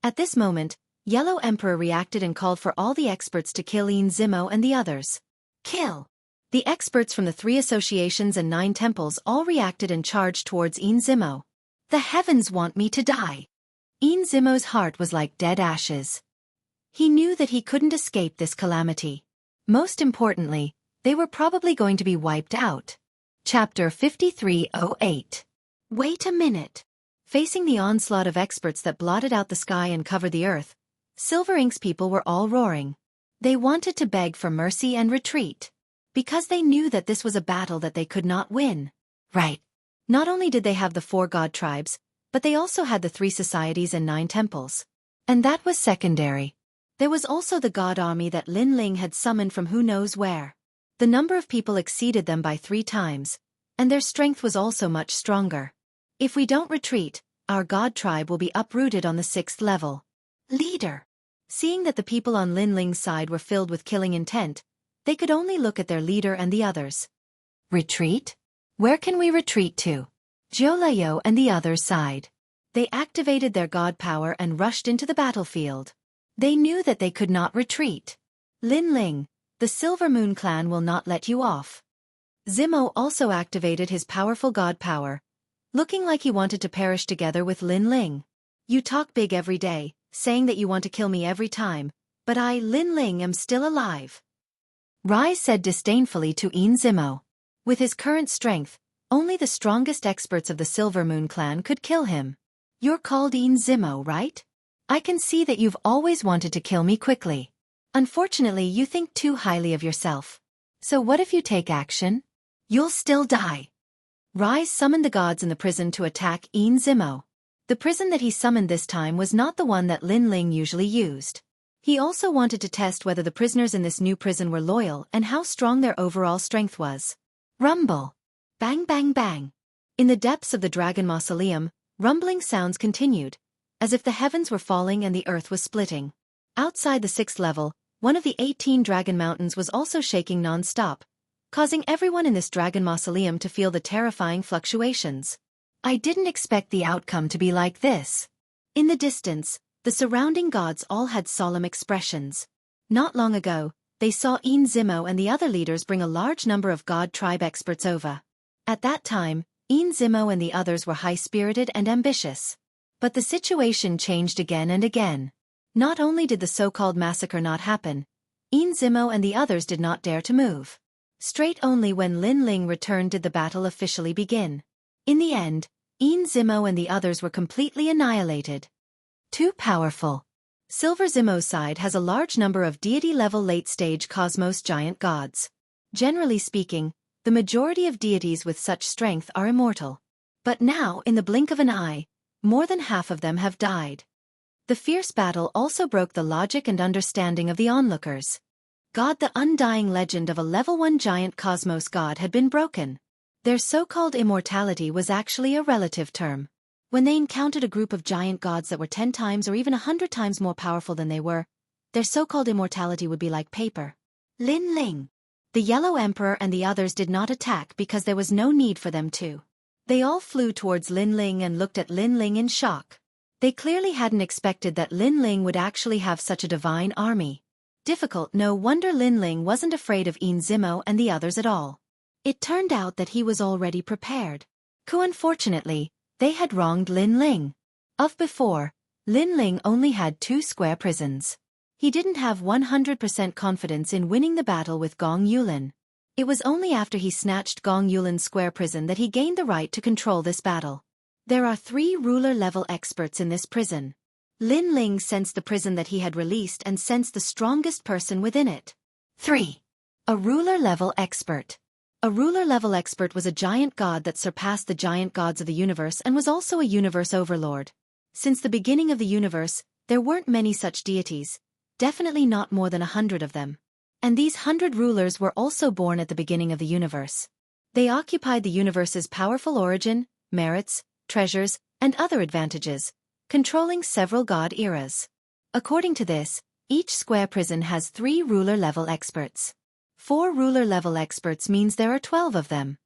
At this moment, Yellow Emperor reacted and called for all the experts to kill Zimo and the others. Kill. The experts from the 3 associations and 9 temples all reacted and charged towards Zimo. The heavens want me to die. Zimo's heart was like dead ashes. He knew that he couldn't escape this calamity. Most importantly, they were probably going to be wiped out. Chapter 5308. Wait a minute. Facing the onslaught of experts that blotted out the sky and covered the earth, Silver Ink's people were all roaring. They wanted to beg for mercy and retreat. Because they knew that this was a battle that they could not win. Right. Not only did they have the 4 god tribes, but they also had the 3 societies and 9 temples. And that was secondary. There was also the god army that Lin Ling had summoned from who knows where. The number of people exceeded them by 3 times, and their strength was also much stronger. If we don't retreat, our god tribe will be uprooted on the 6th level. Leader. Seeing that the people on Lin Ling's side were filled with killing intent, they could only look at their leader and the others. Retreat? Where can we retreat to? Zhou Liao and the others sighed. They activated their god power and rushed into the battlefield. They knew that they could not retreat. Lin Ling, the Silver Moon clan will not let you off. Zimo also activated his powerful god power, looking like he wanted to perish together with Lin Ling. You talk big every day, saying that you want to kill me every time, but I, Lin Ling, am still alive. Rai said disdainfully to Zimo. With his current strength, only the strongest experts of the Silver Moon clan could kill him. You're called Zimo, right? I can see that you've always wanted to kill me quickly. Unfortunately, you think too highly of yourself. So what if you take action? You'll still die. Rai summoned the gods in the prison to attack Zimo. The prison that he summoned this time was not the one that Lin Ling usually used. He also wanted to test whether the prisoners in this new prison were loyal and how strong their overall strength was. Rumble. Bang bang bang. In the depths of the Dragon Mausoleum, rumbling sounds continued, as if the heavens were falling and the earth was splitting. Outside the 6th level, one of the 18 dragon mountains was also shaking non-stop, causing everyone in this Dragon Mausoleum to feel the terrifying fluctuations. I didn't expect the outcome to be like this. In the distance, the surrounding gods all had solemn expressions. Not long ago, they saw Zimo and the other leaders bring a large number of god tribe experts over. At that time, Zimo and the others were high-spirited and ambitious. But the situation changed again and again. Not only did the so-called massacre not happen, Zimo and the others did not dare to move. Straight only when Lin Ling returned did the battle officially begin. In the end, Zimo and the others were completely annihilated. Too powerful. Silver Zimo's side has a large number of deity-level late-stage cosmos giant gods. Generally speaking, the majority of deities with such strength are immortal. But now, in the blink of an eye, more than half of them have died. The fierce battle also broke the logic and understanding of the onlookers. The undying legend of a level 1 giant cosmos god had been broken. Their so-called immortality was actually a relative term. When they encountered a group of giant gods that were 10 times or even 100 times more powerful than they their so-called immortality would be like paper. Lin Ling. The Yellow Emperor and the others did not attack because there was no need for them to. They all flew towards Lin Ling and looked at Lin Ling in shock. They clearly hadn't expected that Lin Ling would actually have such a divine army. Difficult, no wonder Lin Ling wasn't afraid of Yin Zimo and the others at all. It turned out that he was already prepared. Unfortunately, they had wronged Lin Ling. Of before, Lin Ling only had 2 square prisons. He didn't have 100% confidence in winning the battle with Gong Yulin. It was only after he snatched Gong Yulin's square prison that he gained the right to control this battle. There are 3 ruler-level experts in this prison. Lin Ling sensed the prison that he had released and sensed the strongest person within it. 3. A ruler-level expert. A ruler-level expert was a giant god that surpassed the giant gods of the universe and was also a universe overlord. Since the beginning of the universe, there weren't many such deities, definitely not more than 100 of them. And these 100 rulers were also born at the beginning of the universe. They occupied the universe's powerful origin, merits, treasures, and other advantages, controlling several god eras. According to this, each square prison has 3 ruler-level experts. 4 ruler-level experts means there are 12 of them.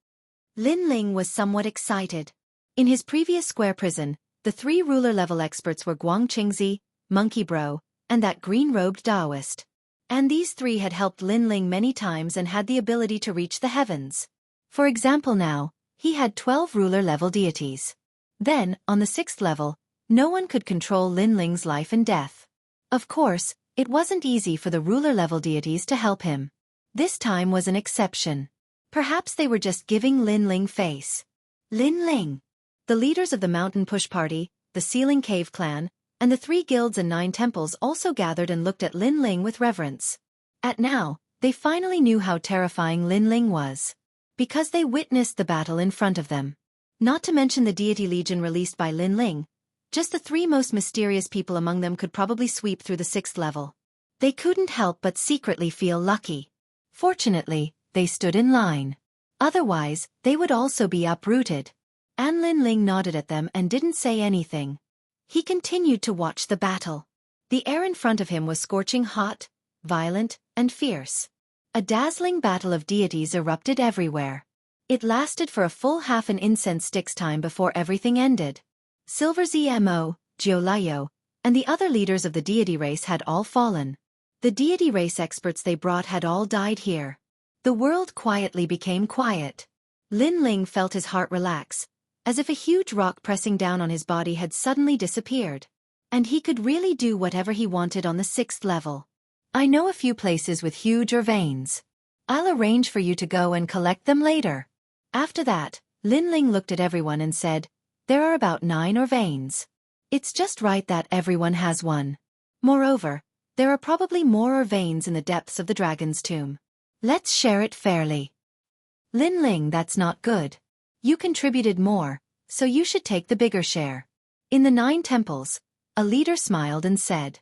Lin Ling was somewhat excited. In his previous square prison, the 3 ruler-level experts were Guang Qingzi, Monkey Bro, and that green-robed Taoist. And these 3 had helped Lin Ling many times and had the ability to reach the heavens. For example now, he had 12 ruler-level deities. Then, on the 6th level, no one could control Lin Ling's life and death. Of course, it wasn't easy for the ruler-level deities to help him. This time was an exception. Perhaps they were just giving Lin Ling face. Lin Ling. The leaders of the Mountain Push Party, the Ceiling Cave Clan, and the 3 guilds and 9 temples also gathered and looked at Lin Ling with reverence. At now, they finally knew how terrifying Lin Ling was. Because they witnessed the battle in front of them. Not to mention the deity legion released by Lin Ling, just the 3 most mysterious people among them could probably sweep through the 6th level. They couldn't help but secretly feel lucky. Fortunately, they stood in line. Otherwise, they would also be uprooted. And Lin Ling nodded at them and didn't say anything. He continued to watch the battle. The air in front of him was scorching hot, violent, and fierce. A dazzling battle of deities erupted everywhere. It lasted for a full half an incense stick's time before everything ended. Silver Zmo, Jiulayo, and the other leaders of the deity race had all fallen. The deity race experts they brought had all died here. The world quietly became quiet. Lin Ling felt his heart relax, as if a huge rock pressing down on his body had suddenly disappeared. And he could really do whatever he wanted on the 6th level. I know a few places with huge veins. I'll arrange for you to go and collect them later. After that, Lin Ling looked at everyone and said, there are about 9 veins. It's just right that everyone has one. Moreover, there are probably more veins in the depths of the dragon's tomb. Let's share it fairly. Lin Ling, that's not good. You contributed more, so you should take the bigger share. In the 9 temples, a leader smiled and said.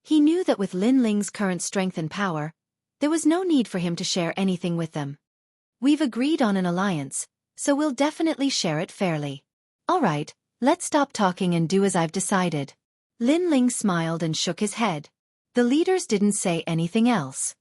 He knew that with Lin Ling's current strength and power, there was no need for him to share anything with them. We've agreed on an alliance, so we'll definitely share it fairly. All right, let's stop talking and do as I've decided. Lin Ling smiled and shook his head. The leaders didn't say anything else.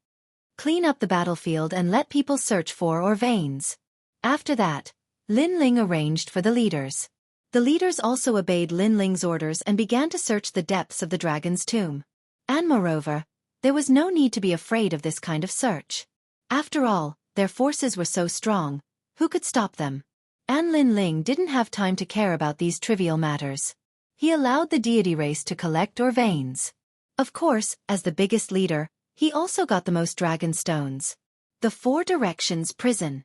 Clean up the battlefield and let people search for veins. After that, Lin Ling arranged for the leaders. The leaders also obeyed Lin Ling's orders and began to search the depths of the dragon's tomb. And moreover, there was no need to be afraid of this kind of search. After all, their forces were so strong, who could stop them? And Lin Ling didn't have time to care about these trivial matters. He allowed the deity race to collect veins. Of course, as the biggest leader, he also got the most dragon stones. The 4 Directions Prison.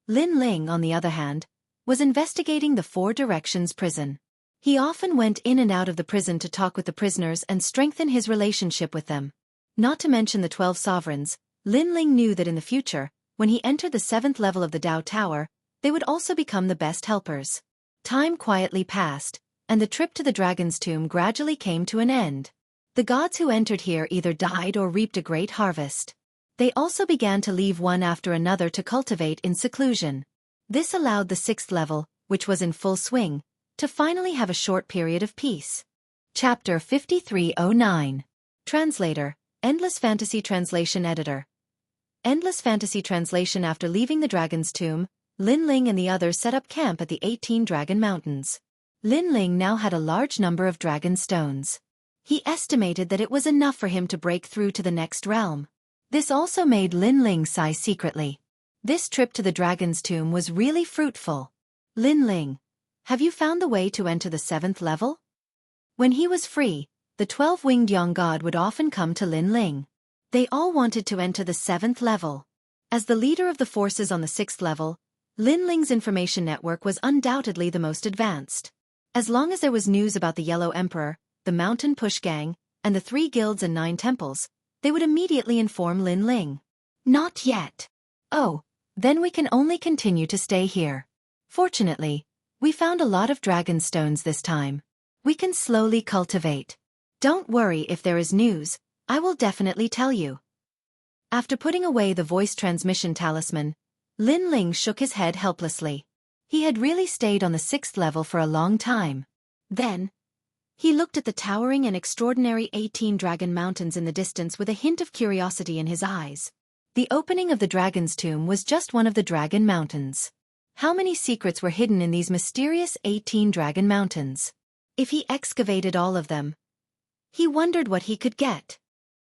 Lin Ling, on the other hand, was investigating the 4 Directions Prison. He often went in and out of the prison to talk with the prisoners and strengthen his relationship with them. Not to mention the 12 sovereigns, Lin Ling knew that in the future, when he entered the 7th level of the Dao Tower, they would also become the best helpers. Time quietly passed, and the trip to the dragon's tomb gradually came to an end. The gods who entered here either died or reaped a great harvest. They also began to leave one after another to cultivate in seclusion. This allowed the 6th level, which was in full swing, to finally have a short period of peace. Chapter 5309. Translator, Endless Fantasy Translation Editor. Endless Fantasy Translation. After leaving the dragon's tomb, Lin Ling and the others set up camp at the 18 Dragon Mountains. Lin Ling now had a large number of dragon stones. He estimated that it was enough for him to break through to the next realm. This also made Lin Ling sigh secretly. This trip to the dragon's tomb was really fruitful. Lin Ling, have you found the way to enter the 7th level? When he was free, the 12-winged young god would often come to Lin Ling. They all wanted to enter the 7th level. As the leader of the forces on the 6th level, Lin Ling's information network was undoubtedly the most advanced. As long as there was news about the Yellow Emperor, the Mountain Push Gang, and the 3 guilds and 9 temples, they would immediately inform Lin Ling. Not yet. Oh, then we can only continue to stay here. Fortunately, we found a lot of dragon stones this time. We can slowly cultivate. Don't worry if there is news, I will definitely tell you. After putting away the voice transmission talisman, Lin Ling shook his head helplessly. He had really stayed on the 6th level for a long time. Then, he looked at the towering and extraordinary 18 Dragon Mountains in the distance with a hint of curiosity in his eyes. The opening of the dragon's tomb was just one of the Dragon Mountains. How many secrets were hidden in these mysterious 18 Dragon Mountains? If he excavated all of them, he wondered what he could get.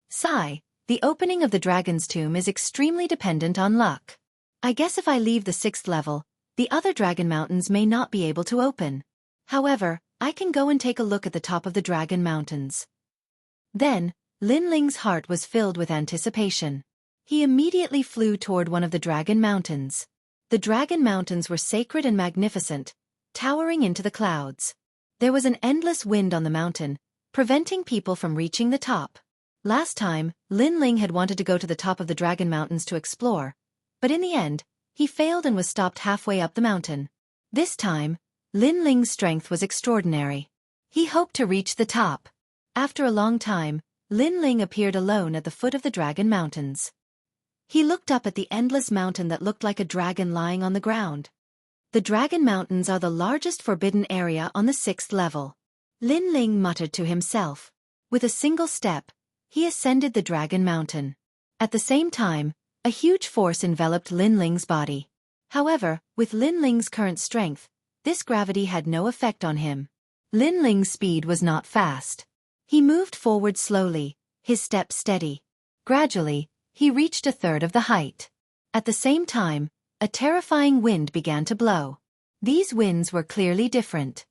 Sigh, the opening of the dragon's tomb is extremely dependent on luck. I guess if I leave the 6th level, the other Dragon Mountains may not be able to open. However, I can go and take a look at the top of the Dragon Mountains. Then, Lin Ling's heart was filled with anticipation. He immediately flew toward one of the Dragon Mountains. The Dragon Mountains were sacred and magnificent, towering into the clouds. There was an endless wind on the mountain, preventing people from reaching the top. Last time, Lin Ling had wanted to go to the top of the Dragon Mountains to explore, but in the end, he failed and was stopped halfway up the mountain. This time, Lin Ling's strength was extraordinary. He hoped to reach the top. After a long time, Lin Ling appeared alone at the foot of the Dragon Mountains. He looked up at the endless mountain that looked like a dragon lying on the ground. The Dragon Mountains are the largest forbidden area on the 6th level. Lin Ling muttered to himself. With a single step, he ascended the Dragon Mountain. At the same time, a huge force enveloped Lin Ling's body. However, with Lin Ling's current strength, this gravity had no effect on him. Lin Ling's speed was not fast. He moved forward slowly, his steps steady. Gradually, he reached a third of the height. At the same time, a terrifying wind began to blow. These winds were clearly different.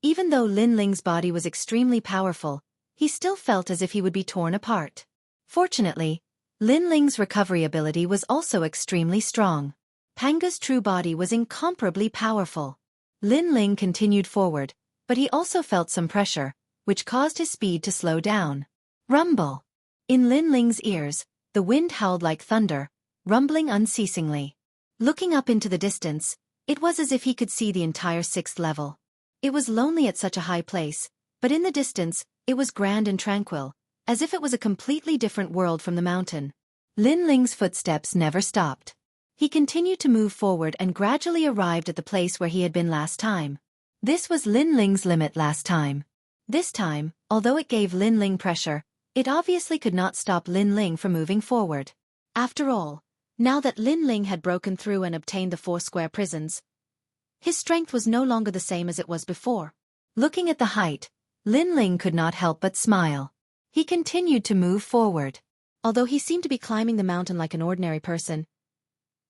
Even though Lin Ling's body was extremely powerful, he still felt as if he would be torn apart. Fortunately, Lin Ling's recovery ability was also extremely strong. Panga's true body was incomparably powerful. Lin Ling continued forward, but he also felt some pressure, which caused his speed to slow down. Rumble! In Lin Ling's ears, the wind howled like thunder, rumbling unceasingly. Looking up into the distance, it was as if he could see the entire 6th level. It was lonely at such a high place, but in the distance, it was grand and tranquil, as if it was a completely different world from the mountain. Lin Ling's footsteps never stopped. He continued to move forward and gradually arrived at the place where he had been last time. This was Lin Ling's limit last time. This time, although it gave Lin Ling pressure, it obviously could not stop Lin Ling from moving forward. After all, now that Lin Ling had broken through and obtained the 4 square prisons, his strength was no longer the same as it was before. Looking at the height, Lin Ling could not help but smile. He continued to move forward. Although he seemed to be climbing the mountain like an ordinary person,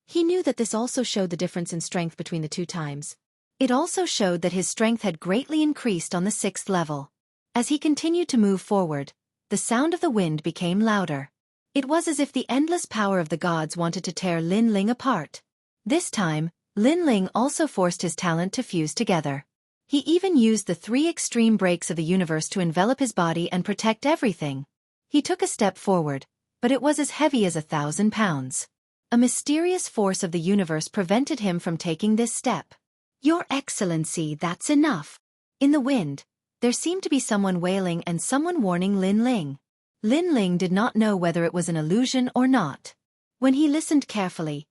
he knew that this also showed the difference in strength between the 2 times. It also showed that his strength had greatly increased on the 6th level. As he continued to move forward, the sound of the wind became louder. It was as if the endless power of the gods wanted to tear Lin Ling apart. This time, Lin Ling also forced his talent to fuse together. He even used the 3 extreme breaks of the universe to envelop his body and protect everything. He took a step forward, but it was as heavy as 1,000 pounds. A mysterious force of the universe prevented him from taking this step. Your Excellency, that's enough. In the wind, there seemed to be someone wailing and someone warning Lin Ling. Lin Ling did not know whether it was an illusion or not. When he listened carefully,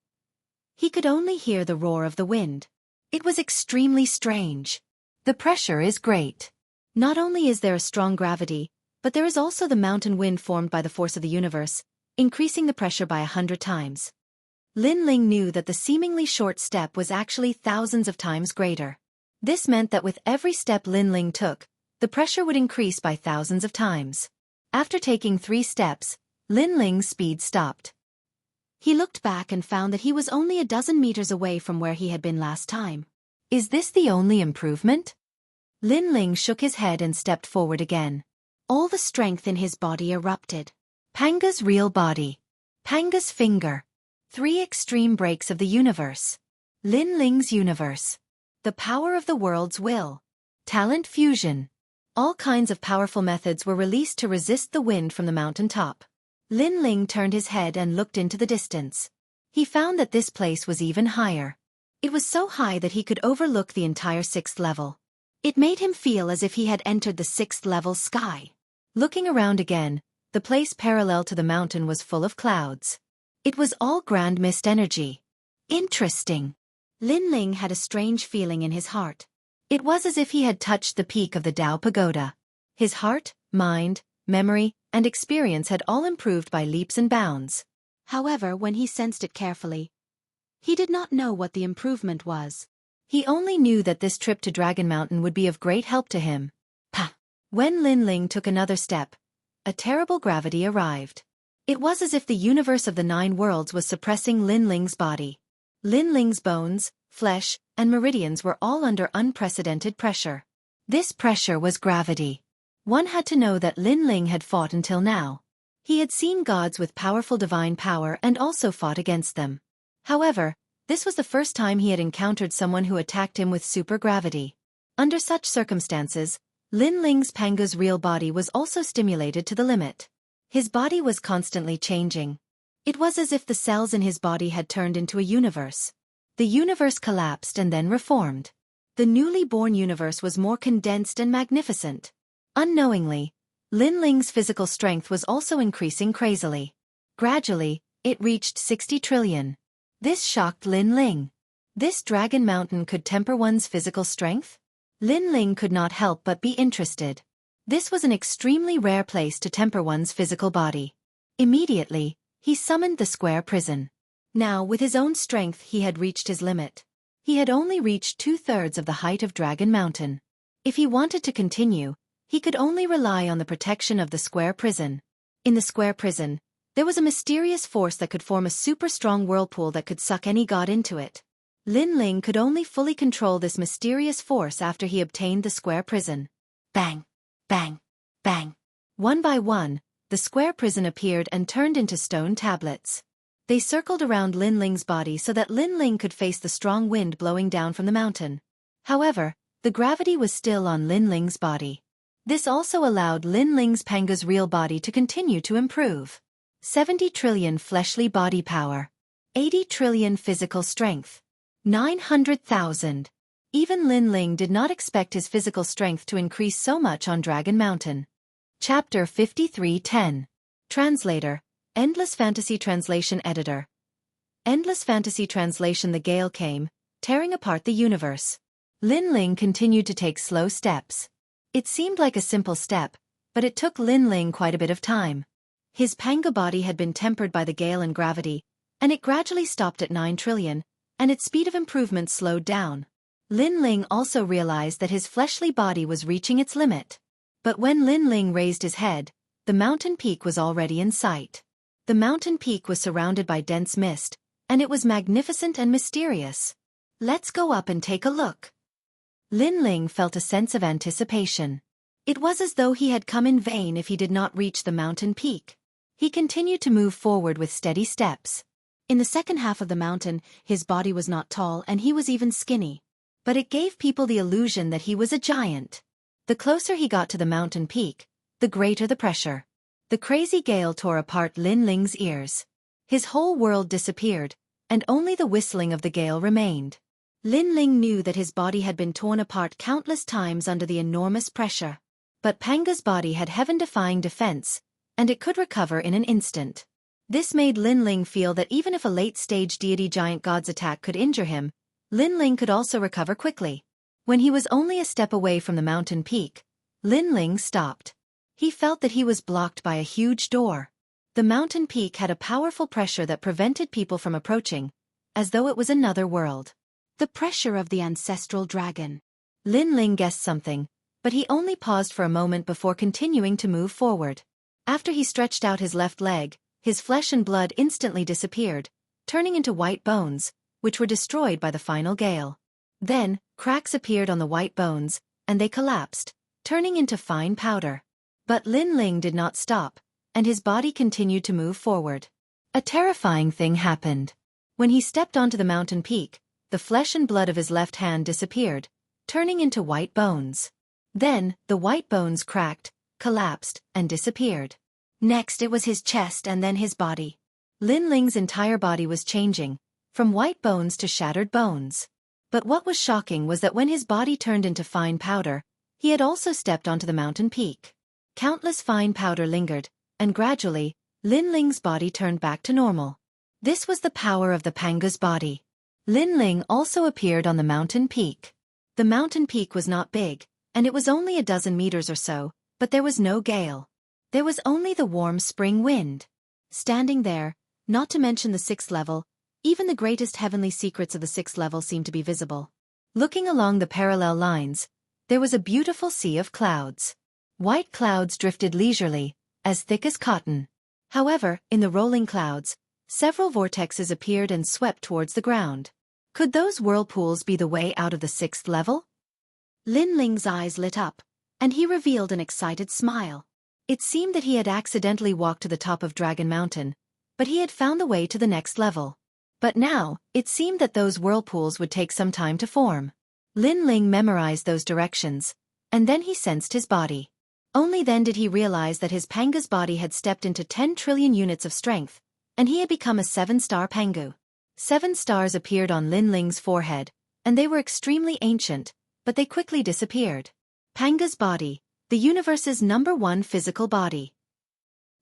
he could only hear the roar of the wind. It was extremely strange. The pressure is great. Not only is there a strong gravity, But there is also the mountain wind formed by the force of the universe, increasing the pressure by 100 times. Lin Ling knew that the seemingly short step was actually thousands of times greater. This meant that with every step Lin Ling took, the pressure would increase by thousands of times. After taking 3 steps, Lin Ling's speed stopped. He looked back and found that he was only a dozen meters away from where he had been last time. Is this the only improvement? Lin Ling shook his head and stepped forward again. All the strength in his body erupted. Panga's real body. Panga's finger. 3 extreme breaks of the universe. Lin Ling's universe. The power of the world's will. Talent fusion. All kinds of powerful methods were released to resist the wind from the mountain top. Lin Ling turned his head and looked into the distance. He found that this place was even higher. It was so high that he could overlook the entire 6th level. It made him feel as if he had entered the 6th level sky. Looking around again, the place parallel to the mountain was full of clouds. It was all grand mist energy. Interesting. Lin Ling had a strange feeling in his heart. It was as if he had touched the peak of the Tao Pagoda. His heart, mind, memory, and experience had all improved by leaps and bounds. However, when he sensed it carefully, he did not know what the improvement was. He only knew that this trip to Dragon Mountain would be of great help to him. Pah! When Lin Ling took another step, a terrible gravity arrived. It was as if the universe of the 9 worlds was suppressing Lin Ling's body. Lin Ling's bones, flesh, and meridians were all under unprecedented pressure. This pressure was gravity. One had to know that Lin Ling had fought until now. He had seen gods with powerful divine power and also fought against them. However, this was the first time he had encountered someone who attacked him with supergravity. Under such circumstances, Lin Ling's Panga's real body was also stimulated to the limit. His body was constantly changing. It was as if the cells in his body had turned into a universe. The universe collapsed and then reformed. The newly born universe was more condensed and magnificent. Unknowingly, Lin Ling's physical strength was also increasing crazily. Gradually, it reached 60 trillion. This shocked Lin Ling. This Dragon Mountain could temper one's physical strength? Lin Ling could not help but be interested. This was an extremely rare place to temper one's physical body. Immediately, he summoned the square prison. Now, with his own strength, he had reached his limit. He had only reached 2/3 of the height of Dragon Mountain. If he wanted to continue, he could only rely on the protection of the square prison. In the square prison, there was a mysterious force that could form a super-strong whirlpool that could suck any god into it. Lin Ling could only fully control this mysterious force after he obtained the square prison. Bang! Bang! Bang! One by one, the square prison appeared and turned into stone tablets. They circled around Lin Ling's body so that Lin Ling could face the strong wind blowing down from the mountain. However, the gravity was still on Lin Ling's body. This also allowed Lin Ling's Panga's real body to continue to improve. 70 trillion fleshly body power. 80 trillion physical strength. 900,000. Even Lin Ling did not expect his physical strength to increase so much on Dragon Mountain. Chapter 53:10. Translator, Endless Fantasy Translation Editor. Endless Fantasy Translation. The gale came, tearing apart the universe. Lin Ling continued to take slow steps. It seemed like a simple step, but it took Lin Ling quite a bit of time. His Panga body had been tempered by the gale and gravity, and it gradually stopped at 9 trillion, and its speed of improvement slowed down. Lin Ling also realized that his fleshly body was reaching its limit. But when Lin Ling raised his head, the mountain peak was already in sight. The mountain peak was surrounded by dense mist, and it was magnificent and mysterious. Let's go up and take a look. Lin Ling felt a sense of anticipation. It was as though he had come in vain if he did not reach the mountain peak. He continued to move forward with steady steps. In the second half of the mountain, his body was not tall and he was even skinny. But it gave people the illusion that he was a giant. The closer he got to the mountain peak, the greater the pressure. The crazy gale tore apart Lin Ling's ears. His whole world disappeared, and only the whistling of the gale remained. Lin Ling knew that his body had been torn apart countless times under the enormous pressure. But Panga's body had heaven-defying defense, and it could recover in an instant. This made Lin Ling feel that even if a late-stage deity giant god's attack could injure him, Lin Ling could also recover quickly. When he was only a step away from the mountain peak, Lin Ling stopped. He felt that he was blocked by a huge door. The mountain peak had a powerful pressure that prevented people from approaching, as though it was another world. The pressure of the ancestral dragon. Lin Ling guessed something, but he only paused for a moment before continuing to move forward. After he stretched out his left leg, his flesh and blood instantly disappeared, turning into white bones, which were destroyed by the final gale. Then, cracks appeared on the white bones, and they collapsed, turning into fine powder. But Lin Ling did not stop, and his body continued to move forward. A terrifying thing happened. When he stepped onto the mountain peak, the flesh and blood of his left hand disappeared, turning into white bones. Then, the white bones cracked, collapsed, and disappeared. Next it was his chest and then his body. Lin Ling's entire body was changing, from white bones to shattered bones. But what was shocking was that when his body turned into fine powder, he had also stepped onto the mountain peak. Countless fine powder lingered, and gradually, Lin Ling's body turned back to normal. This was the power of the panga's body. Lin Ling also appeared on the mountain peak. The mountain peak was not big, and it was only a dozen meters or so, but there was no gale. There was only the warm spring wind. Standing there, not to mention the 6th level, even the greatest heavenly secrets of the 6th level seemed to be visible. Looking along the parallel lines, there was a beautiful sea of clouds. White clouds drifted leisurely, as thick as cotton. However, in the rolling clouds, several vortexes appeared and swept towards the ground. Could those whirlpools be the way out of the 6th level? Lin Ling's eyes lit up, and he revealed an excited smile. It seemed that he had accidentally walked to the top of Dragon Mountain, but he had found the way to the next level. But now, it seemed that those whirlpools would take some time to form. Lin Ling memorized those directions, and then he sensed his body. Only then did he realize that his panga's body had stepped into 10 trillion units of strength, and he had become a 7-star pangu. 7 stars appeared on Lin Ling's forehead, and they were extremely ancient, but they quickly disappeared. Panga's body, the universe's #1 physical body.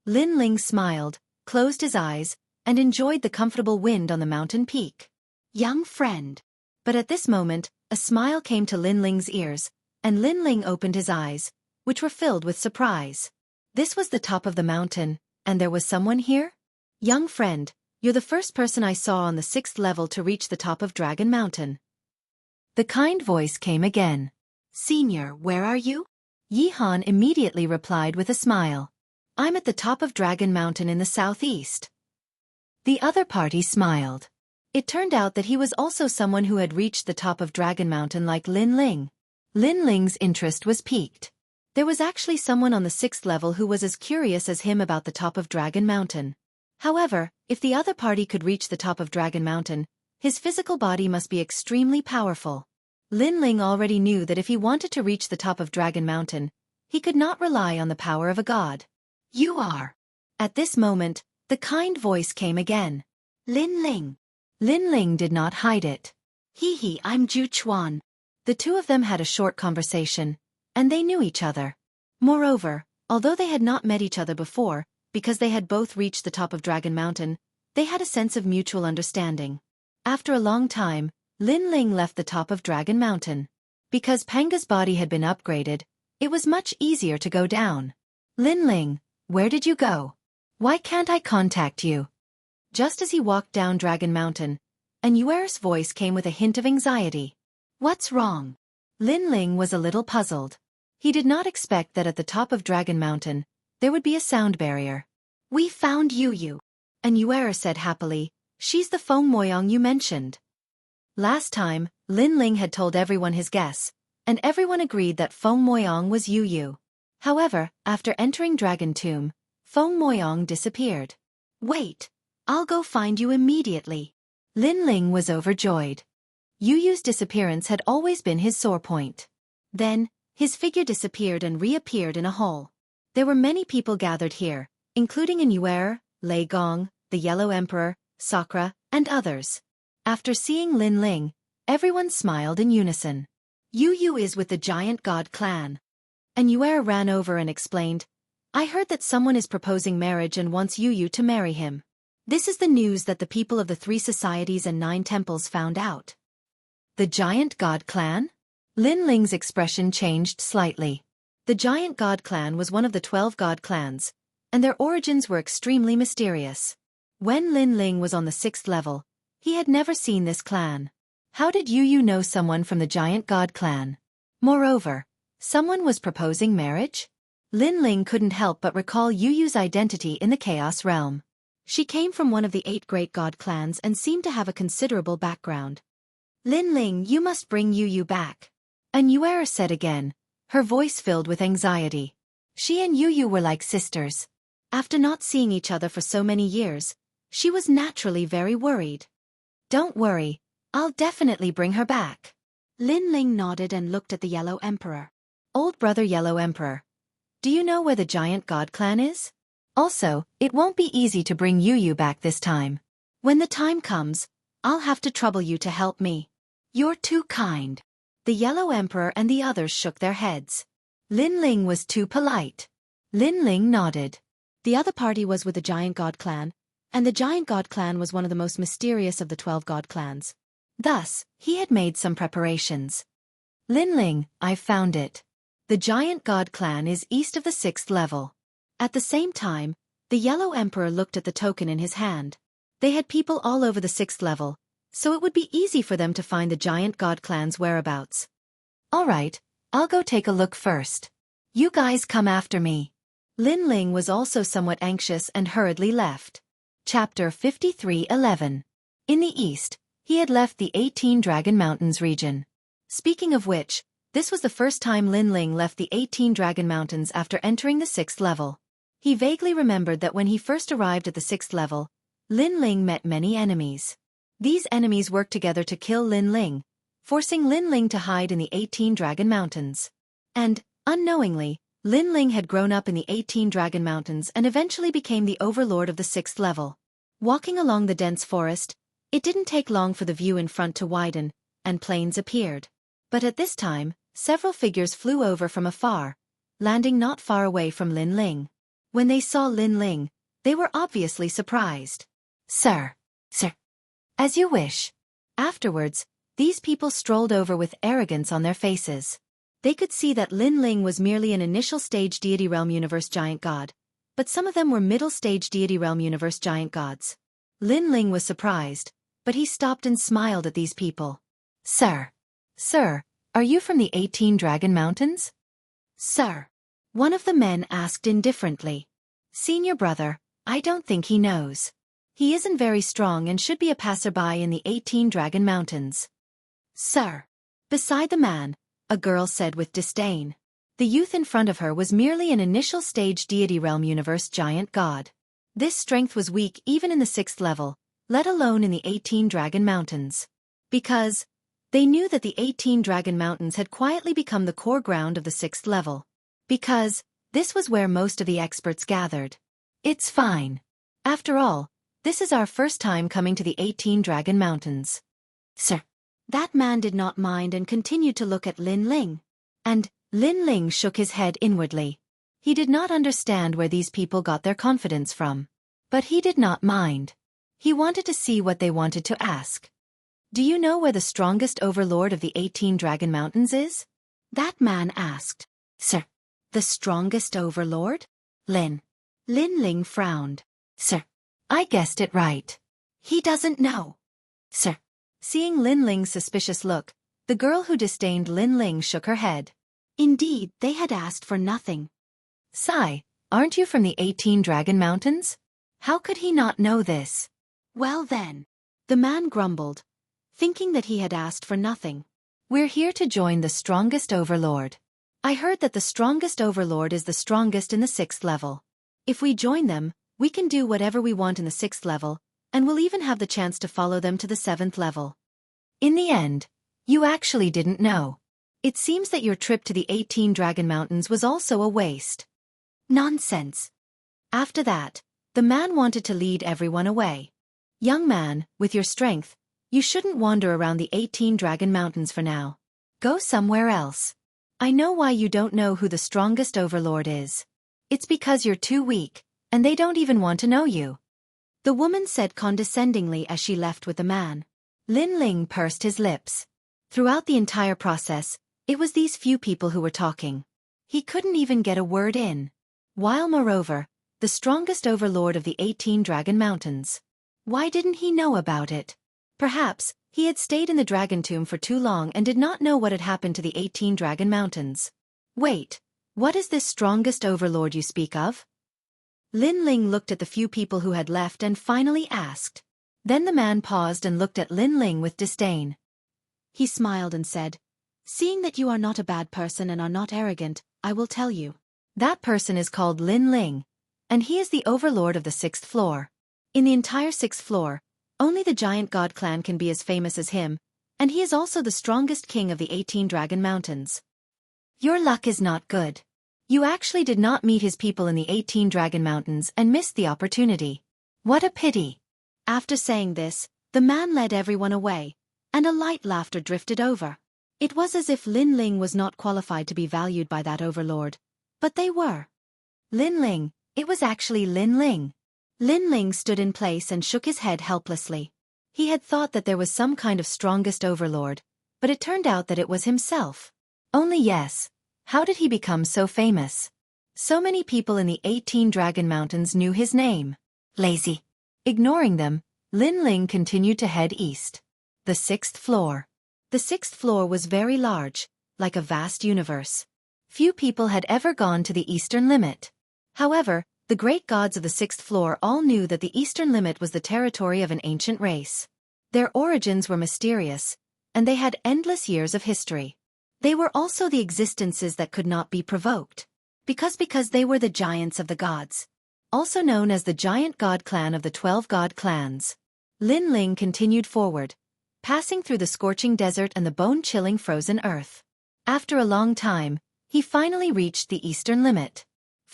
Lin Ling smiled, closed his eyes, and enjoyed the comfortable wind on the mountain peak. Young friend. But at this moment, a smile came to Lin Ling's ears, and Lin Ling opened his eyes, which were filled with surprise. This was the top of the mountain, and there was someone here? Young friend, you're the first person I saw on the 6th level to reach the top of Dragon Mountain. The kind voice came again. Senior, where are you? Yi Han immediately replied with a smile. I'm at the top of Dragon Mountain in the southeast. The other party smiled. It turned out that he was also someone who had reached the top of Dragon Mountain like Lin Ling. Lin Ling's interest was piqued. There was actually someone on the 6th level who was as curious as him about the top of Dragon Mountain. However, if the other party could reach the top of Dragon Mountain, his physical body must be extremely powerful. Lin Ling already knew that if he wanted to reach the top of Dragon Mountain, he could not rely on the power of a god. You are. At this moment, the kind voice came again. Lin Ling. Lin Ling did not hide it. Hee, I'm Ju Chuan. The two of them had a short conversation, and they knew each other. Moreover, although they had not met each other before, because they had both reached the top of Dragon Mountain, they had a sense of mutual understanding. After a long time, Lin Ling left the top of Dragon Mountain. Because Panga's body had been upgraded, it was much easier to go down. Lin Ling, where did you go? Why can't I contact you? Just as he walked down Dragon Mountain, an Yuer's voice came with a hint of anxiety. What's wrong? Lin Ling was a little puzzled. He did not expect that at the top of Dragon Mountain, there would be a sound barrier. We found Yu. An Yuer said happily, she's the Feng Moyang you mentioned. Last time, Lin Ling had told everyone his guess, and everyone agreed that Feng Moyang was Yu. However, after entering Dragon Tomb, Feng Moyang disappeared. Wait, I'll go find you immediately. Lin Ling was overjoyed. Yu's disappearance had always been his sore point. Then, his figure disappeared and reappeared in a hole. There were many people gathered here, including an Yuer, Lei Gong, the Yellow Emperor, Sakra, and others. After seeing Lin Ling, everyone smiled in unison. Yu is with the Giant God clan. An Yuer ran over and explained, I heard that someone is proposing marriage and wants Yu to marry him. This is the news that the people of the 3 societies and 9 temples found out. The Giant God clan? Lin Ling's expression changed slightly. The giant god clan was one of the 12 god clans, and their origins were extremely mysterious. When Lin Ling was on the 6th level, he had never seen this clan. How did Yu know someone from the giant god clan? Moreover, someone was proposing marriage? Lin Ling couldn't help but recall Yu's identity in the Chaos Realm. She came from one of the 8 great god clans and seemed to have a considerable background. Lin Ling, you must bring Yu back. Anuera said again, her voice filled with anxiety. She and Yu were like sisters. After not seeing each other for so many years, she was naturally very worried. Don't worry, I'll definitely bring her back. Lin Ling nodded and looked at the Yellow Emperor. Old brother Yellow Emperor, do you know where the giant god clan is? Also, it won't be easy to bring Yu back this time. When the time comes, I'll have to trouble you to help me. You're too kind. The Yellow Emperor and the others shook their heads. Lin Ling was too polite. Lin Ling nodded. The other party was with the giant god clan, and the giant god clan was one of the most mysterious of the 12 god clans. Thus, he had made some preparations. Lin Ling, I've found it. The giant god clan is east of the 6th level. At the same time, the Yellow Emperor looked at the token in his hand. They had people all over the 6th level, so it would be easy for them to find the giant god clan's whereabouts. Alright, I'll go take a look first. You guys come after me. Lin Ling was also somewhat anxious and hurriedly left. Chapter 53:11. In the east, he had left the 18 Dragon Mountains region. Speaking of which, this was the first time Lin Ling left the 18 Dragon Mountains after entering the 6th level. He vaguely remembered that when he first arrived at the 6th level, Lin Ling met many enemies. These enemies worked together to kill Lin Ling, forcing Lin Ling to hide in the 18 Dragon Mountains. And, unknowingly, Lin Ling had grown up in the 18 Dragon Mountains and eventually became the overlord of the 6th level. Walking along the dense forest, it didn't take long for the view in front to widen, and plains appeared. But at this time, several figures flew over from afar, landing not far away from Lin Ling. When they saw Lin Ling, they were obviously surprised. Sir. As you wish. Afterwards, these people strolled over with arrogance on their faces. They could see that Lin Ling was merely an initial stage deity realm universe giant god, but some of them were middle stage deity realm universe giant gods. Lin Ling was surprised, but he stopped and smiled at these people. Sir, are you from the 18 Dragon Mountains? Sir, one of the men asked indifferently. Senior brother, I don't think he knows. He isn't very strong and should be a passerby in the 18 Dragon Mountains. Sir. Beside the man, a girl said with disdain. The youth in front of her was merely an initial stage deity realm universe giant god. This strength was weak even in the 6th level, let alone in the 18 Dragon Mountains. Because they knew that the 18 Dragon Mountains had quietly become the core ground of the 6th level. Because this was where most of the experts gathered. It's fine. After all, this is our first time coming to the 18 Dragon Mountains. Sir. That man did not mind and continued to look at Lin Ling. And Lin Ling shook his head inwardly. He did not understand where these people got their confidence from. But he did not mind. He wanted to see what they wanted to ask. Do you know where the strongest overlord of the 18 Dragon Mountains is? That man asked. Sir. The strongest overlord? Lin Ling frowned. Sir. I guessed it right. He doesn't know. Sir. Seeing Lin Ling's suspicious look, the girl who disdained Lin Ling shook her head. Indeed, they had asked for nothing. Sigh, aren't you from the 18 Dragon Mountains? How could he not know this? Well then. The man grumbled, thinking that he had asked for nothing. We're here to join the strongest overlord. I heard that the strongest overlord is the strongest in the 6th level. If we join them, we can do whatever we want in the 6th level, and we'll even have the chance to follow them to the 7th level. In the end, you actually didn't know. It seems that your trip to the 18 Dragon Mountains was also a waste. Nonsense. After that, the man wanted to lead everyone away. Young man, with your strength, you shouldn't wander around the 18 Dragon Mountains for now. Go somewhere else. I know why you don't know who the strongest overlord is. It's because you're too weak, and they don't even want to know you. The woman said condescendingly as she left with the man. Lin Ling pursed his lips. Throughout the entire process, it was these few people who were talking. He couldn't even get a word in. While moreover, the strongest overlord of the 18 Dragon Mountains. Why didn't he know about it? Perhaps, he had stayed in the Dragon Tomb for too long and did not know what had happened to the 18 Dragon Mountains. Wait, what is this strongest overlord you speak of? Lin Ling looked at the few people who had left and finally asked. Then the man paused and looked at Lin Ling with disdain. He smiled and said, "Seeing that you are not a bad person and are not arrogant, I will tell you. That person is called Lin Ling, and he is the overlord of the 6th floor. In the entire 6th floor, only the giant god clan can be as famous as him, and he is also the strongest king of the 18 Dragon Mountains. Your luck is not good. You actually did not meet his people in the 18 Dragon Mountains and missed the opportunity. What a pity." After saying this, the man led everyone away, and a light laughter drifted over. It was as if Lin Ling was not qualified to be valued by that overlord, but they were. Lin Ling, it was actually Lin Ling. Lin Ling stood in place and shook his head helplessly. He had thought that there was some kind of strongest overlord, but it turned out that it was himself. Only yes, how did he become so famous? So many people in the 18 Dragon Mountains knew his name. Lazy. Ignoring them, Lin Ling continued to head east. The 6th floor. The 6th floor was very large, like a vast universe. Few people had ever gone to the eastern limit. However, the great gods of the 6th floor all knew that the eastern limit was the territory of an ancient race. Their origins were mysterious, and they had endless years of history. They were also the existences that could not be provoked. Because they were the giants of the gods. Also known as the giant god clan of the 12 god clans. Lin Ling continued forward, passing through the scorching desert and the bone-chilling frozen earth. After a long time, he finally reached the eastern limit.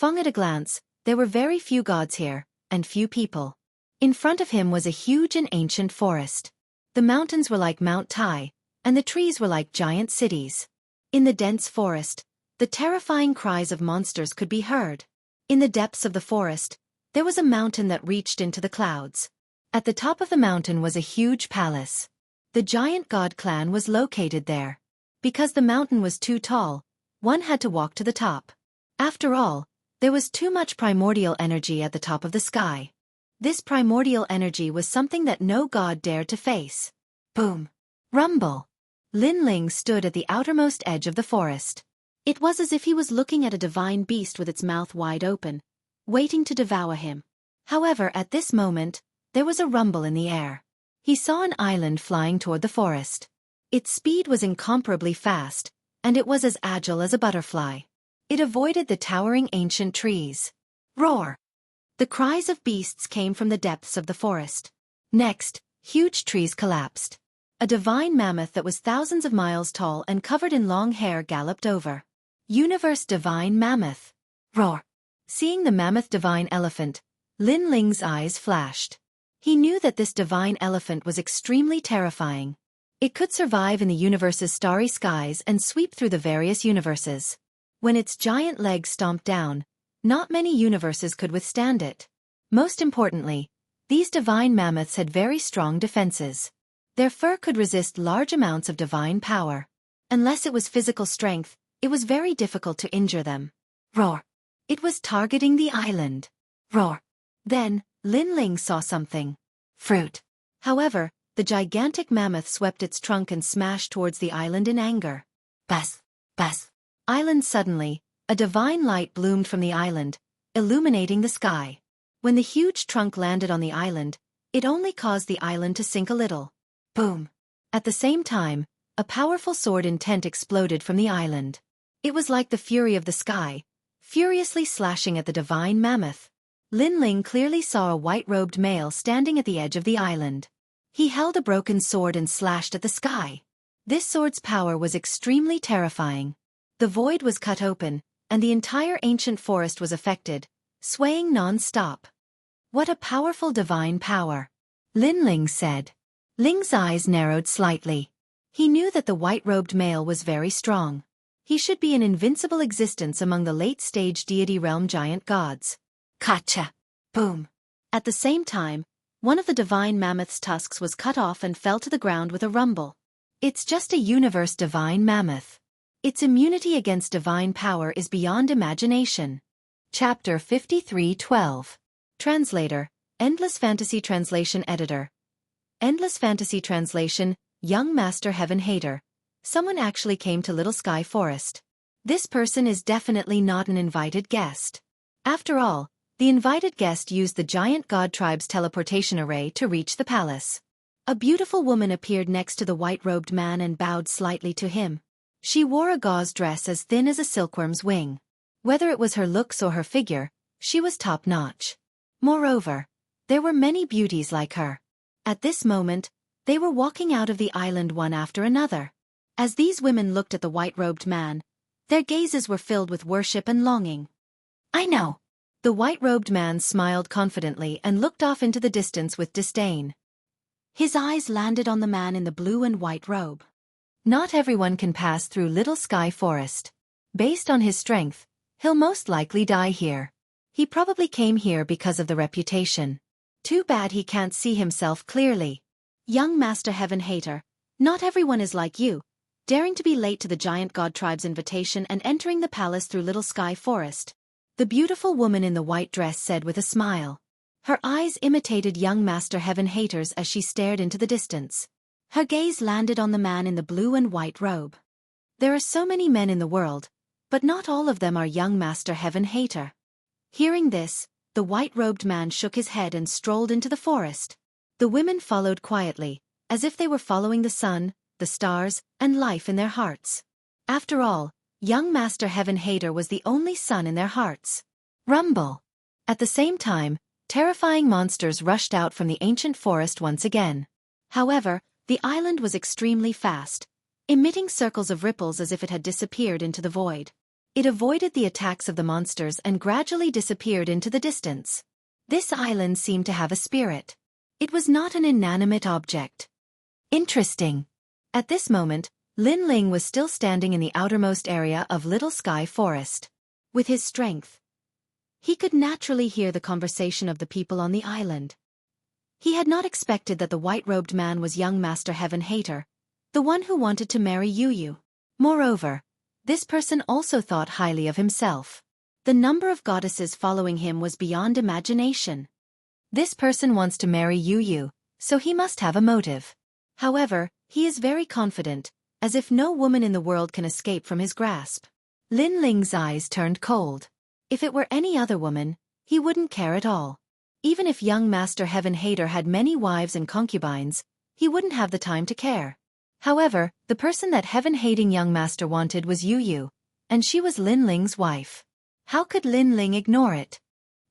At a glance, there were very few gods here, and few people. In front of him was a huge and ancient forest. The mountains were like Mount Tai, and the trees were like giant cities. In the dense forest, the terrifying cries of monsters could be heard. In the depths of the forest, there was a mountain that reached into the clouds. At the top of the mountain was a huge palace. The giant god clan was located there. Because the mountain was too tall, one had to walk to the top. After all, there was too much primordial energy at the top of the sky. This primordial energy was something that no god dared to face. Boom. Rumble. Lin Ling stood at the outermost edge of the forest. It was as if he was looking at a divine beast with its mouth wide open, waiting to devour him. However, at this moment, there was a rumble in the air. He saw an island flying toward the forest. Its speed was incomparably fast, and it was as agile as a butterfly. It avoided the towering ancient trees. Roar! The cries of beasts came from the depths of the forest. Next, huge trees collapsed. A divine mammoth that was thousands of miles tall and covered in long hair galloped over. Universe Divine Mammoth. Roar! Seeing the mammoth divine elephant, Lin Ling's eyes flashed. He knew that this divine elephant was extremely terrifying. It could survive in the universe's starry skies and sweep through the various universes. When its giant legs stomped down, not many universes could withstand it. Most importantly, these divine mammoths had very strong defenses. Their fur could resist large amounts of divine power. Unless it was physical strength, it was very difficult to injure them. Roar! It was targeting the island. Roar! Then, Lin Ling saw something. Fruit. However, the gigantic mammoth swept its trunk and smashed towards the island in anger. Buzz! Buzz! Island suddenly, a divine light bloomed from the island, illuminating the sky. When the huge trunk landed on the island, it only caused the island to sink a little. Boom! At the same time, a powerful sword intent exploded from the island. It was like the fury of the sky, furiously slashing at the divine mammoth. Lin Ling clearly saw a white-robed male standing at the edge of the island. He held a broken sword and slashed at the sky. This sword's power was extremely terrifying. The void was cut open, and the entire ancient forest was affected, swaying non-stop. What a powerful divine power! Lin Ling said. Ling's eyes narrowed slightly. He knew that the white-robed male was very strong. He should be an invincible existence among the late-stage deity realm giant gods. Gotcha! Boom! At the same time, one of the divine mammoth's tusks was cut off and fell to the ground with a rumble. It's just a universe divine mammoth. Its immunity against divine power is beyond imagination. Chapter 53:12. Translator, Endless Fantasy Translation Editor. Endless Fantasy Translation, Young Master Heaven Hater. Someone actually came to Little Sky Forest. This person is definitely not an invited guest. After all, the invited guest used the giant god tribe's teleportation array to reach the palace. A beautiful woman appeared next to the white-robed man and bowed slightly to him. She wore a gauze dress as thin as a silkworm's wing. Whether it was her looks or her figure, she was top-notch. Moreover, there were many beauties like her. At this moment, they were walking out of the island one after another. As these women looked at the white-robed man, their gazes were filled with worship and longing. "I know." The white-robed man smiled confidently and looked off into the distance with disdain. His eyes landed on the man in the blue and white robe. Not everyone can pass through Little Sky Forest. Based on his strength, he'll most likely die here. He probably came here because of the reputation. Too bad he can't see himself clearly. Young Master Heaven Hater, not everyone is like you, daring to be late to the giant god tribe's invitation and entering the palace through Little Sky Forest. The beautiful woman in the white dress said with a smile. Her eyes imitated young Master Heaven Hater's as she stared into the distance. Her gaze landed on the man in the blue and white robe. There are so many men in the world, but not all of them are young Master Heaven Hater. Hearing this, the white-robed man shook his head and strolled into the forest. The women followed quietly, as if they were following the sun, the stars, and life in their hearts. After all, young Master Heaven Hater was the only sun in their hearts. Rumble! At the same time, terrifying monsters rushed out from the ancient forest once again. However, the island was extremely fast, emitting circles of ripples as if it had disappeared into the void. It avoided the attacks of the monsters and gradually disappeared into the distance. This island seemed to have a spirit. It was not an inanimate object. Interesting. At this moment, Lin Ling was still standing in the outermost area of Little Sky Forest. With his strength, he could naturally hear the conversation of the people on the island. He had not expected that the white-robed man was young Master Heaven Hater, the one who wanted to marry Yu. Moreover, this person also thought highly of himself. The number of goddesses following him was beyond imagination. This person wants to marry Yu, so he must have a motive. However, he is very confident, as if no woman in the world can escape from his grasp. Lin Ling's eyes turned cold. If it were any other woman, he wouldn't care at all. Even if young Master Heaven Hater had many wives and concubines, he wouldn't have the time to care. However, the person that heaven-hating young master wanted was Yu, and she was Lin Ling's wife. How could Lin Ling ignore it?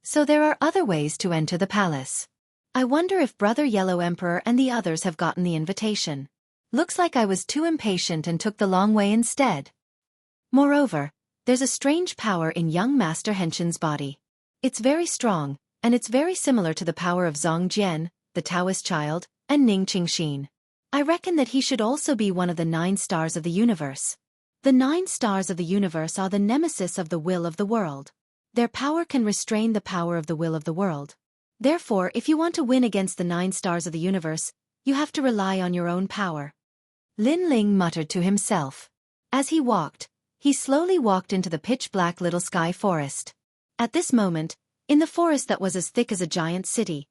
So there are other ways to enter the palace. I wonder if Brother Yellow Emperor and the others have gotten the invitation. Looks like I was too impatient and took the long way instead. Moreover, there's a strange power in young Master Henshin's body. It's very strong, and it's very similar to the power of Zhang Jian, the Taoist child, and Ning Qingxin. I reckon that he should also be one of the 9 stars of the universe. The 9 stars of the universe are the nemesis of the will of the world. Their power can restrain the power of the will of the world. Therefore, if you want to win against the 9 stars of the universe, you have to rely on your own power. Lin Ling muttered to himself. As he walked, he slowly walked into the pitch-black Little Sky Forest. At this moment, in the forest that was as thick as a giant city,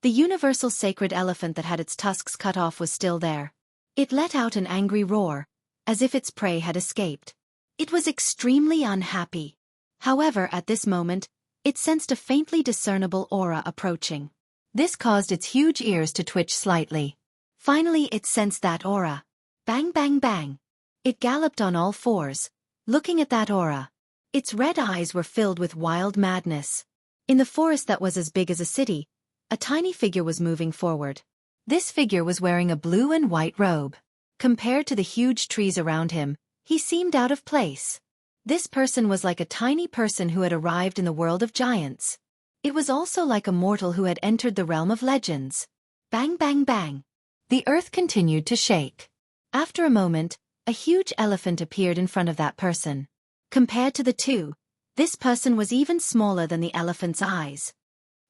the universal sacred elephant that had its tusks cut off was still there. It let out an angry roar, as if its prey had escaped. It was extremely unhappy. However, at this moment, it sensed a faintly discernible aura approaching. This caused its huge ears to twitch slightly. Finally, it sensed that aura. Bang, bang, bang. It galloped on all fours, looking at that aura. Its red eyes were filled with wild madness. In the forest that was as big as a city, a tiny figure was moving forward. This figure was wearing a blue and white robe. Compared to the huge trees around him, he seemed out of place. This person was like a tiny person who had arrived in the world of giants. It was also like a mortal who had entered the realm of legends. Bang, bang, bang. The earth continued to shake. After a moment, a huge elephant appeared in front of that person. Compared to the two, this person was even smaller than the elephant's eyes.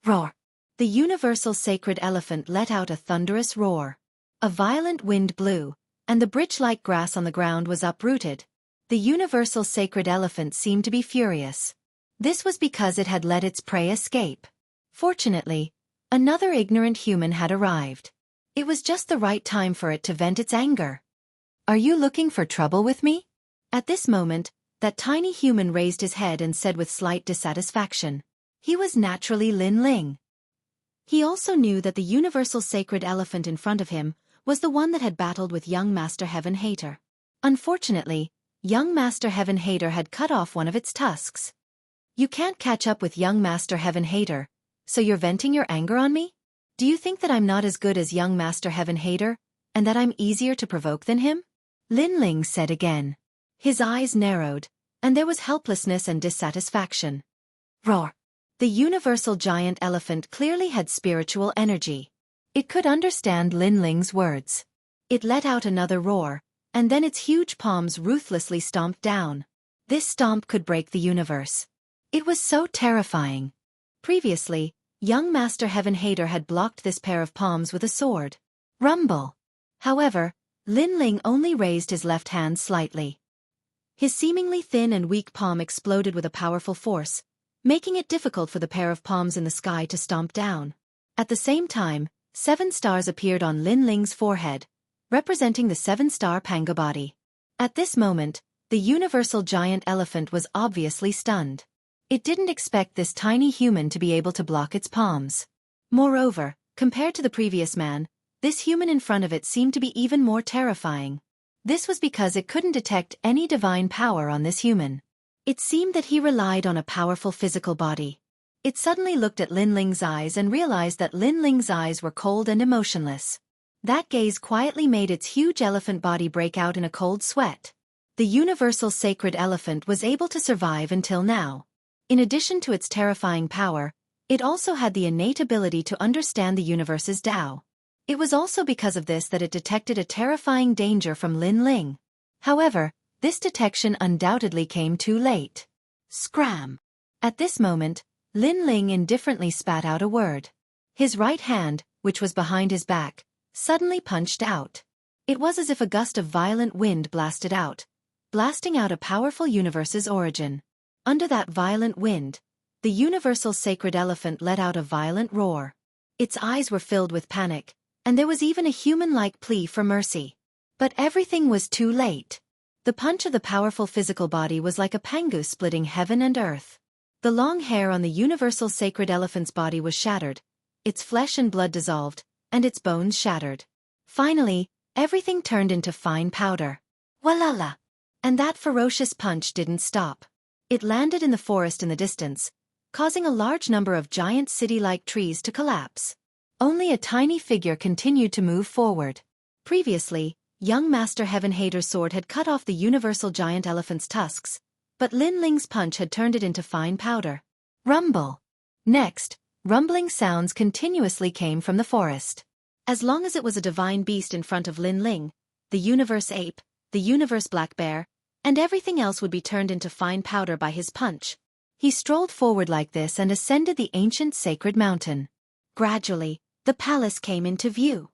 Roar! The universal sacred elephant let out a thunderous roar. A violent wind blew, and the bridge-like grass on the ground was uprooted. The universal sacred elephant seemed to be furious. This was because it had let its prey escape. Fortunately, another ignorant human had arrived. It was just the right time for it to vent its anger. "Are you looking for trouble with me?" At this moment, that tiny human raised his head and said with slight dissatisfaction. He was naturally Lin Ling. He also knew that the universal sacred elephant in front of him was the one that had battled with young Master Heaven Hater. Unfortunately, young Master Heaven Hater had cut off one of its tusks. "You can't catch up with young Master Heaven Hater, so you're venting your anger on me? Do you think that I'm not as good as young Master Heaven Hater, and that I'm easier to provoke than him?" Lin Ling said again. His eyes narrowed, and there was helplessness and dissatisfaction. Roar! The universal giant elephant clearly had spiritual energy. It could understand Lin Ling's words. It let out another roar, and then its huge palms ruthlessly stomped down. This stomp could break the universe. It was so terrifying. Previously, young Master Heaven Hater had blocked this pair of palms with a sword. Rumble! However, Lin Ling only raised his left hand slightly. His seemingly thin and weak palm exploded with a powerful force, making it difficult for the pair of palms in the sky to stomp down. At the same time, 7 stars appeared on Lin Ling's forehead, representing the 7-star panga body. At this moment, the universal giant elephant was obviously stunned. It didn't expect this tiny human to be able to block its palms. Moreover, compared to the previous man, this human in front of it seemed to be even more terrifying. This was because it couldn't detect any divine power on this human. It seemed that he relied on a powerful physical body. It suddenly looked at Lin Ling's eyes and realized that Lin Ling's eyes were cold and emotionless. That gaze quietly made its huge elephant body break out in a cold sweat. The universal sacred elephant was able to survive until now. In addition to its terrifying power, it also had the innate ability to understand the universe's Tao. It was also because of this that it detected a terrifying danger from Lin Ling. However, this detection undoubtedly came too late. Scram! At this moment, Lin Ling indifferently spat out a word. His right hand, which was behind his back, suddenly punched out. It was as if a gust of violent wind blasted out, blasting out a powerful universe's origin. Under that violent wind, the universal sacred elephant let out a violent roar. Its eyes were filled with panic, and there was even a human-like plea for mercy. But everything was too late. The punch of the powerful physical body was like a pangu splitting heaven and earth. The long hair on the universal sacred elephant's body was shattered, its flesh and blood dissolved, and its bones shattered. Finally, everything turned into fine powder. Walala! And that ferocious punch didn't stop. It landed in the forest in the distance, causing a large number of giant city-like trees to collapse. Only a tiny figure continued to move forward. Previously, young Master Heaven Hater's sword had cut off the universal giant elephant's tusks, but Lin Ling's punch had turned it into fine powder. Rumble! Next, rumbling sounds continuously came from the forest. As long as it was a divine beast in front of Lin Ling, the universe ape, the universe black bear, and everything else would be turned into fine powder by his punch. He strolled forward like this and ascended the ancient sacred mountain. Gradually, the palace came into view.